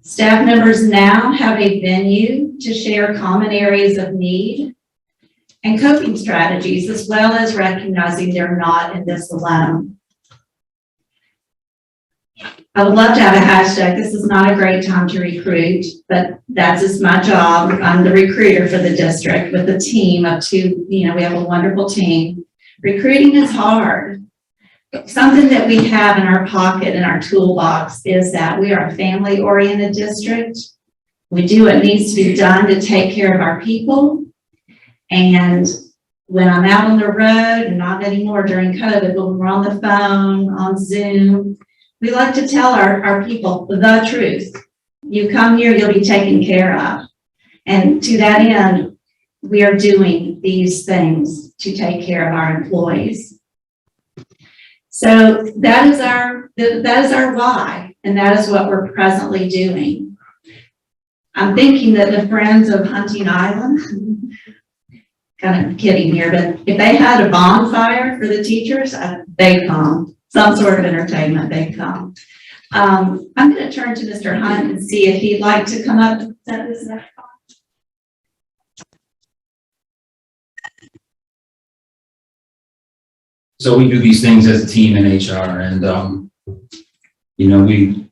Staff members now have a venue to share common areas of need and coping strategies, as well as recognizing they're not in this alone. I would love to have a hashtag. This is not a great time to recruit, but that's just my job. I'm the recruiter for the district with a team of 2, we have a wonderful team. Recruiting is hard. Something that we have in our pocket, in our toolbox, is that we are a family-oriented district. We do what needs to be done to take care of our people. And when I'm out on the road, and not anymore during COVID, but when we're on the phone, on Zoom, we like to tell our people the truth. You come here, you'll be taken care of. And to that end, we are doing these things to take care of our employees. So that is our why, and that is what we're presently doing. I'm thinking that the Friends of Hunting Island, kind of kidding here, but if they had a bonfire for the teachers, they'd come. Some sort of entertainment, they'd come. I'm going to turn to Mr. Hunt and see if he'd like to come up and present this next part. So we do these things as a team in HR, and we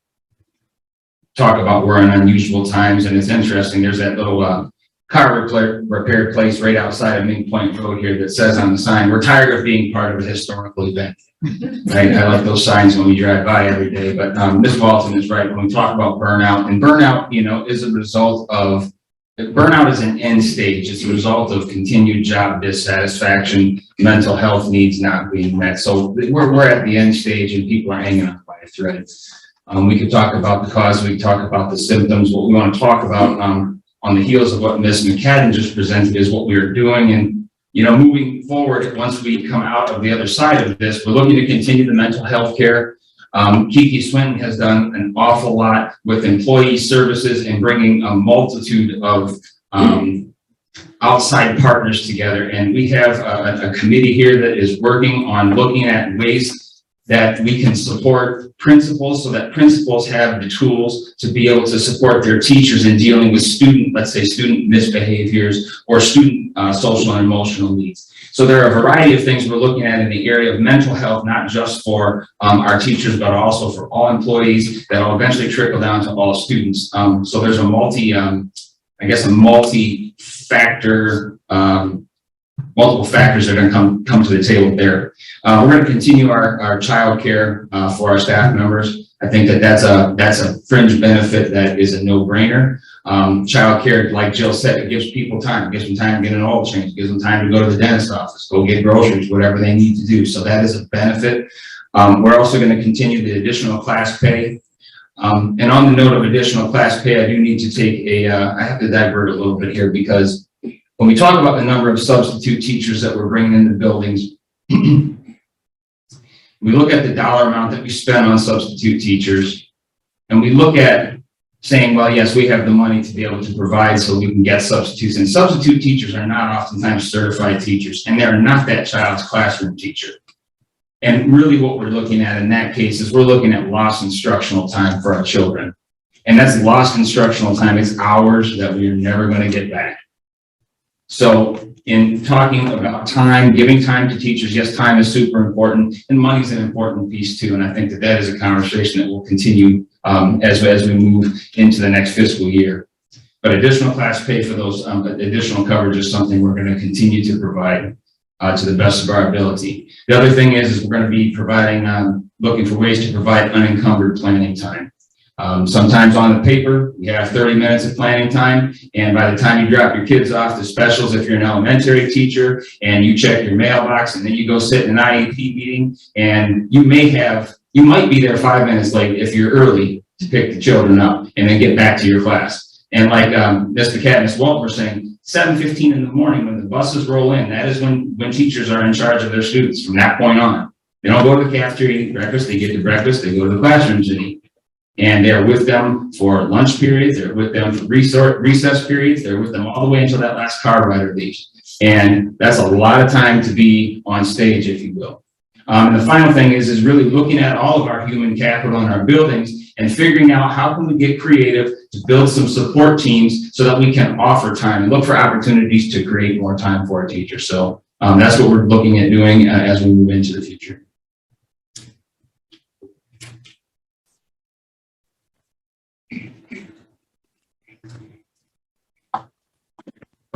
talk about we're in unusual times, and it's interesting. There's that little car repair place right outside of Mink Point Road here that says on the sign, "We're tired of being part of a historical event." Right? I like those signs when we drive by every day. But Ms. Walton is right when we talk about burnout, and burnout, is a result of burnout is an end stage. It's a result of continued job dissatisfaction, mental health needs not being met. So we're at the end stage, and people are hanging on by a thread. We could talk about the cause. We could talk about the symptoms. What we want to talk about on the heels of what Ms. McCadden just presented is what we are doing. And, moving forward, once we come out of the other side of this, we're looking to continue the mental health care. Kiki Swinton has done an awful lot with employee services and bringing a multitude of outside partners together. And we have a committee here that is working on looking at ways that we can support principals so that principals have the tools to be able to support their teachers in dealing with student misbehaviors or student social and emotional needs. So there are a variety of things we're looking at in the area of mental health, not just for our teachers, but also for all employees that will eventually trickle down to all students. So there's a multiple factors that are going to come to the table there. We're going to continue our child care for our staff members. I think that that's a fringe benefit that is a no-brainer. Childcare, like Jill said, it gives people time. It gives them time to get an oil change. It gives them time to go to the dentist office, go get groceries, whatever they need to do. So that is a benefit. We're also going to continue the additional class pay. And on the note of additional class pay, I do need to take I have to divert a little bit here, because when we talk about the number of substitute teachers that we're bringing into buildings, we look at the dollar amount that we spend on substitute teachers, and we look at saying, well, yes, we have the money to be able to provide so we can get substitutes. And substitute teachers are not oftentimes certified teachers, and they're not that child's classroom teacher. And really what we're looking at in that case is we're looking at lost instructional time for our children. And that's lost instructional time. It's hours that we are never going to get back. So in talking about time, giving time to teachers, yes, time is super important, and money is an important piece too. And I think that that is a conversation that will continue as we move into the next fiscal year. But additional class pay for those additional coverage is something we're going to continue to provide to the best of our ability. The other thing is we're going to be providing, looking for ways to provide unencumbered planning time. Sometimes on the paper, we have 30 minutes of planning time, and by the time you drop your kids off to specials, if you're an elementary teacher and you check your mailbox and then you go sit in an IEP meeting, and you might be there 5 minutes late if you're early to pick the children up and then get back to your class. And like Mr. Cat and Ms. Walton were saying, 7:15 in the morning when the buses roll in, that is when teachers are in charge of their students from that point on. They don't go to the cafeteria and eat breakfast, they get to breakfast, they go to the classrooms and eat. And they're with them for lunch periods, they're with them for recess periods, they're with them all the way until that last car rider leaves. And that's a lot of time to be on stage, if you will. And the final thing is really looking at all of our human capital in our buildings and figuring out how can we get creative to build some support teams so that we can offer time and look for opportunities to create more time for our teachers. So that's what we're looking at doing as we move into the future.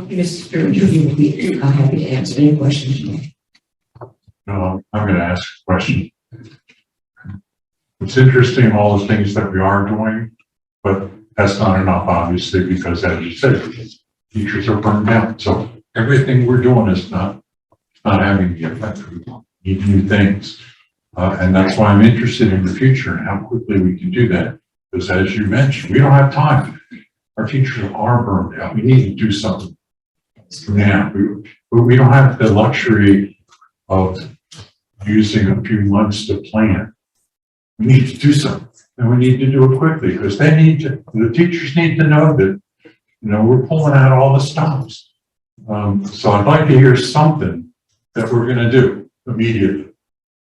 Mr. You will be happy to answer any questions. No, I'm going to ask a question. It's interesting, all the things that we are doing, but that's not enough, obviously, because as you said, teachers are burned out. So everything we're doing is not having the effect. We need new things. And that's why I'm interested in the future and how quickly we can do that. Because as you mentioned, we don't have time. Our teachers are burned out. We need to do something now. We don't have the luxury of using a few months to plan. We need to do something, and we need to do it quickly because the teachers need to know that, we're pulling out all the stops. So I'd like to hear something that we're going to do immediately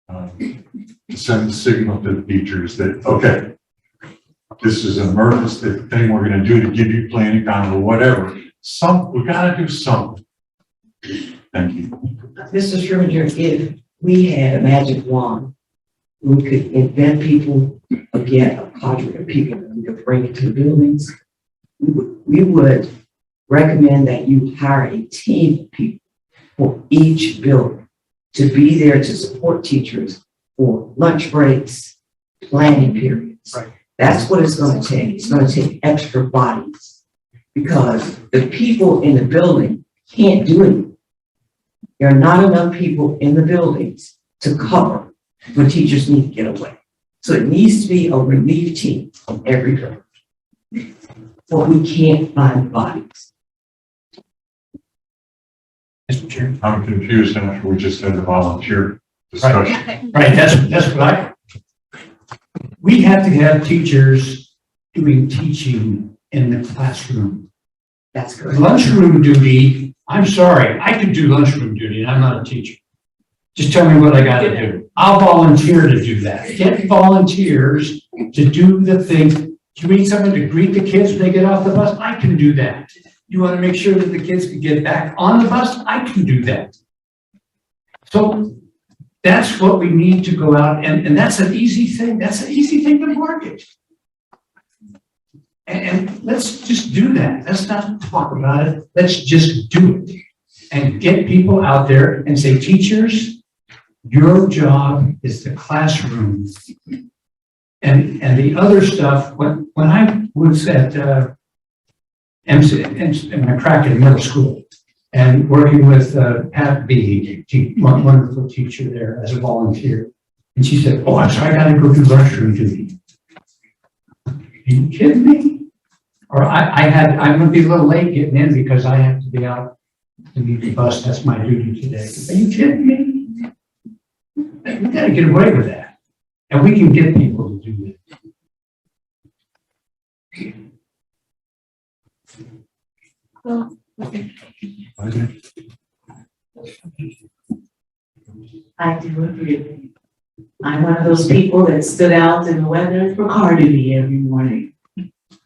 to send the signal to the teachers that, okay, this is an emergency thing we're going to do to give you planning time or whatever. We got to do something. Thank you. Mr. Scrivener, if we had a magic wand, we could invent people, again, a cadre of people that we could bring into the buildings. We would recommend that you hire a team of people for each building to be there to support teachers for lunch breaks, planning periods. Right. That's what it's going to take. It's going to take extra bodies because the people in the building can't do it. There are not enough people in the buildings to cover when teachers need to get away. So it needs to be a relief team on every building. But we can't find bodies. Mr. Chair. I'm confused after we just had the volunteer discussion. Right, that's what we have to have teachers doing teaching in the classroom. That's correct. Lunchroom duty, I'm sorry, I can do lunchroom duty and I'm not a teacher. Just tell me what I gotta do. I'll volunteer to do that. Get volunteers to do the thing. You need someone to greet the kids when they get off the bus? I can do that. You want to make sure that the kids can get back on the bus? I can do that. So that's what we need to go out and that's an easy thing. That's an easy thing to market. And let's just do that. Let's not talk about it. Let's just do it and get people out there and say, teachers, your job is the classroom. And the other stuff, when I was at, MC, in my practice in middle school, and working with Pat B, one wonderful teacher there as a volunteer. And she said, oh, I'm sorry, I gotta go do lunchroom duty. Are you kidding me? Or I'm gonna be a little late getting in because I have to be out to meet the bus, that's my duty today. Are you kidding me? We gotta get away with that. And we can get people to do that. I do agree. I'm one of those people that stood out in the weather for car duty every morning.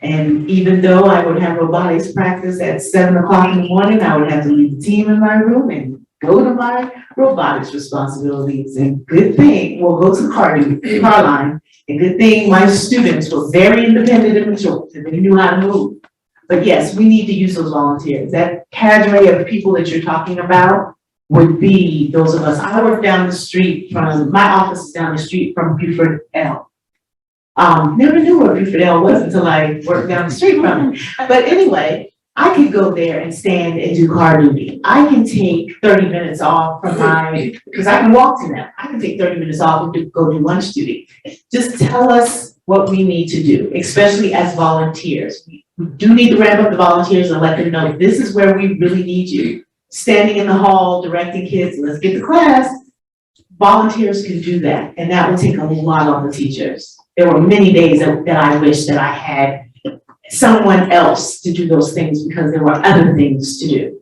And even though I would have robotics practice at 7 o'clock in the morning, I would have to leave the team in my room and go to my robotics responsibilities. And good thing, we'll go to car line. And good thing my students were very independent and mature, and they knew how to move. But yes, we need to use those volunteers. That cadre of people that you're talking about would be those of us. I work down the street from, my office is down the street from Beaufort L. Never knew what Beaufort L was until I worked down the street from it. But anyway, I could go there and stand and do car duty. I can take 30 minutes off from because I can walk to them. I can take 30 minutes off and go do lunch duty. Just tell us what we need to do, especially as volunteers. We do need to ramp up the volunteers and let them know this is where we really need you. Standing in the hall, directing kids, let's get to class. Volunteers can do that, and that will take a lot on the teachers. There were many days that I wish that I had someone else to do those things because there were other things to do.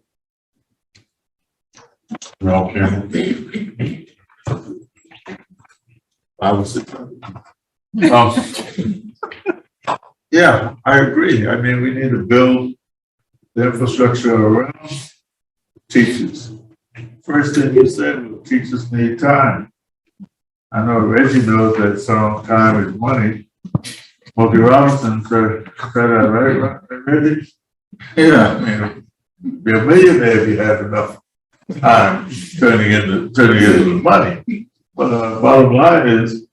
Ralph Campbell. I was, yeah, I agree. I mean, we need to build the infrastructure around teachers. First thing you said was teachers need time. I know Reggie knows that some time is money. Smokey Robinson said that, right, Reggie? Yeah, I mean, be a millionaire if you have enough time turning into money. But bottom line is,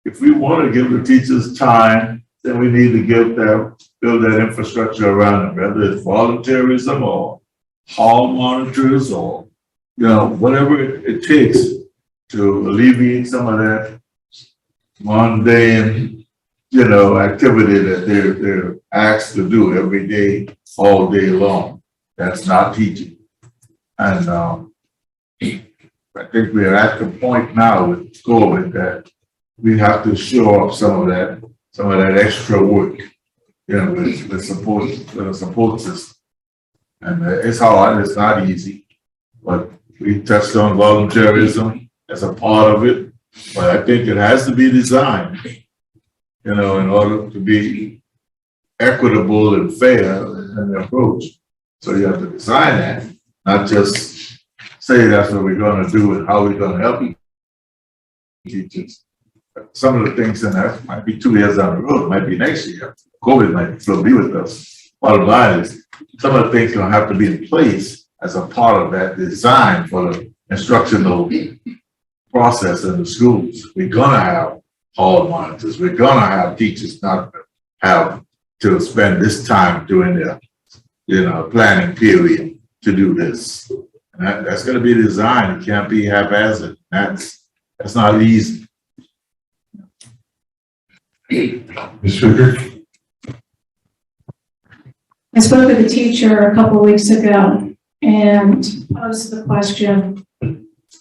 if we want to give the teachers time, then we need to build that infrastructure around them, whether it's volunteerism or hall monitors or, whatever it takes to alleviate some of that mundane, activity that they're asked to do every day, all day long. That's not teaching. And I think we're at the point now with COVID that we have to show off some of that extra work, with a support system. And it's hard, it's not easy, but we touched on volunteerism as a part of it. But I think it has to be designed, in order to be equitable and fair in the approach. So you have to design that, not just say that's what we're going to do and how we're going to help teachers. Some of the things in that might be 2 years down the road, might be next year. COVID might still be with us. Bottom line is, some of the things going to have to be in place as a part of that design for the instructional process in the schools. We're going to have hall monitors. We're going to have teachers not have to spend this time during their, planning period to do this. And that's going to be designed. It can't be haphazard. That's not easy. Ms. Fisher? I spoke with a teacher a couple of weeks ago and posed the question,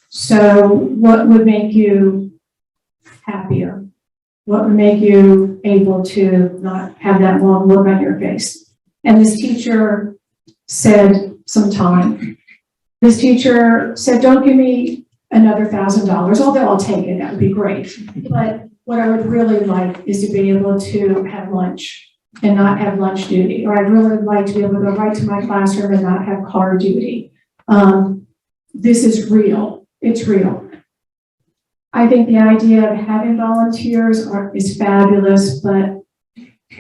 so what would make you happier? What would make you able to not have that long look on your face? And this teacher said some time. This teacher said, don't give me another $1,000, although I'll take it, that would be great. But what I would really like is to be able to have lunch and not have lunch duty, or I'd really like to be able to go right to my classroom and not have car duty. This is real, it's real. I think the idea of having volunteers is fabulous, but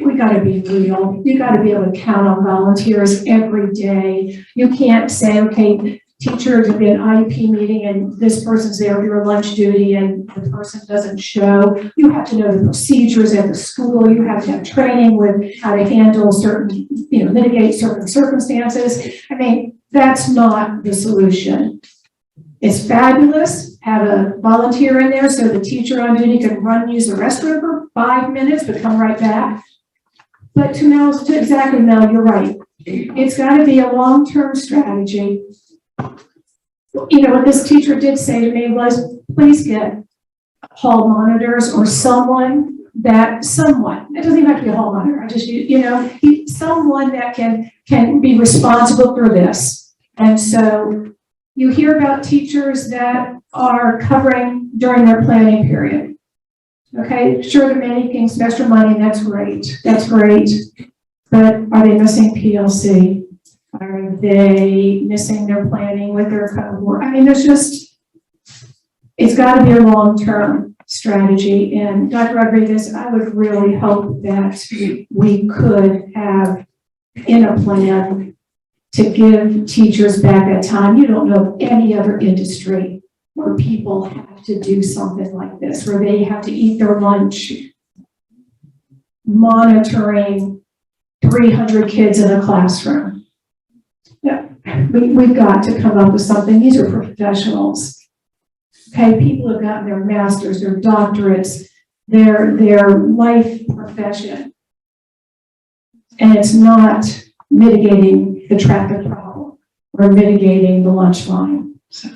we gotta be real. You gotta be able to count on volunteers every day. You can't say, okay, teachers will be an IEP meeting and this person's there for your lunch duty and the person doesn't show. You have to know the procedures at the school. You have to have training with how to handle certain, mitigate certain circumstances. I mean, that's not the solution. It's fabulous. Have a volunteer in there so the teacher on duty can use the restroom for 5 minutes, but come right back. But exactly, Mel, you're right. It's got to be a long-term strategy. What this teacher did say to me was, please get hall monitors or someone, it doesn't even have to be a hall monitor. I just, someone that can be responsible for this. And so you hear about teachers that are covering during their planning period. Okay, sure, they're making some extra money, that's great. But are they missing PLC? Are they missing their planning with their cohort? I mean, it's got to be a long-term strategy. And Dr. Rodriguez, I would really hope that we could have in a plan to give teachers back that time. You don't know of any other industry where people have to do something like this, where they have to eat their lunch monitoring 300 kids in a classroom. Yeah, we've got to come up with something. These are professionals. Okay, people have gotten their masters, their doctorates, their life profession. And it's not mitigating the traffic problem or mitigating the lunch line. So.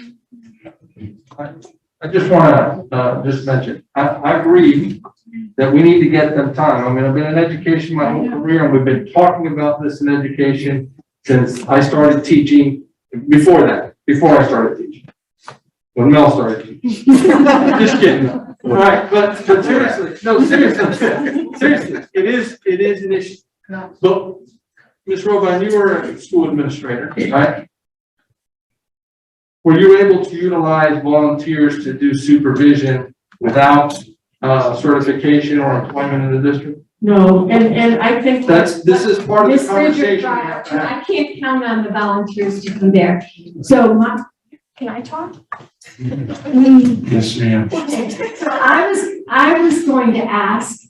I just want to just mention, I agree that we need to get them time. I mean, I've been in education my whole career, and we've been talking about this in education since I started teaching. Before I started teaching, when Mel started teaching. Just kidding. All right, but seriously, it is an issue. But Ms. Robine, you were a school administrator, right? Were you able to utilize volunteers to do supervision without certification or employment in the district? No, and I think this is part of the conversation. I can't count on the volunteers to come there. So can I talk? Yes, ma'am. So I was going to ask,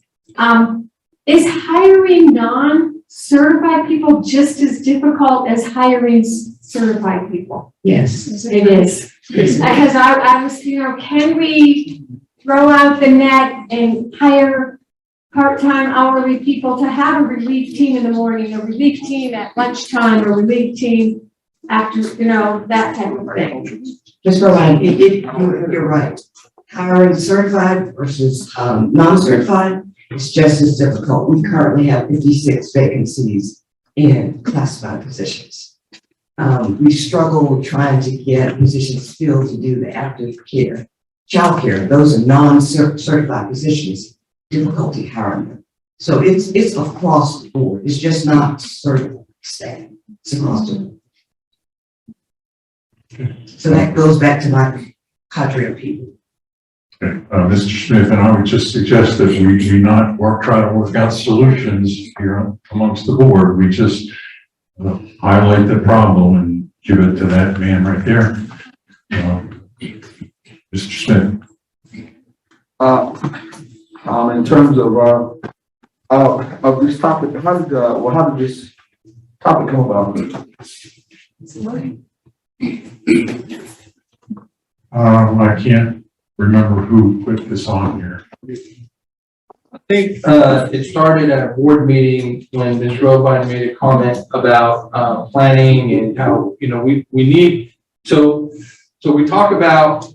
is hiring non-certified people just as difficult as hiring certified people? Yes. It is. Because I was, can we throw out the net and hire part-time hourly people to have a relief team in the morning, a relief team at lunchtime, a relief team after, that type of thing? Just Rowan, you're right. Hiring certified versus non-certified is just as difficult. We currently have 56 vacancies in classified positions. We struggle trying to get positions filled to do the active care, child care. Those are non-certified positions, difficulty hiring them. So it's across the board. It's just not certified staff. It's across the board. So that goes back to my cadre of people. Okay. Mr. Smith, and I would just suggest that we do not try to work out solutions here amongst the board. We just highlight the problem and give it to that man right there. Mr. Smith. In terms of this topic, how did this topic come about? I can't remember who put this on here. I think it started at a board meeting when Ms. Robine made a comment about planning and how, we need, so we talk about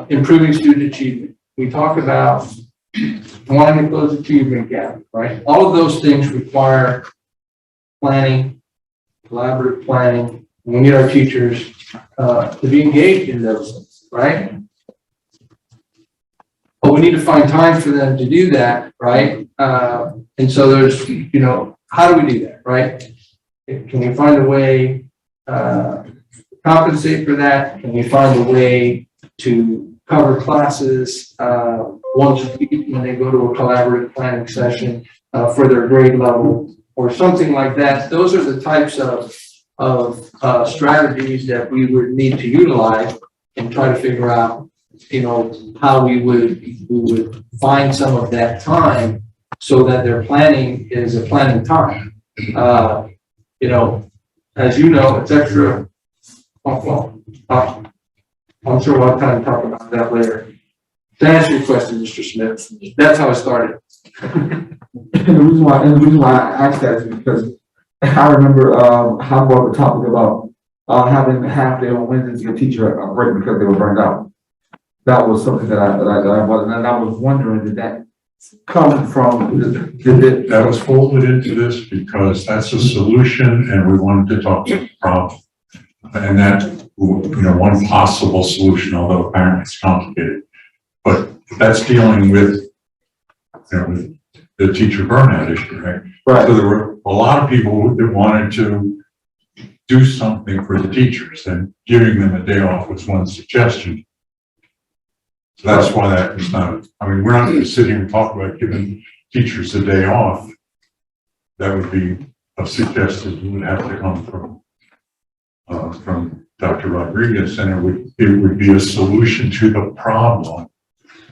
improving student achievement. We talk about wanting to close the achievement gap, right? All of those things require planning, collaborative planning. We need our teachers to be engaged in those things, right? But we need to find time for them to do that, right? And so there's, how do we do that, right? Can we find a way to compensate for that? Can we find a way to cover classes once a week when they go to a collaborative planning session for their grade level or something like that? Those are the types of of, strategies that we would need to utilize and try to figure out, how we would find some of that time so that their planning is a planning time. As you know, it's extra. I'm sure we'll have time to talk about that later. To answer your question, Mr. Smith, that's how it started. And the reason why I asked that is because I remember, how about the topic about, having a half day on Wednesday to give a teacher a break because they were burned out. That was something that I was, and I was wondering, did that come from, That was folded into this because that's a solution and we wanted to talk about the problem. And that, one possible solution, although apparently it's complicated. But that's dealing with, with the teacher burnout issue, right? Right. So there were a lot of people that wanted to do something for the teachers, and giving them a day off was one suggestion. So that's why that was not, we're not going to sit here and talk about giving teachers a day off. That would be a suggestion that would have to come from Dr. Rodriguez, and it would be a solution to the problem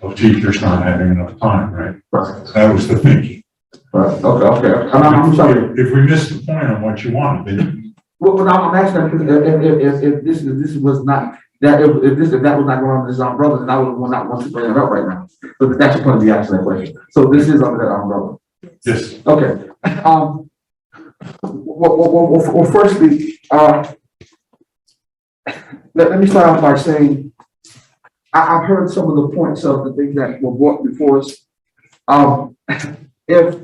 of teachers not having enough time, right? Right. That was the thinking. Right, okay. I'm sorry. If we missed the point on what you wanted, then. Well, I'm asking, because if this was not, that was not going on this umbrella, then I would not want to bring it up right now. So that's the point of the asking that question. So this is under that umbrella. Yes. Okay. Well, firstly, let me start off by saying, I've heard some of the points of the things that were brought before us. If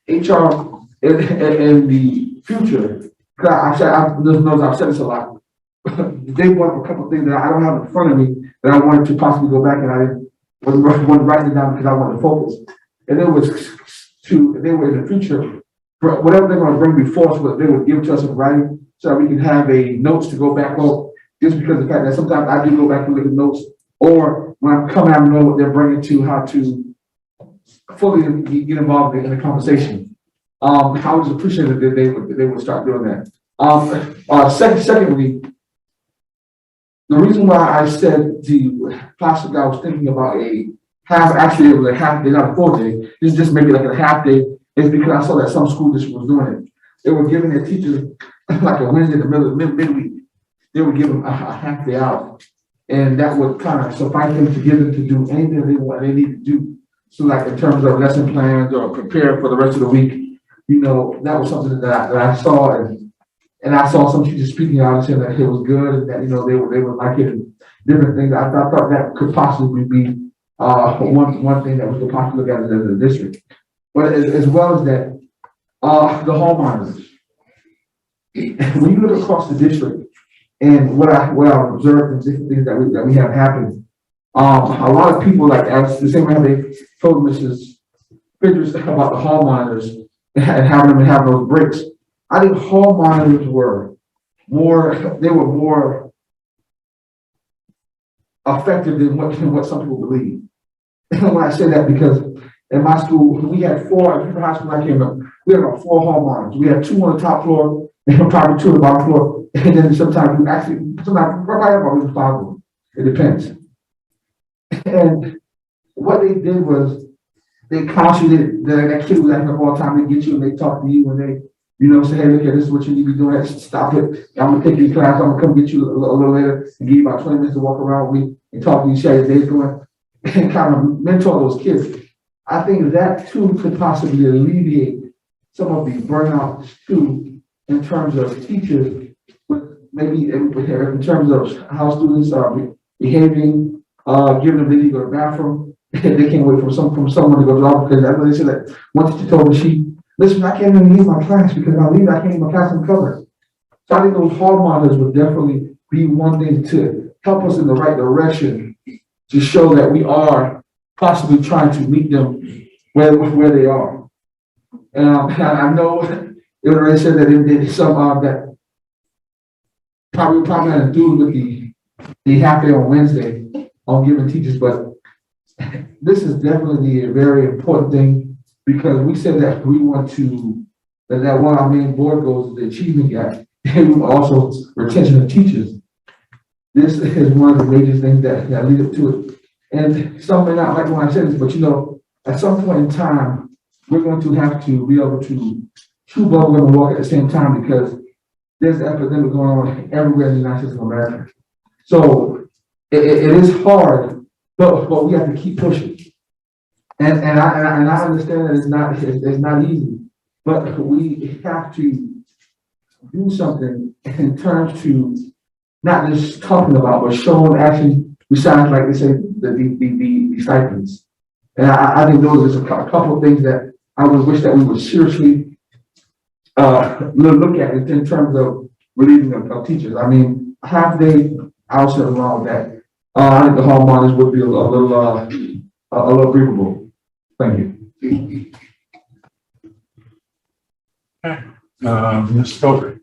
HR in the future, I've said this a lot, they want a couple of things that I don't have in front of me that I wanted to possibly go back and I wasn't writing it down because I wanted to focus. And it was they were in the future, whatever they're going to bring before us, what they would give to us in writing, so that we can have a notes to go back on. Just because of the fact that sometimes I do go back and look at notes, or when I'm coming, I know what they're bringing to how to fully get involved in the conversation. I was appreciative that they would start doing that. Secondly, the reason why I said the plastic guy was thinking about it was a half day, not a full day. This is just maybe like a half day, is because I saw that some school districts was doing it. They were giving their teachers like a Wednesday in the middle of midweek. They would give them a half day out, and that would kind of suffice them to give them to do anything they need to do. So like in terms of lesson plans or prepare for the rest of the week, that was something that I saw, and I saw some teachers speaking out and saying that it was good and that, they would like it and different things. I thought that could possibly be one thing that we could possibly look at as a district. But as well as that, the hall monitors. When you look across the district and what I observed and different things that we have happened, a lot of people, like as the same way they told Mrs. Fidrus about the hall monitors and having those breaks. I think hall monitors were more effective than what some people believe. And when I say that, because in my school, we had four, in high school I came up, we had about 4 hall monitors. We had 2 on the top floor and probably 2 on the bottom floor. And then sometimes probably about 5 of them. It depends. And what they did was they constantly, that kid was acting up all the time. They get you and they talk to you and they, say, hey, look here, this is what you need to be doing. Stop it. I'm going to take you to class. I'm going to come get you a little later and give you about 20 minutes to walk around with me and talk to you, see how your day's going, and kind of mentor those kids. I think that too could possibly alleviate some of the burnout too, in terms of teachers, maybe in terms of how students are behaving, giving them they need to go to the bathroom. They can't wait for someone to go to the office, because I know they said that one teacher told me, listen, I can't even leave my class because if I leave, I can't leave my class uncovered. So I think those hall monitors would definitely be one thing to help us in the right direction to show that we are possibly trying to meet them where they are. And I know it already said that it did some that probably had to do with the half day on Wednesday on giving teachers, but this is definitely a very important thing, because we said that we want to, that one of our main board goals is the achievement gap. and also retention of teachers. This is one of the major things that lead up to it. And some may not like when I say this, but you know, at some point in time, we're going to have to be able to chew bubblegum and walk at the same time, because there's an epidemic going on everywhere in the United States of America. So it is hard, but we have to keep pushing. And I understand that it's not easy, but we have to do something in terms to not just talking about, but showing action besides, like they say, the stipends. And I think those are a couple of things that I would wish that we would seriously look at in terms of relieving of teachers. I mean, half day, I'll sit along with that. I think the hall monitors would be a little breathable. Thank you. Ms. Stover.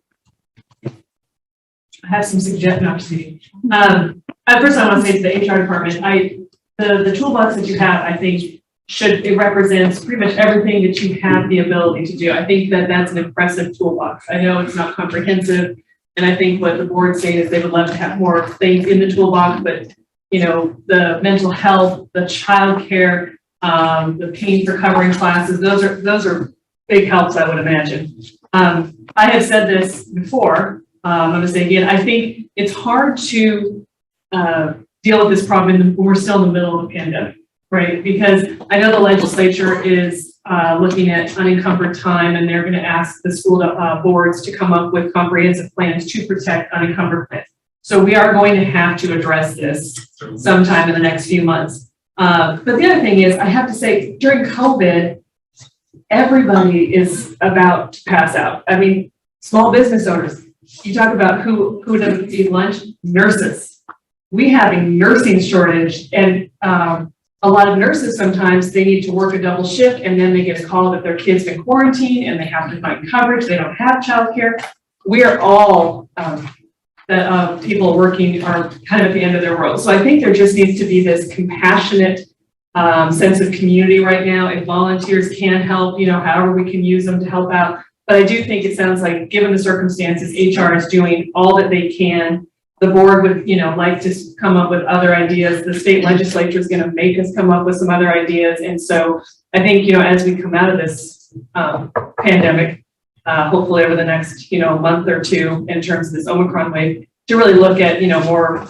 I have some suggestions. First I want to say to the HR department, the toolbox that you have, I think, it represents pretty much everything that you have the ability to do. I think that that's an impressive toolbox. I know it's not comprehensive, and I think what the board saying is they would love to have more things in the toolbox, but you know, the mental health, the childcare, the pain for covering classes, those are big helps, I would imagine. I have said this before, I'm going to say again, I think it's hard to deal with this problem when we're still in the middle of a pandemic, right? Because I know the legislature is looking at unencumbered time, and they're going to ask the school boards to come up with comprehensive plans to protect unencumbered plans. So we are going to have to address this sometime in the next few months. But the other thing is, I have to say, during COVID, everybody is about to pass out. I mean, small business owners, you talk about who doesn't eat lunch, nurses. We have a nursing shortage, and a lot of nurses, sometimes they need to work a double shift, and then they get a call that their kid's been quarantined and they have to find coverage. They don't have childcare. We are all, people working are kind of at the end of their rope. So I think there just needs to be this compassionate sense of community right now. If volunteers can help, you know, however we can use them to help out. But I do think it sounds like, given the circumstances, HR is doing all that they can. The board would, you know, like to come up with other ideas. The state legislature is going to make us come up with some other ideas. And so I think, you know, as we come out of this pandemic, hopefully over the next, you know, month or two, in terms of this Omicron wave, to really look at, you know, more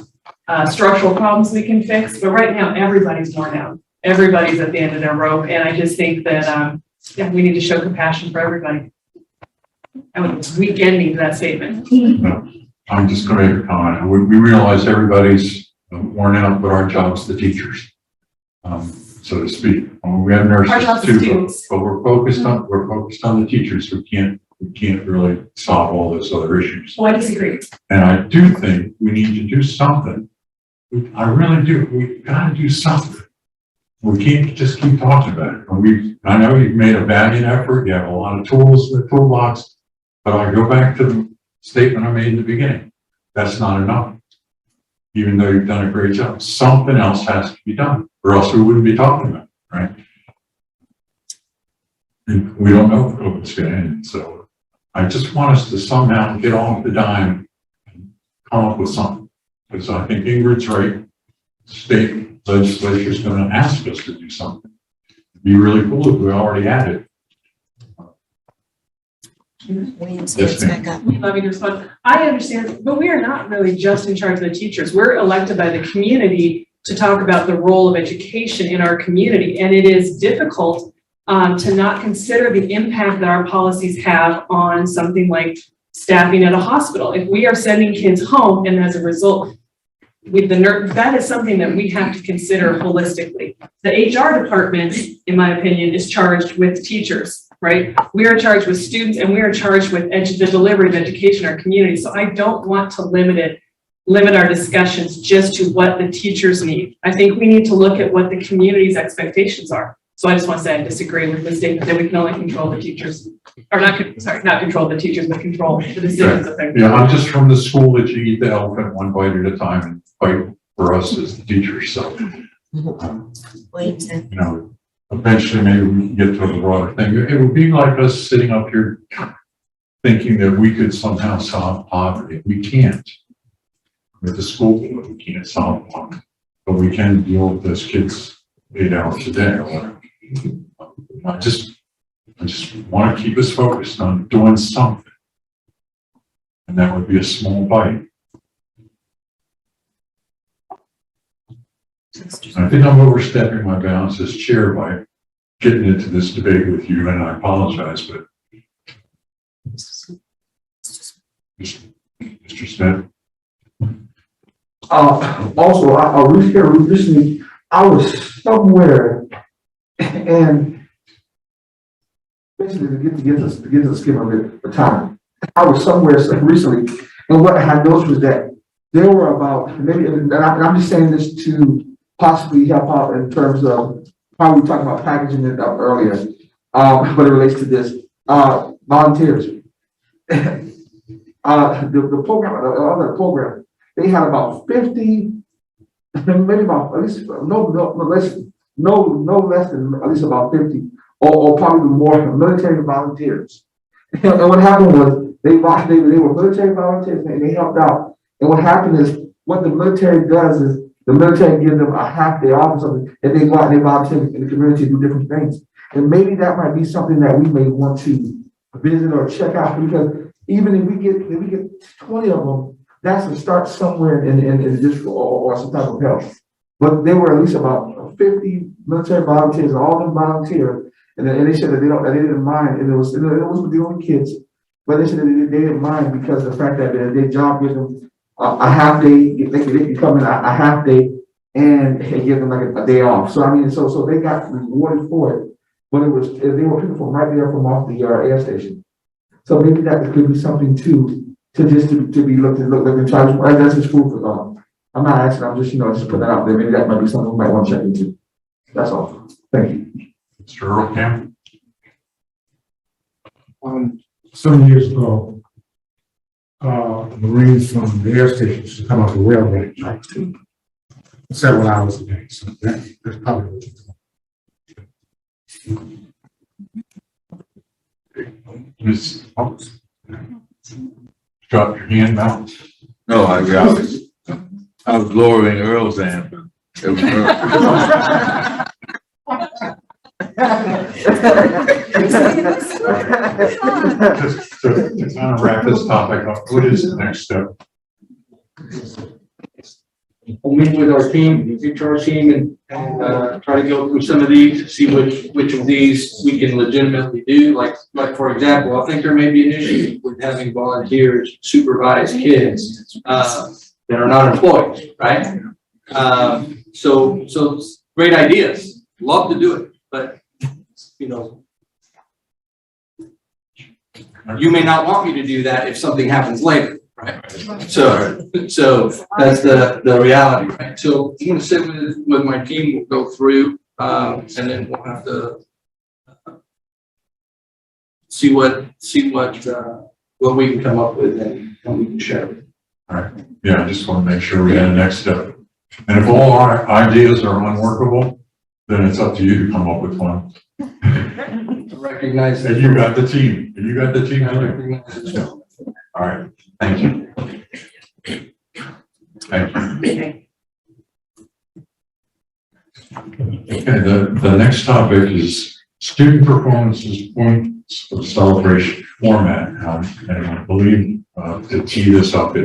structural problems we can fix. But right now, everybody's worn out. Everybody's at the end of their rope. And I just think that, yeah, we need to show compassion for everybody. I was weekending that statement. I'm just going to make a comment. We realize everybody's worn out, but our job's the teachers, so to speak. We have nurses too, but we're focused on the teachers who can't really solve all those other issues. Oh, I disagree. And I do think we need to do something. I really do. We've got to do something. We can't just keep talking about it. I know you've made a valiant effort. You have a lot of tools in the toolbox, but I go back to the statement I made in the beginning. That's not enough. Even though you've done a great job, something else has to be done, or else we wouldn't be talking about it, right? And we don't know if COVID's going to end. So I just want us to somehow get off the dime and come up with something. Because I think Ingrid's right. State legislature is going to ask us to do something. It'd be really cool if we already had it. Yes, loving response. I understand, but we are not really just in charge of the teachers. We're elected by the community to talk about the role of education in our community. And it is difficult to not consider the impact that our policies have on something like staffing at a hospital. If we are sending kids home, and as a result, with the nurse, that is something that we have to consider holistically. The HR department, in my opinion, is charged with teachers, right? We are charged with students, and we are charged with the delivery of education in our community. So I don't want to limit our discussions just to what the teachers need. I think we need to look at what the community's expectations are. So I just want to say I disagree with the statement that we can only control the teachers, or not control the teachers, but control the decisions of their. Yeah, I'm just from the school that you eat the elephant one bite at a time and fight for us as the teachers. So, you know, eventually maybe we can get to a broader thing. It would be like us sitting up here thinking that we could somehow solve poverty. We can't. With the school board, we can't solve poverty, but we can deal with those kids 8 hours a day or whatever. I just want to keep us focused on doing something. And that would be a small bite. I think I'm overstepping my bounds as chair by getting into this debate with you, and I apologize, but Mr. Smith. Also, I recently, I was somewhere and basically to get the skim of it, the time. I was somewhere recently, and what I had noticed was that there were about, maybe, and I'm just saying this to possibly help out in terms of how we talked about packaging it up earlier, but it relates to this, volunteers. The program, the other program, they had about 50, maybe about at least no less than at least about 50, or probably more military volunteers. And what happened was they were military volunteers and they helped out. And what happened is what the military does is the military gives them a half day off or something, and they go out and they volunteer in the community to do different things. And maybe that might be something that we may want to visit or check out, because even if we get 20 of them, that's a start somewhere in the district or some type of help. But there were at least about 50 military volunteers, and all of them volunteered, and they said that they didn't mind, and it was with the only kids, but they said that they didn't mind because of the fact that their job gives them a half day, they can come in a half day and give them like a day off. So I mean, so they got rewarded for it, but they were people from right there from off the air station. So maybe that could be something too, to be looked and tried. That's just food for thought. I'm not asking, I'm just, just putting that out there. Maybe that might be something we might want to check into. That's all. Thank you. Mr. Earl Camp. Some years ago, Marines from the air station used to come off the railroad track several hours a day. So that's probably what you're doing. Ms. Drop your hand now. No, I was lowering Earl's hand. It was Earl. Just to kind of wrap this topic up, what is the next step? We'll meet with our team, the HR team, and try to go through some of these, see which of these we can legitimately do. Like for example, I think there may be an issue with having volunteers supervise kids that are not employed, right? So great ideas, love to do it, but you may not want me to do that if something happens later. Right. So that's the reality, right? So I'm going to sit with my team. We'll go through, and then we'll have to see what we can come up with and we can share. All right. Yeah, I just want to make sure we had a next step. And if all our ideas are unworkable, then it's up to you to come up with one. Recognize that. And you got the team. And you got the team. I recognize it. Yeah. All right. Thank you. Thank you. Okay, the next topic is student performances points of celebration format. And I believe to tee this up,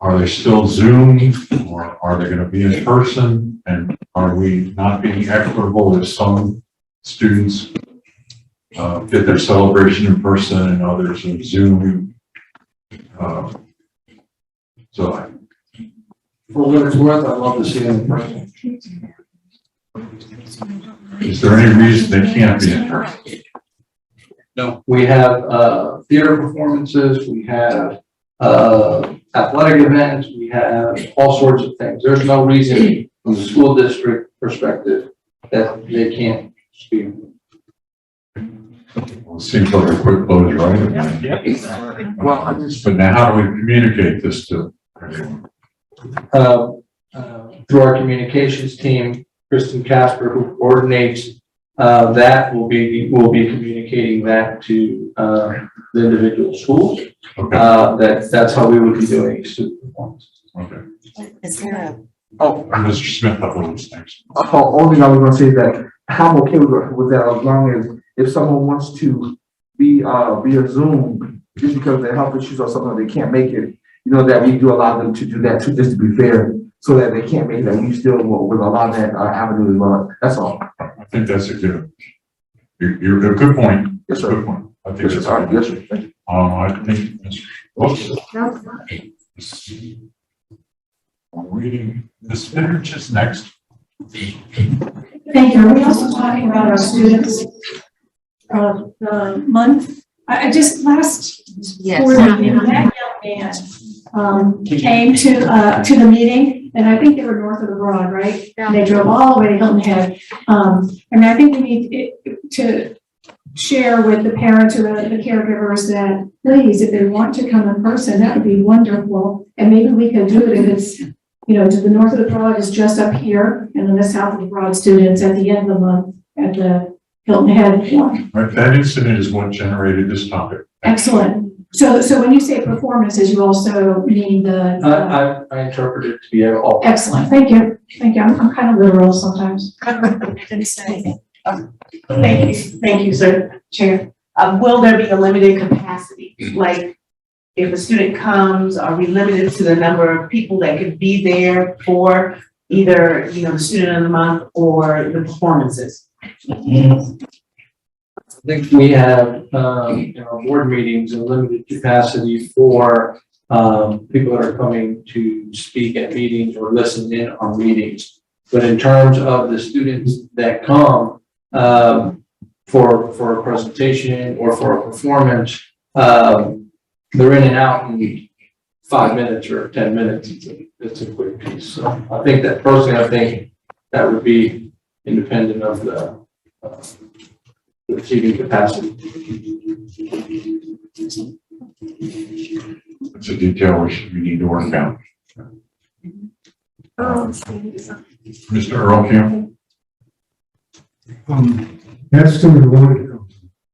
are they still Zoom, or are they going to be in person? And are we not being equitable if some students get their celebration in person and others in Zoom? So For what it's worth, I'd love to see them in person. is there any reason they can't be in person? No, we have theater performances, we have athletic events, we have all sorts of things. There's no reason from the school district perspective that they can't speak. Well, it seems like a quick close, right? Yeah. Well, but now how do we communicate this to everyone? Through our communications team, Kristen Casper, who coordinates that we'll be communicating that to, the individual schools. That's how we would be doing student performance. Okay. Is there a? Oh, Mr. Smith, I believe is next. only thing I was gonna say is that I'm okay with that as long as if someone wants to be via Zoom, just because of their health issues or something, they can't make it, you know, that we do allow them to do that too, just to be fair, so that they can't make it, that we still will allow that avenue as well. That's all. I think that's a good, you're a good point. Yes, sir. Good point. I think that's All right, yes, sir. Thank you. I think, I'm reading, Ms. Fitterich is next. Thank you. Are we also talking about our students? The month, I just last board meeting, that young man came to the meeting, and I think they were north of the Broad, right? Yeah. They drove all the way to Hilton Head. And I think we need to share with the parents or the caregivers that, please, if they want to come in person, that would be wonderful. And maybe we could do it if it's, to the north of the Broad is just up here, and then the south of the Broad students at the end of the month at the Hilton Head one. Right, that incident is what generated this topic. Excellent. So when you say performances, you also mean the. I interpret it to be all. Excellent. Thank you. Thank you. I'm kind of literal sometimes. Thank you, sir, Chair. Will there be a limited capacity? Like, if a student comes, are we limited to the number of people that could be there for either, the student of the month or the performances? I think we have, in our board meetings, a limited capacity for people that are coming to speak at meetings or listen in on meetings. But in terms of the students that come for a presentation or for a performance, they're in and out in 5 minutes or 10 minutes. It's a quick piece. So I think that personally, I think that would be independent of the seating capacity. It's a detail we need to work out. Mr. Earl Campbell? That student wanted to come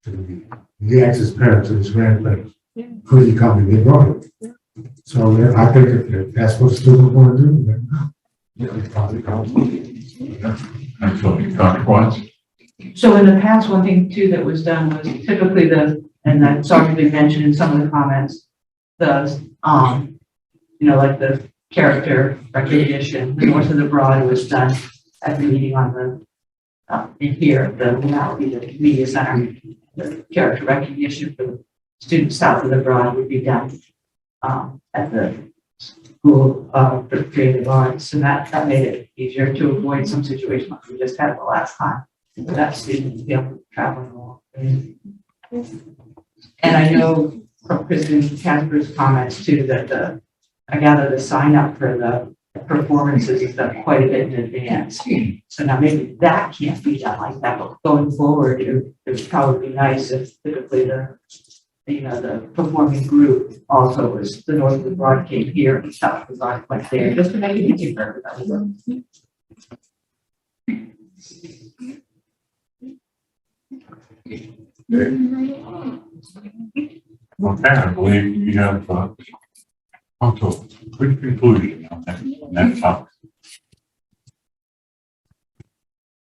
to the meeting. He asked his parents and his grandparents, could he come, and they brought it. So I think if that's what students want to do, then, he probably comes. Absolutely. Dr. Watts? So in the past, one thing too that was done was typically and that's already been mentioned in some of the comments, like the character recognition, the north of the Broad was done at the meeting on the, in here, now be the media center. The character recognition for the students south of the Broad would be done at the School for Creative Arts, and that made it easier to avoid some situations like we just had the last time. For that student to be able to travel along. And I know from President Casper's comments too, that I gather the sign up for the performances is done quite a bit in advance. So now maybe that can't be done like that, but going forward, it would probably be nice if typically the performing group also was the north of the Broad came here and stuff was on went there, just to make it easier for everybody. Okay, I believe we have come to a good conclusion on that topic.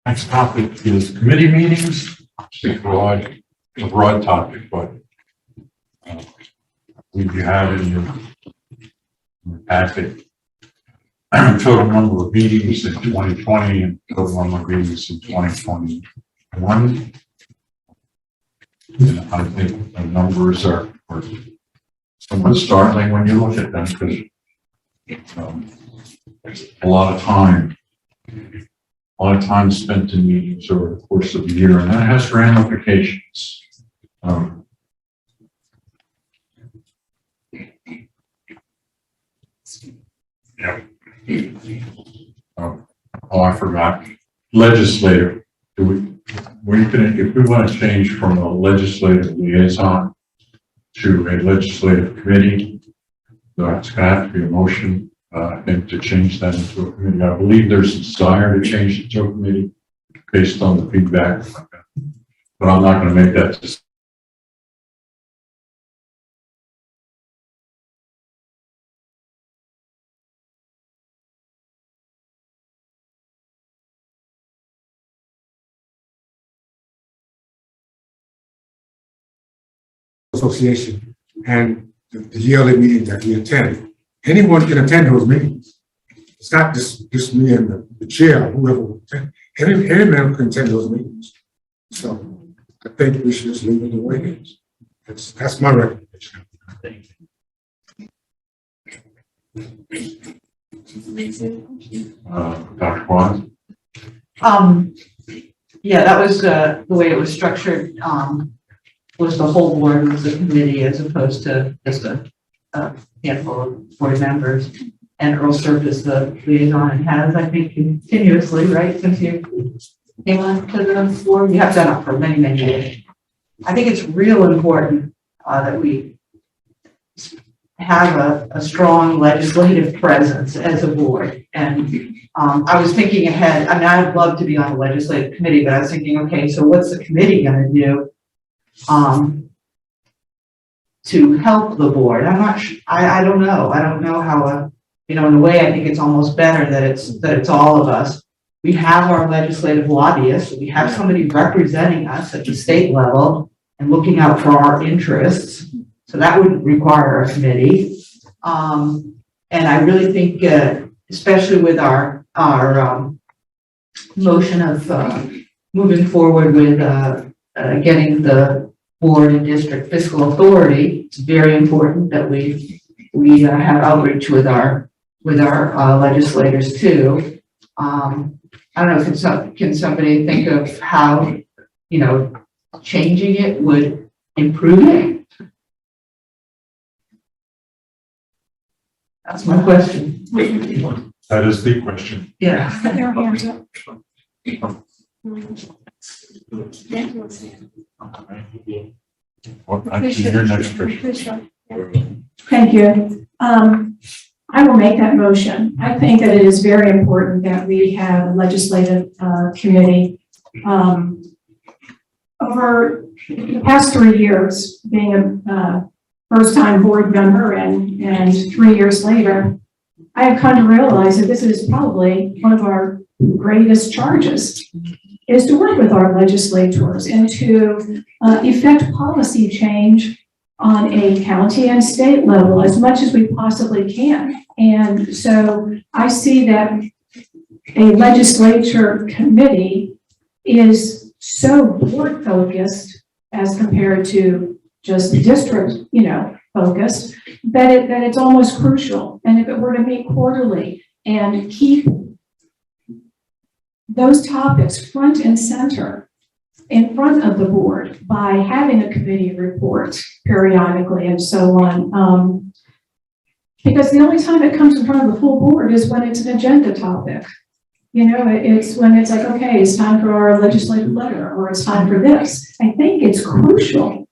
Next topic is committee meetings. It's a broad topic, but we have in your packet total number of meetings in 2020 and total number of meetings in 2021. And I think the numbers are somewhat startling when you look at them because a lot of time spent in meetings over the course of the year, and that has ramifications. I forgot. Legislative. If we want to change from a legislative liaison to a legislative committee, that's going to have to be a motion, I think, to change that into a committee. I believe there's a desire to change it to a committee based on the feedback I've but I'm not going to make that decision. Association and the yearly meeting that we attend. Anyone can attend those meetings. It's not just me and the chair, whoever will attend. Any member can attend those meetings. So I think we should just leave it the way it is. That's my recommendation. Dr. Kwan? Yeah, that was the way it was structured, was the whole board was a committee as opposed to just a handful of board members. And Earl served as the liaison and has, I think, continuously, right, since you came on to the board. You have done it for many, many years. I think it's real important that we have a strong legislative presence as a board. And I was thinking ahead, I mean, I'd love to be on the legislative committee, but I was thinking, okay, so what's the committee going to do to help the board? I'm not sure, I don't know. I don't know how, in a way, I think it's almost better that it's all of us. We have our legislative lobbyists. We have somebody representing us at the state level and looking out for our interests. So that would require a committee. And I really think, especially with our motion of moving forward with getting the board and district fiscal authority, it's very important that we have outreach with our legislators too. I don't know, can somebody think of how, changing it would improve it? That's my question. That is the question. Yeah. Their hands up. Actually, your next question. Thank you. I will make that motion. I think that it is very important that we have a legislative committee. Over the past 3 years, being a first-time board member and 3 years later, I have come to realize that this is probably one of our greatest charges, is to work with our legislators and to effect policy change on a county and state level as much as we possibly can. And so I see that a legislature committee is so board focused as compared to just district, focused, that it's almost crucial. And if it were to meet quarterly and keep those topics front and center in front of the board by having a committee report periodically and so on. Because the only time it comes in front of the full board is when it's an agenda topic. It's when it's like, okay, it's time for our legislative letter or it's time for this. I think it's crucial.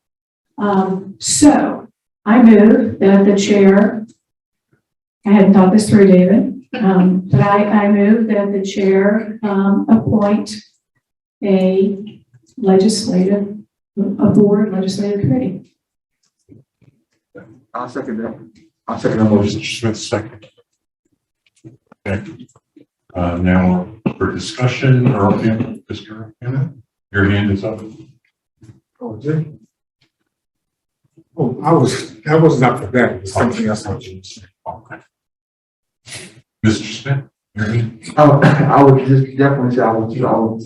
So I move that the chair, I hadn't thought this through, David, but I move that the chair appoint a board legislative committee. I'll second that. I'll second the motion. Mr. Smith, second. Okay. Now for discussion, Mr. Hanna, your hand is up. Oh, Jay. Oh, I was not for that. It was something else I was going to say. Okay. Mr. Smith, your hand. I would just definitely say I would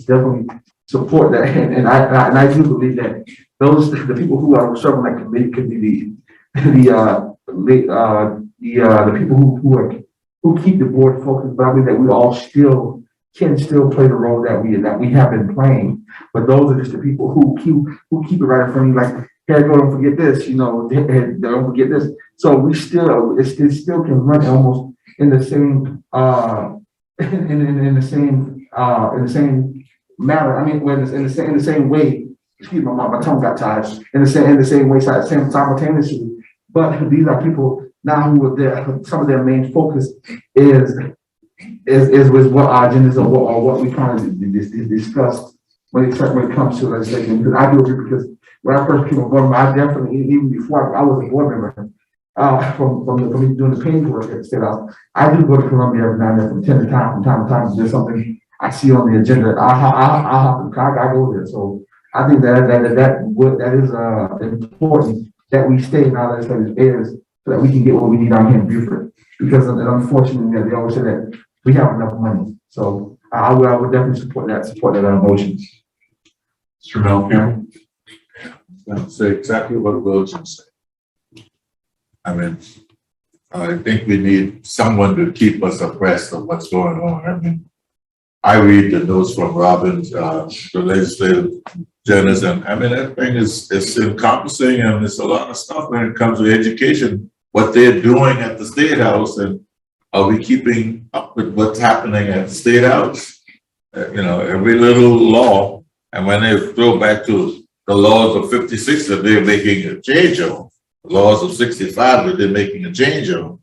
definitely support that, and I do believe that the people who are serving that committee could be the people who keep the board focused. But I mean that we all can play the role that we have been playing. But those are just the people who keep it right in front of you, like, hey, don't forget this, don't forget this. So we it still can run almost in the same in the same matter. I mean, when in the same way. Excuse me, my tongue got tied. In the same way, simultaneously. But these are people now who are some of their main focus is with what our agendas or what we kind of discussed when it comes to legislation, because I do agree, because when I first came on board, I definitely, even before I was a board member, from doing the paperwork at the State House, I do go to Columbia every now and then from time to time. There's something I see on the agenda, I go there. So I think that is important that we stay in our legislative areas so that we can get what we need out here in Beaufort. Because unfortunately, they always say that we have enough money. So I would definitely support that motion. Mr. Malcolm? I'll say exactly what Wilson said. I mean, I think we need someone to keep us abreast of what's going on. I mean, I read the notes from Robbins, the legislative journals, and I mean, that thing is encompassing, and there's a lot of stuff when it comes to education, what they're doing at the State House, and are we keeping up with what's happening at the State House? Every little law, and when they throw back to the laws of 56 that they're making a change on, the laws of 65 that they're making a change on,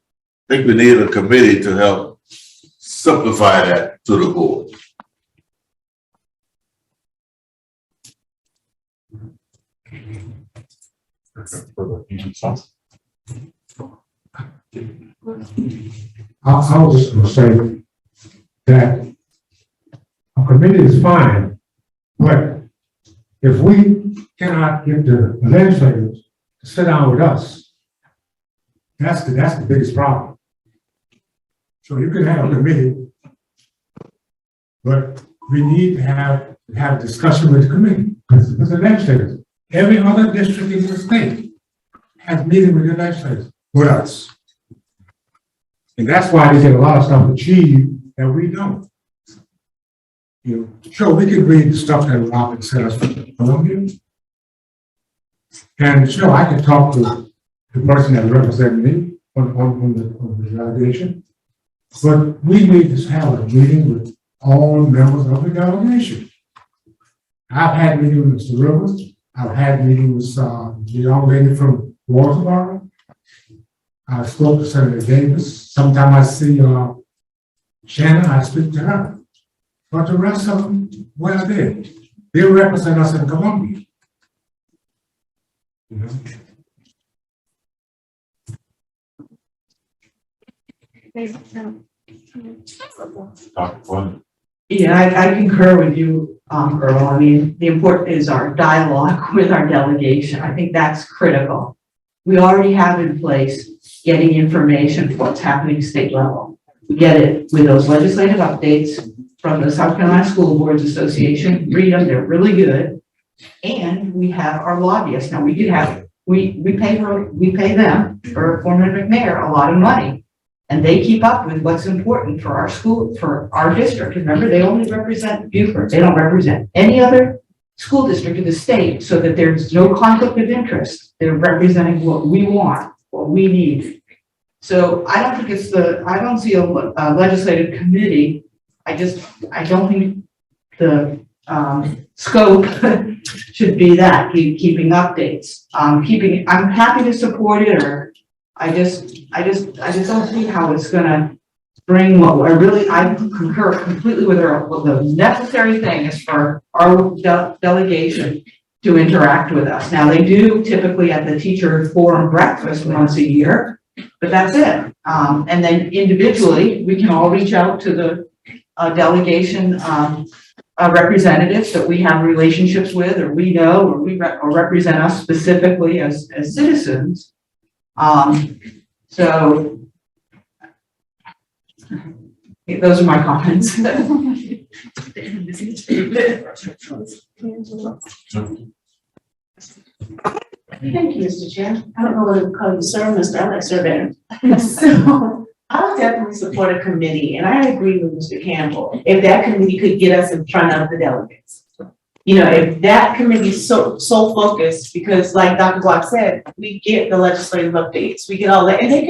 I think we need a committee to help simplify that to the board. I was just gonna say that a committee is fine, but if we cannot get the legislators to sit down with us, that's the biggest problem. So you can have a committee, but we need to have a discussion with the committee, because the legislators, every other district in the state has meeting with the legislators, with us. And that's why they get a lot of stuff achieved that we don't. Sure, we can read the stuff that Robin sent us from Columbia. And sure, I can talk to the person that represents me on the delegation. But we need to have a meeting with all members of the delegation. I've had meetings with Mr. Rivers. I've had meetings with the young lady from Walterboro. I spoke to Senator Davis. Sometimes I see Shannon, I speak to her. But the rest of them, where are they? They represent us in Columbia. Yeah, I concur with you, Earl. I mean, the important is our dialogue with our delegation. I think that's critical. We already have in place getting information for what's happening state level. We get it with those legislative updates from the South Carolina School Boards Association. Read them, they're really good. And we have our lobbyists. Now we pay them, for former mayor, a lot of money. And they keep up with what's important for our school, for our district. Remember, they only represent Beaufort. They don't represent any other school district in the state, so that there's no conflict of interest. They're representing what we want, what we need. So I don't see a legislative committee. I don't think the scope should be that, keeping updates. I'm happy to support it, or I just don't see how it's gonna bring I concur completely with her. Well, the necessary thing is for our delegation to interact with us. Now, they do typically at the teacher forum breakfast once a year, but that's it. And then individually, we can all reach out to the delegation representatives that we have relationships with, or we know, or represent us specifically as citizens. So those are my comments. Thank you, Mr. Chair. I don't know what to call you, sir, Mr. I like sir better. So I'll definitely support a committee, and I agree with Mr. Campbell. If that committee could get us in front of the delegates. If that committee is so focused, because like Dr. Block said, we get the legislative updates, we get all that, and they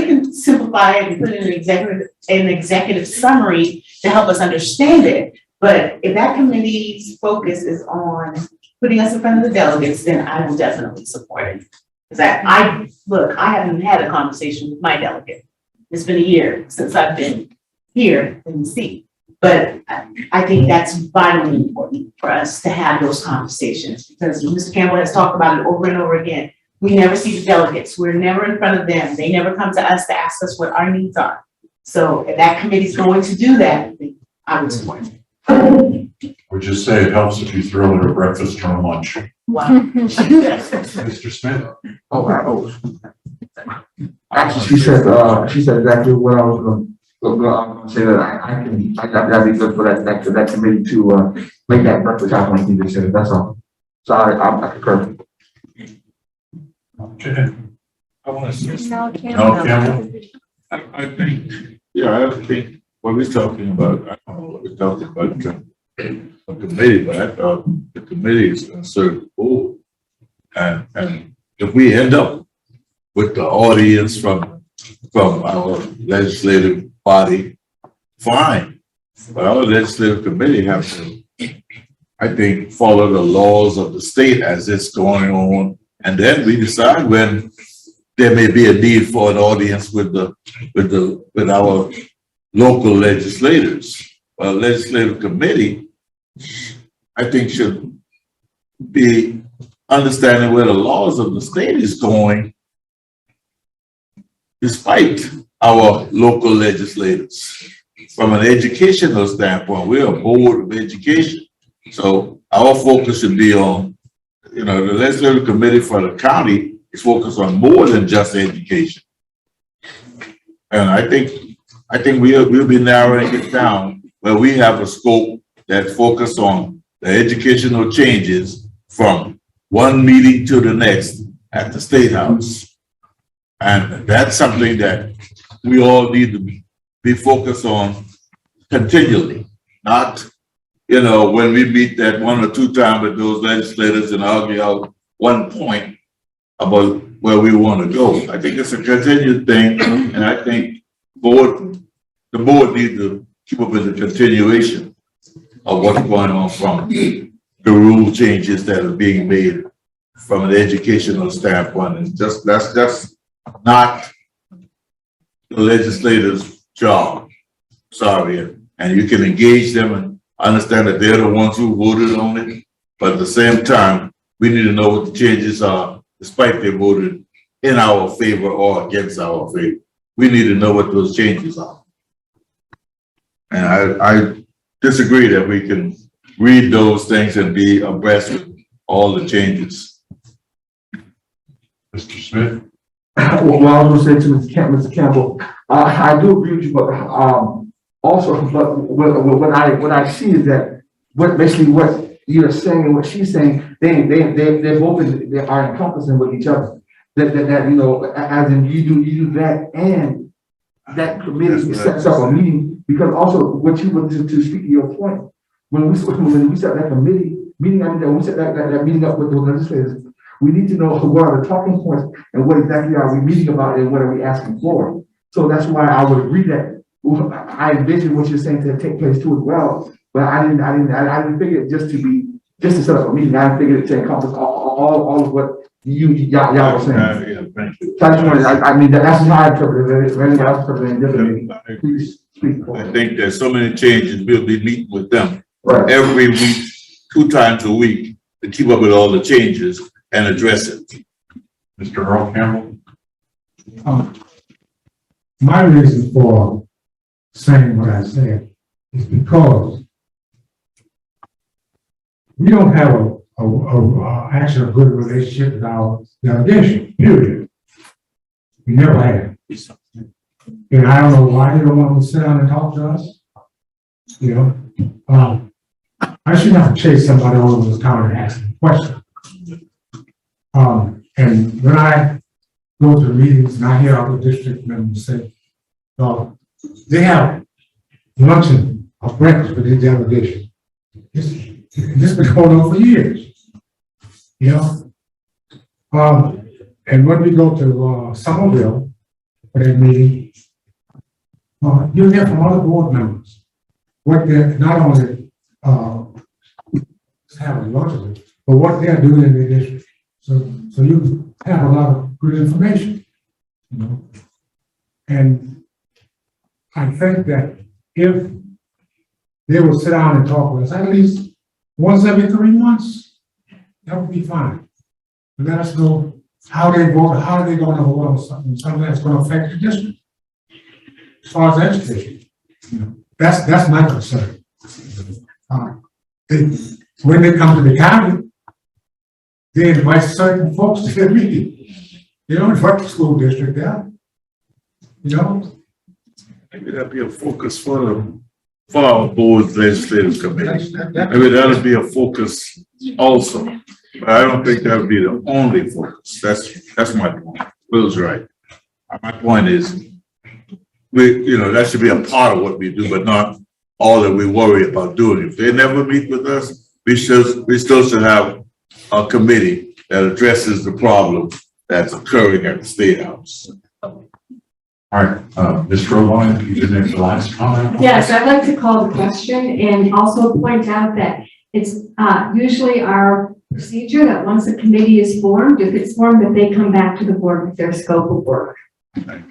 can simplify it and put it in an executive summary to help us understand it. But if that committee's focus is on putting us in front of the delegates, then I will definitely support it. Because I haven't had a conversation with my delegate. It's been a year since I've been here in the seat. But I think that's vitally important for us to have those conversations, because Mr. Campbell has talked about it over and over again. We never see the delegates. We're never in front of them. They never come to us to ask us what our needs are. So if that committee's going to do that, I would support it. Would just say it helps if you throw it at breakfast or lunch. Wow. Mr. Smith? Actually, she said exactly what I was going to say, that that'd be good for that committee to, make that breakfast happen like you just said, that's all. Sorry, I concur. Okay. I want to say. No, I think, I think what we're talking about, I don't know what we're talking about, a committee, but I thought the committee is going to serve the board. And if we end up with the audience from our legislative body, fine. But our legislative committee have to, I think, follow the laws of the state as it's going on. And then we decide when there may be a need for an audience with our local legislators. Well, legislative committee, I think, should be understanding where the laws of the state is going, despite our local legislators. From an educational standpoint, we're a board of education. So our focus should be on, the legislative committee for the county is focused on more than just education. And I think we'll be narrowing it down where we have a scope that focuses on the educational changes from one meeting to the next at the State House. And that's something that we all need to be focused on continually, not, when we meet that 1 or 2 times with those legislators and argue out one point about where we want to go. I think it's a continued thing, and I think the board needs to keep up with the continuation of what's going on from the rule changes that are being made from an educational standpoint. And that's just not the legislator's job. Sorry. And you can engage them and understand that they're the ones who voted on it. But at the same time, we need to know what the changes are, despite they voted in our favor or against our favor. We need to know what those changes are. And I disagree that we can read those things and be abreast with all the changes. Mr. Smith? Well, I was going to say to Mr. Campbell, I do agree with you, but also, but what I see is that what you're saying and what she's saying, they both are encompassing with each other. That as in you do that, and that committee sets up a meeting, because also what you want to speak to your point, when we set that committee meeting, when we set that meeting up with the legislators, we need to know what are the talking points and what exactly are we meeting about and what are we asking for. So that's why I would agree that I envision what you're saying to take place too as well. But I didn't figure it just to set up a meeting. I figured it to encompass all of what y'all were saying. Yeah, thank you. So that's how I interpret it. If anybody else interpret it differently, please speak. I think there's so many changes. We'll be meeting with them every week, 2 times a week, to keep up with all the changes and address it. Mr. Earl Campbell? My reason for saying what I said is because we don't have actually a good relationship with our delegation, period. We never have. And I don't know why they don't want to sit down and talk to us. I shouldn't have to chase somebody all over the town and ask them questions. And when I go to meetings and I hear other district members say, they have luncheon or breakfast with the delegation. This has been going on for years. And when we go to Somerville for that meeting, you'll hear from other board members what they're not only having lunch with, but what they're doing in their district. So you have a lot of good information. And I think that if they will sit down and talk with us at least once every 3 months. That would be fine. Let us know how they vote, how are they gonna vote on something that's gonna affect the district. As far as education, you know, that's my concern. When they come to the county, they invite certain folks to their meeting. They don't invite the school district there. You know? Maybe that'd be a focus for our board's legislative committee. Maybe that'll be a focus also. But I don't think that would be the only focus. That's my point. Will's right. My point is, that should be a part of what we do, but not all that we worry about doing. If they never meet with us, we still should have a committee that addresses the problem that's occurring at the State House. All right, Ms. Robine, you didn't have the last comment? Yes, I'd like to call the question and also point out that it's usually our procedure that once a committee is formed, if it's formed, that they come back to the board with their scope of work. Thank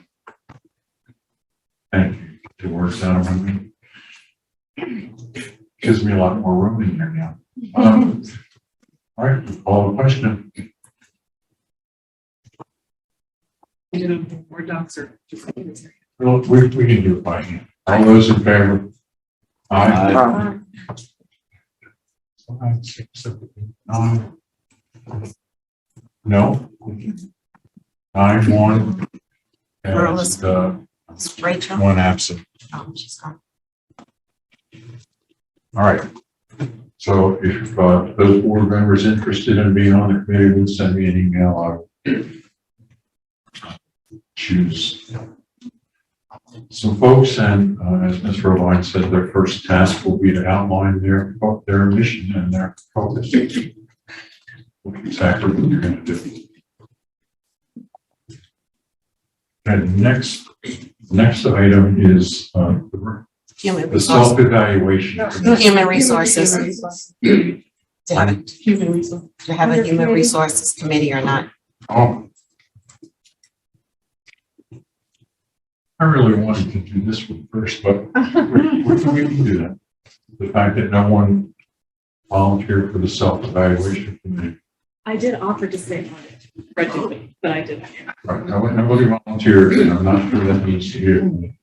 you. It works out of me. Gives me a lot more room in here now. All right, call the question. Word docs or just. Well, we can do it by hand. All those in favor? Aye. 5, 6, 7, 8, 9. No. 9, 1. And, Rachel. 1 absent. She's gone. All right. So if those board members interested in being on the committee would send me an email, I will choose some folks. And as Ms. Robine said, their first task will be to outline their mission and their focus. Exactly what you're going to do. And next item is the self-evaluation. Human resources. To have a human resources committee or not. Oh. I really wanted to do this one first, but we can do that. The fact that no one volunteered for the self-evaluation committee. I did offer to stay on it, originally, but I didn't. Right, nobody volunteered, and I'm not sure that needs to be.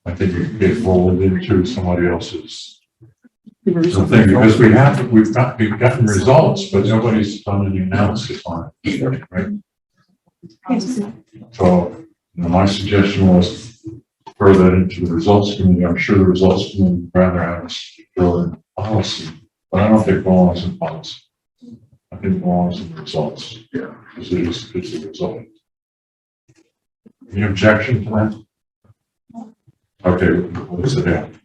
I think it can get rolled into somebody else's thing, because we've gotten results, but nobody's done any analysis on it, right? So my suggestion was throw that into the results committee. I'm sure the results committee would rather have us throw in policy, but I don't think it belongs in policy. I think it belongs in the results. Yeah, because it's a result. Any objection to that? Okay, we'll sit down.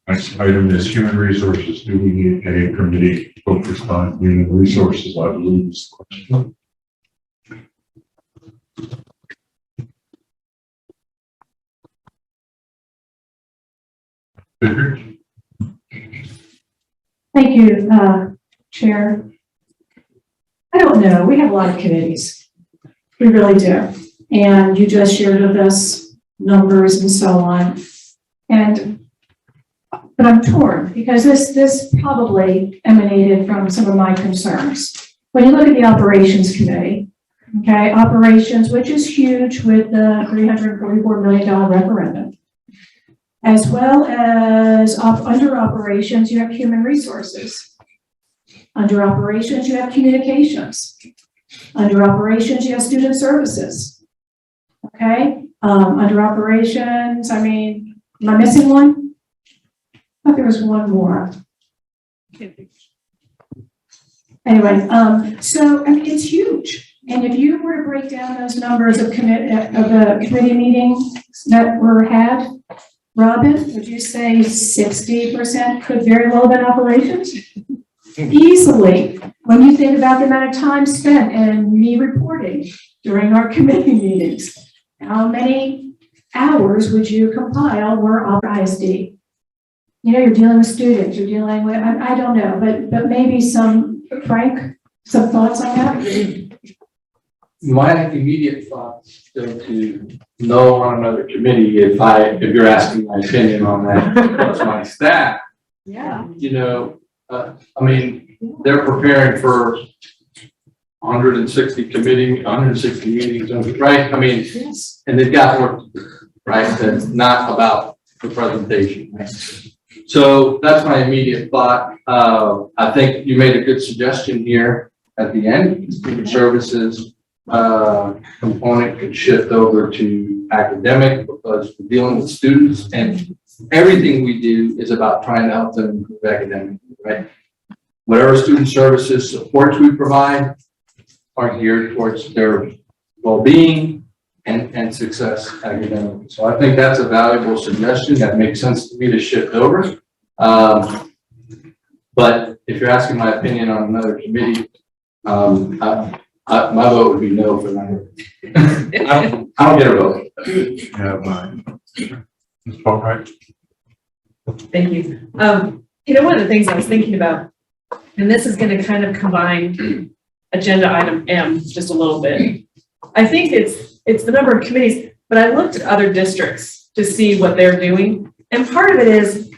Next item is human resources. Do we need a committee focused on human resources? I believe is the question. Thank you, Chair. I don't know. We have a lot of committees. We really do. And you just shared with us numbers and so on. But I'm torn because this probably emanated from some of my concerns. When you look at the operations committee, okay, operations, which is huge with the $344 million referendum, as well as under operations, you have human resources. Under operations, you have communications. Under operations, you have student services. Okay, under operations, I mean, am I missing one? I thought there was one more. Anyway, so I mean, it's huge. And if you were to break down those numbers of the committee meetings that were had, Robin, would you say 60% could very well have been operations? Easily, when you think about the amount of time spent and me reporting during our committee meetings, how many hours would you compile were ISD? You know, you're dealing with students, you're dealing with, I don't know, but maybe Frank, some thoughts on that? My immediate thoughts go to no on another committee if you're asking my opinion on that. Plus my staff, Yeah. you know, I mean, they're preparing for 160 meetings, right? I mean, Yes. and they've got work, to do, right? That's not about the presentation. Right? So that's my immediate thought. I think you made a good suggestion here at the end. Student services component could shift over to academic because we're dealing with students and everything we do is about trying to help them improve academically, right? Whatever student services supports we provide are geared towards their well-being and success academically. So I think that's a valuable suggestion that makes sense to me to shift over. But if you're asking my opinion on another committee, my vote would be no for that. I don't get a vote. Yeah, mine. Ms. Boatright? Thank you. You know, one of the things I was thinking about, and this is going to kind of combine agenda item M just a little bit. I think it's the number of committees, but I looked at other districts to see what they're doing. And part of it is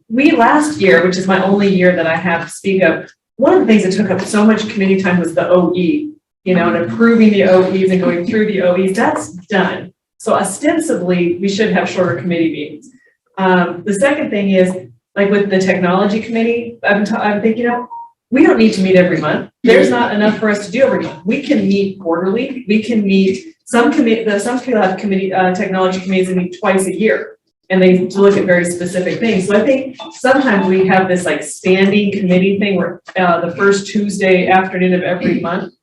we last year, which is my only year that I have to speak of, one of the things that took up so much committee time was the OE, you know, and approving the OEs and going through the OEs. That's done. So ostensibly, we should have shorter committee meetings. The second thing is, like with the technology committee, I'm thinking, you know, we don't need to meet every month. There's not enough for us to do every month. We can meet quarterly. We can meet, some people have technology committees that meet twice a year, and they look at very specific things. So I think sometimes we have this like standing committee thing where the first Tuesday afternoon of every month.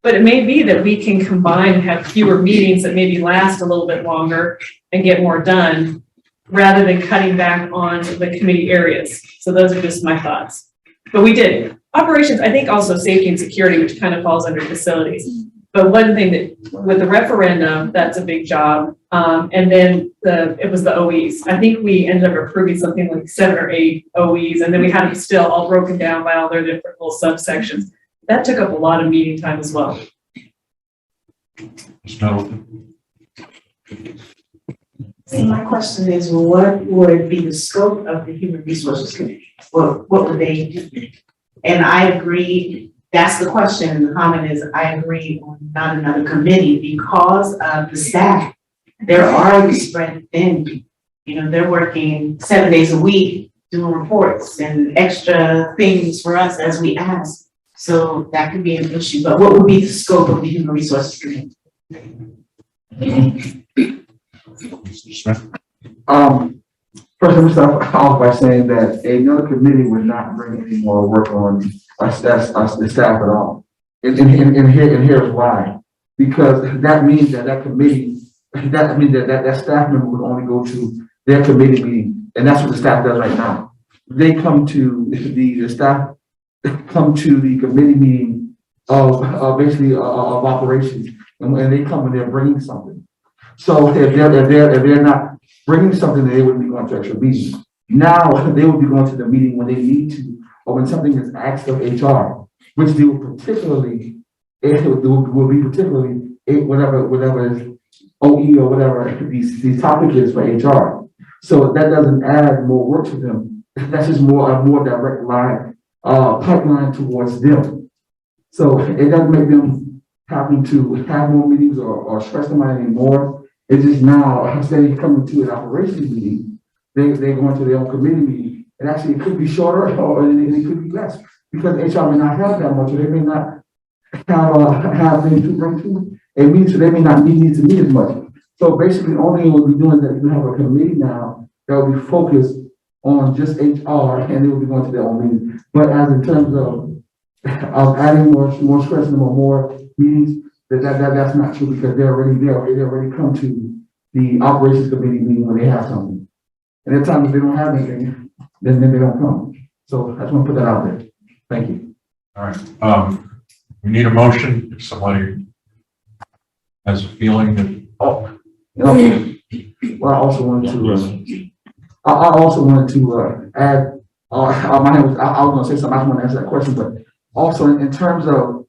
But it may be that we can combine and have fewer meetings that maybe last a little bit longer and get more done rather than cutting back on the committee areas. So those are just my thoughts. But we did. Operations, I think also safety and security, which kind of falls under facilities. But one thing that with the referendum, that's a big job. And then it was the OEs. I think we ended up approving something like 7 or 8 OEs, and then we had them still all broken down by all their different little subsections. That took up a lot of meeting time as well. Ms. Middleton? So my question is, what would be the scope of the Human Resources Committee? What would they do? And I agree, that's the question. The comment is, I agree on not another committee because of the staff. They're already spread thin. You know, they're working 7 days a week, doing reports and extra things for us as we ask. So that could be an issue, but what would be the scope of the Human Resources Committee? Mr. Smith? First, let me start off by saying that another committee would not bring any more work on the staff at all. And here's why. Because that means that committee, that staff member would only go to their committee meeting, and that's what the staff does right now. They come to the staff come to the committee meeting of operations, and they come and they're bringing something. So if they're not bringing something, they wouldn't be going to actual meetings. Now they will be going to the meeting when they need to, or when something is asked of HR, which they will particularly, whatever is OE or whatever these topic is for HR. So that doesn't add more work to them. That's just a more direct line, pipeline towards them. So it doesn't make them having to have more meetings or stress them out anymore. It's just now, instead of coming to an operations meeting, they're going to their own committee meeting. And actually, it could be shorter or it could be less because HR may not have that much, or they may not have things to bring to a meeting, so they may not need to meet as much. So basically, only we'll be doing that you have a committee now that will be focused on just HR, and they will be going to their own meeting. But as in terms of adding more stress and more meetings, that's not true because they already come to the operations committee meeting when they have something. And at times if they don't have anything, then they don't come. So I just want to put that out there. Thank you. All right. We need a motion if somebody has a feeling that. Well, I also wanted to add. I was going to say something. I just want to answer that question, but also in terms of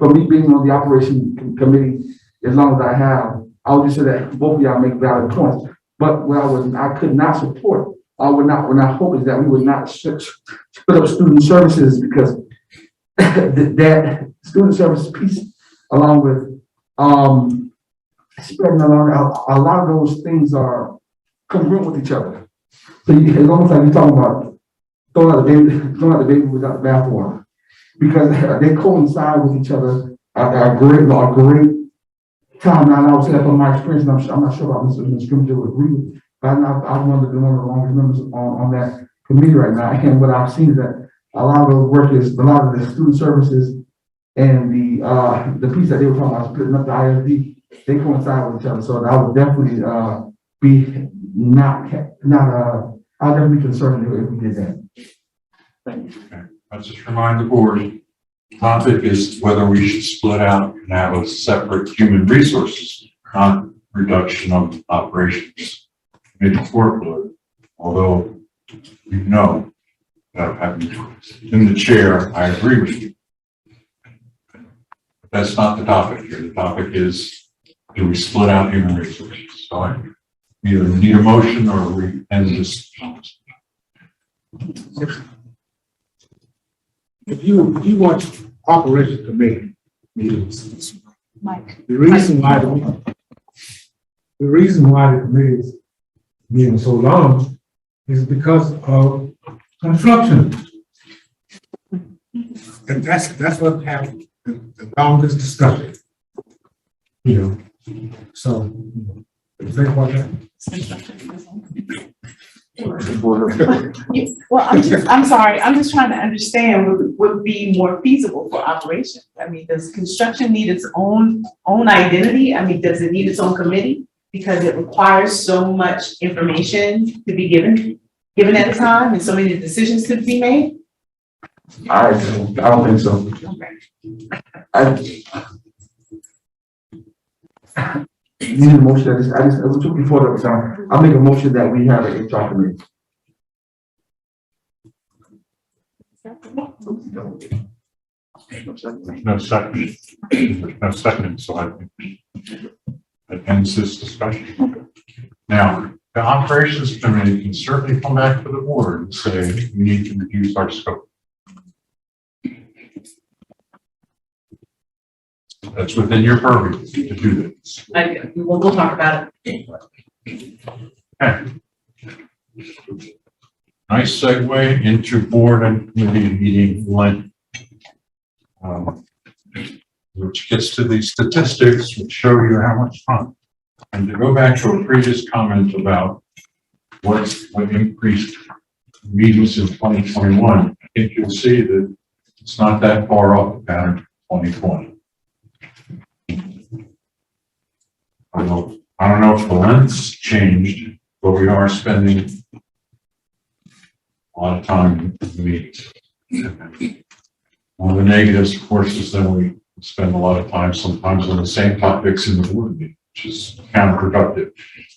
for me being on the operation committee, as long as I have, I would just say that both of y'all make valid points. But what I could not support, I would not hope is that we would not split up student services, because that student services piece, along with spreading along, a lot of those things are congruent with each other. So it's almost like you're talking about throwing out the baby without the bathwater, because they coincide with each other at a great time. Now, I would say that from my experience, and I'm not sure about Mr. Strimger would agree with, but I'm one of the longest members on that committee right now. And what I've seen is that a lot of the work is, a lot of the student services and the piece that they were talking about, splitting up the ISD, they coincide with each other. So I would definitely be I'll definitely be concerned if we did that. Okay. Let's just remind the board, the topic is whether we should split out and have a separate human resources, not reduction of operations committee workload. Although, you know, in the chair, I agree with you. But that's not the topic here. The topic is, do we split out human resources? So I either need a motion or we end this. If you watch Operations Committee meetings, Mike. the reason why the committee is meeting so long is because of construction. And that's what happened, the longest discussion. You know, so, think about that. Well, I'm sorry, I'm just trying to understand what would be more feasible for operations. I mean, does construction need its own identity? I mean, does it need its own committee? Because it requires so much information to be given at a time and so many decisions to be made? I don't think so. You need a motion, I was looking for the time. I'll make a motion that we have an HR committee. No second. There's no second, so I think that ends this discussion. Now, the operations committee can certainly come back to the board and say, we need to reduce our scope. That's within your purview to do this. We'll talk about it. Okay. Nice segue into board and committee meeting length. Which gets to these statistics which show you how much fun. And to go back to a previous comment about what increased meetings in 2021, I think you'll see that it's not that far off the pattern of 2020. I don't know if the length's changed, but we are spending a lot of time in the meetings. One of the negatives, of course, is that we spend a lot of time sometimes on the same topics in the board meeting, which is counterproductive.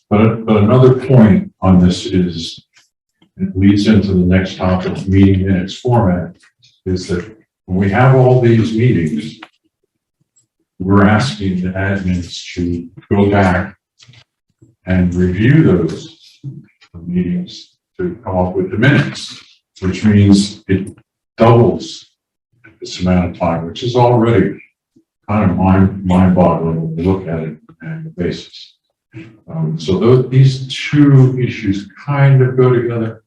But another point on this is, it leads into the next topic, meeting minutes format, is that when we have all these meetings, we're asking the admins to go back and review those meetings to come up with the minutes, which means it doubles this amount of time, which is already kind of mind-boggling when we look at it on a basis. So these two issues kind of go together.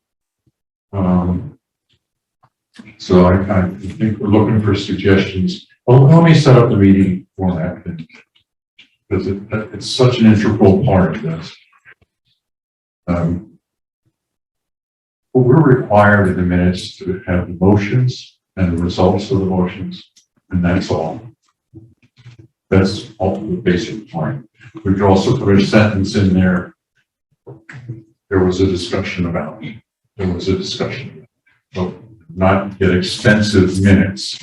So I think we're looking for suggestions. Well, let me set up the meeting format because it's such an integral part of this. We're required in the minutes to have the motions and the results of the motions, and that's all. That's all the basic point. We could also put a sentence in there. There was a discussion about. But not get extensive minutes.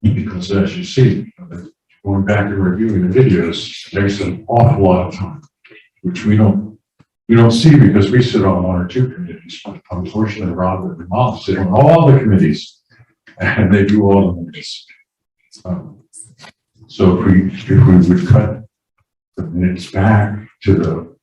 Because as you see, going back and reviewing the videos, there's an awful lot of time, which we don't see because we sit on one or two committees. Unfortunately, Robert and Mom sit on all the committees. and they do all the minutes. So if we would cut the minutes back to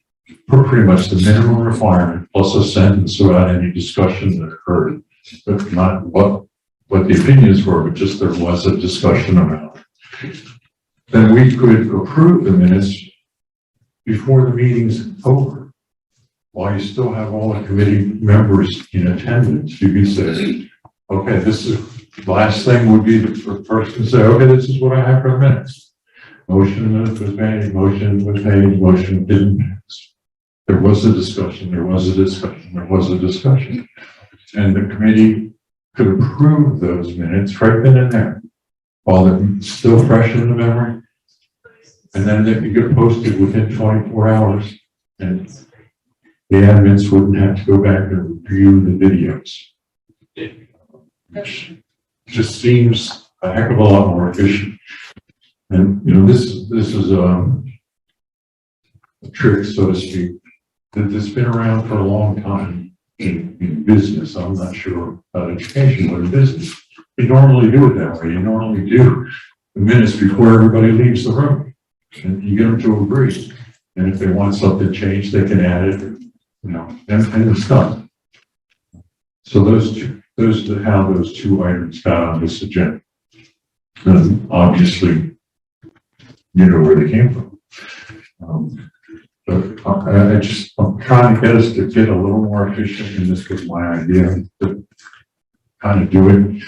pretty much the minimum requirement plus a sentence without any discussion that occurred, but not what the opinions were, but just there was a discussion about it. Then we could approve the minutes before the meeting's over. While you still have all the committee members in attendance, you could say, okay, this is, the last thing would be the person to say, okay, this is what I have for the minutes. Motion was made, motion was made, motion didn't pass. There was a discussion, there was a discussion, there was a discussion. And the committee could approve those minutes right then and there while they're still fresh in the memory. And then they could get posted within 24 hours. And the admins wouldn't have to go back and review the videos. Which just seems a heck of a lot more efficient. And, you know, this is a trick, so to speak, that's been around for a long time in business. I'm not sure about education, but in business, you normally do it that way. You normally do the minutes before everybody leaves the room, and you get them to agree. And if they want something changed, they can add it, you know, and it's done. So those are how those two items got on this agenda. And obviously, you know where they came from. But I'm trying to get us to get a little more efficient, and this was my idea to kind of do it.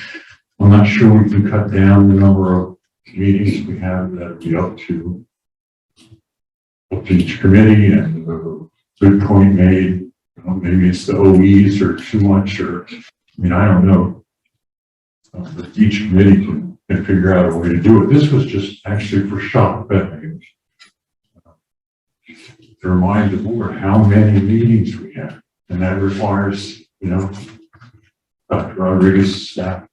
I'm not sure we can cut down the number of meetings we have. That'd be up to each committee, and good point made. You know, maybe it's the OEs or too much, or I mean, I don't know. But each committee can figure out a way to do it. This was just actually for shock value. To remind the board how many meetings we have, and that requires, you know, Dr. Rodriguez's staff,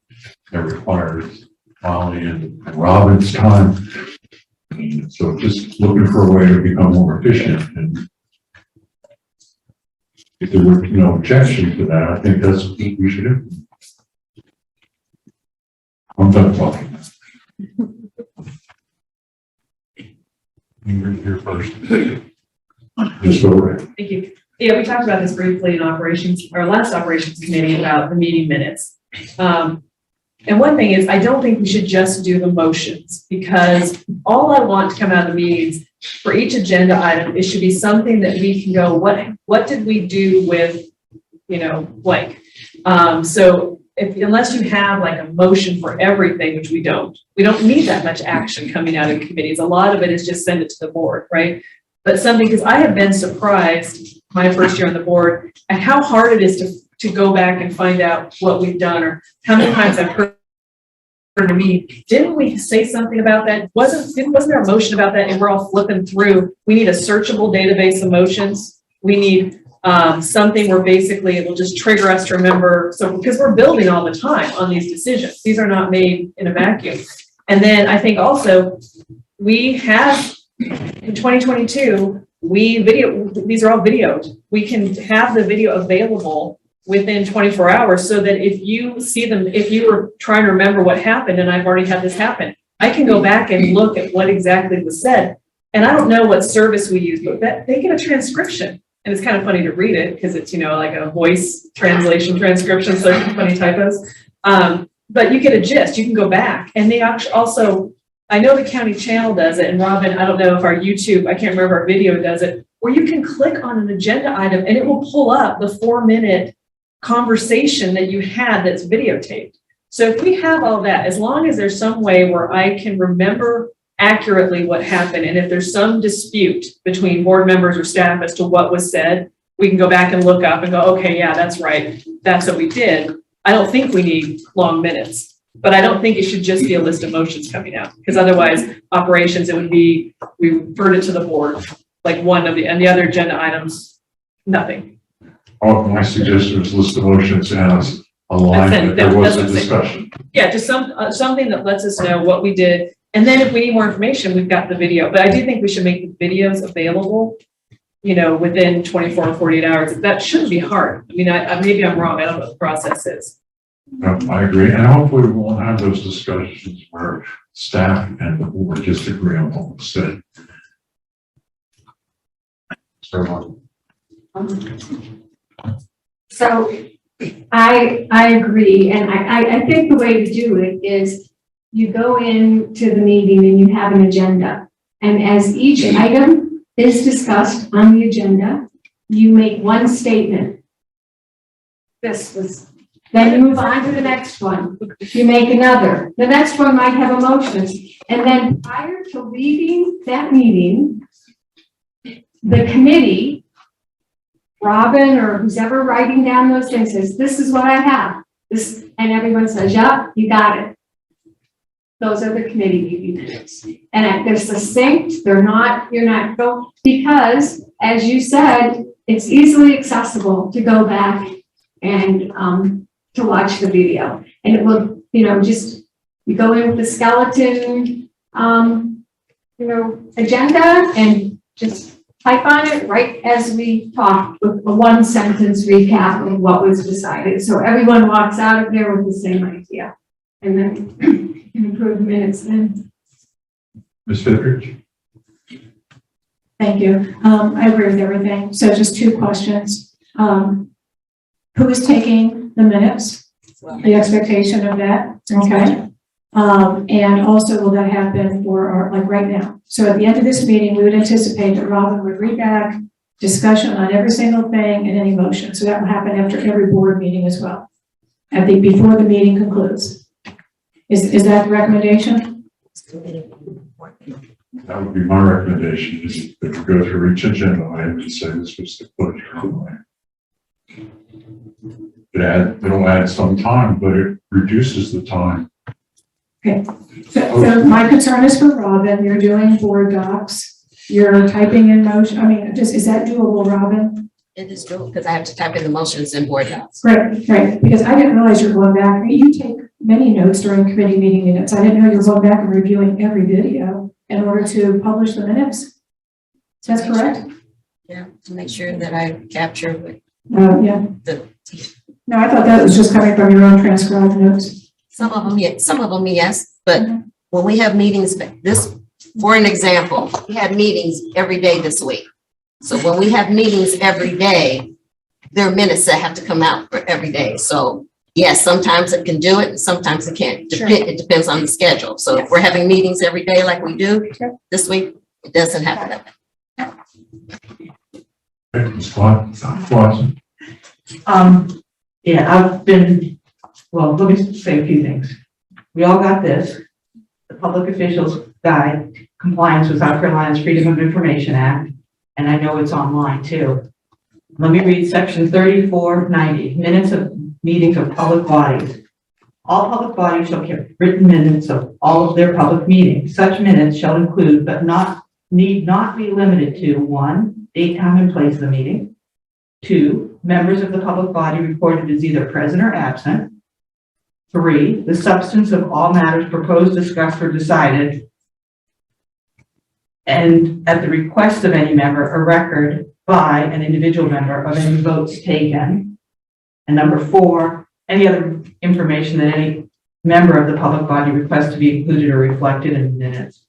that requires Molly and Robin's time. And so just looking for a way to become more efficient. And if there were no objection to that, I think that's what we should do. I'm done talking. You're here first. Thank you. Yeah, we talked about this briefly in operations, our last operations committee, about the meeting minutes. And one thing is, I don't think we should just do the motions, because all I want to come out of the meetings for each agenda item, it should be something that we can go, what did we do with, you know, blank. So unless you have like a motion for everything, which we don't need that much action coming out of committees. A lot of it is just send it to the board, right? But something, because I have been surprised my first year on the board at how hard it is to go back and find out what we've done, or how many times I've heard to me, didn't we say something about that? Wasn't there a motion about that? And we're all flipping through. We need a searchable database of motions. We need something where basically it will just trigger us to remember. So because we're building all the time on these decisions, these are not made in a vacuum. And then I think also we have in 2022, these are all videoed. We can have the video available within 24 hours, so that if you see them, if you were trying to remember what happened, and I've already had this happen, I can go back and look at what exactly was said. And I don't know what service we use, but they get a transcription. And it's kind of funny to read it because it's, you know, like a voice translation transcription, so funny typos. But you get a gist, you can go back. And they actually also, I know the county channel does it, and Robin, I don't know if our YouTube, I can't remember, our video does it, where you can click on an agenda item and it will pull up the 4-minute conversation that you had that's videotaped. So if we have all that, as long as there's some way where I can remember accurately what happened, and if there's some dispute between board members or staff as to what was said, we can go back and look up and go, okay, yeah, that's right. That's what we did. I don't think we need long minutes, but I don't think it should just be a list of motions coming out, because otherwise operations, it would be, we referred it to the board, like one of the, and the other agenda items, nothing. My suggestion is list of motions as a line that there was a discussion. Yeah, just something that lets us know what we did. And then if we need more information, we've got the video. But I do think we should make the videos available, you know, within 24 or 48 hours. That shouldn't be hard. I mean, maybe I'm wrong. I don't know what the process is. I agree, and hopefully we won't have those discussions where staff and the board disagree on what was said. So, So I agree, and I think the way to do it is you go into the meeting and you have an agenda. And as each item is discussed on the agenda, you make one statement. Then you move on to the next one. You make another. The next one might have emotions. And then prior to leaving that meeting, the committee, Robin or who's ever writing down those things says, this is what I have. This, and everyone says, yep, you got it. Those are the committee meeting minutes. And they're succinct, you're not go, because as you said, it's easily accessible to go back and to watch the video. And it will, just, you go in with the skeleton, agenda and just type on it right as we talk with a one sentence recap of what was decided. So everyone walks out of there with the same idea. And then you can improve the minutes then. Ms. Fitteridge? Thank you. I agree with everything. So just two questions. Who is taking the minutes? The expectation of that, okay? And also will that happen for, like right now? So at the end of this meeting, we would anticipate that Robin would read back discussion on every single thing and any motion. So that will happen after every board meeting as well. I think before the meeting concludes. Is that the recommendation? That would be my recommendation, is that we go through each agenda item and say this was the pleasure. It'll add some time, but it reduces the time. Okay. So my concern is for Robin. You're doing board docs. You're typing in motion. I mean, is that doable, Robin? It is doable because I have to type in the motions in board docs. Great. Because I didn't realize you're going back. I mean, you take many notes during committee meeting minutes. I didn't know you were going back and reviewing every video in order to publish the minutes. That's correct? Yeah, to make sure that I capture what Yeah. No, I thought that was just coming from your own transcribed notes. Some of them, yes, but when we have meetings, for an example, we had meetings every day this week. So when we have meetings every day, there are minutes that have to come out for every day. So yes, sometimes it can do it, and sometimes it can't. It depends on the schedule. So if we're having meetings every day like we do this week, it doesn't happen that way. Okay, Ms. Watson? Yeah, well, let me say a few things. We all got this, the Public Officials Guide, Compliance with South Carolina's Freedom of Information Act, and I know it's online too. Let me read section 3490, minutes of meetings of public bodies. All public bodies shall keep written minutes of all of their public meetings. Such minutes shall include, but need not be limited to: 1, date, time, and place of the meeting; 2, members of the public body reported as either present or absent; 3, the substance of all matters proposed, discussed, or decided, and at the request of any member, a record by an individual member of any votes taken; and number 4, any other information that any member of the public body requests to be included or reflected in minutes.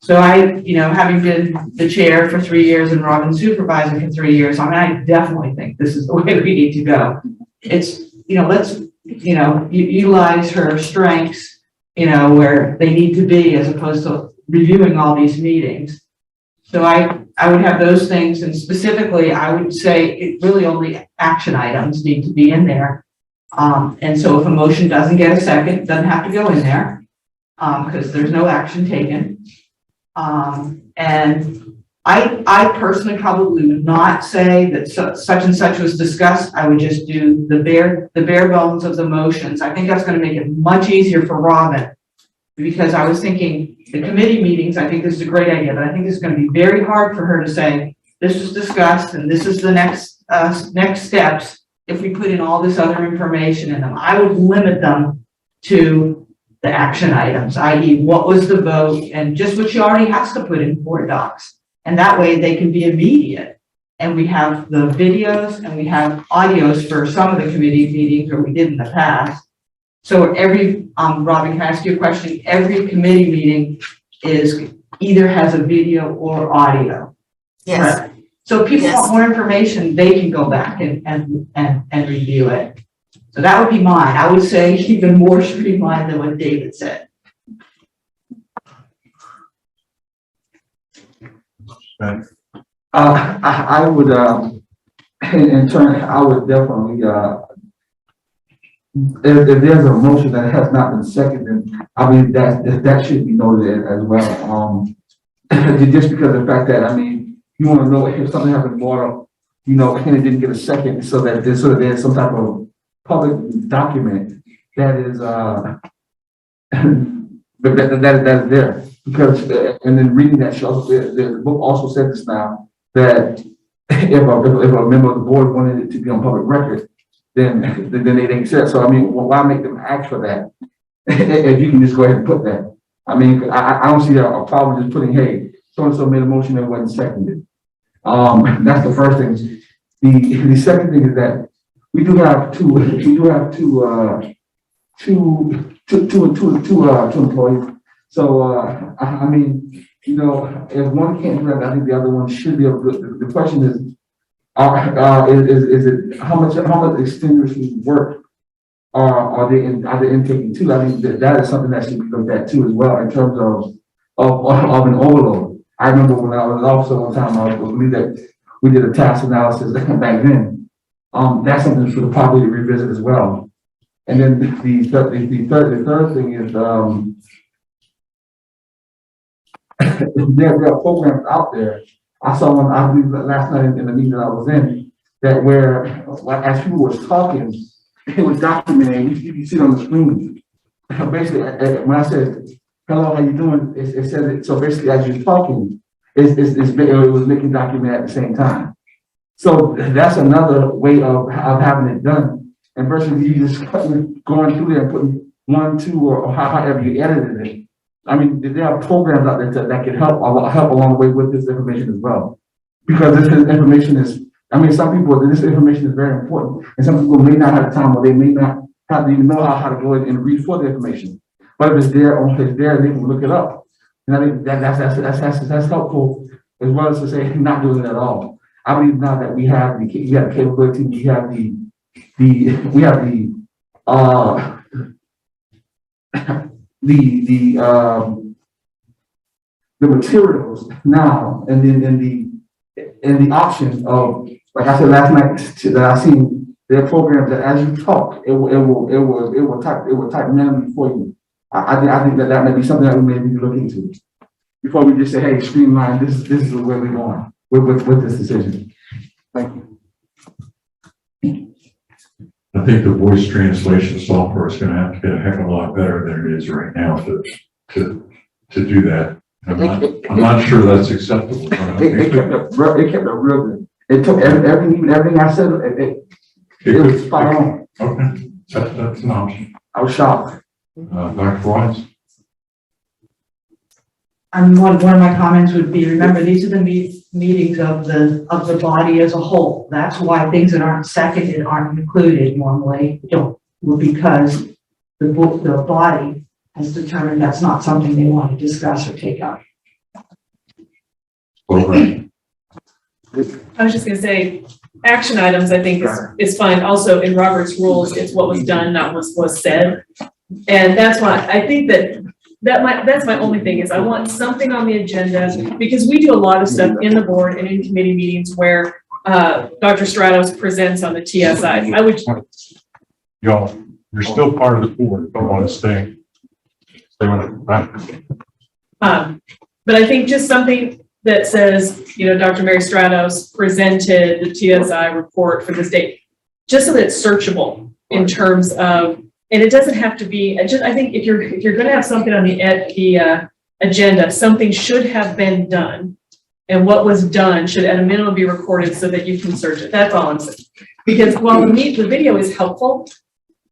So I, having been the chair for 3 years and Robin supervising for 3 years, I mean, I definitely think this is the way we need to go. It's, let's, utilize her strengths, where they need to be, as opposed to reviewing all these meetings. So I would have those things, and specifically, I would say it really only action items need to be in there. And so if a motion doesn't get a second, it doesn't have to go in there, because there's no action taken. And I personally probably would not say that such and such was discussed. I would just do the bare bones of the motions. I think that's going to make it much easier for Robin, because I was thinking the committee meetings, I think this is a great idea, but I think it's going to be very hard for her to say, this was discussed and this is the next steps, if we put in all this other information in them. I would limit them to the action items, i.e. what was the vote, and just what she already has to put in board docs. And that way they can be immediate. And we have the videos and we have audios for some of the committee meetings, or we did in the past. So every, Robin, can I ask you a question? Every committee meeting is either has a video or audio. Yes. Correct? So if people Yes. want more information, they can go back and review it. So that would be mine. I would say even more streamlined than what David said. I would, in turn, I would definitely, if there's a motion that has not been seconded, I mean, that should be noted as well. Just because of the fact that, I mean, you want to know if something has been brought up, you know, and it didn't get a second, so that there's some type of public document that is, that is there. Because, and then reading that, the book also said this now, that if a member of the board wanted it to be on public record, then they didn't accept. So I mean, why make them ask for that? If you can just go ahead and put that. I mean, I don't see a problem just putting, hey, so-and-so made a motion that wasn't seconded. That's the first thing. The second thing is that we do have two employees. So, I mean, you know, if one can't do that, I think the other one should be able to. The question is it how much extenuous work are they intaking too? I think that is something that should be looked at too as well in terms of an overload. I remember when I was also one time I believe that we did a task analysis back then. That's something we should probably revisit as well. And then the third thing is there are programs out there. I saw one, I believe last night in the meeting that I was in, that where as people was talking, it was documented. You see it on the screen. Basically, when I said, "Hello, how you doing?" It said it. So basically, as you're talking, it was making document at the same time. So that's another way of having it done. And versus you just going through there and putting 1, 2, or however you edited it. I mean, there are programs out there that can help along the way with this information as well. Because this information is, I mean, some people, this information is very important. And some people may not have time or they may not have to even know how to go and read for the information. But if it's there, they can look it up. And I think that's helpful as well as to say not doing it at all. I believe now that we have the capability, we have the materials now, and then the option of, like I said last night, that I seen there are programs that as you talk, it will type manually for you. I think that may be something that we may be looking into before we just say, hey, streamline. This is where we're going with this decision. Thank you. I think the voice translation software is going to have to get a heck of a lot better than it is right now to do that. I'm not sure that's acceptable. It kept it real good. It took everything I said. It was spot on. Okay, that's an option. I was shocked. Dr. Wise? One of my comments would be, remember, these are the meetings of the body as a whole. That's why things that aren't seconded aren't included normally, because the body has determined that's not something they want to discuss or take up. I was just gonna say, action items, I think is fine. Also in Robert's rules, it's what was done, not what was said. And that's why I think that's my only thing is I want something on the agenda, because we do a lot of stuff in the board and in committee meetings where Dr. Stratos presents on the TSI. I would. Y'all, you're still part of the board. Don't want to stay with it, right? But I think just something that says, you know, Dr. Mary Stratos presented the TSI report for this date, just so that it's searchable in terms of. And it doesn't have to be, I think if you're going to have something on the agenda, something should have been done. And what was done should at a minimum be recorded so that you can search it. That's all I'm saying. Because while the video is helpful,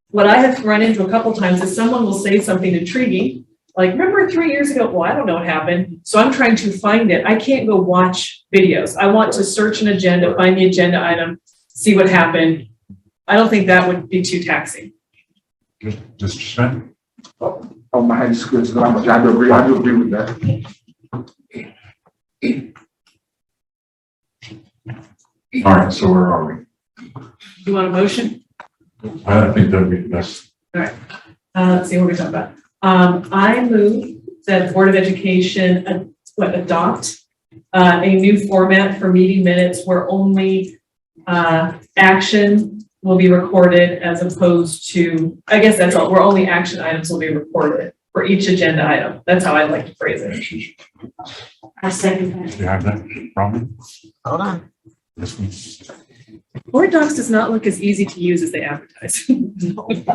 what I have run into a couple times is someone will say something intriguing. Like, remember 3 years ago? Well, I don't know what happened. So I'm trying to find it. I can't go watch videos. I want to search an agenda, find the agenda item, see what happened. I don't think that would be too taxing. Mr. Smith? Oh, my hand is good, so I do agree with that. All right, so where are we? You want a motion? I think that'd be the best. All right. Let's see what we're talking about. I move that the Board of Education, adopt a new format for meeting minutes where only action will be recorded as opposed to, I guess that's all, where only action items will be recorded for each agenda item. That's how I like to phrase it. I second that. Do you have that problem? Hold on. This one? Board Docs does not look as easy to use as they advertise.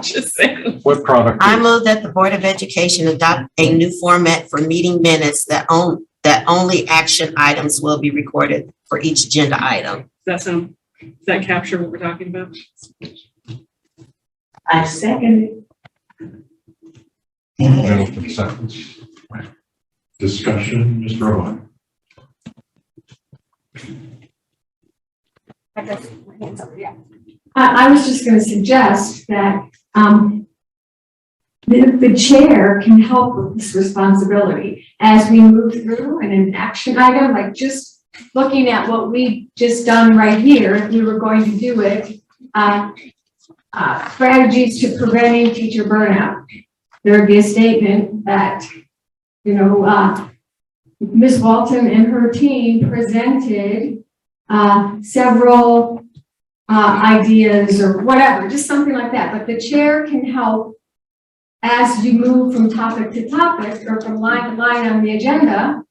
Just saying. What product? I move that the Board of Education adopt a new format for meeting minutes that only action items will be recorded for each agenda item. Does that capture what we're talking about? I second Open seconds. Discussion, Mr. Owen. I was just going to suggest that the chair can help with this responsibility as we move through an action item, like just looking at what we just done right here. If we were going to do it, strategies to preventing teacher burnout. There would be a statement that, Ms. Walton and her team presented several ideas or whatever, just something like that. But the chair can help as you move from topic to topic or from line to line on the agenda,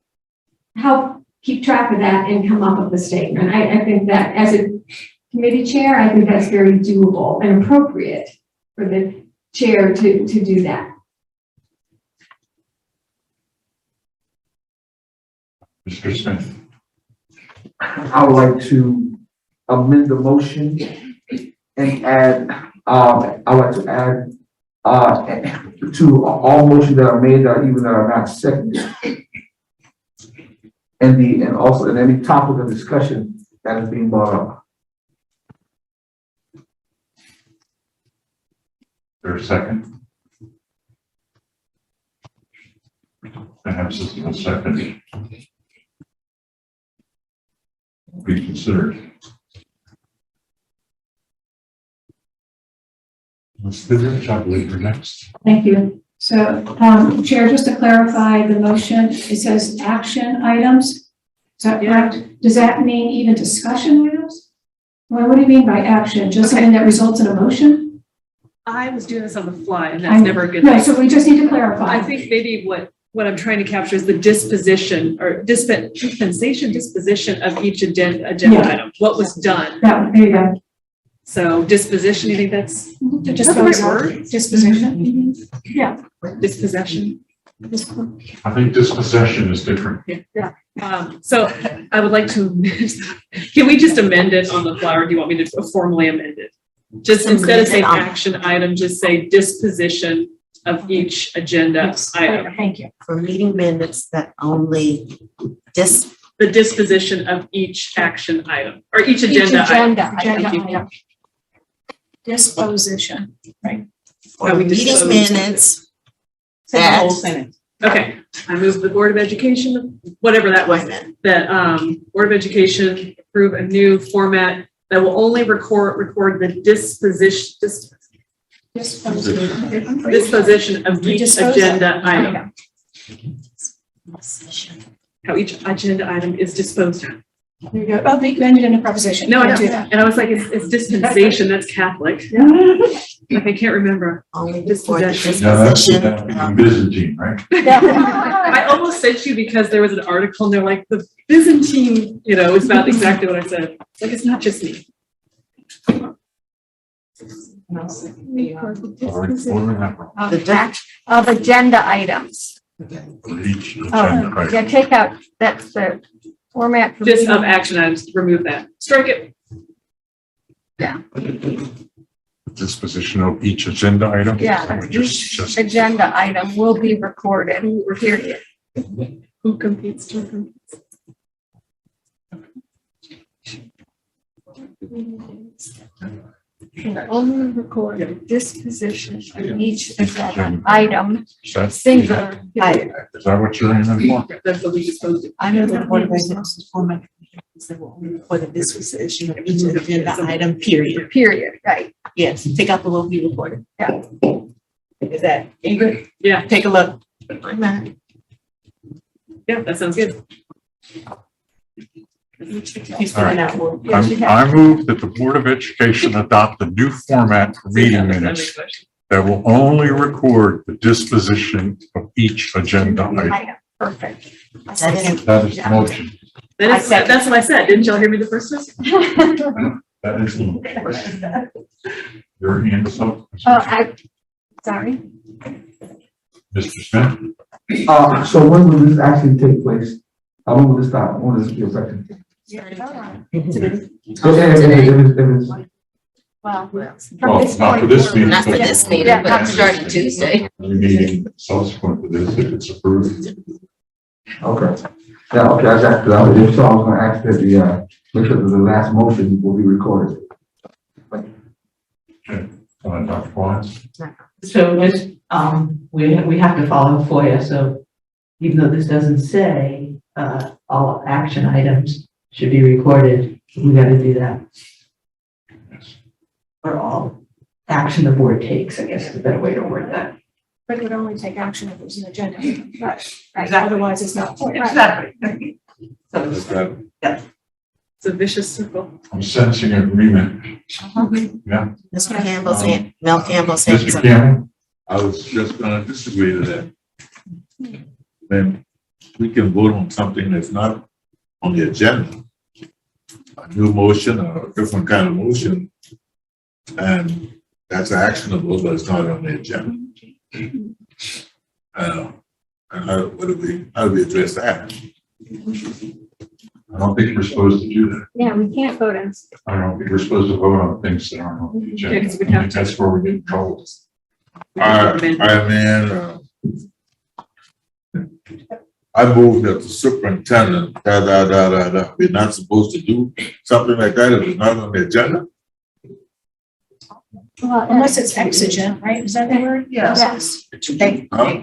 help keep track of that and come up with a statement. I think that as a committee chair, I think that's very doable and appropriate for the chair to do that. Mr. Smith. I would like to amend the motion and add, I would like to add to all motions that are made that even that are not seconded. And also in any topic of discussion that is being brought up. There's a second. Perhaps this is a second. Be considered. Ms. Goodrich, I believe you're next. Thank you. So, Chair, just to clarify the motion, it says action items. Is that correct? Does that mean even discussion items? Well, what do you mean by action? Just something that results in a motion? I was doing this on the fly, and that's never a good thing. No, so we just need to clarify. I think maybe what I'm trying to capture is the disposition or disposition of each agenda item. What was done? There you go. So disposition, you think that's Just the right word? Disposition. Yeah. Dispossession. I think dispossession is different. Yeah. So I would like to, can we just amend it on the fly, or do you want me to formally amend it? Just instead of saying action item, just say disposition of each agenda item. Thank you. For meeting minutes that only the disposition of each action item or each agenda item. Disposition, right? For meeting minutes Say the whole that, sentence. Okay, I move the Board of Education, whatever that was, that Board of Education approve a new format that will only record the disposition of each agenda item. How each agenda item is disposed of. There you go. Oh, you ended in a preposition. No, I Can't know. do that. And I was like, it's dispensation, that's Catholic. Like, I can't remember. only before the Dispossession. No, that's disposition. Byzantine, right? I almost sent you because there was an article and they're like, the Byzantine, it's about exactly what I said. It's like, it's not just me. Of agenda items. For each agenda Oh, item. yeah, take out, that's the format. for Just of meeting. action items, remove that. Strike it. Disposition of each agenda item? Yeah, each agenda item will be recorded, period. Who competes to compete? can only record the disposition of each agenda item, singular. Is that what you're in for? That's what we just posted. I know that Board of Education format that will only record the disposition of each agenda item, period. Period, right. Yes, take out the will be recorded. Yeah. Is that Ingrid? Yeah. Take a look. I'm Yeah, that sounds good. He's All right. filling out more. I move that the Board of Education adopt a new format for meeting minutes that will only record the disposition of each agenda item. Perfect. That is the motion. That's what I said. Didn't y'all hear me the first time? That is the motion. Your hand is up. Sorry. Mr. Smith? So when will this actually take place? When will this start? When will this be effective? Well, Well, not for this meeting. Not for this meeting, but starting Tuesday. The meeting subsequent to this, if it's approved. Okay. Yeah, okay, I got, so I was gonna ask that the, make sure that the last motion will be recorded. Dr. Florence? So this, we have to follow FOIA, so even though this doesn't say, all action items should be recorded, we gotta do that. Yes. Or all action the board takes, I guess is a better way to word that. But it would only take action if it was an agenda. Right. Exactly. Otherwise, it's not. Exactly. So, Is that, It's a vicious circle. I'm sensing agreement. Yeah. Mr. Campbell's hand, Mel Campbell's hand. Mr. Campbell? I was just gonna disagree to that. When we can vote on something that's not on the agenda, a new motion or a different kind of motion, and that's actionable, but it's not on the agenda. And how do we address that? I don't think we're supposed to do that. yeah, we can't vote on. I don't think we're supposed to vote on things that aren't on the agenda. Yeah, 'cause we'd I have think to. that's where we get in trouble. I move that the superintendent, we're not supposed to do something like that if it's not on the agenda? Well, Unless it's exigent, right? Is that the word? Yes. Huh?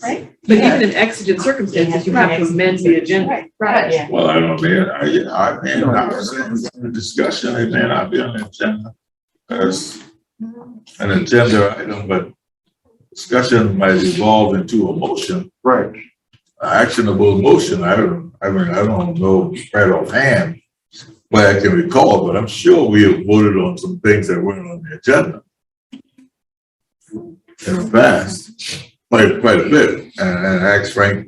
Right? But even in exigent circumstances, you have to amend the agenda. Right. Well, I don't mean, I was in the discussion, it may not be on the agenda as an agenda item, but discussion might evolve into a motion. Right. Actionable motion, I don't know right offhand, but I can recall, but I'm sure we have voted on some things that weren't on the agenda in the past, quite a bit, and asked Frank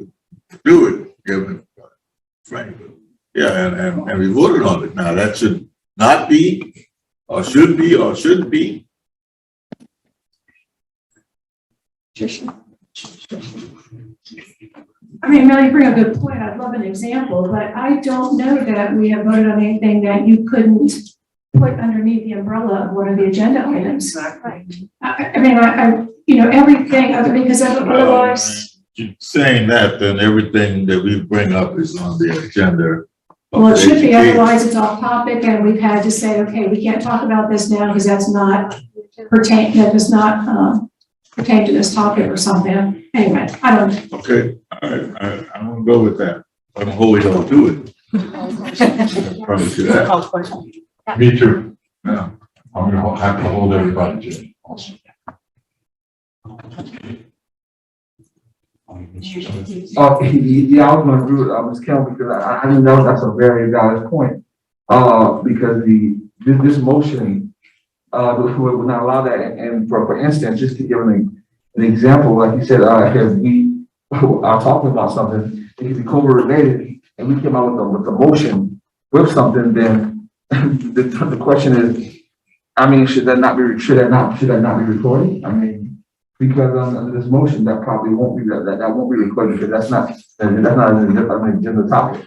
to do it, given Frank. Yeah, and we voted on it. Now, that should not be, or should be, or shouldn't be. I mean, Mel, you bring up a good point. I'd love an example, but I don't know that we have voted on anything that you couldn't put underneath the umbrella of one of the agenda items. I mean, you know, everything, because otherwise. Saying that, then everything that we bring up is on the agenda. Well, it should be, otherwise it's off topic and we've had to say, okay, we can't talk about this now because that's not pertain to this topic or something. Anyway, I don't. Okay, I'm gonna go with that. I'm wholly don't do it. I promise you that. Me too. Yeah. I'm gonna have to hold everybody to it also. Yeah, I was gonna agree with Ms. Kelly because I think that's a very valid point. Because this motion, would not allow that. And for instance, just to give an example, like you said, if we are talking about something, it can be co-related, and we came out with a motion with something, then the question is, I mean, should that not be recorded? I mean, because under this motion, that probably won't be that won't be recorded because that's not an agenda topic.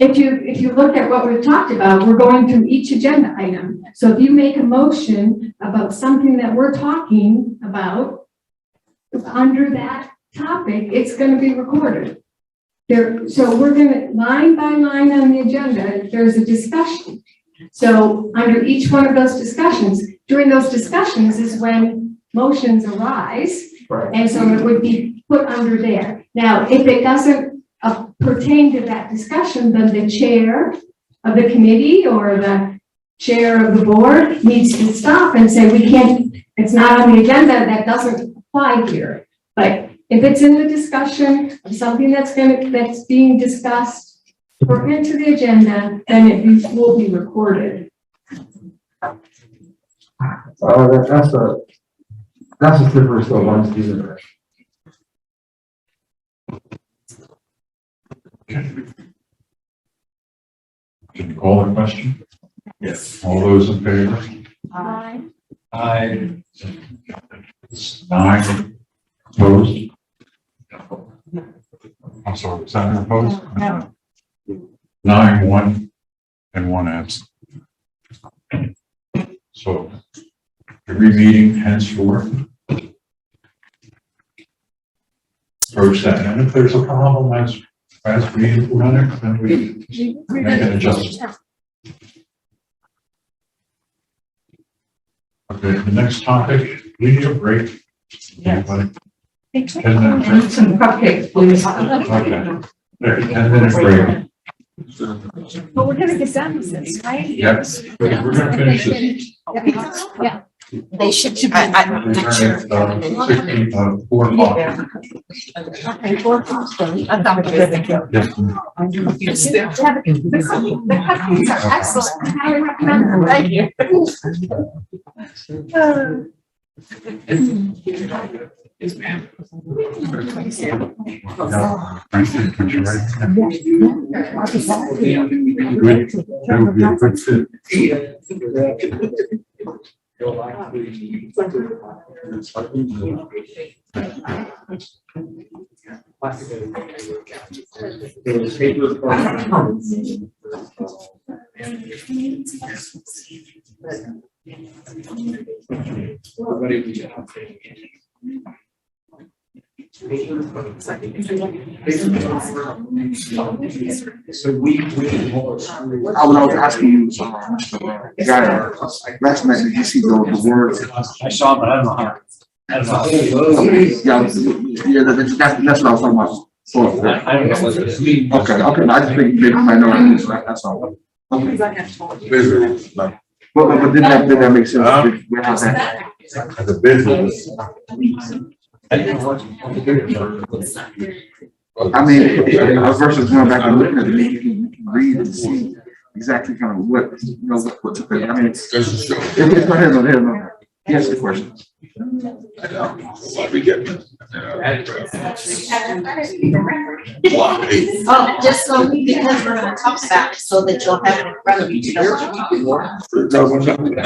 If you look at what we've talked about, we're going through each agenda item. So if you make a motion about something that we're talking about under that topic, it's going to be recorded. So we're gonna, line by line on the agenda, there's a discussion. So under each one of those discussions, during those discussions is when motions arise. And so it would be put under there. Now, if it doesn't pertain to that discussion, then the chair of the committee or the chair of the board needs to stop and say, we can't, it's not on the agenda, that doesn't apply here. But if it's in the discussion of something that's being discussed or into the agenda, then it will be recorded. That's a slippery slope, once either. Can you call the question? Yes. All those in favor? Aye. Aye. 9 opposed? I'm sorry, was that opposed? No. 9, 1, and 1 absent. So every meeting henceforth approach that, and if there's a problem as we run it, then we make an adjustment. Okay, the next topic, we need a break. Anybody? 10 minute break. Some cupcakes, please. Okay. There, 10-minute break. But we're gonna get done with this, right? Yes, we're gonna finish this. Yeah. They should. We're turning at 4 o'clock. Okay, 4 o'clock. I'm done with Yes. The cupcakes are excellent. I highly recommend them. Thank you. Yes, ma'am. Frankly, could you write that? Good. That would be a good fit. So I was asking you, guy, last night, did you see the words? I saw, but I don't know how. I don't know. Yeah, that's what I was talking about. So, I don't know what this means. okay, I just think maybe I know that, that's all. Okay. But didn't that make sense? We have that. As a business. I mean, versus going back and looking at it, you can read and see exactly kind of what, you know, what took place. I mean, it's go ahead, no. Yes, the question. Why we get this? Oh, just so, because we're gonna talk about it, so that you'll have it in front of you to know what you're doing. I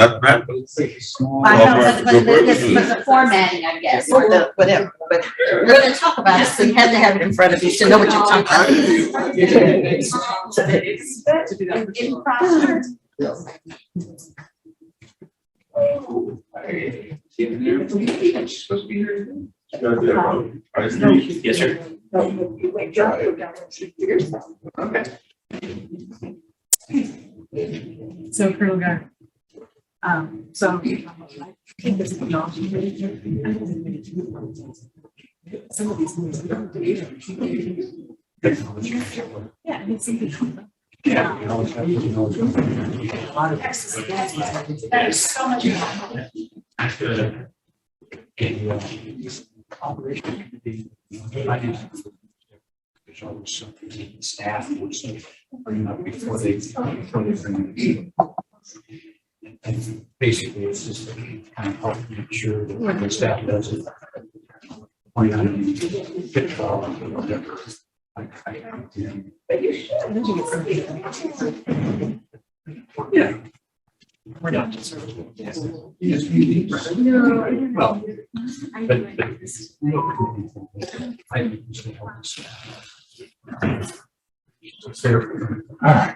know, but the formatting, I guess, or the whatever, but we're gonna talk about it, so you have to have it in front of you to know what you're talking about. Yes, sir. Okay. So Colonel Guy. So I think this technology. Some of these things. Yeah, it's something. Yeah. That is so much. Operation committee, there's always something staff was bringing up before they bring it. And basically, it's just to kind of help make sure that the staff does it. Point out any pitfall or whatever. But you should. Yeah. We're not conservative. Yes. No. Well, but I think it's going to help the staff. It's fair. All right.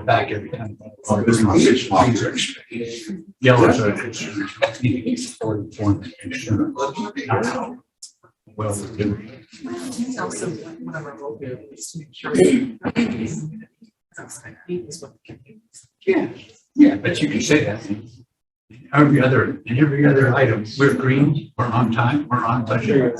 Back every time. Yellows are. Well, yeah, but you can say that. In every other item, we're green, we're on time, we're on budget.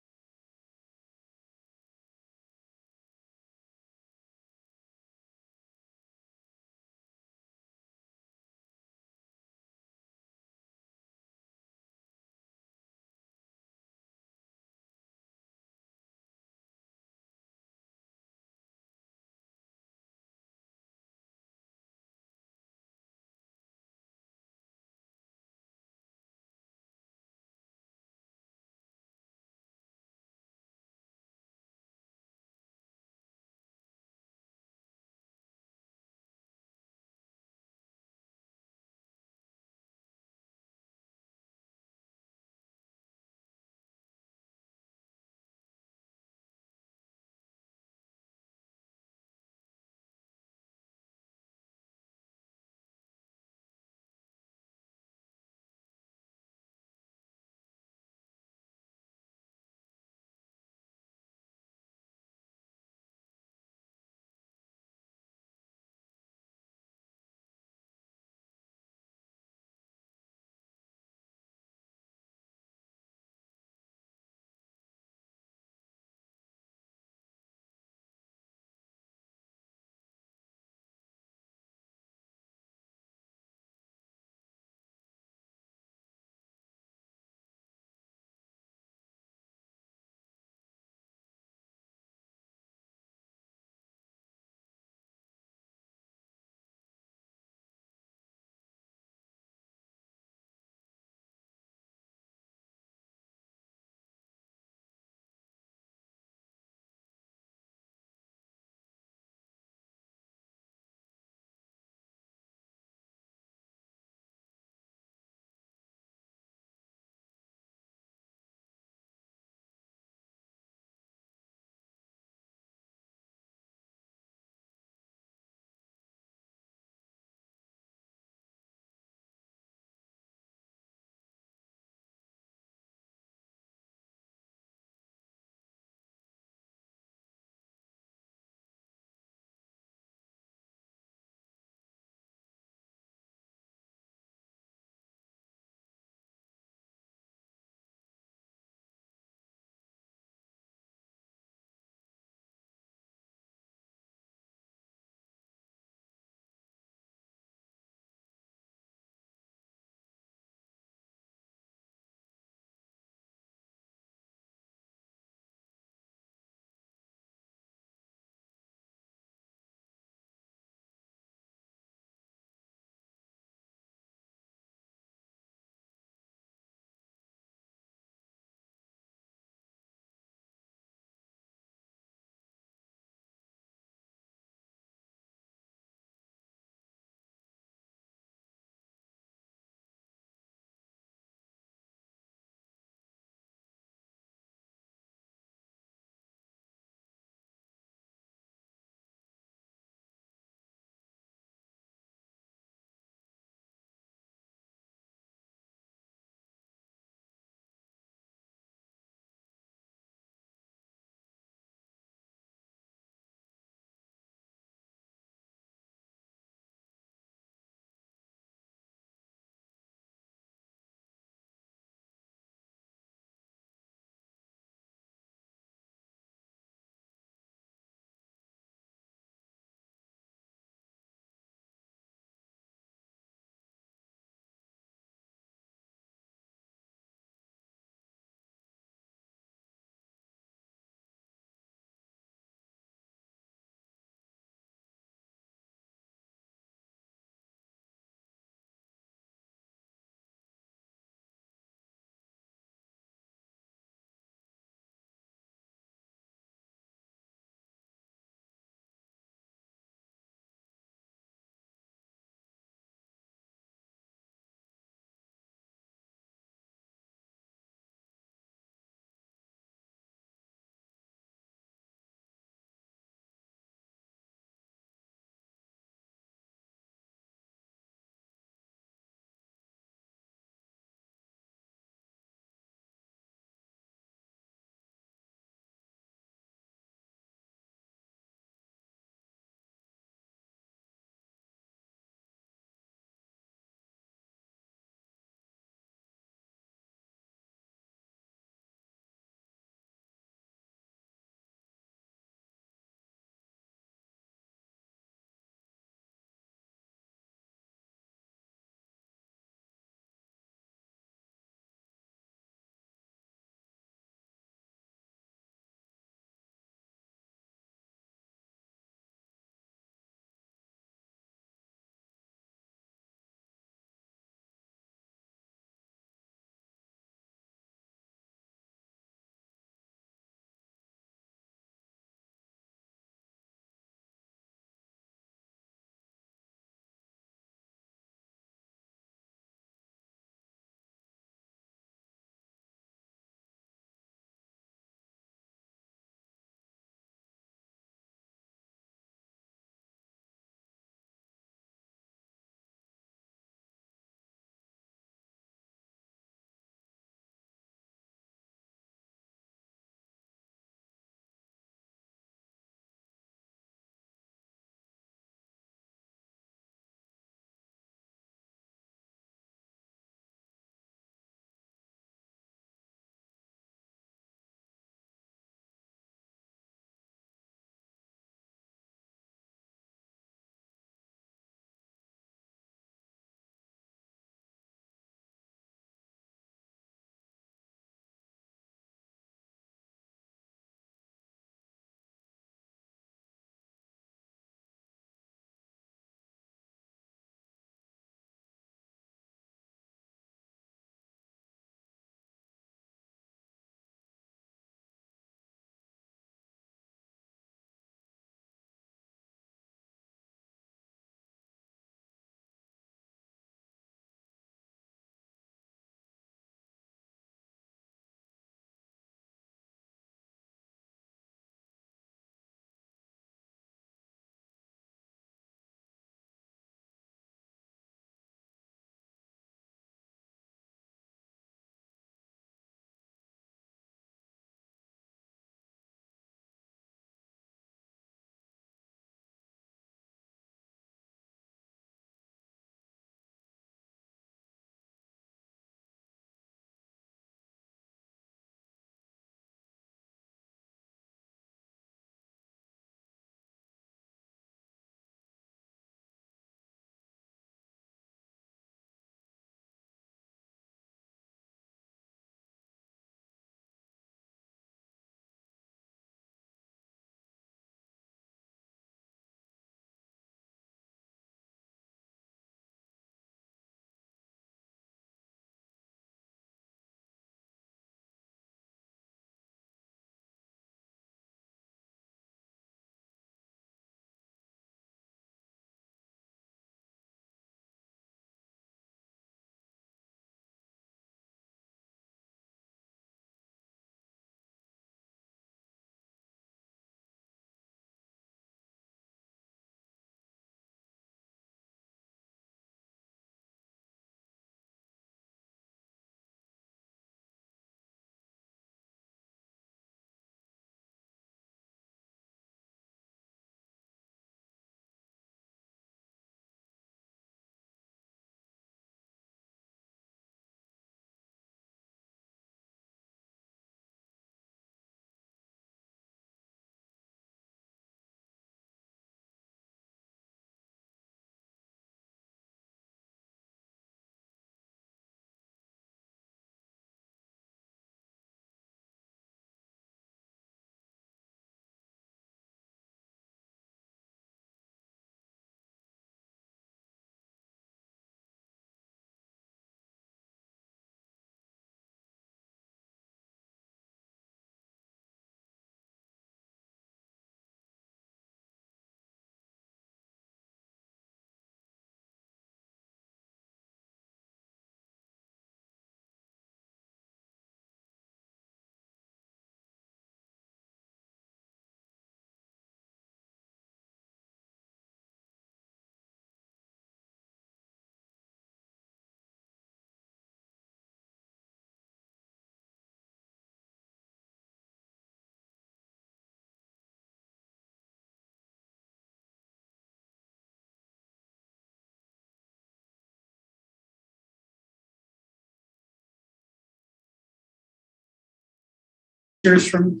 years from,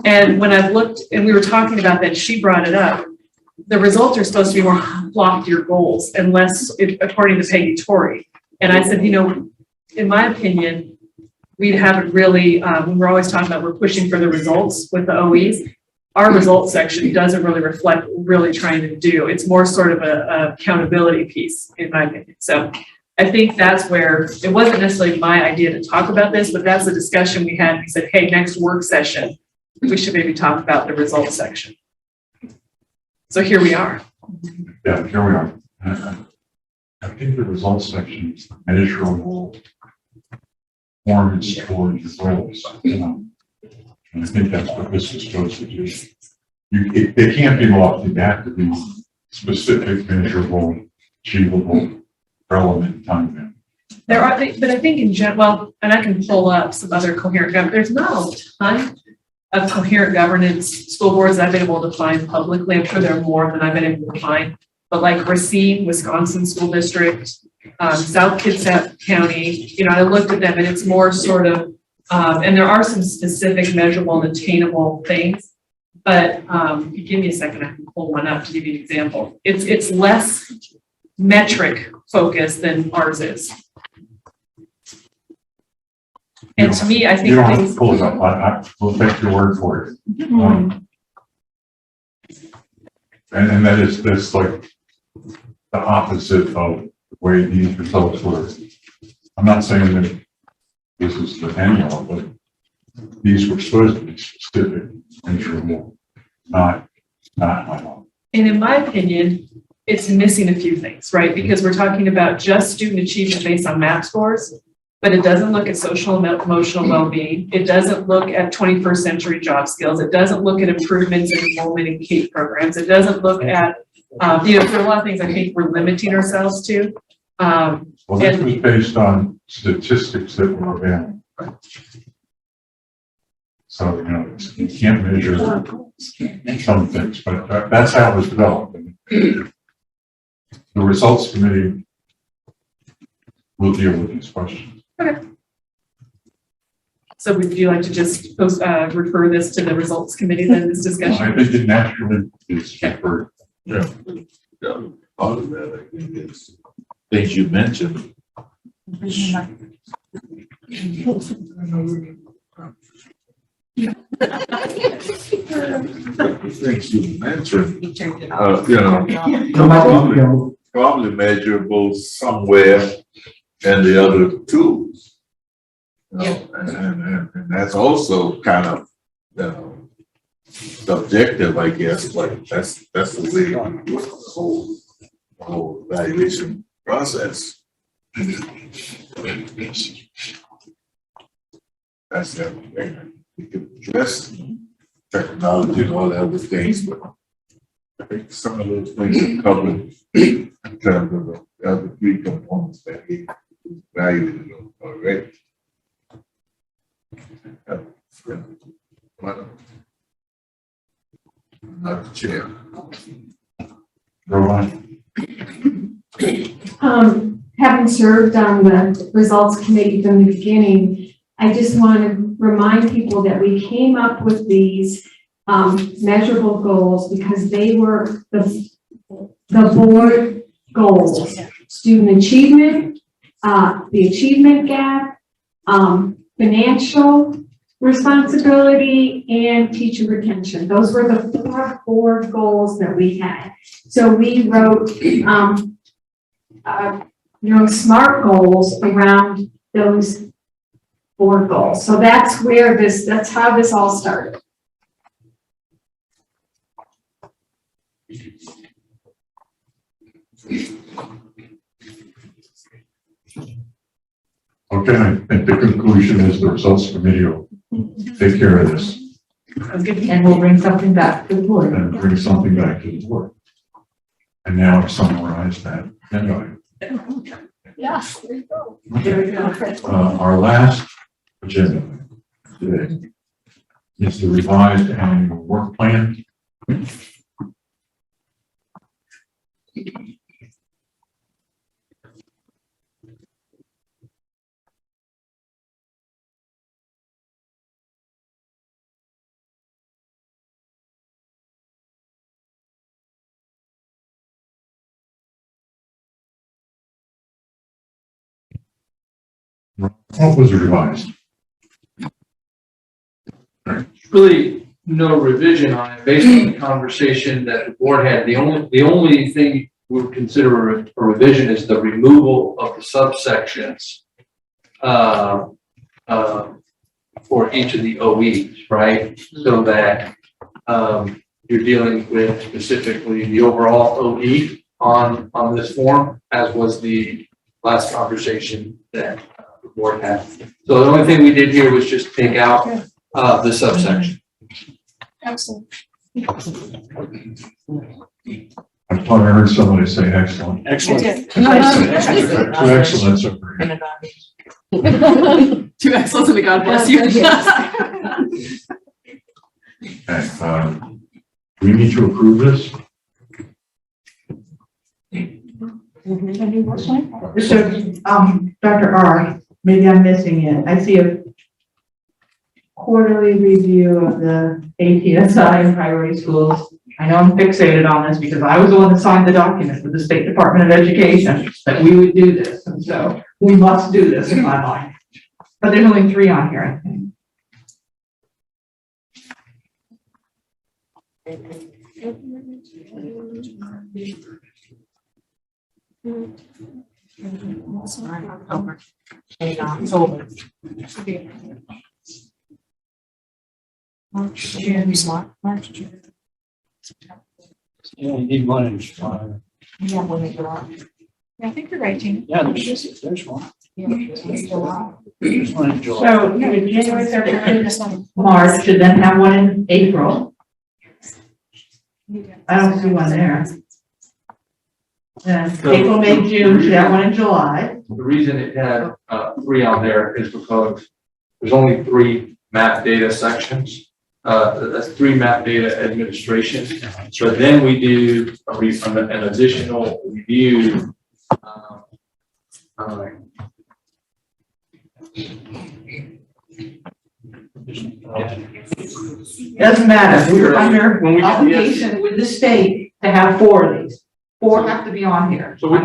and when I've looked, and we were talking about that, she brought it up. The results are supposed to be more loftier goals and less, according to Peggy Torrey. And I said, you know, in my opinion, we haven't really, when we're always talking about we're pushing for the results with the OEs, our results section doesn't really reflect what we're really trying to do. It's more sort of a accountability piece, in my opinion. So I think that's where, it wasn't necessarily my idea to talk about this, but that's the discussion we had. We said, hey, next work session, we should maybe talk about the results section. So here we are. Yeah, here we are. I think the results section is measurable performance towards your goals. And I think that's what this is supposed to do. They can't be lofty, they have to be specific, measurable, achievable, relevant time. There are, but I think in general, well, and I can pull up some other coherent government. There's not a ton of coherent governance school boards that I've been able to find publicly. I'm sure there are more than I've been able to find. But like Racine, Wisconsin School District, South Kitsap County, you know, I looked at them and it's more sort of, and there are some specific measurable and attainable things. But if you give me a second, I can pull one up to give you an example. It's less metric focused than ours is. And to me, I think you don't have to pull it up. I will take your word for it. And that is that's like the opposite of the way these results work. I'm not saying that this is the annual, but these were supposed to be specific, measurable, not high level. And in my opinion, it's missing a few things, right? Because we're talking about just student achievement based on MAP scores, but it doesn't look at social and emotional well-being. It doesn't look at 21st century job skills. It doesn't look at improvements in enrollment in CAPE programs. It doesn't look at, you know, there are a lot of things I think we're limiting ourselves to. Well, this was based on statistics that were available. So, you know, you can't measure some things, but that's how it was developed. The results committee will deal with these questions. Okay. So would you like to just post, refer this to the results committee then, this discussion? I think it naturally is referred. Yeah. Automatic, it's things you mentioned. Things you mentioned, you know, probably measurable somewhere in the other tools. You know, and that's also kind of, you know, subjective, I guess, but that's the way the whole evaluation process. That's everything. We can address technology and all the other things, but I think some of those things are covered in terms of the other three components that we evaluated already. Not the chair. Having served on the results committee from the beginning, I just want to remind people that we came up with these measurable goals because they were the board goals: student achievement, the achievement gap, financial responsibility, and teacher retention. Those were the four goals that we had. So we wrote, SMART goals around those four goals. So that's how this all started. Okay, I think the conclusion is the results committee will take care of this. And we'll bring something back to the board. And bring something back to the board. And now I've summarized that. Yeah, there you go. Our last agenda today is the revised annual work plan. What was revised? Really no revision on it based on the conversation that the board had. The only thing we would consider a revision is the removal of the subsections for each of the OEs, right? So that you're dealing with specifically the overall OE on this form, as was the last conversation that the board had. So the only thing we did here was just take out the subsection. Excellent. I thought I heard somebody say excellent. Excellent. Two excellents over here. Two excellents and a God bless you. Okay, do we need to approve this? So, Dr. R, maybe I'm missing it. I see a quarterly review of the ATSI and priority schools. I know I'm fixated on this because I was the one that signed the document with the State Department of Education that we would do this. And so we must do this in my mind. But there's only 3 on here, I think. March, June, March, June. Yeah, you need one in July. Yeah, when they go out. Yeah, I think you're right, Tina. Yeah, there's one. Yeah, it's July. There's one in July. So you would January, February, March, and then have one in April. I don't see one there. And April, May, June, should have one in July. The reason it had 3 on there is because there's only 3 map data sections. That's 3 map data administration. So then we do an additional review. Doesn't matter, we're under obligation with the state to have 4 of these. 4 have to be on here. So we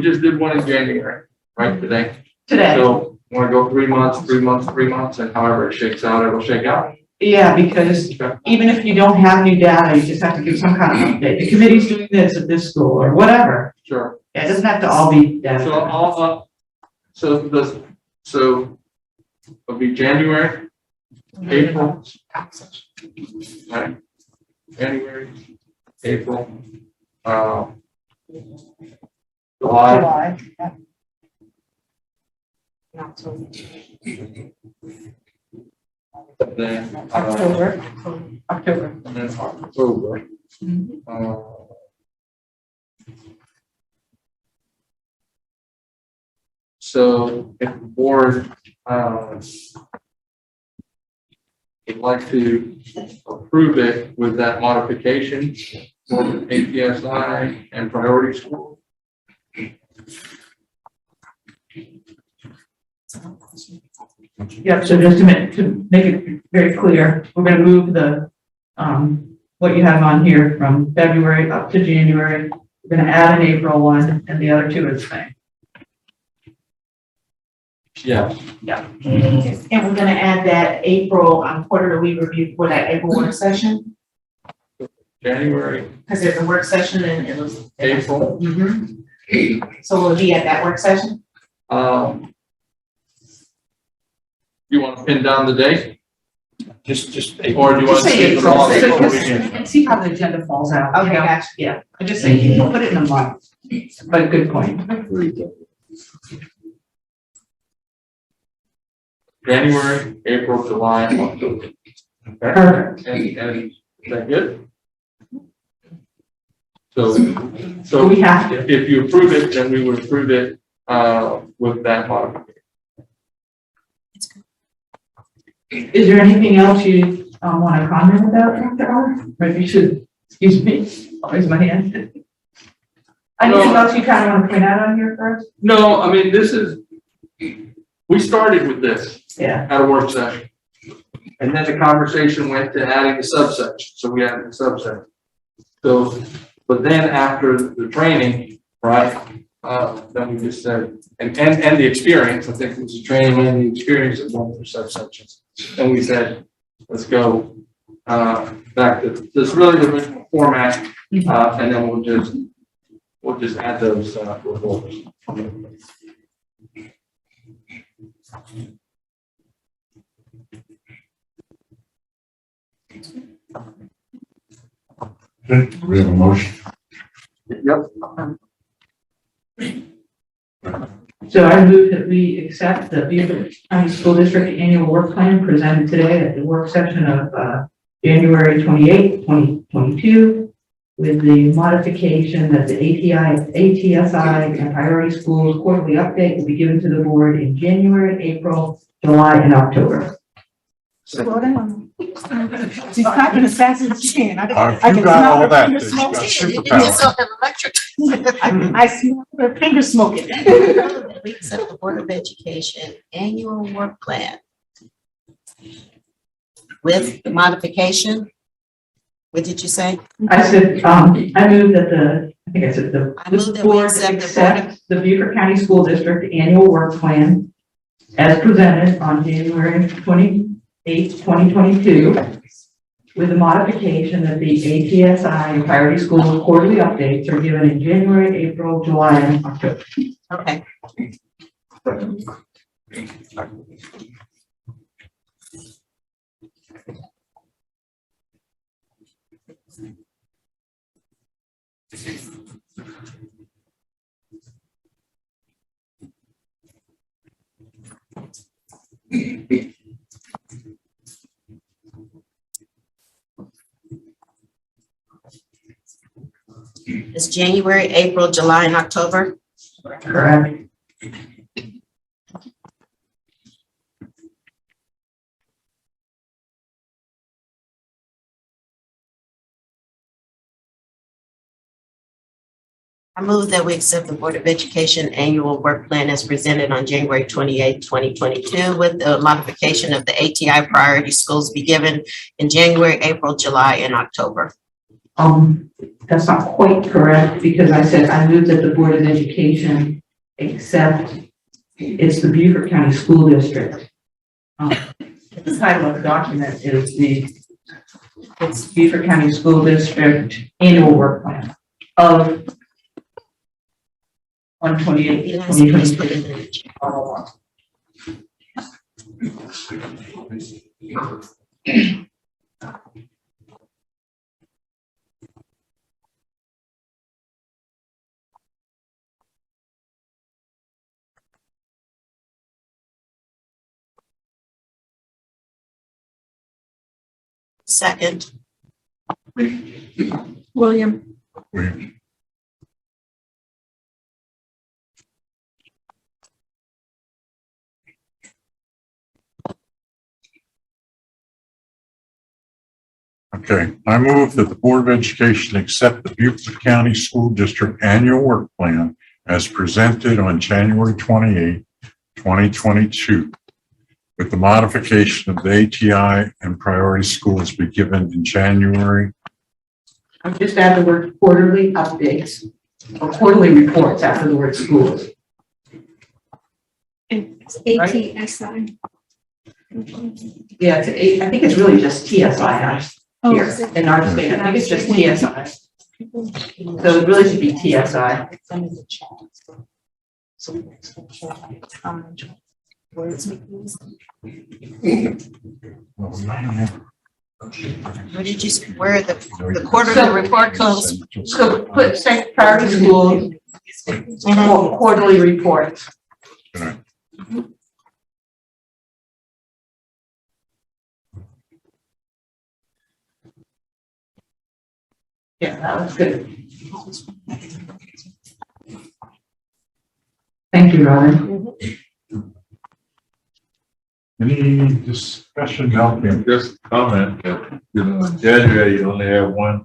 just did one in January, right, today? Today. So want to go 3 months, 3 months, 3 months, and however it shakes out, it'll shake out. Yeah, because even if you don't have new data, you just have to give some kind of update. The committee's doing this at this school or whatever. Sure. Yeah, it doesn't have to all be data. So it'll be January, April, right? January, April, July. Yeah. Then October. and then October. So if the board would like to approve it with that modification for APSI and priority school. Yep, so just to make it very clear, we're gonna move the, what you have on here from February up to January. We're gonna add an April one and the other 2 are the same. Yeah. Yeah. And we're gonna add that April quarterly review for that April work session, January, because there's a work session and it was. April. So we'll be at that work session? You want to pin down the date? Just Or do you want to see it all? And see how the agenda falls out. Okay, gotcha. Yeah, I just think you can put it in a month, but good point. January, April, July, October. Okay. Perfect. And is that good? So We have to. if you approve it, then we would approve it with that modification. Is there anything else you want to comment about, Dr. R? Maybe you should, excuse me, I'll raise my hand. Anything else you kind of want to point out on here first? No, I mean, we started with this. Yeah. At a work session. And then the conversation went to adding the subsection, so we added the subsection. So, but then after the training, right, then we just said, and the experience, I think it was the training and the experience of going through subsections. And we said, let's go, back to this really original format, and then we'll just add those, reports. We have a motion. Yep. So I move that we accept the Beaufort County School District Annual Work Plan presented today at the work session of January 28, 2022, with the modification that the ATSI and priority schools quarterly update will be given to the board in January, April, July, and October. Slow down. She's typing as fast as she can. If you got all that, then you got superpower. I smell her finger smoking. We accept the Board of Education annual work plan with the modification. What did you say? I said, I move that I move the that we board accept the Beaufort County School District Annual Work Plan as presented on January 28th, 2022, with the modification that the ATSI and priority school quarterly updates are given in January, April, July, and October. Okay. It's January, April, July, and October. Correct. I move that we accept the Board of Education annual work plan as presented on January 28, 2022, with the modification of the ATI priority schools be given in January, April, July, and October. That's not quite correct, because I said I move that the Board of Education accept, it's the Beaufort County School District. The title of the document is it's Beaufort County School District Annual Work Plan of 1/28, 2022. Second. William. Okay, I move that the Board of Education accept the Beaufort County School District Annual Work Plan as presented on January 28, 2022, with the modification of the ATI and priority schools be given in January. I'm just add the word quarterly updates or quarterly reports after the word schools. It's ATSI. Yeah, I think it's really just TSI here is it? in our state. I think it's just TSI. So it really should be TSI. What did you, where the quarterly report comes? So put say priority schools quarterly reports. Yeah, that was good. Thank you, Robin. Any discussion out there? Just comment that, in January, you only have one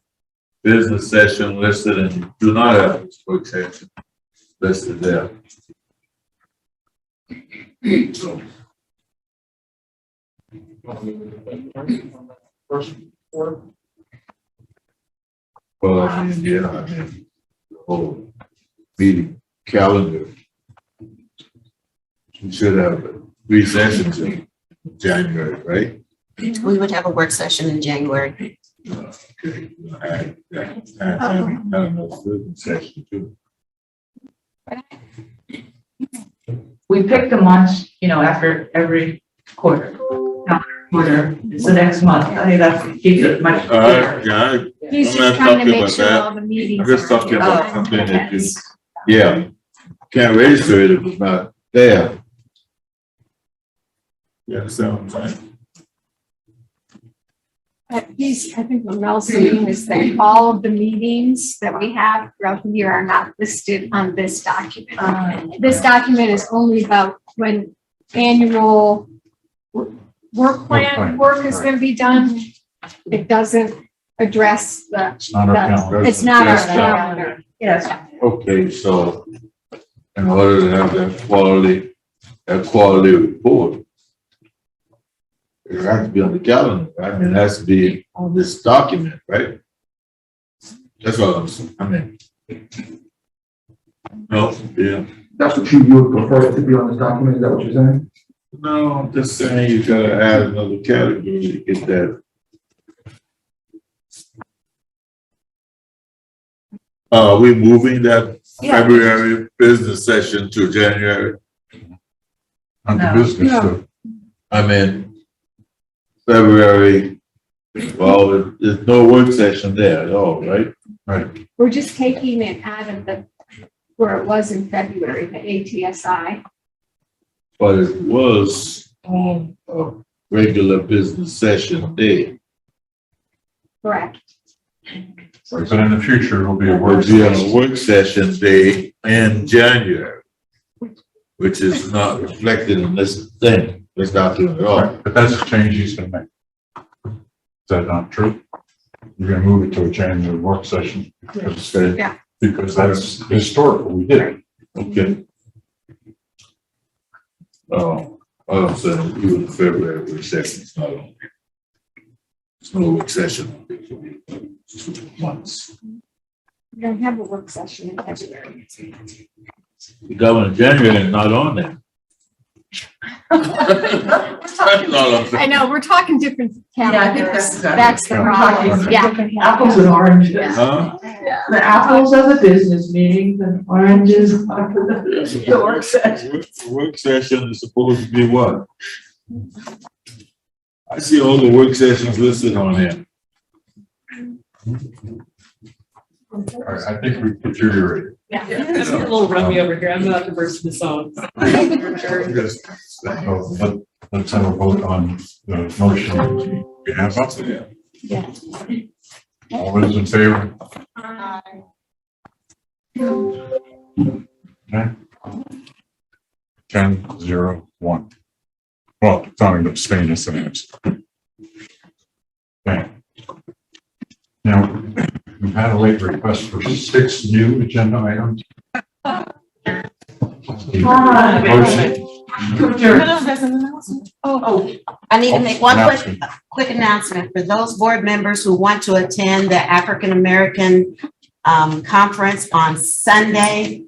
business session listed and you do not have a work session listed there. First quarter. Well, I mean, yeah, the whole meeting. calendar. We should have 3 sessions in January, right? We would have a work session in January. Okay. I don't know, student session too. We pick the months, after every quarter. Quarter, it's the next month. I think that's keeps it much clearer. Yeah, He's I'm just not trying to talking make about sure that. all the meetings. I'm just are- talking about Oh, something that you, yes. yeah, can't register it if it's not there. You understand what I'm saying? I think what Mel's saying is that all of the meetings that we have throughout the year are not listed on this document. This document is only about when annual work plan work is gonna be done. It doesn't address It's not our calendar. it's not our Yes, calendar. Yes. Okay, so in order to have that quality report, it has to be on the calendar, right? I mean, it has to be on this document, right? That's all I'm saying. I mean. No, yeah. That's what you would prefer it to be on this document, is that what you're saying? No, I'm just saying you gotta add another category to get that. We moving that February business session to January? On the No. business, No. so I mean, February, well, there's no work session there at all, right? right. We're just taking it out of where it was in February, the ATSI. But it was on a regular business session day. Correct. But in the future, it'll be a We'll work be on a session. work session day in January, which is not reflected in this thing, this document at all. Right, but that's a change he's gonna make. Is that not true? You're gonna move it to a January work session because, Yeah. because that's historical, we did it. Okay. Oh, I'm saying even February work session is not on. It's no work session. It's 2 months. We're gonna have a work session in February. The governor in January is not on there. I know, we're talking different Yeah, I think calendars. that's- That's the problem. Yeah. Apples and oranges. Huh? The apples are the business meetings and oranges are the work session. Work session is supposed to be what? I see all the work sessions listed on there. I think we deteriorated. Yeah, I'm a little rummy over here. I'm not the first to the song. So let's have a vote on the motion we have up there. Yeah. All those in favor? Okay. 10-0-1. Well, it's not an abstain, it's an abstain. Okay. Now, we've had a late request for 6 new agenda items. Motion. I need to make one Announcement. quick announcement for those board members who want to attend the African American conference on Sunday.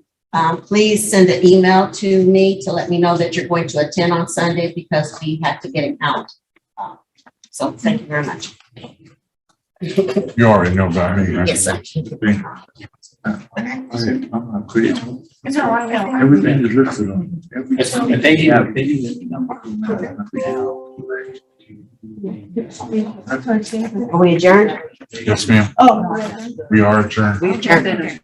Please send an email to me to let me know that you're going to attend on Sunday because we have to get it out. So thank you very much. You already know about me, right? Yes, sir. I'm not creative. No, I know. Everything is listed on. every- Thank you. Are we adjourned? Yes, ma'am. Oh. We are adjourned. We adjourned.